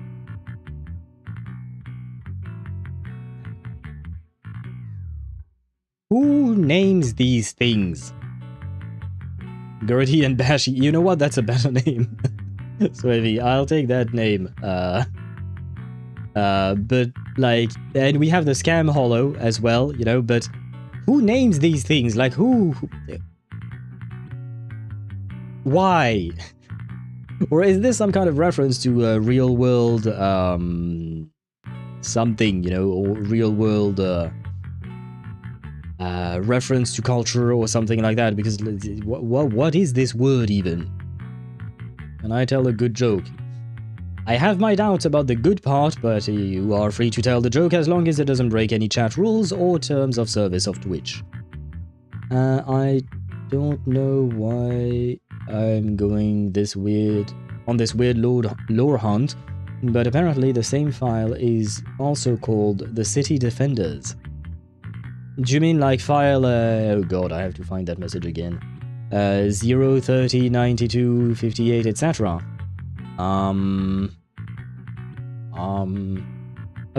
Who names these things? Gertie and Bashy. You know what? That's a better name. Swavy, I'll take that name. But like, and we have the scam hollow as well, you know, but who names these things? Like who why? Or is this some kind of reference to a real world something, you know, or real world reference to culture or something like that? Because what is this word even? Can I tell a good joke? I have my doubts about the good part, but you are free to tell the joke as long as it doesn't break any chat rules or terms of service of Twitch. I don't know why I'm going on this weird lore hunt, but apparently the same file is also called the City Defenders. Do you mean like file, oh god, I have to find that message again. 0, 30, 92, 58, etc. I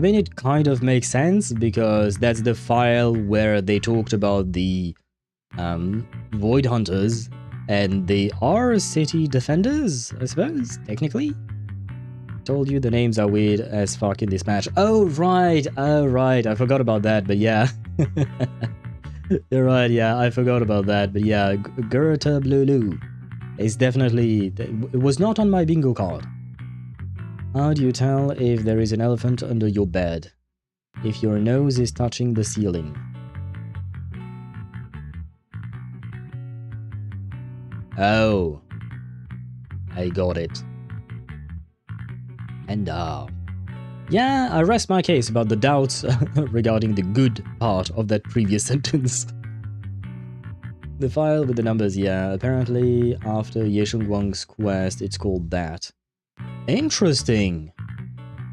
mean, it kind of makes sense, because that's the file where they talked about the Void Hunters, and they are city defenders, I suppose, technically. Told you the names are weird as fuck in this match. Oh right, I forgot about that, but yeah. You're right, yeah, I forgot about that, but yeah, Gerta Blulu is definitely... It was not on my bingo card. How do you tell if there is an elephant under your bed? If your nose is touching the ceiling. Oh. I got it. And yeah, I rest my case about the doubts regarding the good part of that previous sentence. The file with the numbers, yeah, apparently after Yeshung Wang's quest it's called that. Interesting!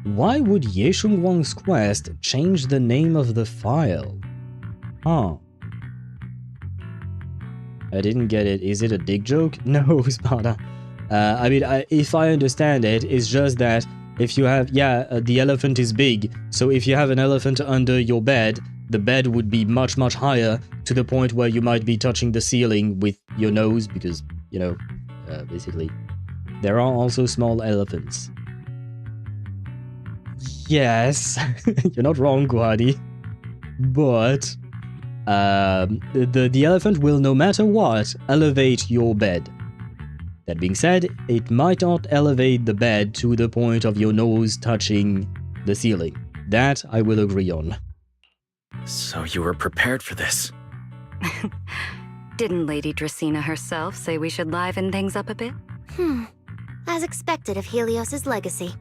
Why would Yeshung Wang's quest change the name of the file? Huh. I didn't get it. Is it a dick joke? No, Sparta. I mean, if I understand it, it's just that if you have, the elephant is big, so if you have an elephant under your bed, the bed would be much, much higher, to the point where you might be touching the ceiling with your nose, because, you know, basically, there are also small elephants. Yes, you're not wrong, Guadi. But, the elephant will, no matter what, elevate your bed. That being said, it might not elevate the bed to the point of your nose touching the ceiling. That I will agree on. So you were prepared for this? Didn't Lady Dracena herself say we should liven things up a bit? As expected of Helios's legacy.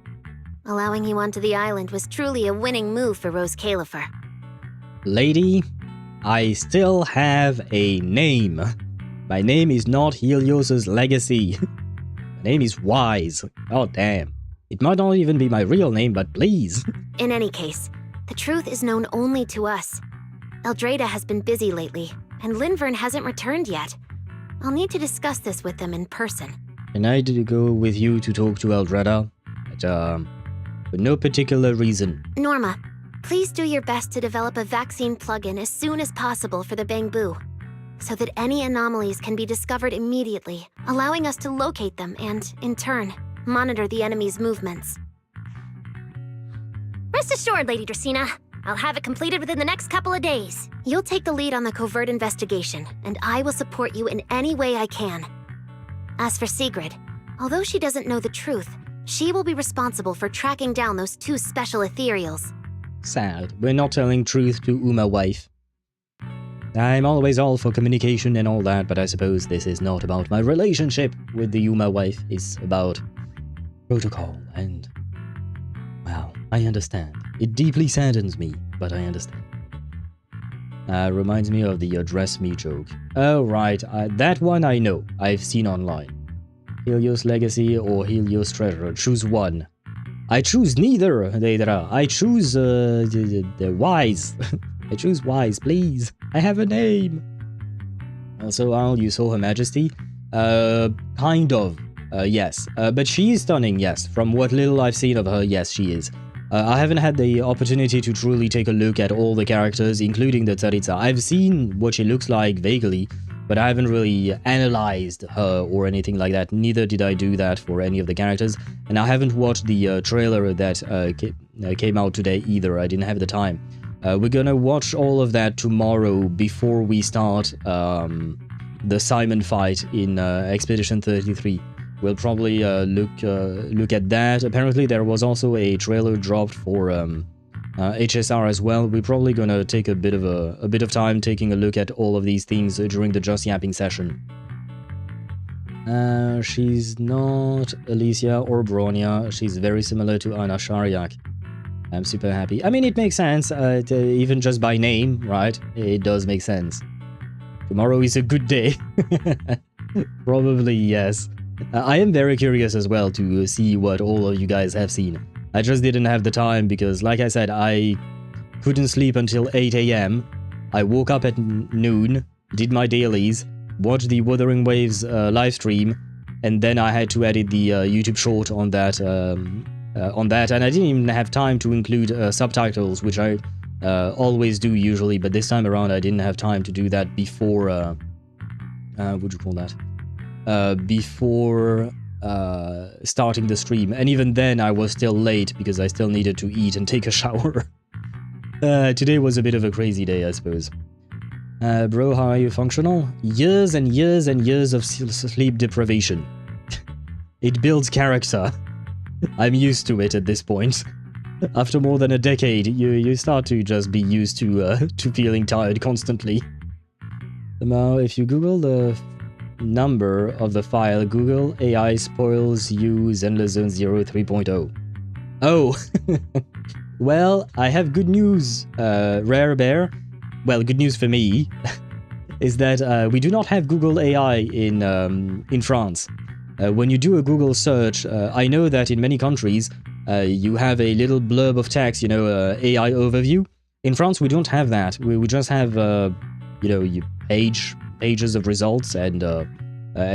Allowing you onto the island was truly a winning move for Roscaelifer. Lady, I still have a name. My name is not Helios's legacy. My name is Wise. Oh damn. It might not even be my real name, but please. In any case, the truth is known only to us. Eldrada has been busy lately, and Linvern hasn't returned yet. I'll need to discuss this with them in person. And I did go with you to talk to Eldrada, but for no particular reason. Norma, please do your best to develop a vaccine plugin as soon as possible for the Bangbu, so that any anomalies can be discovered immediately, allowing us to locate them and, in turn, monitor the enemy's movements. Rest assured, Lady Dracena, I'll have it completed within the next couple of days. You'll take the lead on the covert investigation, and I will support you in any way I can. As for Sigrid, although she doesn't know the truth, she will be responsible for tracking down those 2 special Ethereals. Sad, we're not telling truth to Uma wife. I'm always all for communication and all that, but I suppose this is not about my relationship with the Uma wife. It's about protocol and... well, I understand. It deeply saddens me, but I understand. Reminds me of the address me joke. Oh right, that one I know. I've seen online. Helios Legacy or Helios Treasure. Choose one. I choose neither, Deidra. I choose the Wise. I choose Wise, please. I have a name. Also, Al, you saw Her Majesty? Kind of. Yes. But she is stunning, yes. From what little I've seen of her, yes, she is. I haven't had the opportunity to truly take a look at all the characters, including the Tsaritsa. I've seen what she looks like vaguely, but I haven't really analyzed her or anything like that. Neither did I do that for any of the characters, and I haven't watched the trailer that came out today either. I didn't have the time. We're gonna watch all of that tomorrow before we start the Simon fight in Expedition 33. We'll probably look at that. Apparently there was also a trailer dropped for HSR as well. We're probably gonna take a bit of time taking a look at all of these things during the Just Yapping session. She's not Alicia or Bronya. She's very similar to Anna Shariak. I'm super happy. I mean, it makes sense, even just by name, right? It does make sense. Tomorrow is a good day. Probably, yes. I am very curious as well to see what all of you guys have seen. I just didn't have the time because, like I said, I couldn't sleep until 8 AM. I woke up at noon, did my dailies, watched the Wuthering Waves live stream, and then I had to edit the YouTube short on that, and I didn't even have time to include subtitles, which I always do usually, but this time around I didn't have time to do that before, what would you call that? Before starting the stream, and even then I was still late because I still needed to eat and take a shower. Today was a bit of a crazy day, I suppose. Bro, how are you functional? Years and years and years of sleep deprivation. It builds character. I'm used to it at this point. After more than a decade, you start to just be used to feeling tired constantly. Now, if you Google the number of the file, Google AI spoils you Zenless Zone Zero 3.0. Oh, well, I have good news, Rare Bear. Well, good news for me is that we do not have Google AI in France. When you do a Google search, I know that in many countries you have a little blurb of text, you know, AI overview. In France, we don't have that. We just have, you know, pages of results and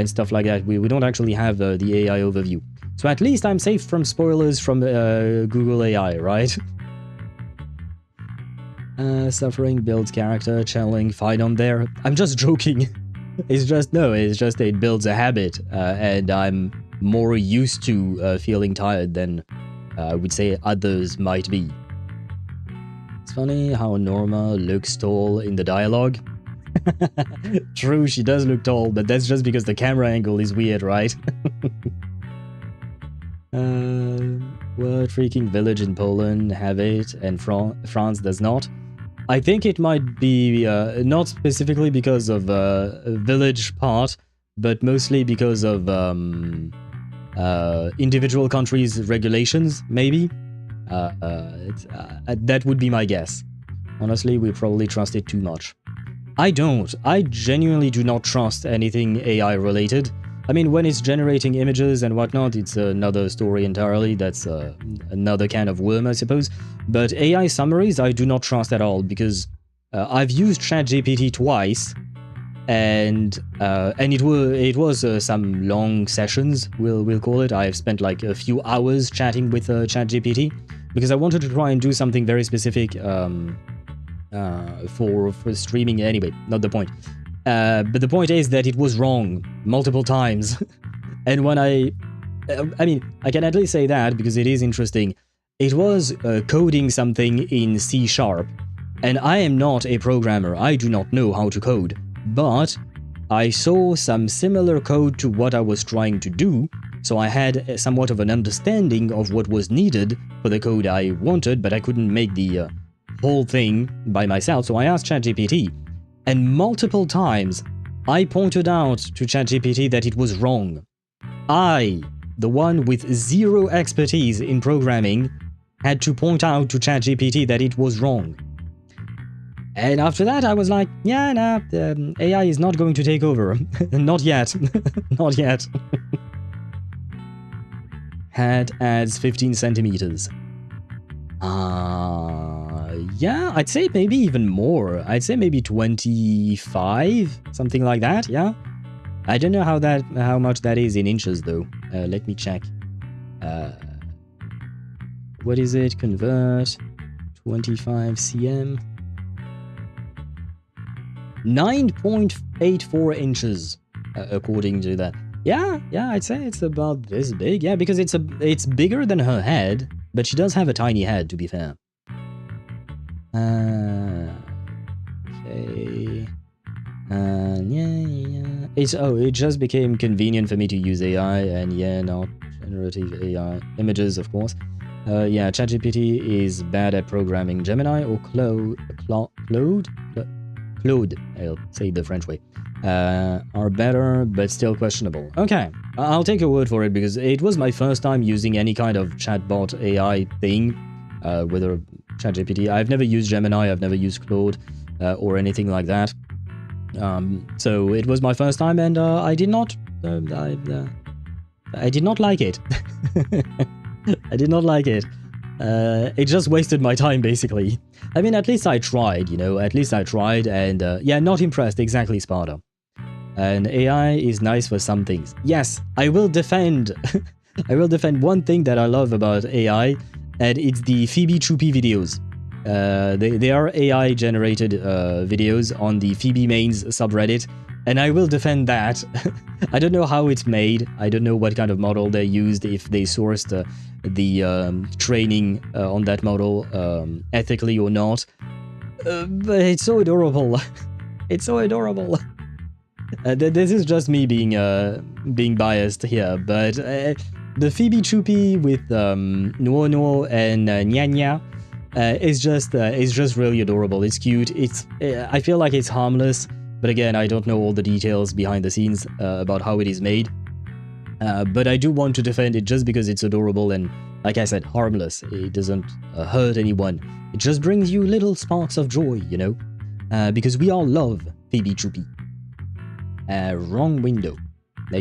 stuff like that. We don't actually have the AI overview. So at least I'm safe from spoilers from Google AI, right? Suffering builds character, channeling Phaethon there. I'm just joking. It's just it builds a habit, and I'm more used to feeling tired than I would say others might be. It's funny how Norma looks tall in the dialogue. True, she does look tall, but that's just because the camera angle is weird, right? What freaking village in Poland have it and France does not? I think it might be not specifically because of village part, but mostly because of individual countries' regulations, maybe? That would be my guess. Honestly, we probably trust it too much. I don't. I genuinely do not trust anything AI related. I mean, when it's generating images and whatnot, it's another story entirely. That's another kind of worm, I suppose. But AI summaries, I do not trust at all, because I've used ChatGPT twice, and it was some long sessions, we'll call it. I've spent like a few hours chatting with ChatGPT, because I wanted to try and do something very specific for streaming anyway, not the point. But the point is that it was wrong multiple times. And when I mean, I can at least say that because it is interesting. It was coding something in C#, and I am not a programmer. I do not know how to code, but I saw some similar code to what I was trying to do, so I had somewhat of an understanding of what was needed for the code I wanted, but I couldn't make the whole thing by myself, so I asked ChatGPT. And multiple times, I pointed out to ChatGPT that it was wrong. I, the one with zero expertise in programming, had to point out to ChatGPT that it was wrong. And after that, I was like, yeah, nah, AI is not going to take over. Not yet. Not yet. Hat adds 15 centimeters. Yeah, I'd say maybe even more. I'd say maybe 25, something like that, yeah? I don't know how much that is in inches, though. Let me check. What is it? Convert 25 cm. 9.84 inches, according to that. Yeah, I'd say it's about this big. Yeah, because it's bigger than her head, but she does have a tiny head, to be fair. Okay. Yeah. It just became convenient for me to use AI, and yeah, not generative AI images, of course. Yeah, ChatGPT is bad at programming. Gemini or Claude, I'll say the French way, are better, but still questionable. Okay, I'll take your word for it, because it was my first time using any kind of chatbot AI thing, whether ChatGPT. I've never used Gemini, I've never used Claude, or anything like that. So it was my first time, and I did not like it. I did not like it. It just wasted my time, basically. I mean, at least I tried, at least I tried, and yeah, not impressed, exactly, Sparta. And AI is nice for some things. Yes, I will defend, I will defend one thing that I love about AI, and it's the Phoebe Troopy videos. They are AI-generated videos on the Phoebe Mains subreddit, and I will defend that. I don't know how it's made, I don't know what kind of model they used, if they sourced the training on that model ethically or not, but it's so adorable. It's so adorable. This is just me being biased here, but the Phoebe Troopy with Nuono and Nyanya is just really adorable. It's cute. I feel like it's harmless, but again, I don't know all the details behind the scenes about how it is made. But I do want to defend it just because it's adorable and, like I said, harmless. It doesn't hurt anyone. It just brings you little sparks of joy, because we all love Phoebe Troopy. Wrong window.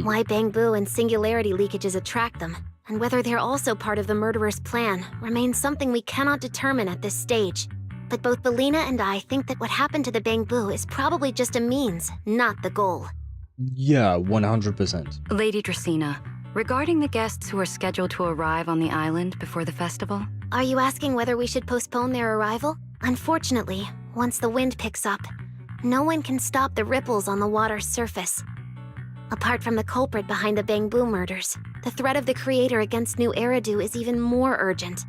Why Bangbu and singularity leakages attract them, and whether they're also part of the murderer's plan, remains something we cannot determine at this stage. But both Velina and I think that what happened to the Bangbu is probably just a means, not the goal. Yeah, 100%. Lady Dracaena, regarding the guests who are scheduled to arrive on the island before the festival? Are you asking whether we should postpone their arrival? Unfortunately, once the wind picks up, no one can stop the ripples on the water's surface. Apart from the culprit behind the Bangbu murders, the threat of the creator against New Eridu is even more urgent.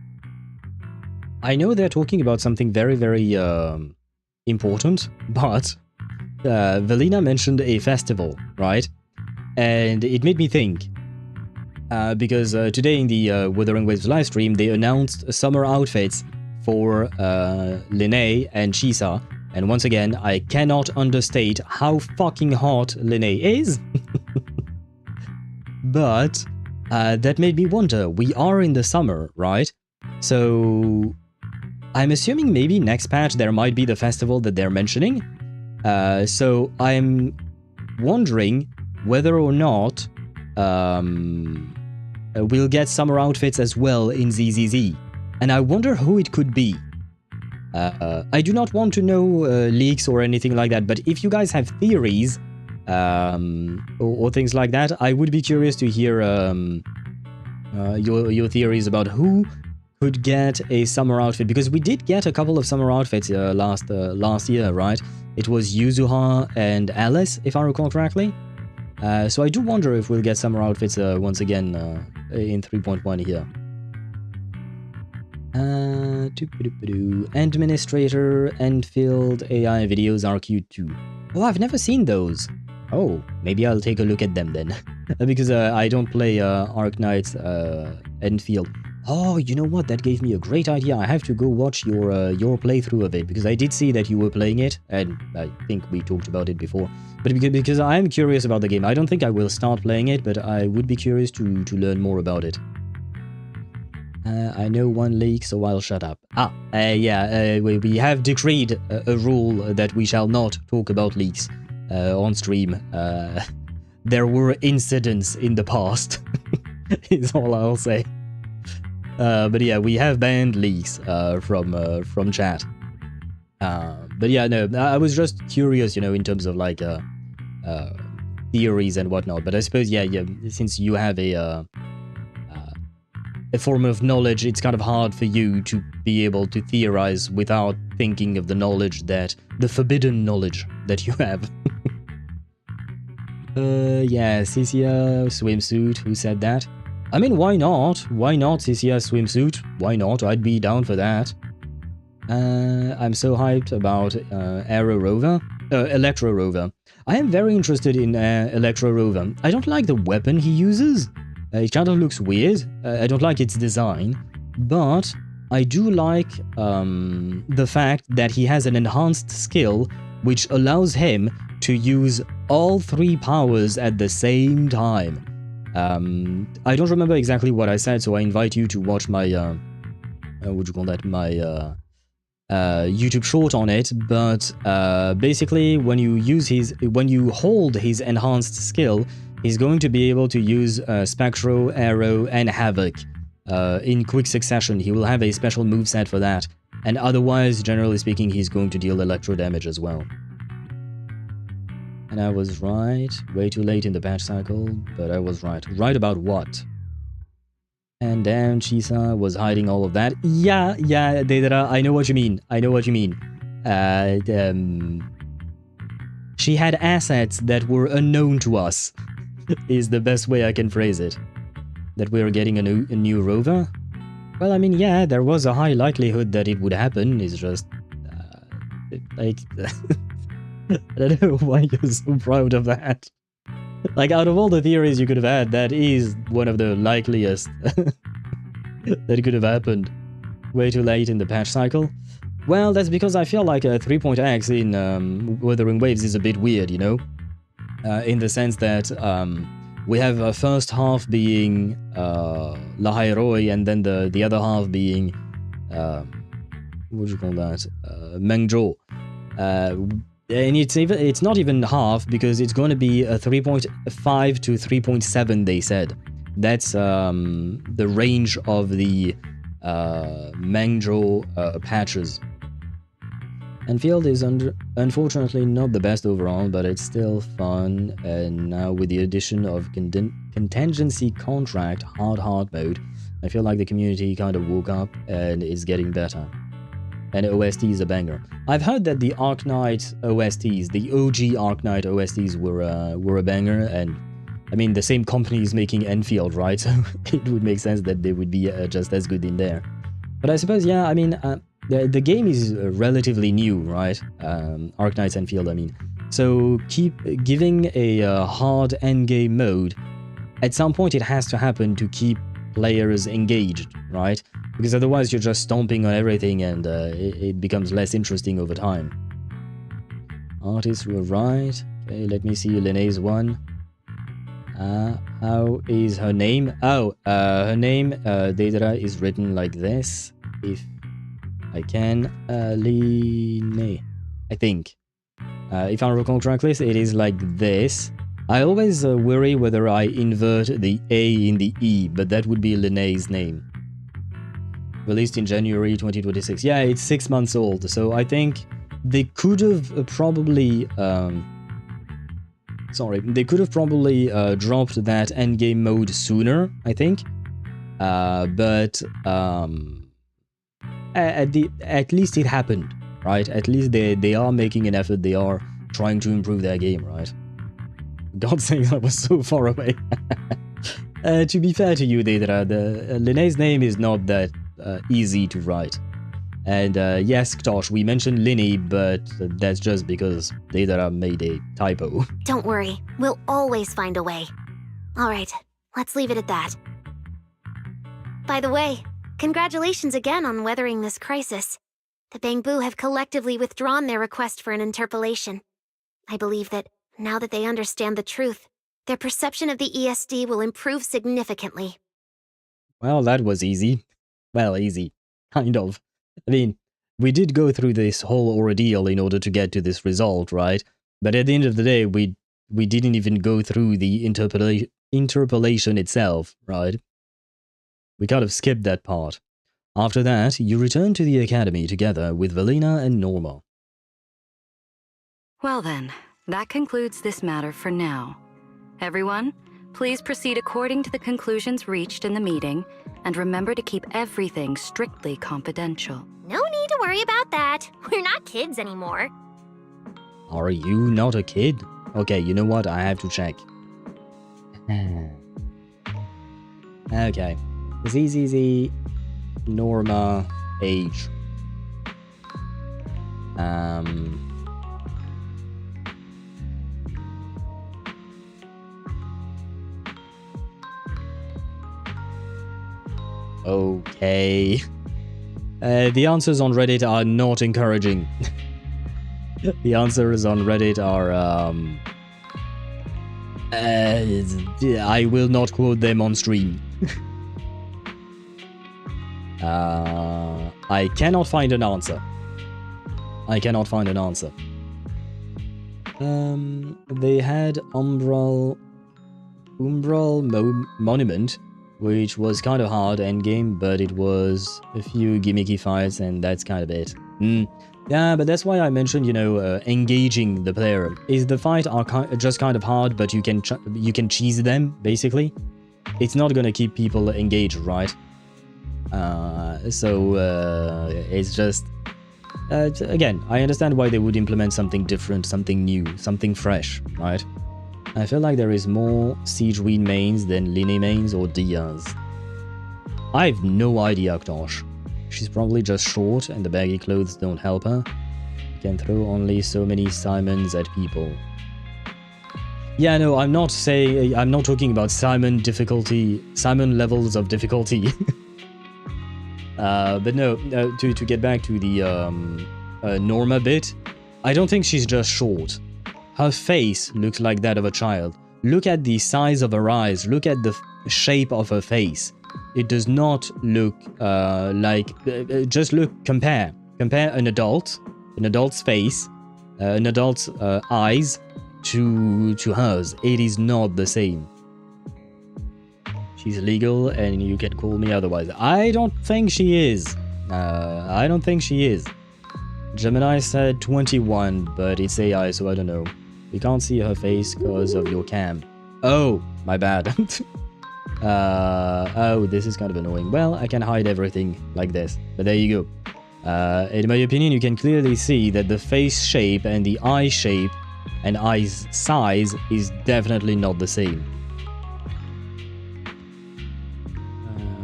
I know they're talking about something very, very important, but Velina mentioned a festival, right? And it made me think, because today in the Wuthering Waves livestream, they announced summer outfits for Linné and Cissia. And once again, I cannot understate how fucking hot Linné is. But that made me wonder, we are in the summer, right? So I'm assuming maybe next patch there might be the festival that they're mentioning. So I'm wondering whether or not we'll get summer outfits as well in ZZZ. And I wonder who it could be. I do not want to know leaks or anything like that, but if you guys have theories or things like that, I would be curious to hear your theories about who could get a summer outfit, because we did get a couple of summer outfits last year, right? It was Yuzuha and Alice, if I recall correctly. So I do wonder if we'll get summer outfits once again in 3.1 here. Administrator Enfield AI videos are cute too. Oh, I've never seen those. Oh, maybe I'll take a look at them then. Because I don't play Arknights Enfield. Oh, you know what? That gave me a great idea. I have to go watch your playthrough of it, because I did see that you were playing it, and I think we talked about it before. But because I am curious about the game. I don't think I will start playing it, but I would be curious to learn more about it. I know one leak, so I'll shut up. We have decreed a rule that we shall not talk about leaks on stream. There were incidents in the past, is all I'll say. But yeah, we have banned leaks from chat. But yeah, no, I was just curious, in terms of like theories and whatnot. But I suppose, yeah, since you have a form of knowledge, it's kind of hard for you to be able to theorize without thinking of the knowledge that, the forbidden knowledge that you have. Yeah, Cissia swimsuit, who said that? I mean, why not? Why not Cissia swimsuit? Why not? I'd be down for that. I'm so hyped about Electro Rover. I am very interested in Electro Rover. I don't like the weapon he uses. It kind of looks weird. I don't like its design. But I do like the fact that he has an enhanced skill which allows him to use all 3 powers at the same time. I don't remember exactly what I said, so I invite you to watch my, what do you call that, my YouTube short on it, but basically when you hold his enhanced skill, he's going to be able to use Spectro, Arrow, and Havoc in quick succession. He will have a special moveset for that, and otherwise, generally speaking, he's going to deal electro damage as well. And I was right, way too late in the patch cycle, but I was right. Right about what? And damn, Cissia was hiding all of that. Yeah, Deidara, I know what you mean. I know what you mean. She had assets that were unknown to us, is the best way I can phrase it. That we're getting a new rover? Well, I mean, yeah, there was a high likelihood that it would happen. It's just... like... I don't know why you're so proud of that. Like, out of all the theories you could have had, that is one of the likeliest that could have happened. Way too late in the patch cycle. Well, that's because I feel like a 3.x in Wuthering Waves is a bit weird, you know? In the sense that we have a first half being La Hayroi, and then the other half being... what do you call that? Mengzhou. And it's not even half, because it's going to be a 3.5 to 3.7, they said. That's the range of the Mengzhou patches. Enfield is unfortunately not the best overall, but it's still fun, and now with the addition of contingency contract hard mode, I feel like the community kind of woke up and is getting better. And OST is a banger. I've heard that the Arknight OSTs, the OG Arknight OSTs were a banger, and I mean the same company is making Enfield, right? So it would make sense that they would be just as good in there. But I suppose, yeah, I mean, the game is relatively new, right? Arknight's Enfield, I mean. So keep giving a hard endgame mode. At some point it has to happen to keep players engaged, right? Because otherwise you're just stomping on everything, and it becomes less interesting over time. Artists were right. Okay, let me see Linnea's one. How is her name? Oh, her name, Deidara, is written like this. If I can, Linne, I think. If I recall correctly, it is like this. I always worry whether I invert the A in the E, but that would be Linnea's name. Released in January 2026. Yeah, it's 6 months old, so I think they could have probably... they could have probably dropped that endgame mode sooner, I think. But at least it happened, right? At least they are making an effort, they are trying to improve their game, right? God sakes, I was so far away. To be fair to you, Deidara, Linnea's name is not that easy to write. And yes, Ktosh, we mentioned Linne, but that's just because Deidara made a typo. Don't worry, we'll always find a way. Alright, let's leave it at that. By the way, congratulations again on weathering this crisis. The Bangbu have collectively withdrawn their request for an interpolation. I believe that, now that they understand the truth, their perception of the ESD will improve significantly. Well, that was easy. Well, easy. Kind of. I mean, we did go through this whole ordeal in order to get to this result, right? But at the end of the day, we didn't even go through the interpolation itself, right? We kind of skipped that part. After that, you return to the academy together with Velina and Norma. Well then, that concludes this matter for now. Everyone, Please proceed according to the conclusions reached in the meeting, and remember to keep everything strictly confidential. No need to worry about that. We're not kids anymore. Are you not a kid? Okay, you know what? I have to check. Okay. ZZZ, Norma, age. Okay. The answers on Reddit are not encouraging. The answers on Reddit are, I will not quote them on stream. I cannot find an answer. I cannot find an answer. They had Umbral Monument, which was kind of hard endgame, but it was a few gimmicky fights, and that's kind of it. Yeah, but that's why I mentioned, you know, engaging the player. Is the fight are just kind of hard, but you can cheese them, basically. It's not gonna keep people engaged, right? It's just... again, I understand why they would implement something different, something new, something fresh, right? I feel like there is more Siege Queen mains than Linne mains or Diaz. I have no idea, Ktosh. She's probably just short and the baggy clothes don't help her. You can throw only so many Simons at people. Yeah, no, I'm not talking about Simon levels of difficulty. But no, to get back to the Norma bit, I don't think she's just short. Her face looks like that of a child. Look at the size of her eyes, look at the shape of her face. It does not look compare an adult's face, an adult's eyes to hers. It is not the same. She's legal and you can call me otherwise. I don't think she is. I don't think she is. Gemini said 21, but it's AI, so I don't know. We can't see her face because of your cam. Oh, my bad. Oh, this is kind of annoying. Well, I can hide everything like this, but there you go. In my opinion, you can clearly see that the face shape and the eye shape and eyes size is definitely not the same.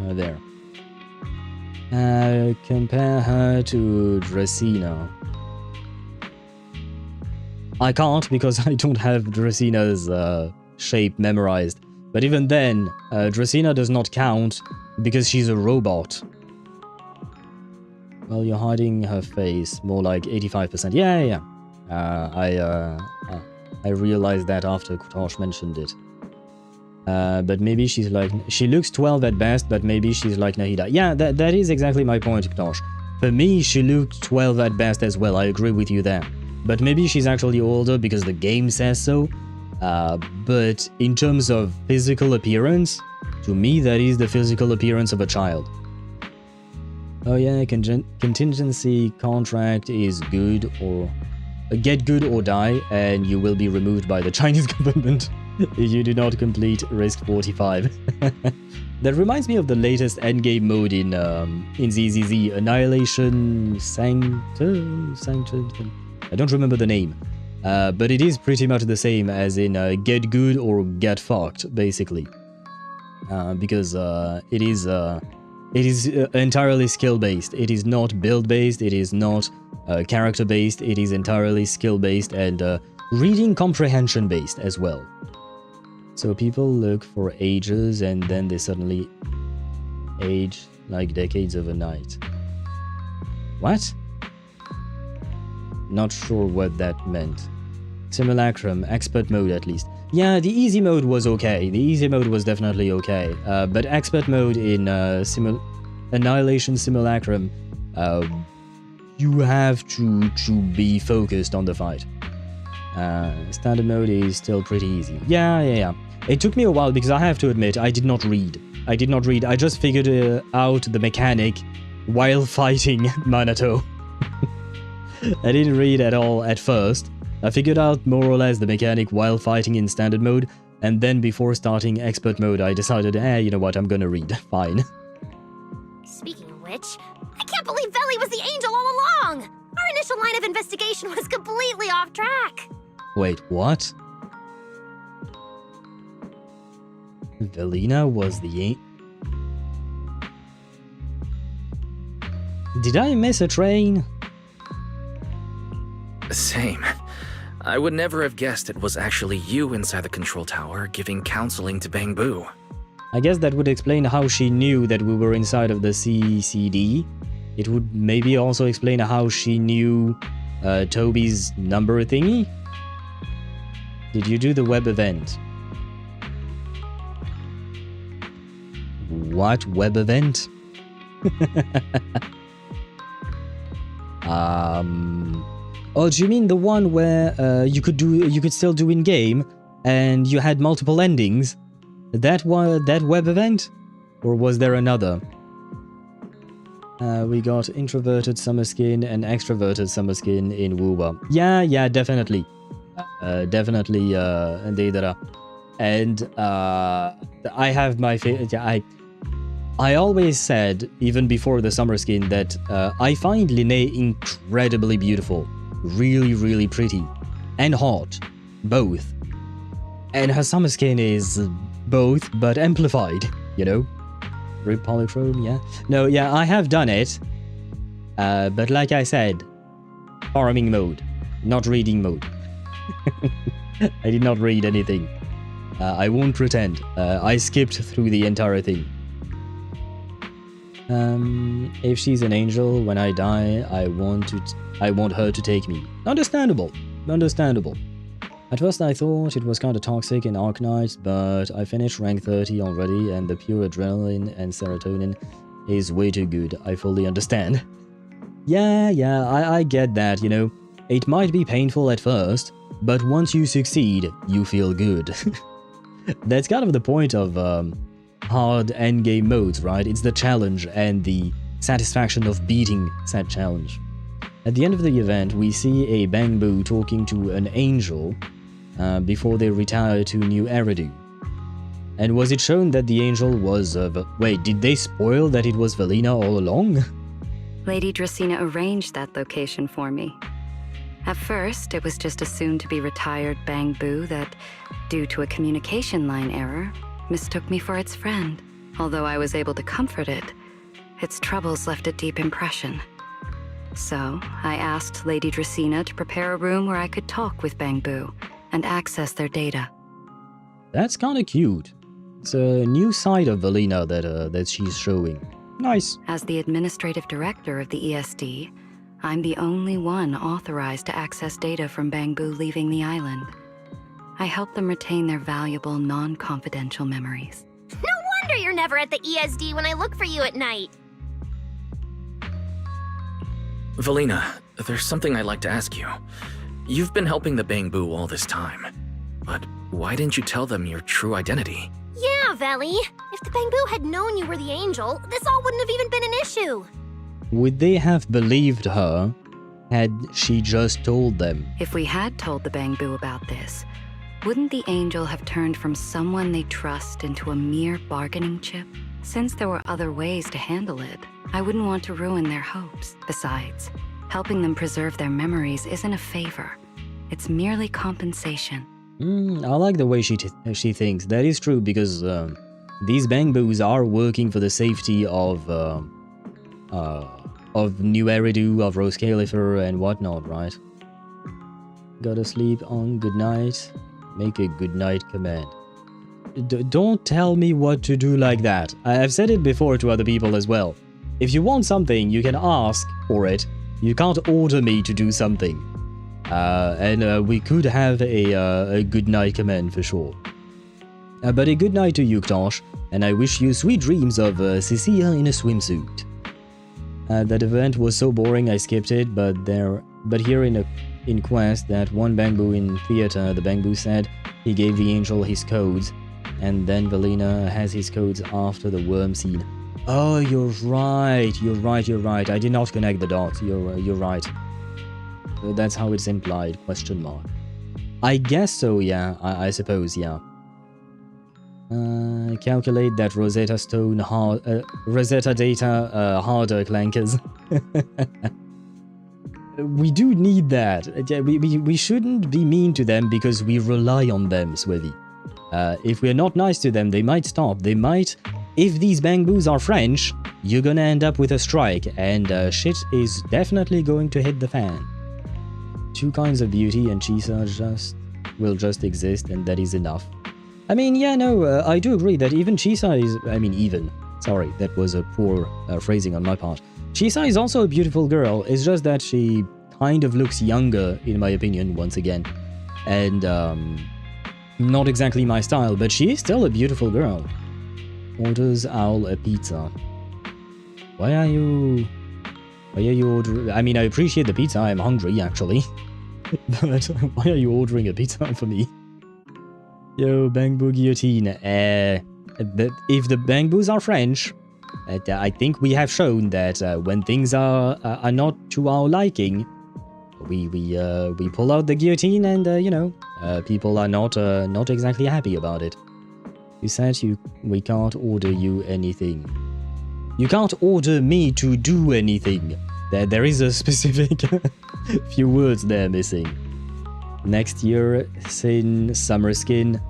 There. Compare her to Dracena. I can't because I don't have Dracena's shape memorized. But even then, Dracena does not count because she's a robot. Well, you're hiding her face, more like 85%. Yeah. I realized that after Ktosh mentioned it. But maybe she's like... She looks 12 at best, but maybe she's like Nahida. Yeah, that is exactly my point, Ktosh. For me, she looked 12 at best as well, I agree with you there. But maybe she's actually older because the game says so. But in terms of physical appearance, to me that is the physical appearance of a child. Oh yeah, contingency contract is good or... Get good or die, and you will be removed by the Chinese government if you do not complete Risk 45. That reminds me of the latest endgame mode in ZZZ, Annihilation Sanctum. I don't remember the name. But it is pretty much the same as in get good or get fucked, basically. Because it is entirely skill-based. It is not build-based, it is not character-based, it is entirely skill-based and reading comprehension-based as well. So people look for ages and then they suddenly age like decades overnight. What? Not sure what that meant. Simulacrum, expert mode at least. Yeah, the easy mode was okay. The easy mode was definitely okay. But expert mode in Annihilation Simulacrum, you have to be focused on the fight. Standard mode is still pretty easy. Yeah. It took me a while because I have to admit, I did not read. I just figured out the mechanic while fighting Minato. I didn't read at all at first. I figured out more or less the mechanic while fighting in standard mode, And then before starting expert mode, I decided, you know what, I'm gonna read. Fine. Speaking of which, I can't believe Veli was the angel all along! Our initial line of investigation was completely off track. Wait, what? Velina was the Did I miss a train? Same. I would never have guessed it was actually you inside the control tower giving counseling to Bangbu. I guess that would explain how she knew that we were inside of the CCD. It would maybe also explain how she knew Toby's number thingy. Did you do the web event? What web event? Oh, do you mean the one where you could still do in game and you had multiple endings? That web event, or was there another? We got introverted summer skin and extroverted summer skin in Wuba. Yeah, definitely. Definitely, Deidara. And I have my favorite. I always said, even before the summer skin, that I find Linné incredibly beautiful. Really, really pretty. And hot. Both. And her summer skin is both, but amplified, you know? Rip polychrome, yeah? No, yeah, I have done it. But like I said, farming mode, not reading mode. I did not read anything. I won't pretend. I skipped through the entire thing. If she's an angel, when I die, I want her to take me. Understandable. At first I thought it was kinda toxic in Arknight, but I finished rank 30 already, and the pure adrenaline and serotonin is way too good. I fully understand. Yeah, I get that, you know. It might be painful at first, but once you succeed, you feel good. That's kind of the point of hard endgame modes, right? It's the challenge and the satisfaction of beating said challenge. At the end of the event, we see a Bangbu talking to an angel before they retire to New Eridu. And was it shown that the angel was... wait, did they spoil that it was Velina all along? Lady Dracena arranged that location for me. At first, it was just assumed to be retired Bangbu that, due to a communication line error, mistook me for its friend. Although I was able to comfort it, its troubles left a deep impression. So, I asked Lady Dracena to prepare a room where I could talk with Bangbu and access their data. That's kinda cute. It's a new side of Velina that she's showing. Nice. As the administrative director of the ESD, I'm the only one authorized to access data from Bangbu leaving the island. I help them retain their valuable, non-confidential memories. No wonder you're never at the ESD when I look for you at night. Velina, there's something I'd like to ask you. You've been helping the Bangbu all this time, but why didn't you tell them your true identity? Yeah, Veli. If the Bangbu had known you were the angel, this all wouldn't have even been an issue. Would they have believed her had she just told them? If we had told the Bangbu about this, wouldn't the angel have turned from someone they trust into a mere bargaining chip? Since there were other ways to handle it, I wouldn't want to ruin their hopes. Besides, helping them preserve their memories isn't a favor. It's merely compensation. I like the way she thinks. That is true, because these Bangbus are working for the safety of New Eridu, of Roscaelifer and whatnot, right? Gotta sleep on good night. Make a good night command. Don't tell me what to do like that. I've said it before to other people as well. If you want something, you can ask for it. You can't order me to do something. And we could have a good night command for sure. But a good night to you, Ktosh, and I wish you sweet dreams of Cissia in a swimsuit. That event was so boring I skipped it, but here in Quest, that one Bangbu in theater, the Bangbu said he gave the angel his codes, and then Velina has his codes after the worm scene. Oh, you're right. I did not connect the dots. You're right. So that's how it's implied, question mark. I guess so, yeah. I suppose, yeah. Calculate that Rosetta Stone Rosetta data harder clankers. We do need that. We shouldn't be mean to them because we rely on them, Swivy. If we're not nice to them, they might stop. They might... If these Bangboos are French, you're gonna end up with a strike, and shit is definitely going to hit the fan. Two kinds of beauty, and Cissia will just exist, and that is enough. I mean, yeah, no, I do agree that even Cissia is... I mean, even. Sorry, that was a poor phrasing on my part. Cissia is also a beautiful girl, it's just that she kind of looks younger, in my opinion, once again. And, not exactly my style, but she is still a beautiful girl. Orders Owl a pizza. Why are you ordering... I mean, I appreciate the pizza, I'm hungry, actually. But why are you ordering a pizza for me? Yo, Bangboo Guillotine. If the Bangboos are French, I think we have shown that when things are not to our liking, we pull out the guillotine, and you know, people are not exactly happy about it. You said we can't order you anything. You can't order me to do anything. There is a specific few words there missing. Next year, Sin Summer Skin.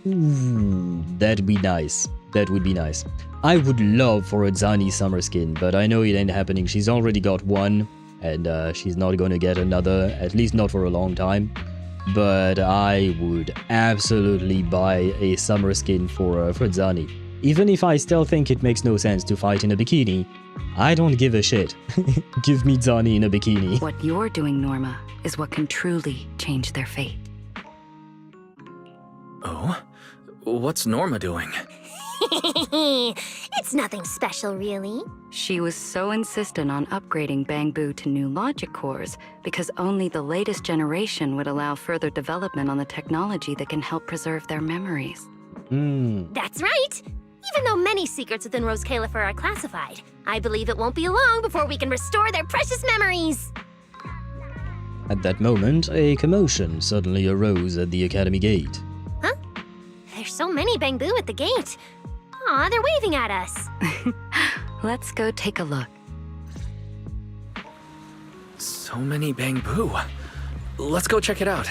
Ooh, that'd be nice. That would be nice. I would love for a Zani Summer Skin, but I know it ain't happening. She's already got one, and she's not gonna get another, at least not for a long time. But I would absolutely buy a summer skin for Zani. Even if I still think it makes no sense to fight in a bikini, I don't give a shit. Give me Zani in a bikini. What you're doing, Norma, is what can truly change their fate. Oh? What's Norma doing? It's nothing special, really. She was so insistent on upgrading Bangboo to new logic cores because only the latest generation would allow further development on the technology that can help preserve their memories. That's right! Even though many secrets within Roscaelifer are classified, I believe it won't be long before we can restore their precious memories! At that moment, a commotion suddenly arose at the academy gate. Huh? There's so many Bangboo at the gate. Aw, they're waving at us. Let's go take a look. So many Bangboo. Let's go check it out.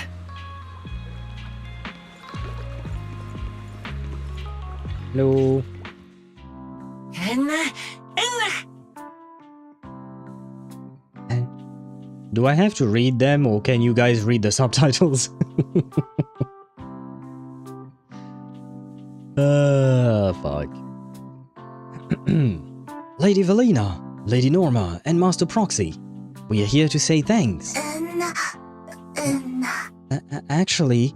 Hello. Do I have to read them, or can you guys read the subtitles? Fuck. Lady Velina, Lady Norma, and Master Proxy, we are here to say thanks. Actually,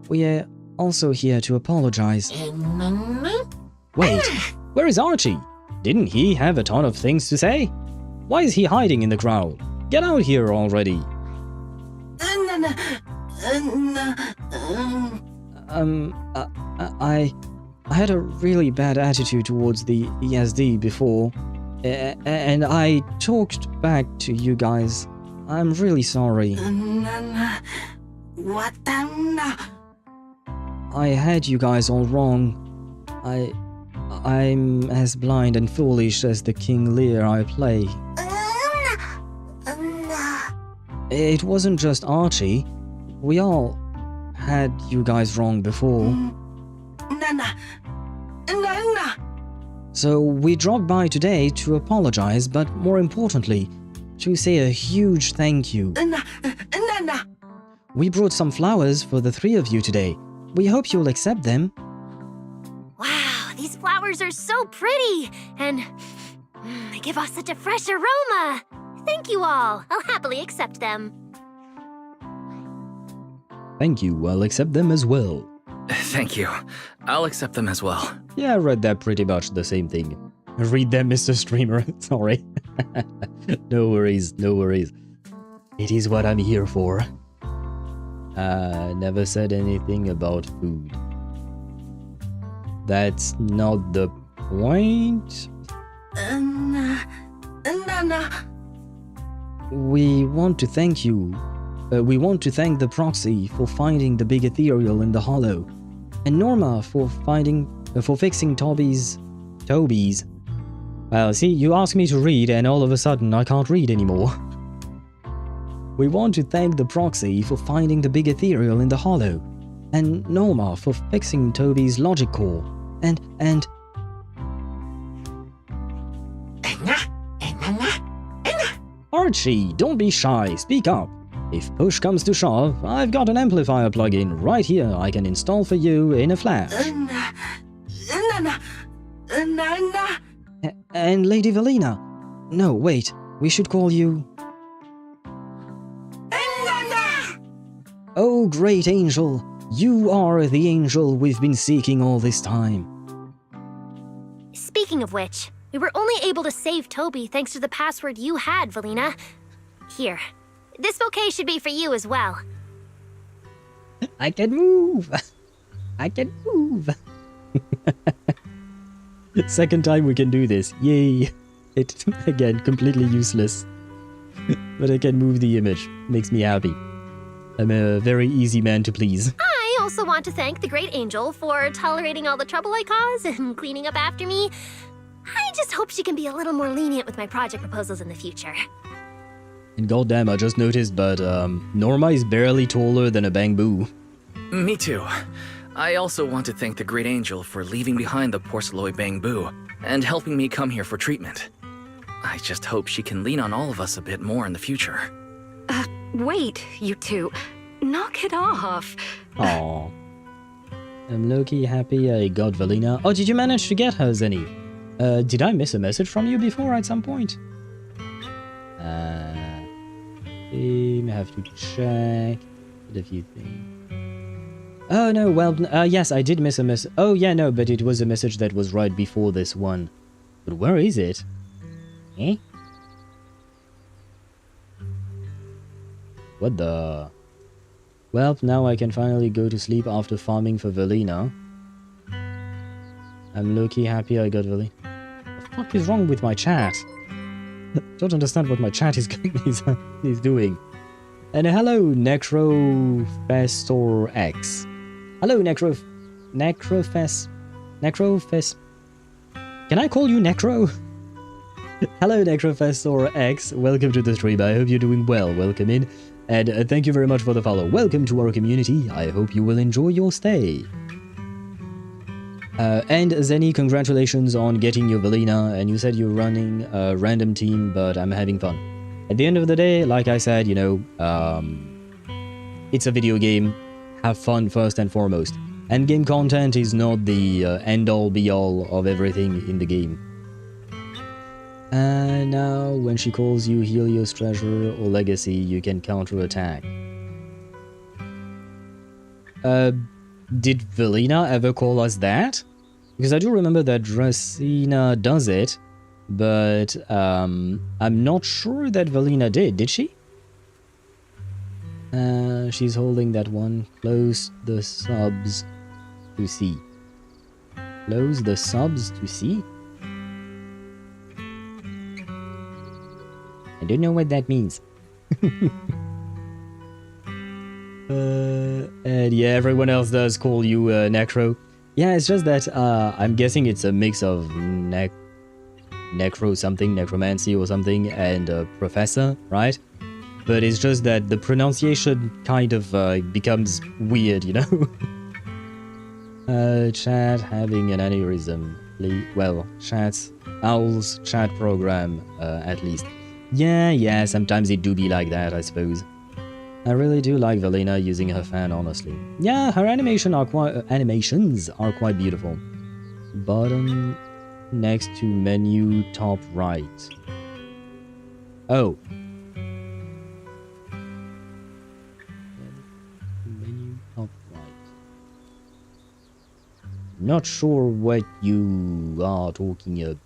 we are also here to apologize. Wait, where is Archie? Didn't he have a ton of things to say? Why is he hiding in the crowd? Get out here already. I had a really bad attitude towards the ESD before, and I talked back to you guys. I'm really sorry. I had you guys all wrong. I'm as blind and foolish as the King Lear I play. It wasn't just Archie. We all had you guys wrong before. So we dropped by today to apologize, but more importantly, to say a huge thank you. We brought some flowers for the three of you today. We hope you'll accept them. Wow, these flowers are so pretty, and they give off such a fresh aroma. Thank you all. I'll happily accept them. Thank you, I'll accept them as well. Thank you. I'll accept them as well. Yeah, I read that pretty much the same thing. Read them, Mr. Streamer. Sorry. No worries, no worries. It is what I'm here for. Never said anything about food. That's not the point. We want to thank you. We want to thank the Proxy for finding the big Ethereal in the hollow. And Norma for fixing Toby's. Well, see, you asked me to read and all of a sudden I can't read anymore. We want to thank the Proxy for finding the big Ethereal in the hollow, and Norma for fixing Toby's logic core, and Archie, don't be shy, speak up. If push comes to shove, I've got an amplifier plugin right here I can install for you in a flash. And Lady Velina. No, wait, we should call you... Oh, great angel, you are the angel we've been seeking all this time. Speaking of which, we were only able to save Toby thanks to the password you had, Velina. Here, this bouquet should be for you as well. I can move! I can move! Second time we can do this, yay! It, again, completely useless. But I can move the image, makes me happy. I'm a very easy man to please. I also want to thank the great angel for tolerating all the trouble I cause and cleaning up after me. I just hope she can be a little more lenient with my project proposals in the future. And goddamn, I just noticed, but Norma is barely taller than a bamboo. Me too. I also want to thank the great angel for leaving behind the porcelain bamboo and helping me come here for treatment. I just hope she can lean on all of us a bit more in the future. Wait, you two. Knock it off. Aww. I'm low-key happy I got Velina. Oh, did you manage to get her, Zenny? Did I miss a message from you before at some point? I have to check. Did a few things. Oh, no, well, yes, I did miss a message. Oh, yeah, no, but it was a message that was right before this one. But where is it? Eh? What the... Well, now I can finally go to sleep after farming for Velina. I'm low-key happy I got Velina. What the fuck is wrong with my chat? Don't understand what my chat is doing. And hello, Necrofestor X. Hello, Necrofes... Can I call you Necro? Hello, Necrofestor X. Welcome to the stream. I hope you're doing well. Welcome in. And thank you very much for the follow. Welcome to our community. I hope you will enjoy your stay. And Zenny, congratulations on getting your Velina. And you said you're running a random team, but I'm having fun. At the end of the day, like I said, you know, it's a video game. Have fun first and foremost. Endgame content is not the end-all be-all of everything in the game. And now, when she calls you Helios Treasure or Legacy, you can counter-attack. Did Velina ever call us that? Because I do remember that Dracina does it, but I'm not sure that Velina did she? She's holding that one. Close the subs to see. Close the subs to see? I don't know what that means. And yeah, everyone else does call you Necro. Yeah, it's just that I'm guessing it's a mix of Necro something, Necromancy or something, and Professor, right? But it's just that the pronunciation kind of becomes weird, you know? Chat having an aneurysm. Well, Owl's chat program, at least. Yeah, sometimes it do be like that, I suppose. I really do like Velina using her fan, honestly. Yeah, her animations are quite beautiful. Bottom next to menu top right. Oh. Menu top right. Not sure what you are talking about.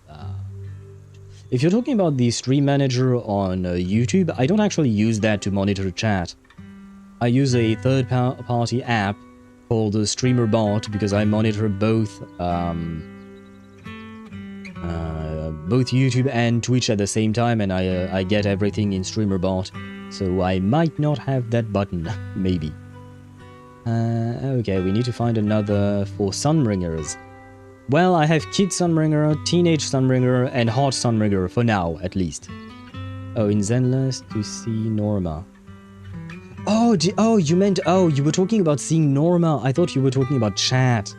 If you're talking about the stream manager on YouTube, I don't actually use that to monitor chat. I use a third-party app called StreamerBot because I monitor both YouTube and Twitch at the same time, and I get everything in StreamerBot, so I might not have that button, maybe. Okay, we need to find another for Sunbringers. Well, I have Kid Sunbringer, Teenage Sunbringer, and Hot Sunbringer for now, at least. Oh, in Zenless to see Norma. Oh, you meant... Oh, you were talking about seeing Norma. I thought you were talking about chat.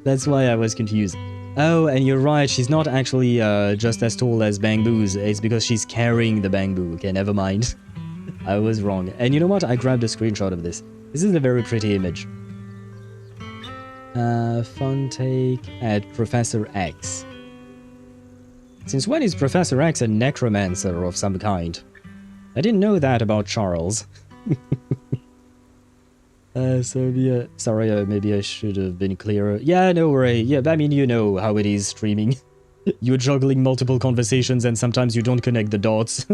That's why I was confused. Oh, and you're right, she's not actually just as tall as Bangboos. It's because she's carrying the Bangboo. Okay, never mind. I was wrong. And you know what? I grabbed a screenshot of this. This is a very pretty image. Fun take at Professor X. Since when is Professor X a necromancer of some kind? I didn't know that about Charles. Sorry, maybe I should have been clearer. Yeah, no worry. Yeah, I mean, you know how it is streaming. You're juggling multiple conversations and sometimes you don't connect the dots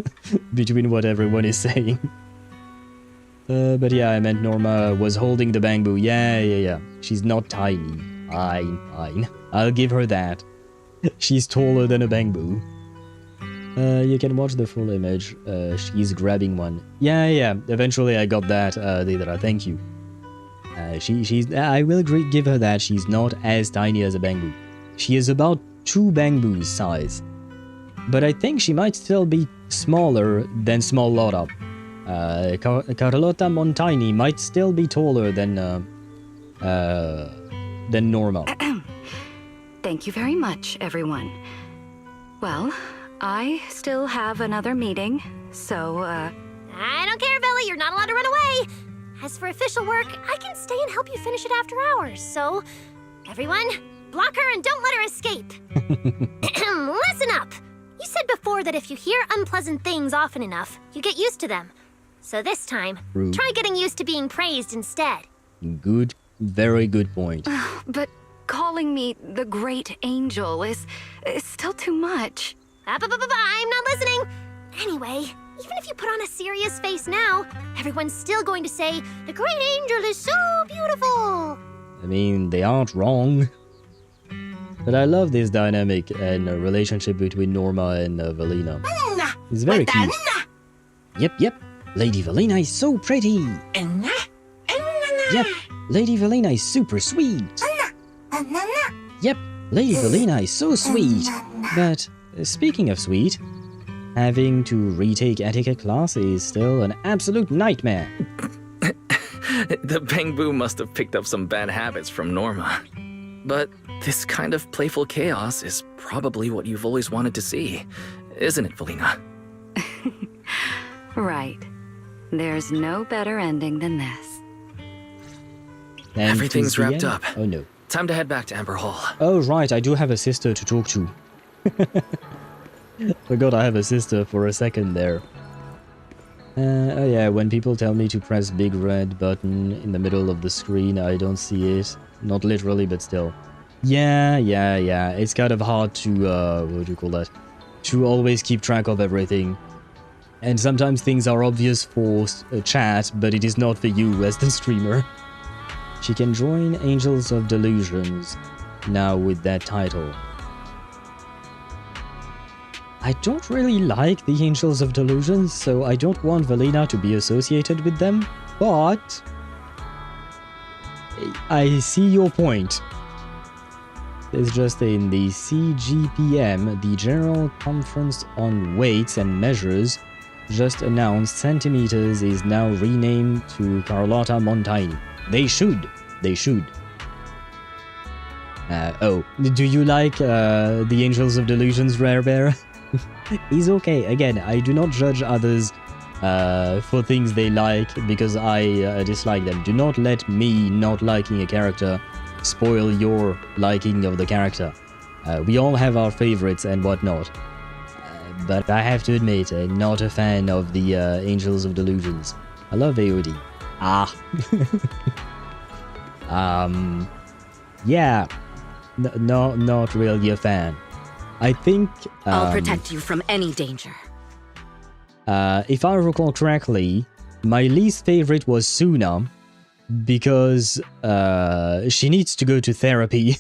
between what everyone is saying. But yeah, I meant Norma was holding the Bangboo. Yeah. She's not tiny. Fine. I'll give her that. She's taller than a Bangboo. You can watch the full image. She's grabbing one. Yeah. Eventually I got that, Deidra. Thank you. I will give her that. She's not as tiny as a Bangboo. She is about 2 Bangboos size. But I think she might still be smaller than Small Lotta. Carlotta Montini might still be taller than Norma. Thank you very much, everyone. Well, I still have another meeting, so, I don't care, Billy. You're not allowed to run away. As for official work, I can stay and help you finish it after hours, so... Everyone, block her and don't let her escape. Listen up. You said before that if you hear unpleasant things often enough, you get used to them. So this time, try getting used to being praised instead. Good, very good point. But calling me the Great Angel is still too much. I'm not listening. Anyway, even if you put on a serious face now, everyone's still going to say, the Great Angel is so beautiful. I mean, they aren't wrong. But I love this dynamic and relationship between Norma and Velina. It's very cute. Yep. Lady Velina is so pretty. Yep, Lady Velina is super sweet. Yep, Lady Velina is so sweet. But speaking of sweet, having to retake etiquette class is still an absolute nightmare. The Bangboo must have picked up some bad habits from Norma. But this kind of playful chaos is probably what you've always wanted to see, isn't it, Velina? Right. There's no better ending than this. And everything's wrapped up. Oh no. Time to head back to Amber Hall. Oh right, I do have a sister to talk to. Forgot I have a sister for a second there. Oh yeah, when people tell me to press big red button in the middle of the screen, I don't see it. Not literally, but still. Yeah. It's kind of hard to, what do you call that? To always keep track of everything. And sometimes things are obvious for chat, but it is not for you as the streamer. She can join Angels of Delusions now with that title. I don't really like the Angels of Delusions, so I don't want Velina to be associated with them, but I see your point. It's just in the CGPM, the General Conference on Weights and Measures, just announced centimeters is now renamed to Carlotta Montini. They should. Oh, do you like the Angels of Delusions, Rare Bear? He's okay. Again, I do not judge others for things they like because I dislike them. Do not let me not liking a character spoil your liking of the character. We all have our favorites and whatnot. But I have to admit, I'm not a fan of the Angels of Delusions. I love AOD. Yeah. Not really a fan. I think... I'll protect you from any danger. If I recall correctly, my least favorite was Suna, because she needs to go to therapy.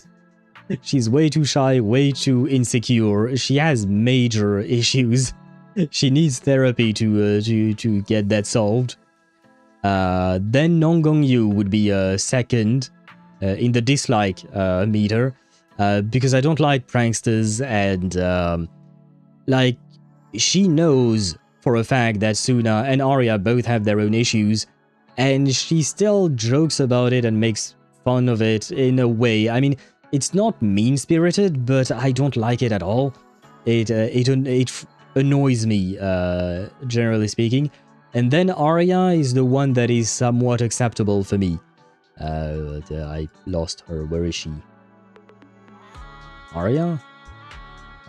She's way too shy, way too insecure. She has major issues. She needs therapy to get that solved. Then Nongong Yu would be second in the dislike meter, because I don't like pranksters, and like, she knows for a fact that Suna and Arya both have their own issues, and she still jokes about it and makes fun of it in a way. I mean, it's not mean-spirited, but I don't like it at all. It annoys me, generally speaking. And then Arya is the one that is somewhat acceptable for me. I lost her. Where is she? Arya?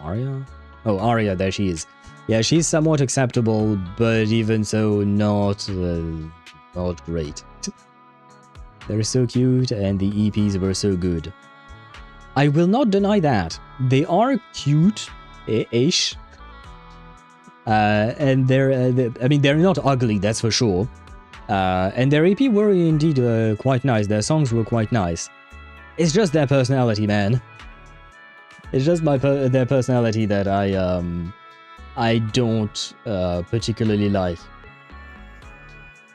Arya? Oh, Arya, there she is. Yeah, she's somewhat acceptable, but even so, not great. They're so cute, and the EPs were so good. I will not deny that. They are cute-ish. And they're not ugly, that's for sure. And their EP were indeed quite nice. Their songs were quite nice. It's just their personality, man. It's just their personality that I don't particularly like.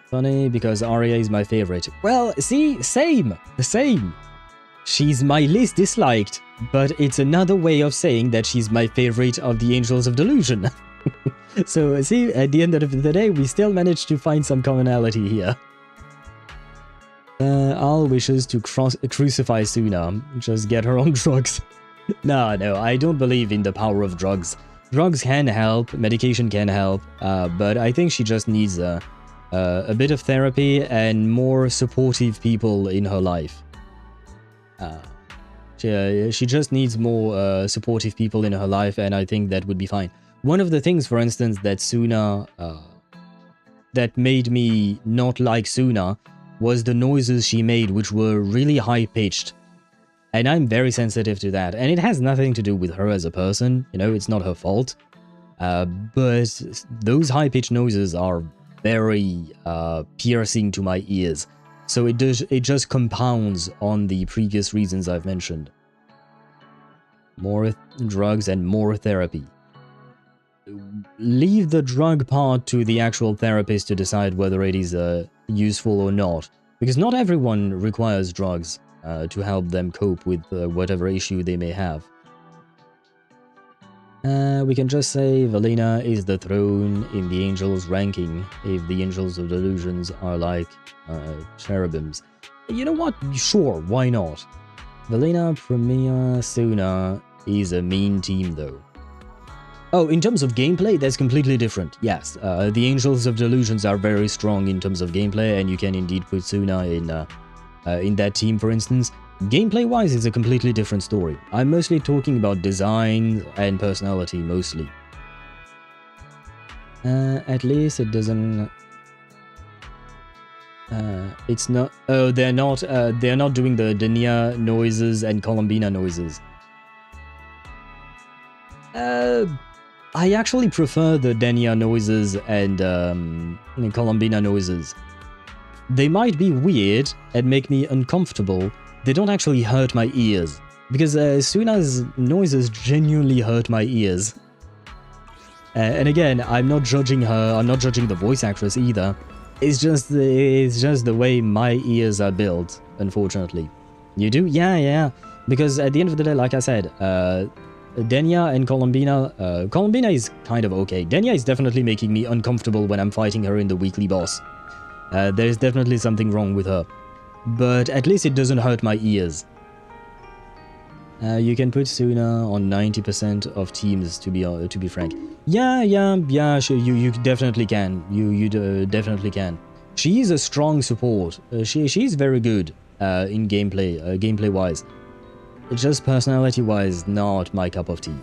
Funny, because Arya is my favorite. Well, see, same. She's my least disliked, but it's another way of saying that she's my favorite of the Angels of Delusion. So, see, at the end of the day, we still managed to find some commonality here. Al wishes to crucify Suna. Just get her on drugs. No, I don't believe in the power of drugs. Drugs can help, medication can help, but I think she just needs a bit of therapy and more supportive people in her life. She just needs more supportive people in her life, and I think that would be fine. One of the things, for instance, that Suna, that made me not like Suna was the noises she made, which were really high-pitched. And I'm very sensitive to that. And it has nothing to do with her as a person, you know, it's not her fault. But those high-pitched noises are very piercing to my ears. So it just compounds on the previous reasons I've mentioned. More drugs and more therapy. Leave the drug part to the actual therapist to decide whether it is useful or not. Because not everyone requires drugs to help them cope with whatever issue they may have. We can just say Velina is the throne in the angels ranking if the Angels of Delusions are like cherubims. You know what? Sure, why not? Velina, Premier, Suna is a mean team though. Oh, in terms of gameplay, that's completely different. Yes, the Angels of Delusions are very strong in terms of gameplay, and you can indeed put Suna in that team, for instance. Gameplay-wise, it's a completely different story. I'm mostly talking about design and personality, mostly. At least it doesn't... it's not... Oh, they're not doing the Denia noises and Columbina noises. I actually prefer the Denia noises and Columbina noises. They might be weird and make me uncomfortable. They don't actually hurt my ears. Because Suna's noises genuinely hurt my ears. And again, I'm not judging her, I'm not judging the voice actress either. It's just the way my ears are built, unfortunately. You do? Yeah. Because at the end of the day, like I said, Denia and Columbina... Columbina is kind of okay. Denia is definitely making me uncomfortable when I'm fighting her in the weekly boss. There's definitely something wrong with her. But at least it doesn't hurt my ears. You can put Suna on 90% of teams, to be frank. Yeah, sure, you definitely can. You definitely can. She is a strong support. She's very good in gameplay-wise. Just personality-wise, not my cup of tea.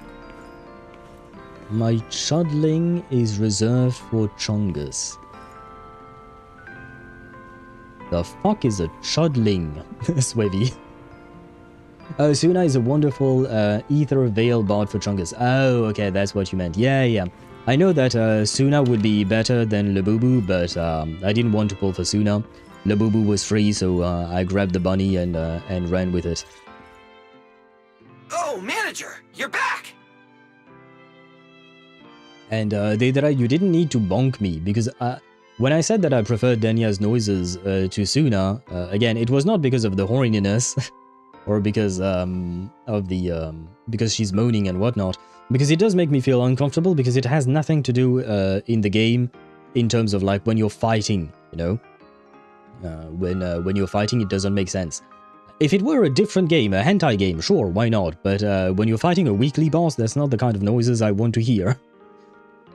My Chudling is reserved for Chongus. The fuck is a Chudling, Swevy? Suna is a wonderful Ether Veil bard for Chongus. Oh, okay, that's what you meant. Yeah. I know that Suna would be better than Labubu, but I didn't want to pull for Suna. Labubu was free, so I grabbed the bunny and ran with it. Oh, manager, you're back! And Deidara, you didn't need to bonk me, because when I said that I preferred Danya's noises to Suna, again, it was not because of the horniness or because because she's moaning and whatnot, because it does make me feel uncomfortable because it has nothing to do in the game in terms of like when you're fighting, you know? When you're fighting, it doesn't make sense. If it were a different game, a hentai game, sure, why not? But when you're fighting a weekly boss, that's not the kind of noises I want to hear.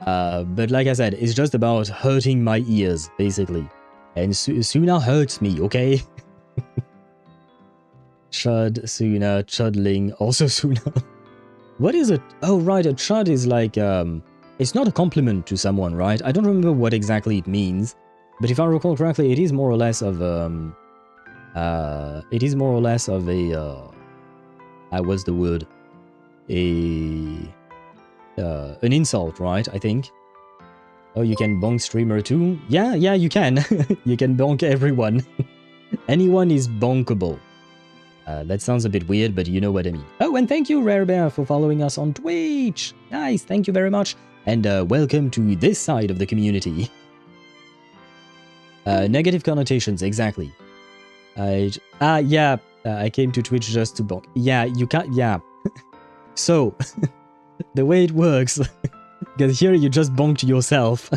But like I said, it's just about hurting my ears, basically. And Suna hurts me, okay? Chud, Suna, chudling, also Suna. What is it? Oh, right, a chud is like, it's not a compliment to someone, right? I don't remember what exactly it means. But if I recall correctly, it is more or less of, what's the word? An insult, right? I think. Oh, you can bonk streamer too? Yeah, you can. You can bonk everyone. Anyone is bonkable. That sounds a bit weird, but you know what I mean. Oh, and thank you, Rare Bear, for following us on Twitch. Nice, thank you very much. And welcome to this side of the community. Negative connotations, exactly. I came to Twitch just to bonk. Yeah, you can't, yeah. So, the way it works, because here you just bonked yourself.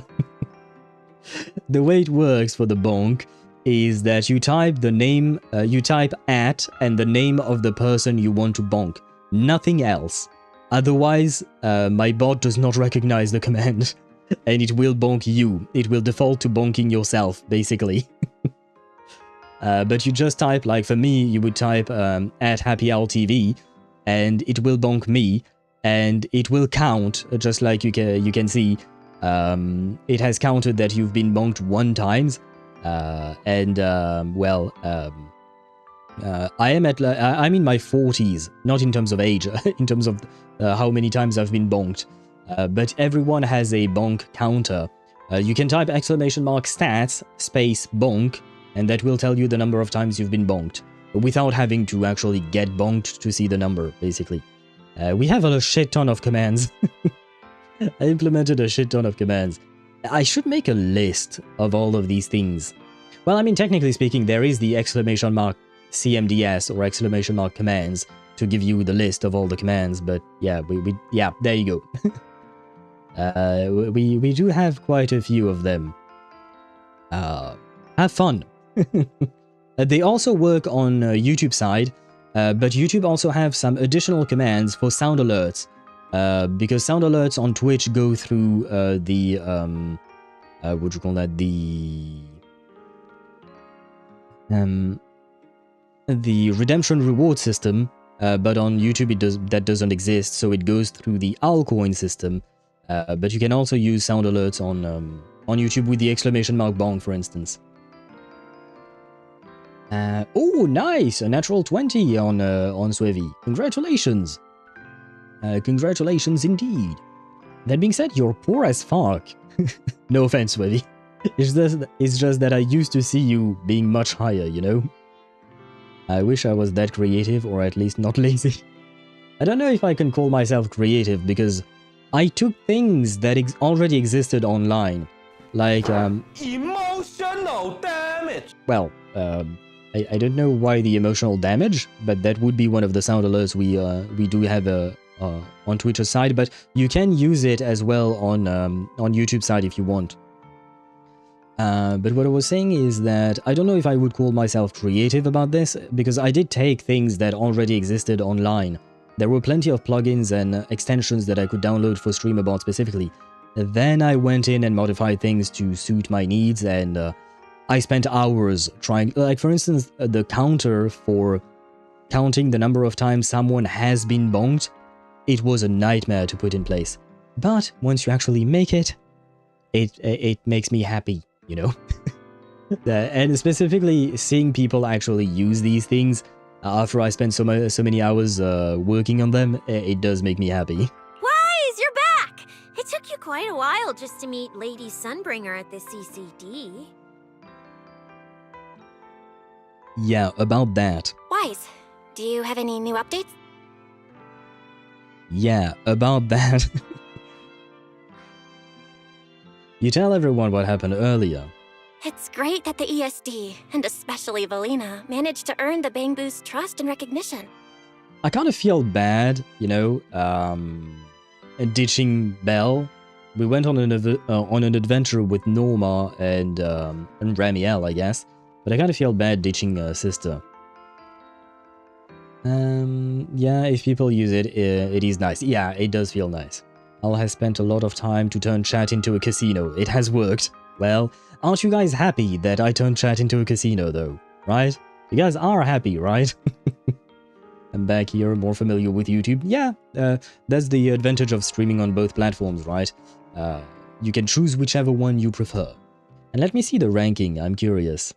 The way it works for the bonk is that you type the name, you type at and the name of the person you want to bonk. Nothing else. Otherwise, my bot does not recognize the command. And it will bonk you. It will default to bonking yourself, basically. But you just type, like for me, you would type at HappyOwlTV, and it will bonk me, and it will count, just like you can see. It has counted that you've been bonked 1 time, I'm in my 40s, not in terms of age, in terms of how many times I've been bonked. But everyone has a bonk counter. You can type !stats space bonk, and that will tell you the number of times you've been bonked, without having to actually get bonked to see the number, basically. We have a shit ton of commands. I implemented a shit ton of commands. I should make a list of all of these things. Well, I mean, technically speaking, there is the !CMDS or !commands to give you the list of all the commands, but yeah, yeah, there you go. We do have quite a few of them. Have fun. They also work on YouTube side, but YouTube also have some additional commands for sound alerts, because sound alerts on Twitch go through the what you call that, the redemption reward system, but on YouTube that doesn't exist, so it goes through the Alcoin system. But you can also use sound alerts on YouTube with the !bonk, for instance. Oh, nice! A natural 20 on Swevi. Congratulations! Congratulations indeed. That being said, you're poor as fuck. No offense, Swevi. It's just that I used to see you being much higher, you know? I wish I was that creative, or at least not lazy. I don't know if I can call myself creative, because I took things that already existed online. Like, emotional damage! Well, I don't know why the emotional damage, but that would be one of the sound alerts we do have on Twitch's side, but you can use it as well on YouTube side if you want. But what I was saying is that I don't know if I would call myself creative about this, because I did take things that already existed online. There were plenty of plugins and extensions that I could download for StreamerBot specifically. Then I went in and modified things to suit my needs, and I spent hours trying, like for instance, the counter for counting the number of times someone has been bonked. It was a nightmare to put in place. But once you actually make it, it makes me happy, you know? And specifically seeing people actually use these things after I spent so many hours working on them, it does make me happy. Wise, you're back! It took you quite a while just to meet Lady Sunbringer at the CCD. Yeah, about that. Wise, do you have any new updates? Yeah, about that. You tell everyone what happened earlier. It's great that the ESD, and especially Velina, managed to earn the Bangbu's trust and recognition. I kind of feel bad, you know, ditching Belle. We went on an adventure with Norma and Remielle, I guess. But I kind of feel bad ditching Sister. Yeah, if people use it, it is nice. Yeah, it does feel nice. Al has spent a lot of time to turn chat into a casino. It has worked. Well, aren't you guys happy that I turned chat into a casino, though? Right? You guys are happy, right? I'm back here, more familiar with YouTube. Yeah, that's the advantage of streaming on both platforms, right? You can choose whichever one you prefer. And let me see the ranking, I'm curious.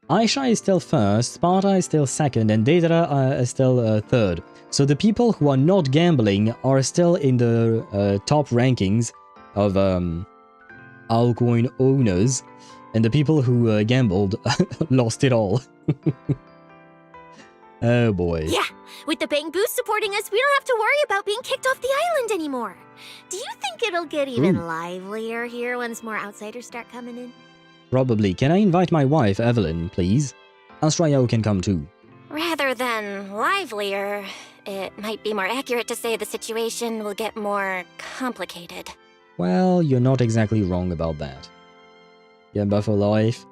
Aisha is still first, Sparta is still second, and Deidara is still third. So the people who are not gambling are still in the top rankings of altcoin owners, and the people who gambled lost it all. Oh boy. Yeah, with the Bangbu supporting us, we don't have to worry about being kicked off the island anymore. Do you think it'll get even livelier here once more outsiders start coming in? Probably. Can I invite my wife, Evelyn, please? Astrayao can come too. Rather than livelier, it might be more accurate to say the situation will get more complicated. Well, you're not exactly wrong about that. Gamba for life,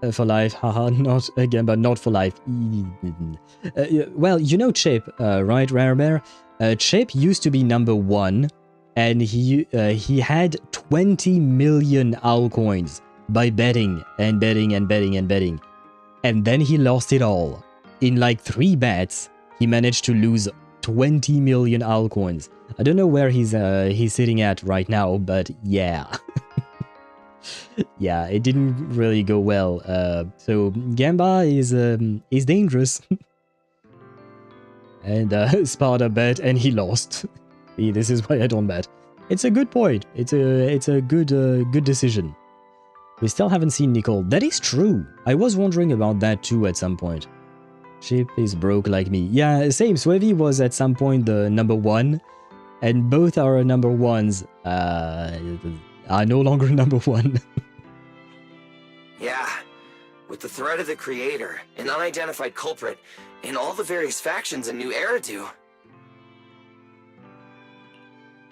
haha, not again, but not for life. Well, you know Chip, right, Rare Bear? Chip used to be #1, and he had 20 million altcoins by betting and betting and betting and betting. And then he lost it all. In like 3 bets, he managed to lose 20 million altcoins. I don't know where he's sitting at right now, but yeah. Yeah, it didn't really go well. So Gamba is dangerous. And Sparta bet and he lost. See, this is why I don't bet. It's a good point. It's a good decision. We still haven't seen Nicole. That is true. I was wondering about that too at some point. Chip is broke like me. Yeah, same. Swevy was at some point the #1, and both our #1s are no longer #1. Yeah, with the threat of the Creator, an unidentified culprit, and all the various factions in New Eridu.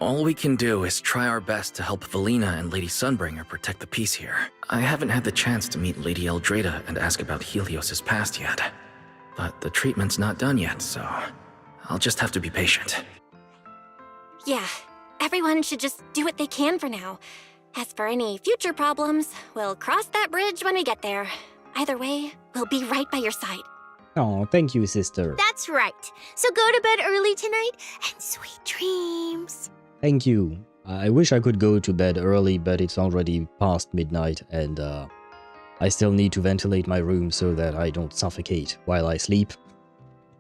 All we can do is try our best to help Velina and Lady Sunbringer protect the peace here. I haven't had the chance to meet Lady Eldrada and ask about Helios' past yet. But the treatment's not done yet, so I'll just have to be patient. Yeah, everyone should just do what they can for now. As for any future problems, we'll cross that bridge when we get there. Either way, we'll be right by your side. Oh, thank you, sister. That's right. So go to bed early tonight, and sweet dreams. Thank you. I wish I could go to bed early, but it's already past midnight, and I still need to ventilate my room so that I don't suffocate while I sleep.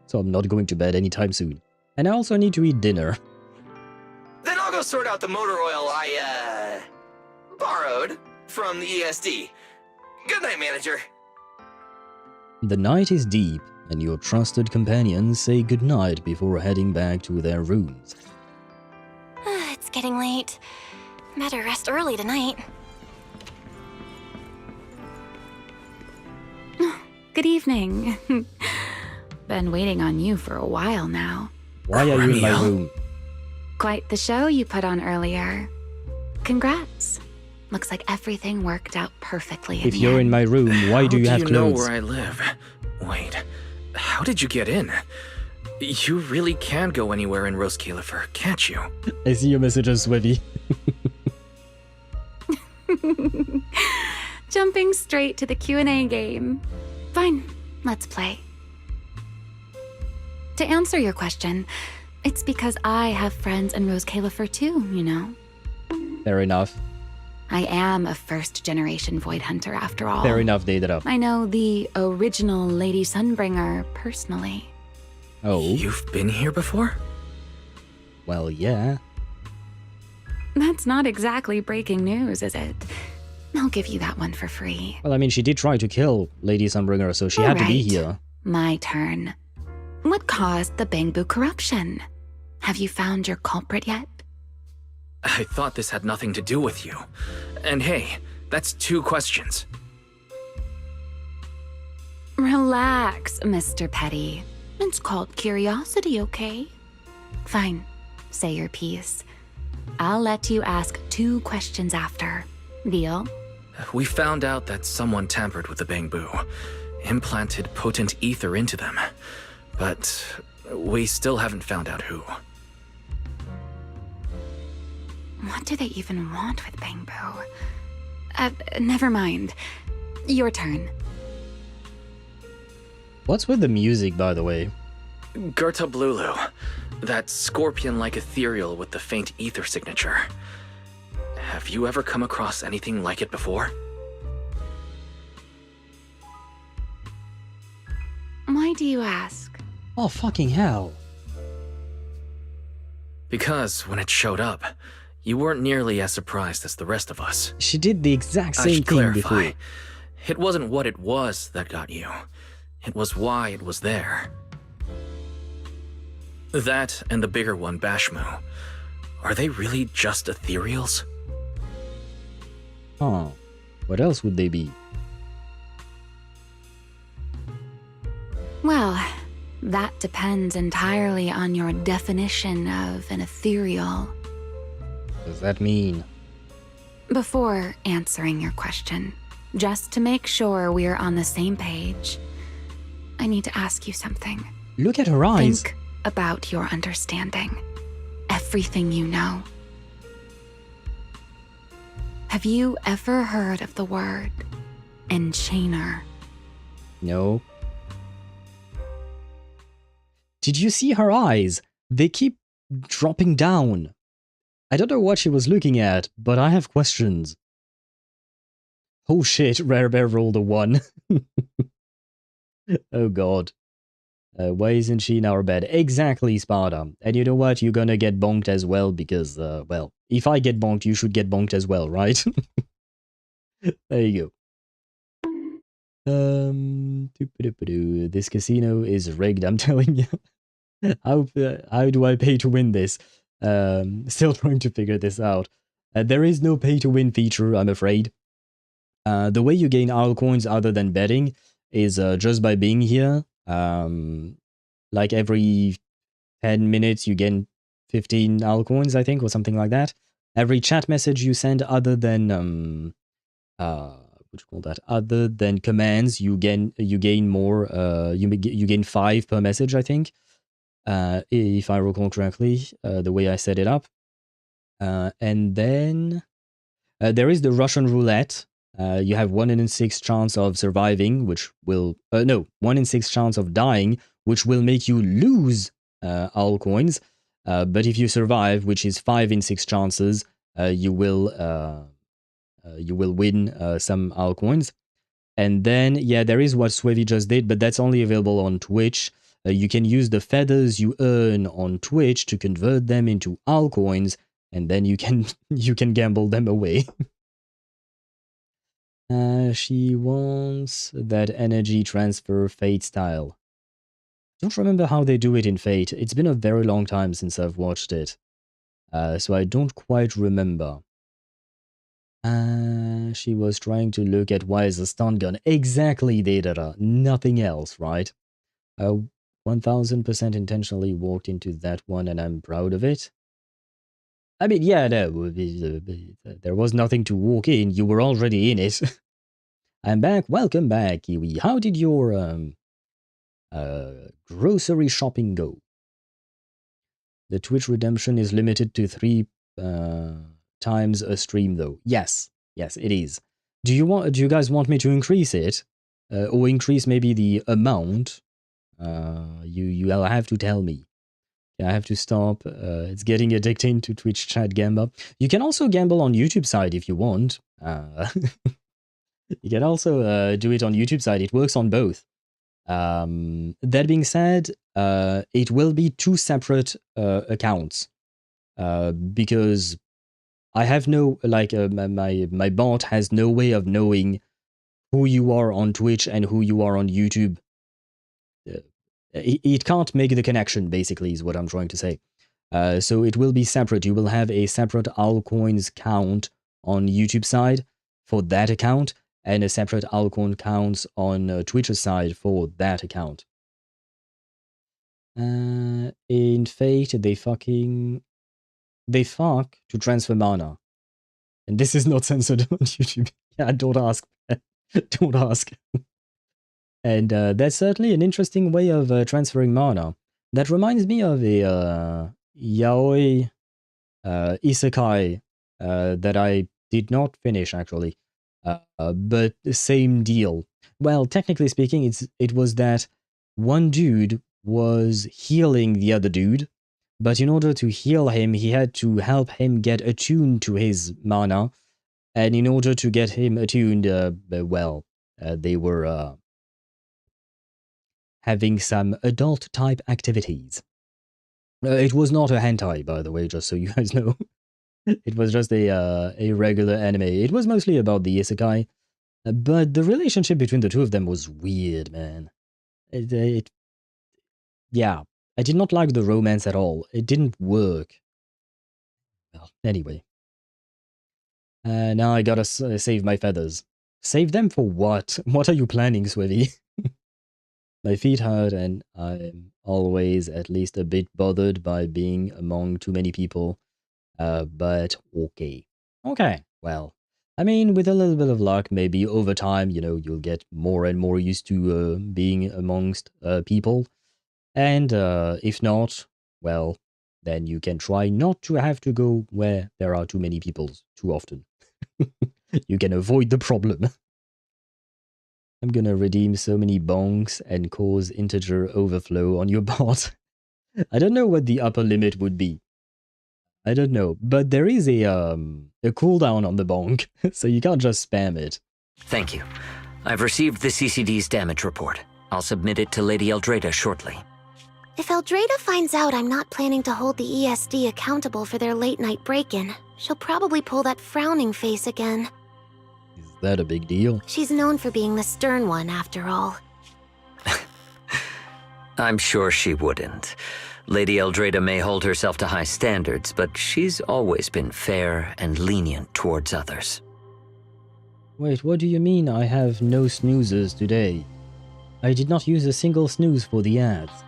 So I'm not going to bed anytime soon. And I also need to eat dinner. Then I'll go sort out the motor oil I, borrowed from the ESD. Good night, manager. The night is deep, and your trusted companions say goodnight before heading back to their rooms. It's getting late. Better rest early tonight. Good evening. Been waiting on you for a while now. Why are you in my room? Quite the show you put on earlier. Congrats. Looks like everything worked out perfectly. If you're in my room, why do you have How do you know clothes? where I live? Wait, how did you get in? You really can go anywhere in Roscaelifer, can't you? I see your messages, Swevy. Jumping straight to the Q&A game. Fine, let's play. To answer your question, it's because I have friends in Roscaelifer too, you know. Fair enough. I am a first-generation Void Hunter after all. Fair enough, Deidara. I know the original Lady Sunbringer personally. Oh? You've been here before? Well, yeah. That's not exactly breaking news, is it? I'll give you that one for free. Well, I mean, she did try to kill Lady Sunbringer, so she had to be here. My turn. What caused the Bangbu corruption? Have you found your culprit yet? I thought this had nothing to do with you. And hey, That's 2 questions. Relax, Mr. Petty. It's called curiosity, okay? Fine. Say your piece. I'll let you ask 2 questions after. Deal? We found out that someone tampered with the bamboo, implanted potent ether into them, but we still haven't found out who. What do they even want with bamboo? Never mind. Your turn. What's with the music, by the way? Gerta Blulu, that scorpion-like ethereal with the faint ether signature. Have you ever come across anything like it before? Why do you ask? Oh, fucking hell. Because when it showed up, you weren't nearly as surprised as the rest of us. She did the exact I same should thing clarify. before. It wasn't what it was that got you. It was why it was there. That and the bigger one, Bashmu. Are they really just Ethereals? Oh, what else would they be? Well, that depends entirely on your definition of an ethereal. What does that mean? Before answering your question, just to make sure we're on the same page, I need to ask you something. Look at her eyes. Think about your understanding. Everything you know. Have you ever heard of the word enchainer? No. Did you see her eyes? They keep dropping down. I don't know what she was looking at, but I have questions. Oh shit, Rare Bear rolled a 1. Oh god. Why isn't she in our bed? Exactly, Sparta. And you know what? You're gonna get bonked as well because, well, if I get bonked, you should get bonked as well, right? There you go. This casino is rigged, I'm telling you. How do I pay to win this? Still trying to figure this out. There is no pay to win feature, I'm afraid. The way you gain owl coins other than betting is just by being here. Like every 10 minutes you gain 15 owl coins, I think, or something like that. Every chat message you send other than what you call that? Other than commands, you gain more. You gain 5 per message, I think. If I recall correctly, the way I set it up. And then there is the Russian roulette. You have 1 in 6 chance of surviving, which will 1 in 6 chance of dying, which will make you lose owl coins. But if you survive, which is 5 in 6 chances, you will win some owl coins. And then, yeah, there is what Swevy just did, but that's only available on Twitch. You can use the feathers you earn on Twitch to convert them into owl coins, and then you can gamble them away. She wants that energy transfer Fate style. I don't remember how they do it in Fate. It's been a very long time since I've watched it. So I don't quite remember. She was trying to look at Wise a stun gun. Exactly, Deidara. Nothing else, right? 1000% intentionally walked into that one, and I'm proud of it. I mean, yeah, no, there was nothing to walk in. You were already in it. I'm back. Welcome back, Kiwi. How did your grocery shopping go? The Twitch redemption is limited to 3 times a stream, though. Yes, it is. Do you guys want me to increase it, or increase maybe the amount? You'll have to tell me. I have to stop. It's getting addicting to Twitch chat gamble. You can also gamble on YouTube side if you want. You can also do it on YouTube side. It works on both. That being said, it will be 2 separate accounts because I have no my bot has no way of knowing who you are on Twitch and who you are on YouTube. It can't make the connection, basically, is what I'm trying to say. So it will be separate. You will have a separate owl coins count on YouTube side. for that account, and a separate Alcorn counts on Twitch's side for that account. In Fate, they fuck to transfer mana. And this is not censored on YouTube. Yeah, don't ask. Don't ask. And that's certainly an interesting way of transferring mana. That reminds me of a yaoi isekai that I did not finish, actually. But the same deal. Well, technically speaking, it was that one dude was healing the other dude, but in order to heal him, he had to help him get attuned to his mana, and in order to get him attuned, they were having some adult-type activities. It was not a hentai, by the way, just so you guys know. It was just a regular anime. It was mostly about the isekai, but the relationship between the two of them was weird, man. Yeah, I did not like the romance at all. It didn't work. Well, anyway. Now I gotta save my feathers. Save them for what? What are you planning, Swivy? My feet hurt and I'm always at least a bit bothered by being among too many people. But okay. Okay, well. I mean, with a little bit of luck, maybe over time, you know, you'll get more and more used to being amongst people. And if not, well, then you can try not to have to go where there are too many people too often. You can avoid the problem. I'm gonna redeem so many bonks and cause integer overflow on your bot. I don't know what the upper limit would be. I don't know, but there is a cooldown on the bonk, so you can't just spam it. Thank you. I've received the CCD's damage report. I'll submit it to Lady Eldrada shortly. If Eldrada finds out I'm not planning to hold the ESD accountable for their late-night break-in, she'll probably pull that frowning face again. Is that a big deal? She's known for being the stern one, after all. I'm sure she wouldn't. Lady Eldrada may hold herself to high standards, but she's always been fair and lenient towards others. Wait, what do you mean I have no snoozes today? I did not use a single snooze for the ads.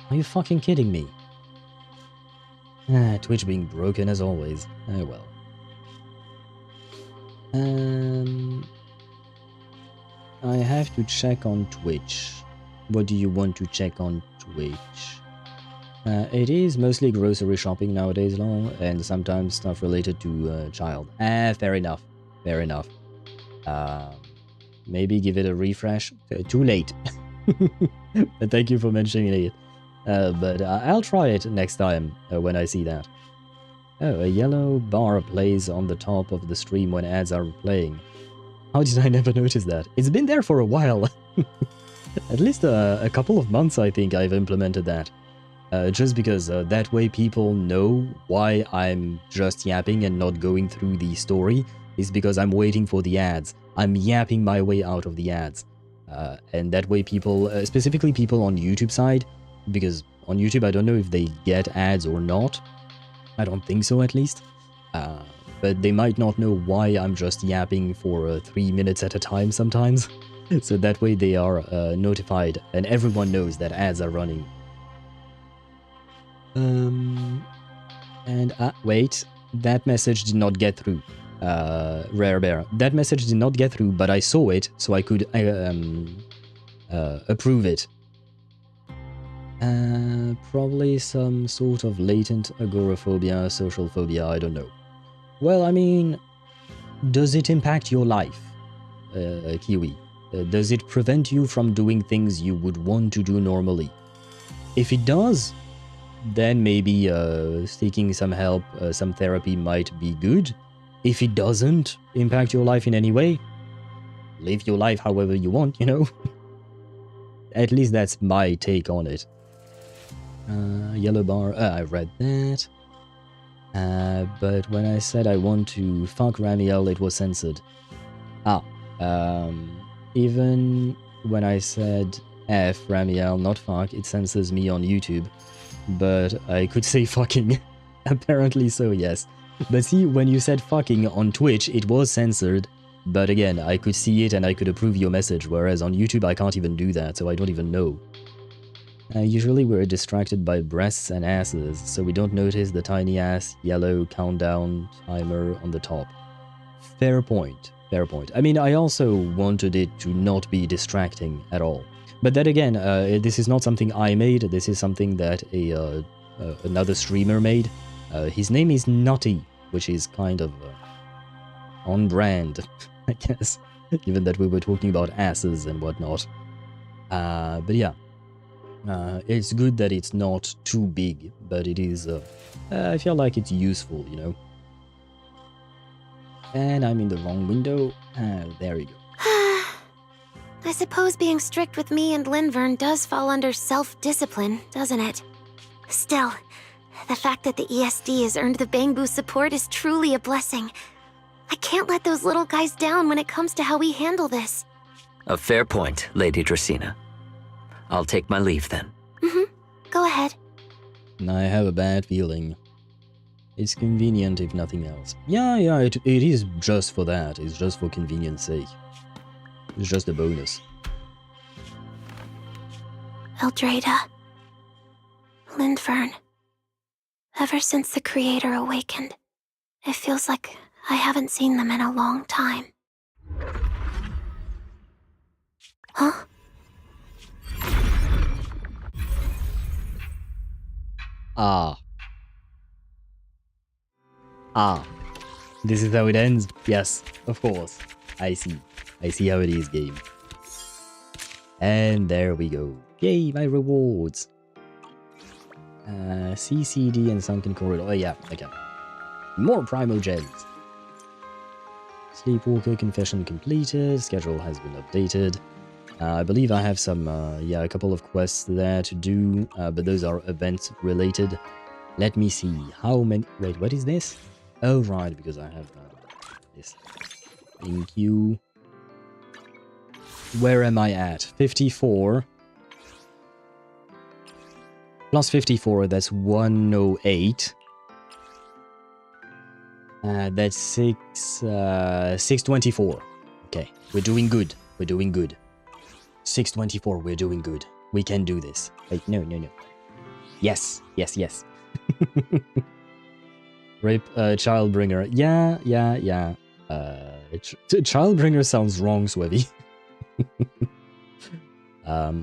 Are you fucking kidding me? Twitch being broken as always. Oh well. I have to check on Twitch. What do you want to check on Twitch? It is mostly grocery shopping nowadays, long, and sometimes stuff related to child. Fair enough. Fair enough. Maybe give it a refresh. Too late. But thank you for mentioning it. But I'll try it next time when I see that. Oh, a yellow bar plays on the top of the stream when ads are playing. How did I never notice that? It's been there for a while. At least a couple of months, I think I've implemented that. Just because that way people know why I'm just yapping and not going through the story, is because I'm waiting for the ads. I'm yapping my way out of the ads. And that way people, specifically people on YouTube side, because on YouTube I don't know if they get ads or not. I don't think so, at least. But they might not know why I'm just yapping for 3 minutes at a time sometimes. So that way they are notified and everyone knows that ads are running. Wait, that message did not get through. Rare Bear. That message did not get through, but I saw it, so I could approve it. Probably some sort of latent agoraphobia, social phobia, I don't know. Well, I mean, does it impact your life, Kiwi? Does it prevent you from doing things you would want to do normally? If it does, then maybe seeking some help, some therapy might be good. If it doesn't impact your life in any way, live your life however you want, you know? At least that's my take on it. Yellow bar, I read that. But when I said I want to fuck Remielle, it was censored. Even when I said F Remielle, not fuck, it censors me on YouTube. But I could say fucking. Apparently so, yes. But see, when you said fucking on Twitch, it was censored, But again, I could see it and I could approve your message, whereas on YouTube I can't even do that, so I don't even know. Usually we're distracted by breasts and asses, so we don't notice the tiny ass yellow countdown timer on the top. Fair point, fair point. I mean, I also wanted it to not be distracting at all. But then again, this is not something I made, this is something that another streamer made. His name is Nutty, which is kind of on brand, I guess, given that we were talking about asses and whatnot. But yeah, it's good that it's not too big, but it is, I feel like it's useful, you know. And I'm in the wrong window. There we go. I suppose being strict with me and Linvern does fall under self-discipline, doesn't it? Still, the fact that the ESD has earned the Bangbu support is truly a blessing. I can't let those little guys down when it comes to how we handle this. A fair point, Lady Dracena. I'll take my leave then. Go ahead. I have a bad feeling. It's convenient if nothing else. Yeah, it is just for that. It's just for convenience sake. It's just a bonus. Eldrada. Linvern. Ever since the Creator awakened, it feels like I haven't seen them in a long time. Huh? This is how it ends? Yes, of course. I see. I see how it is, game. And there we go. Yay, my rewards. CCD and Sunken Corridor. Oh yeah, okay. More Primo Gems. Sleepwalker confession completed. Schedule has been updated. I believe I have some, a couple of quests there to do, but those are event related. Let me see. How many... Wait, what is this? Oh, right, because I have this. Thank you. Where am I at? 54. Plus 54, that's 108. That's 624. Okay, we're doing good. We're doing good. 624, we're doing good. We can do this. Wait, no. Yes. Rip, Childbringer. Yeah. Childbringer sounds wrong, Swevy.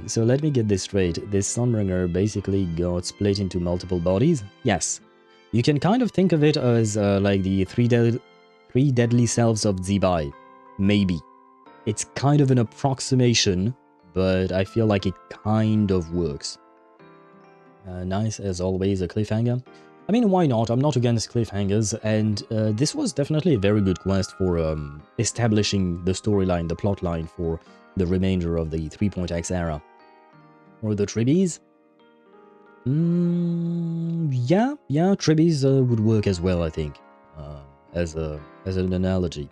So let me get this straight. This Sunbringer basically got split into multiple bodies. Yes. You can kind of think of it as like the three deadly selves of Zibai. Maybe. It's kind of an approximation, but I feel like it kind of works. Nice, as always, a cliffhanger. I mean, why not? I'm not against cliffhangers, and this was definitely a very good quest for establishing the storyline, the plotline for the remainder of the 3.x era. Or the Tribbies? Yeah, Tribbies would work as well, I think. As an analogy.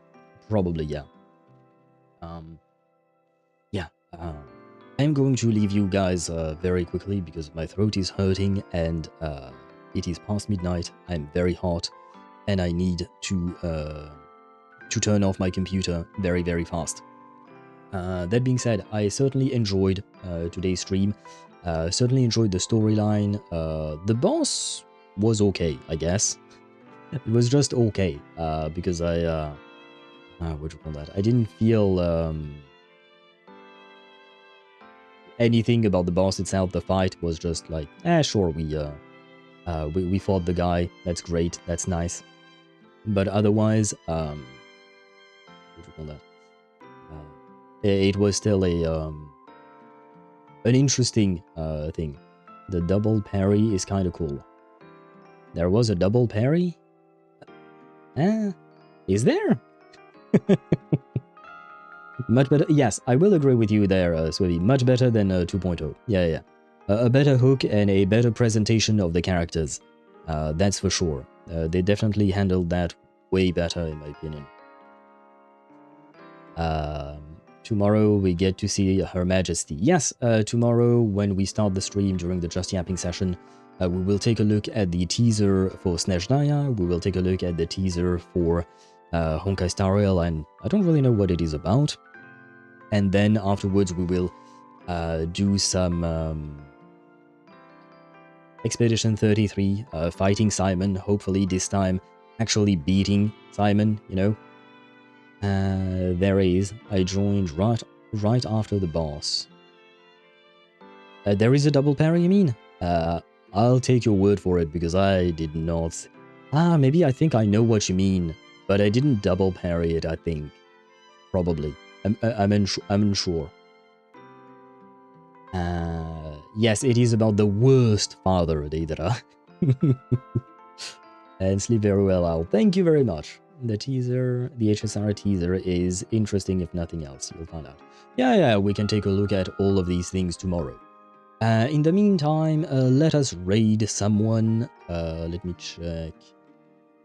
Probably, yeah. I'm going to leave you guys very quickly because my throat is hurting and it is past midnight. I'm very hot and I need to turn off my computer very, very fast. That being said, I certainly enjoyed today's stream. Certainly enjoyed the storyline. The boss was okay, I guess. It was just okay because I what do you call that? I didn't feel anything about the boss itself. The fight was just like, sure, we fought the guy. That's great. That's nice. But otherwise, what do you call that? It was still an interesting thing. The double parry is kind of cool. There was a double parry? Is there? Much better. Yes, I will agree with you there, Swivy. Much better than 2.0. Yeah. A better hook and a better presentation of the characters. That's for sure. They definitely handled that way better, in my opinion. Tomorrow we get to see Her Majesty. Yes, tomorrow when we start the stream during the Just Yapping session, we will take a look at the teaser for Snezhnaya. We will take a look at the teaser for Honkai Star Rail, and I don't really know what it is about. And then afterwards we will do some Expedition 33, fighting Simon, hopefully this time actually beating Simon, you know. There is, I joined right after the boss. There is a double parry, you mean? I'll take your word for it, because I did not... maybe I think I know what you mean, but I didn't double parry it, I think. Probably. I'm unsure. Yes, it is about the worst father, Deidara. And sleep very well, Al. Thank you very much. The teaser, the HSR teaser is interesting if nothing else, you'll find out. Yeah, we can take a look at all of these things tomorrow. In the meantime, let us raid someone. Let me check.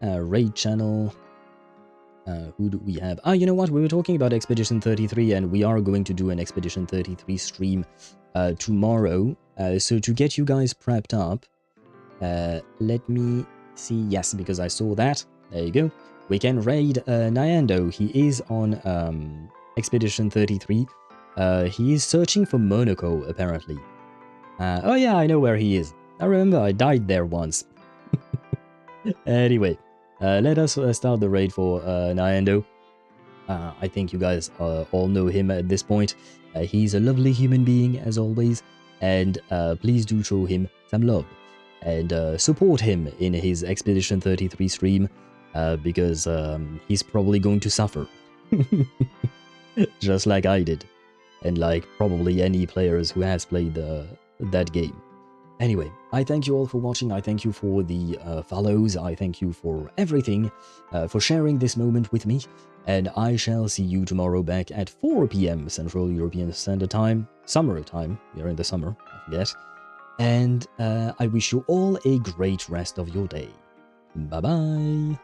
Raid channel. Who do we have? You know what? We were talking about Expedition 33, and we are going to do an Expedition 33 stream tomorrow. So to get you guys prepped up, let me see. Yes, because I saw that. There you go. We can raid Nyando. He is on Expedition 33. He is searching for Monaco, apparently. Oh yeah, I know where he is. I remember I died there once. Anyway, let us start the raid for Nyando. I think you guys all know him at this point. He's a lovely human being, as always. And please do show him some love. And support him in his Expedition 33 stream. Because he's probably going to suffer. Just like I did. And like probably any players who has played that game. Anyway, I thank you all for watching. I thank you for the follows. I thank you for everything. For sharing this moment with me. And I shall see you tomorrow back at 4 PM Central European Standard Time. Summer time. We are in the summer, I forget. And I wish you all a great rest of your day. Bye-bye.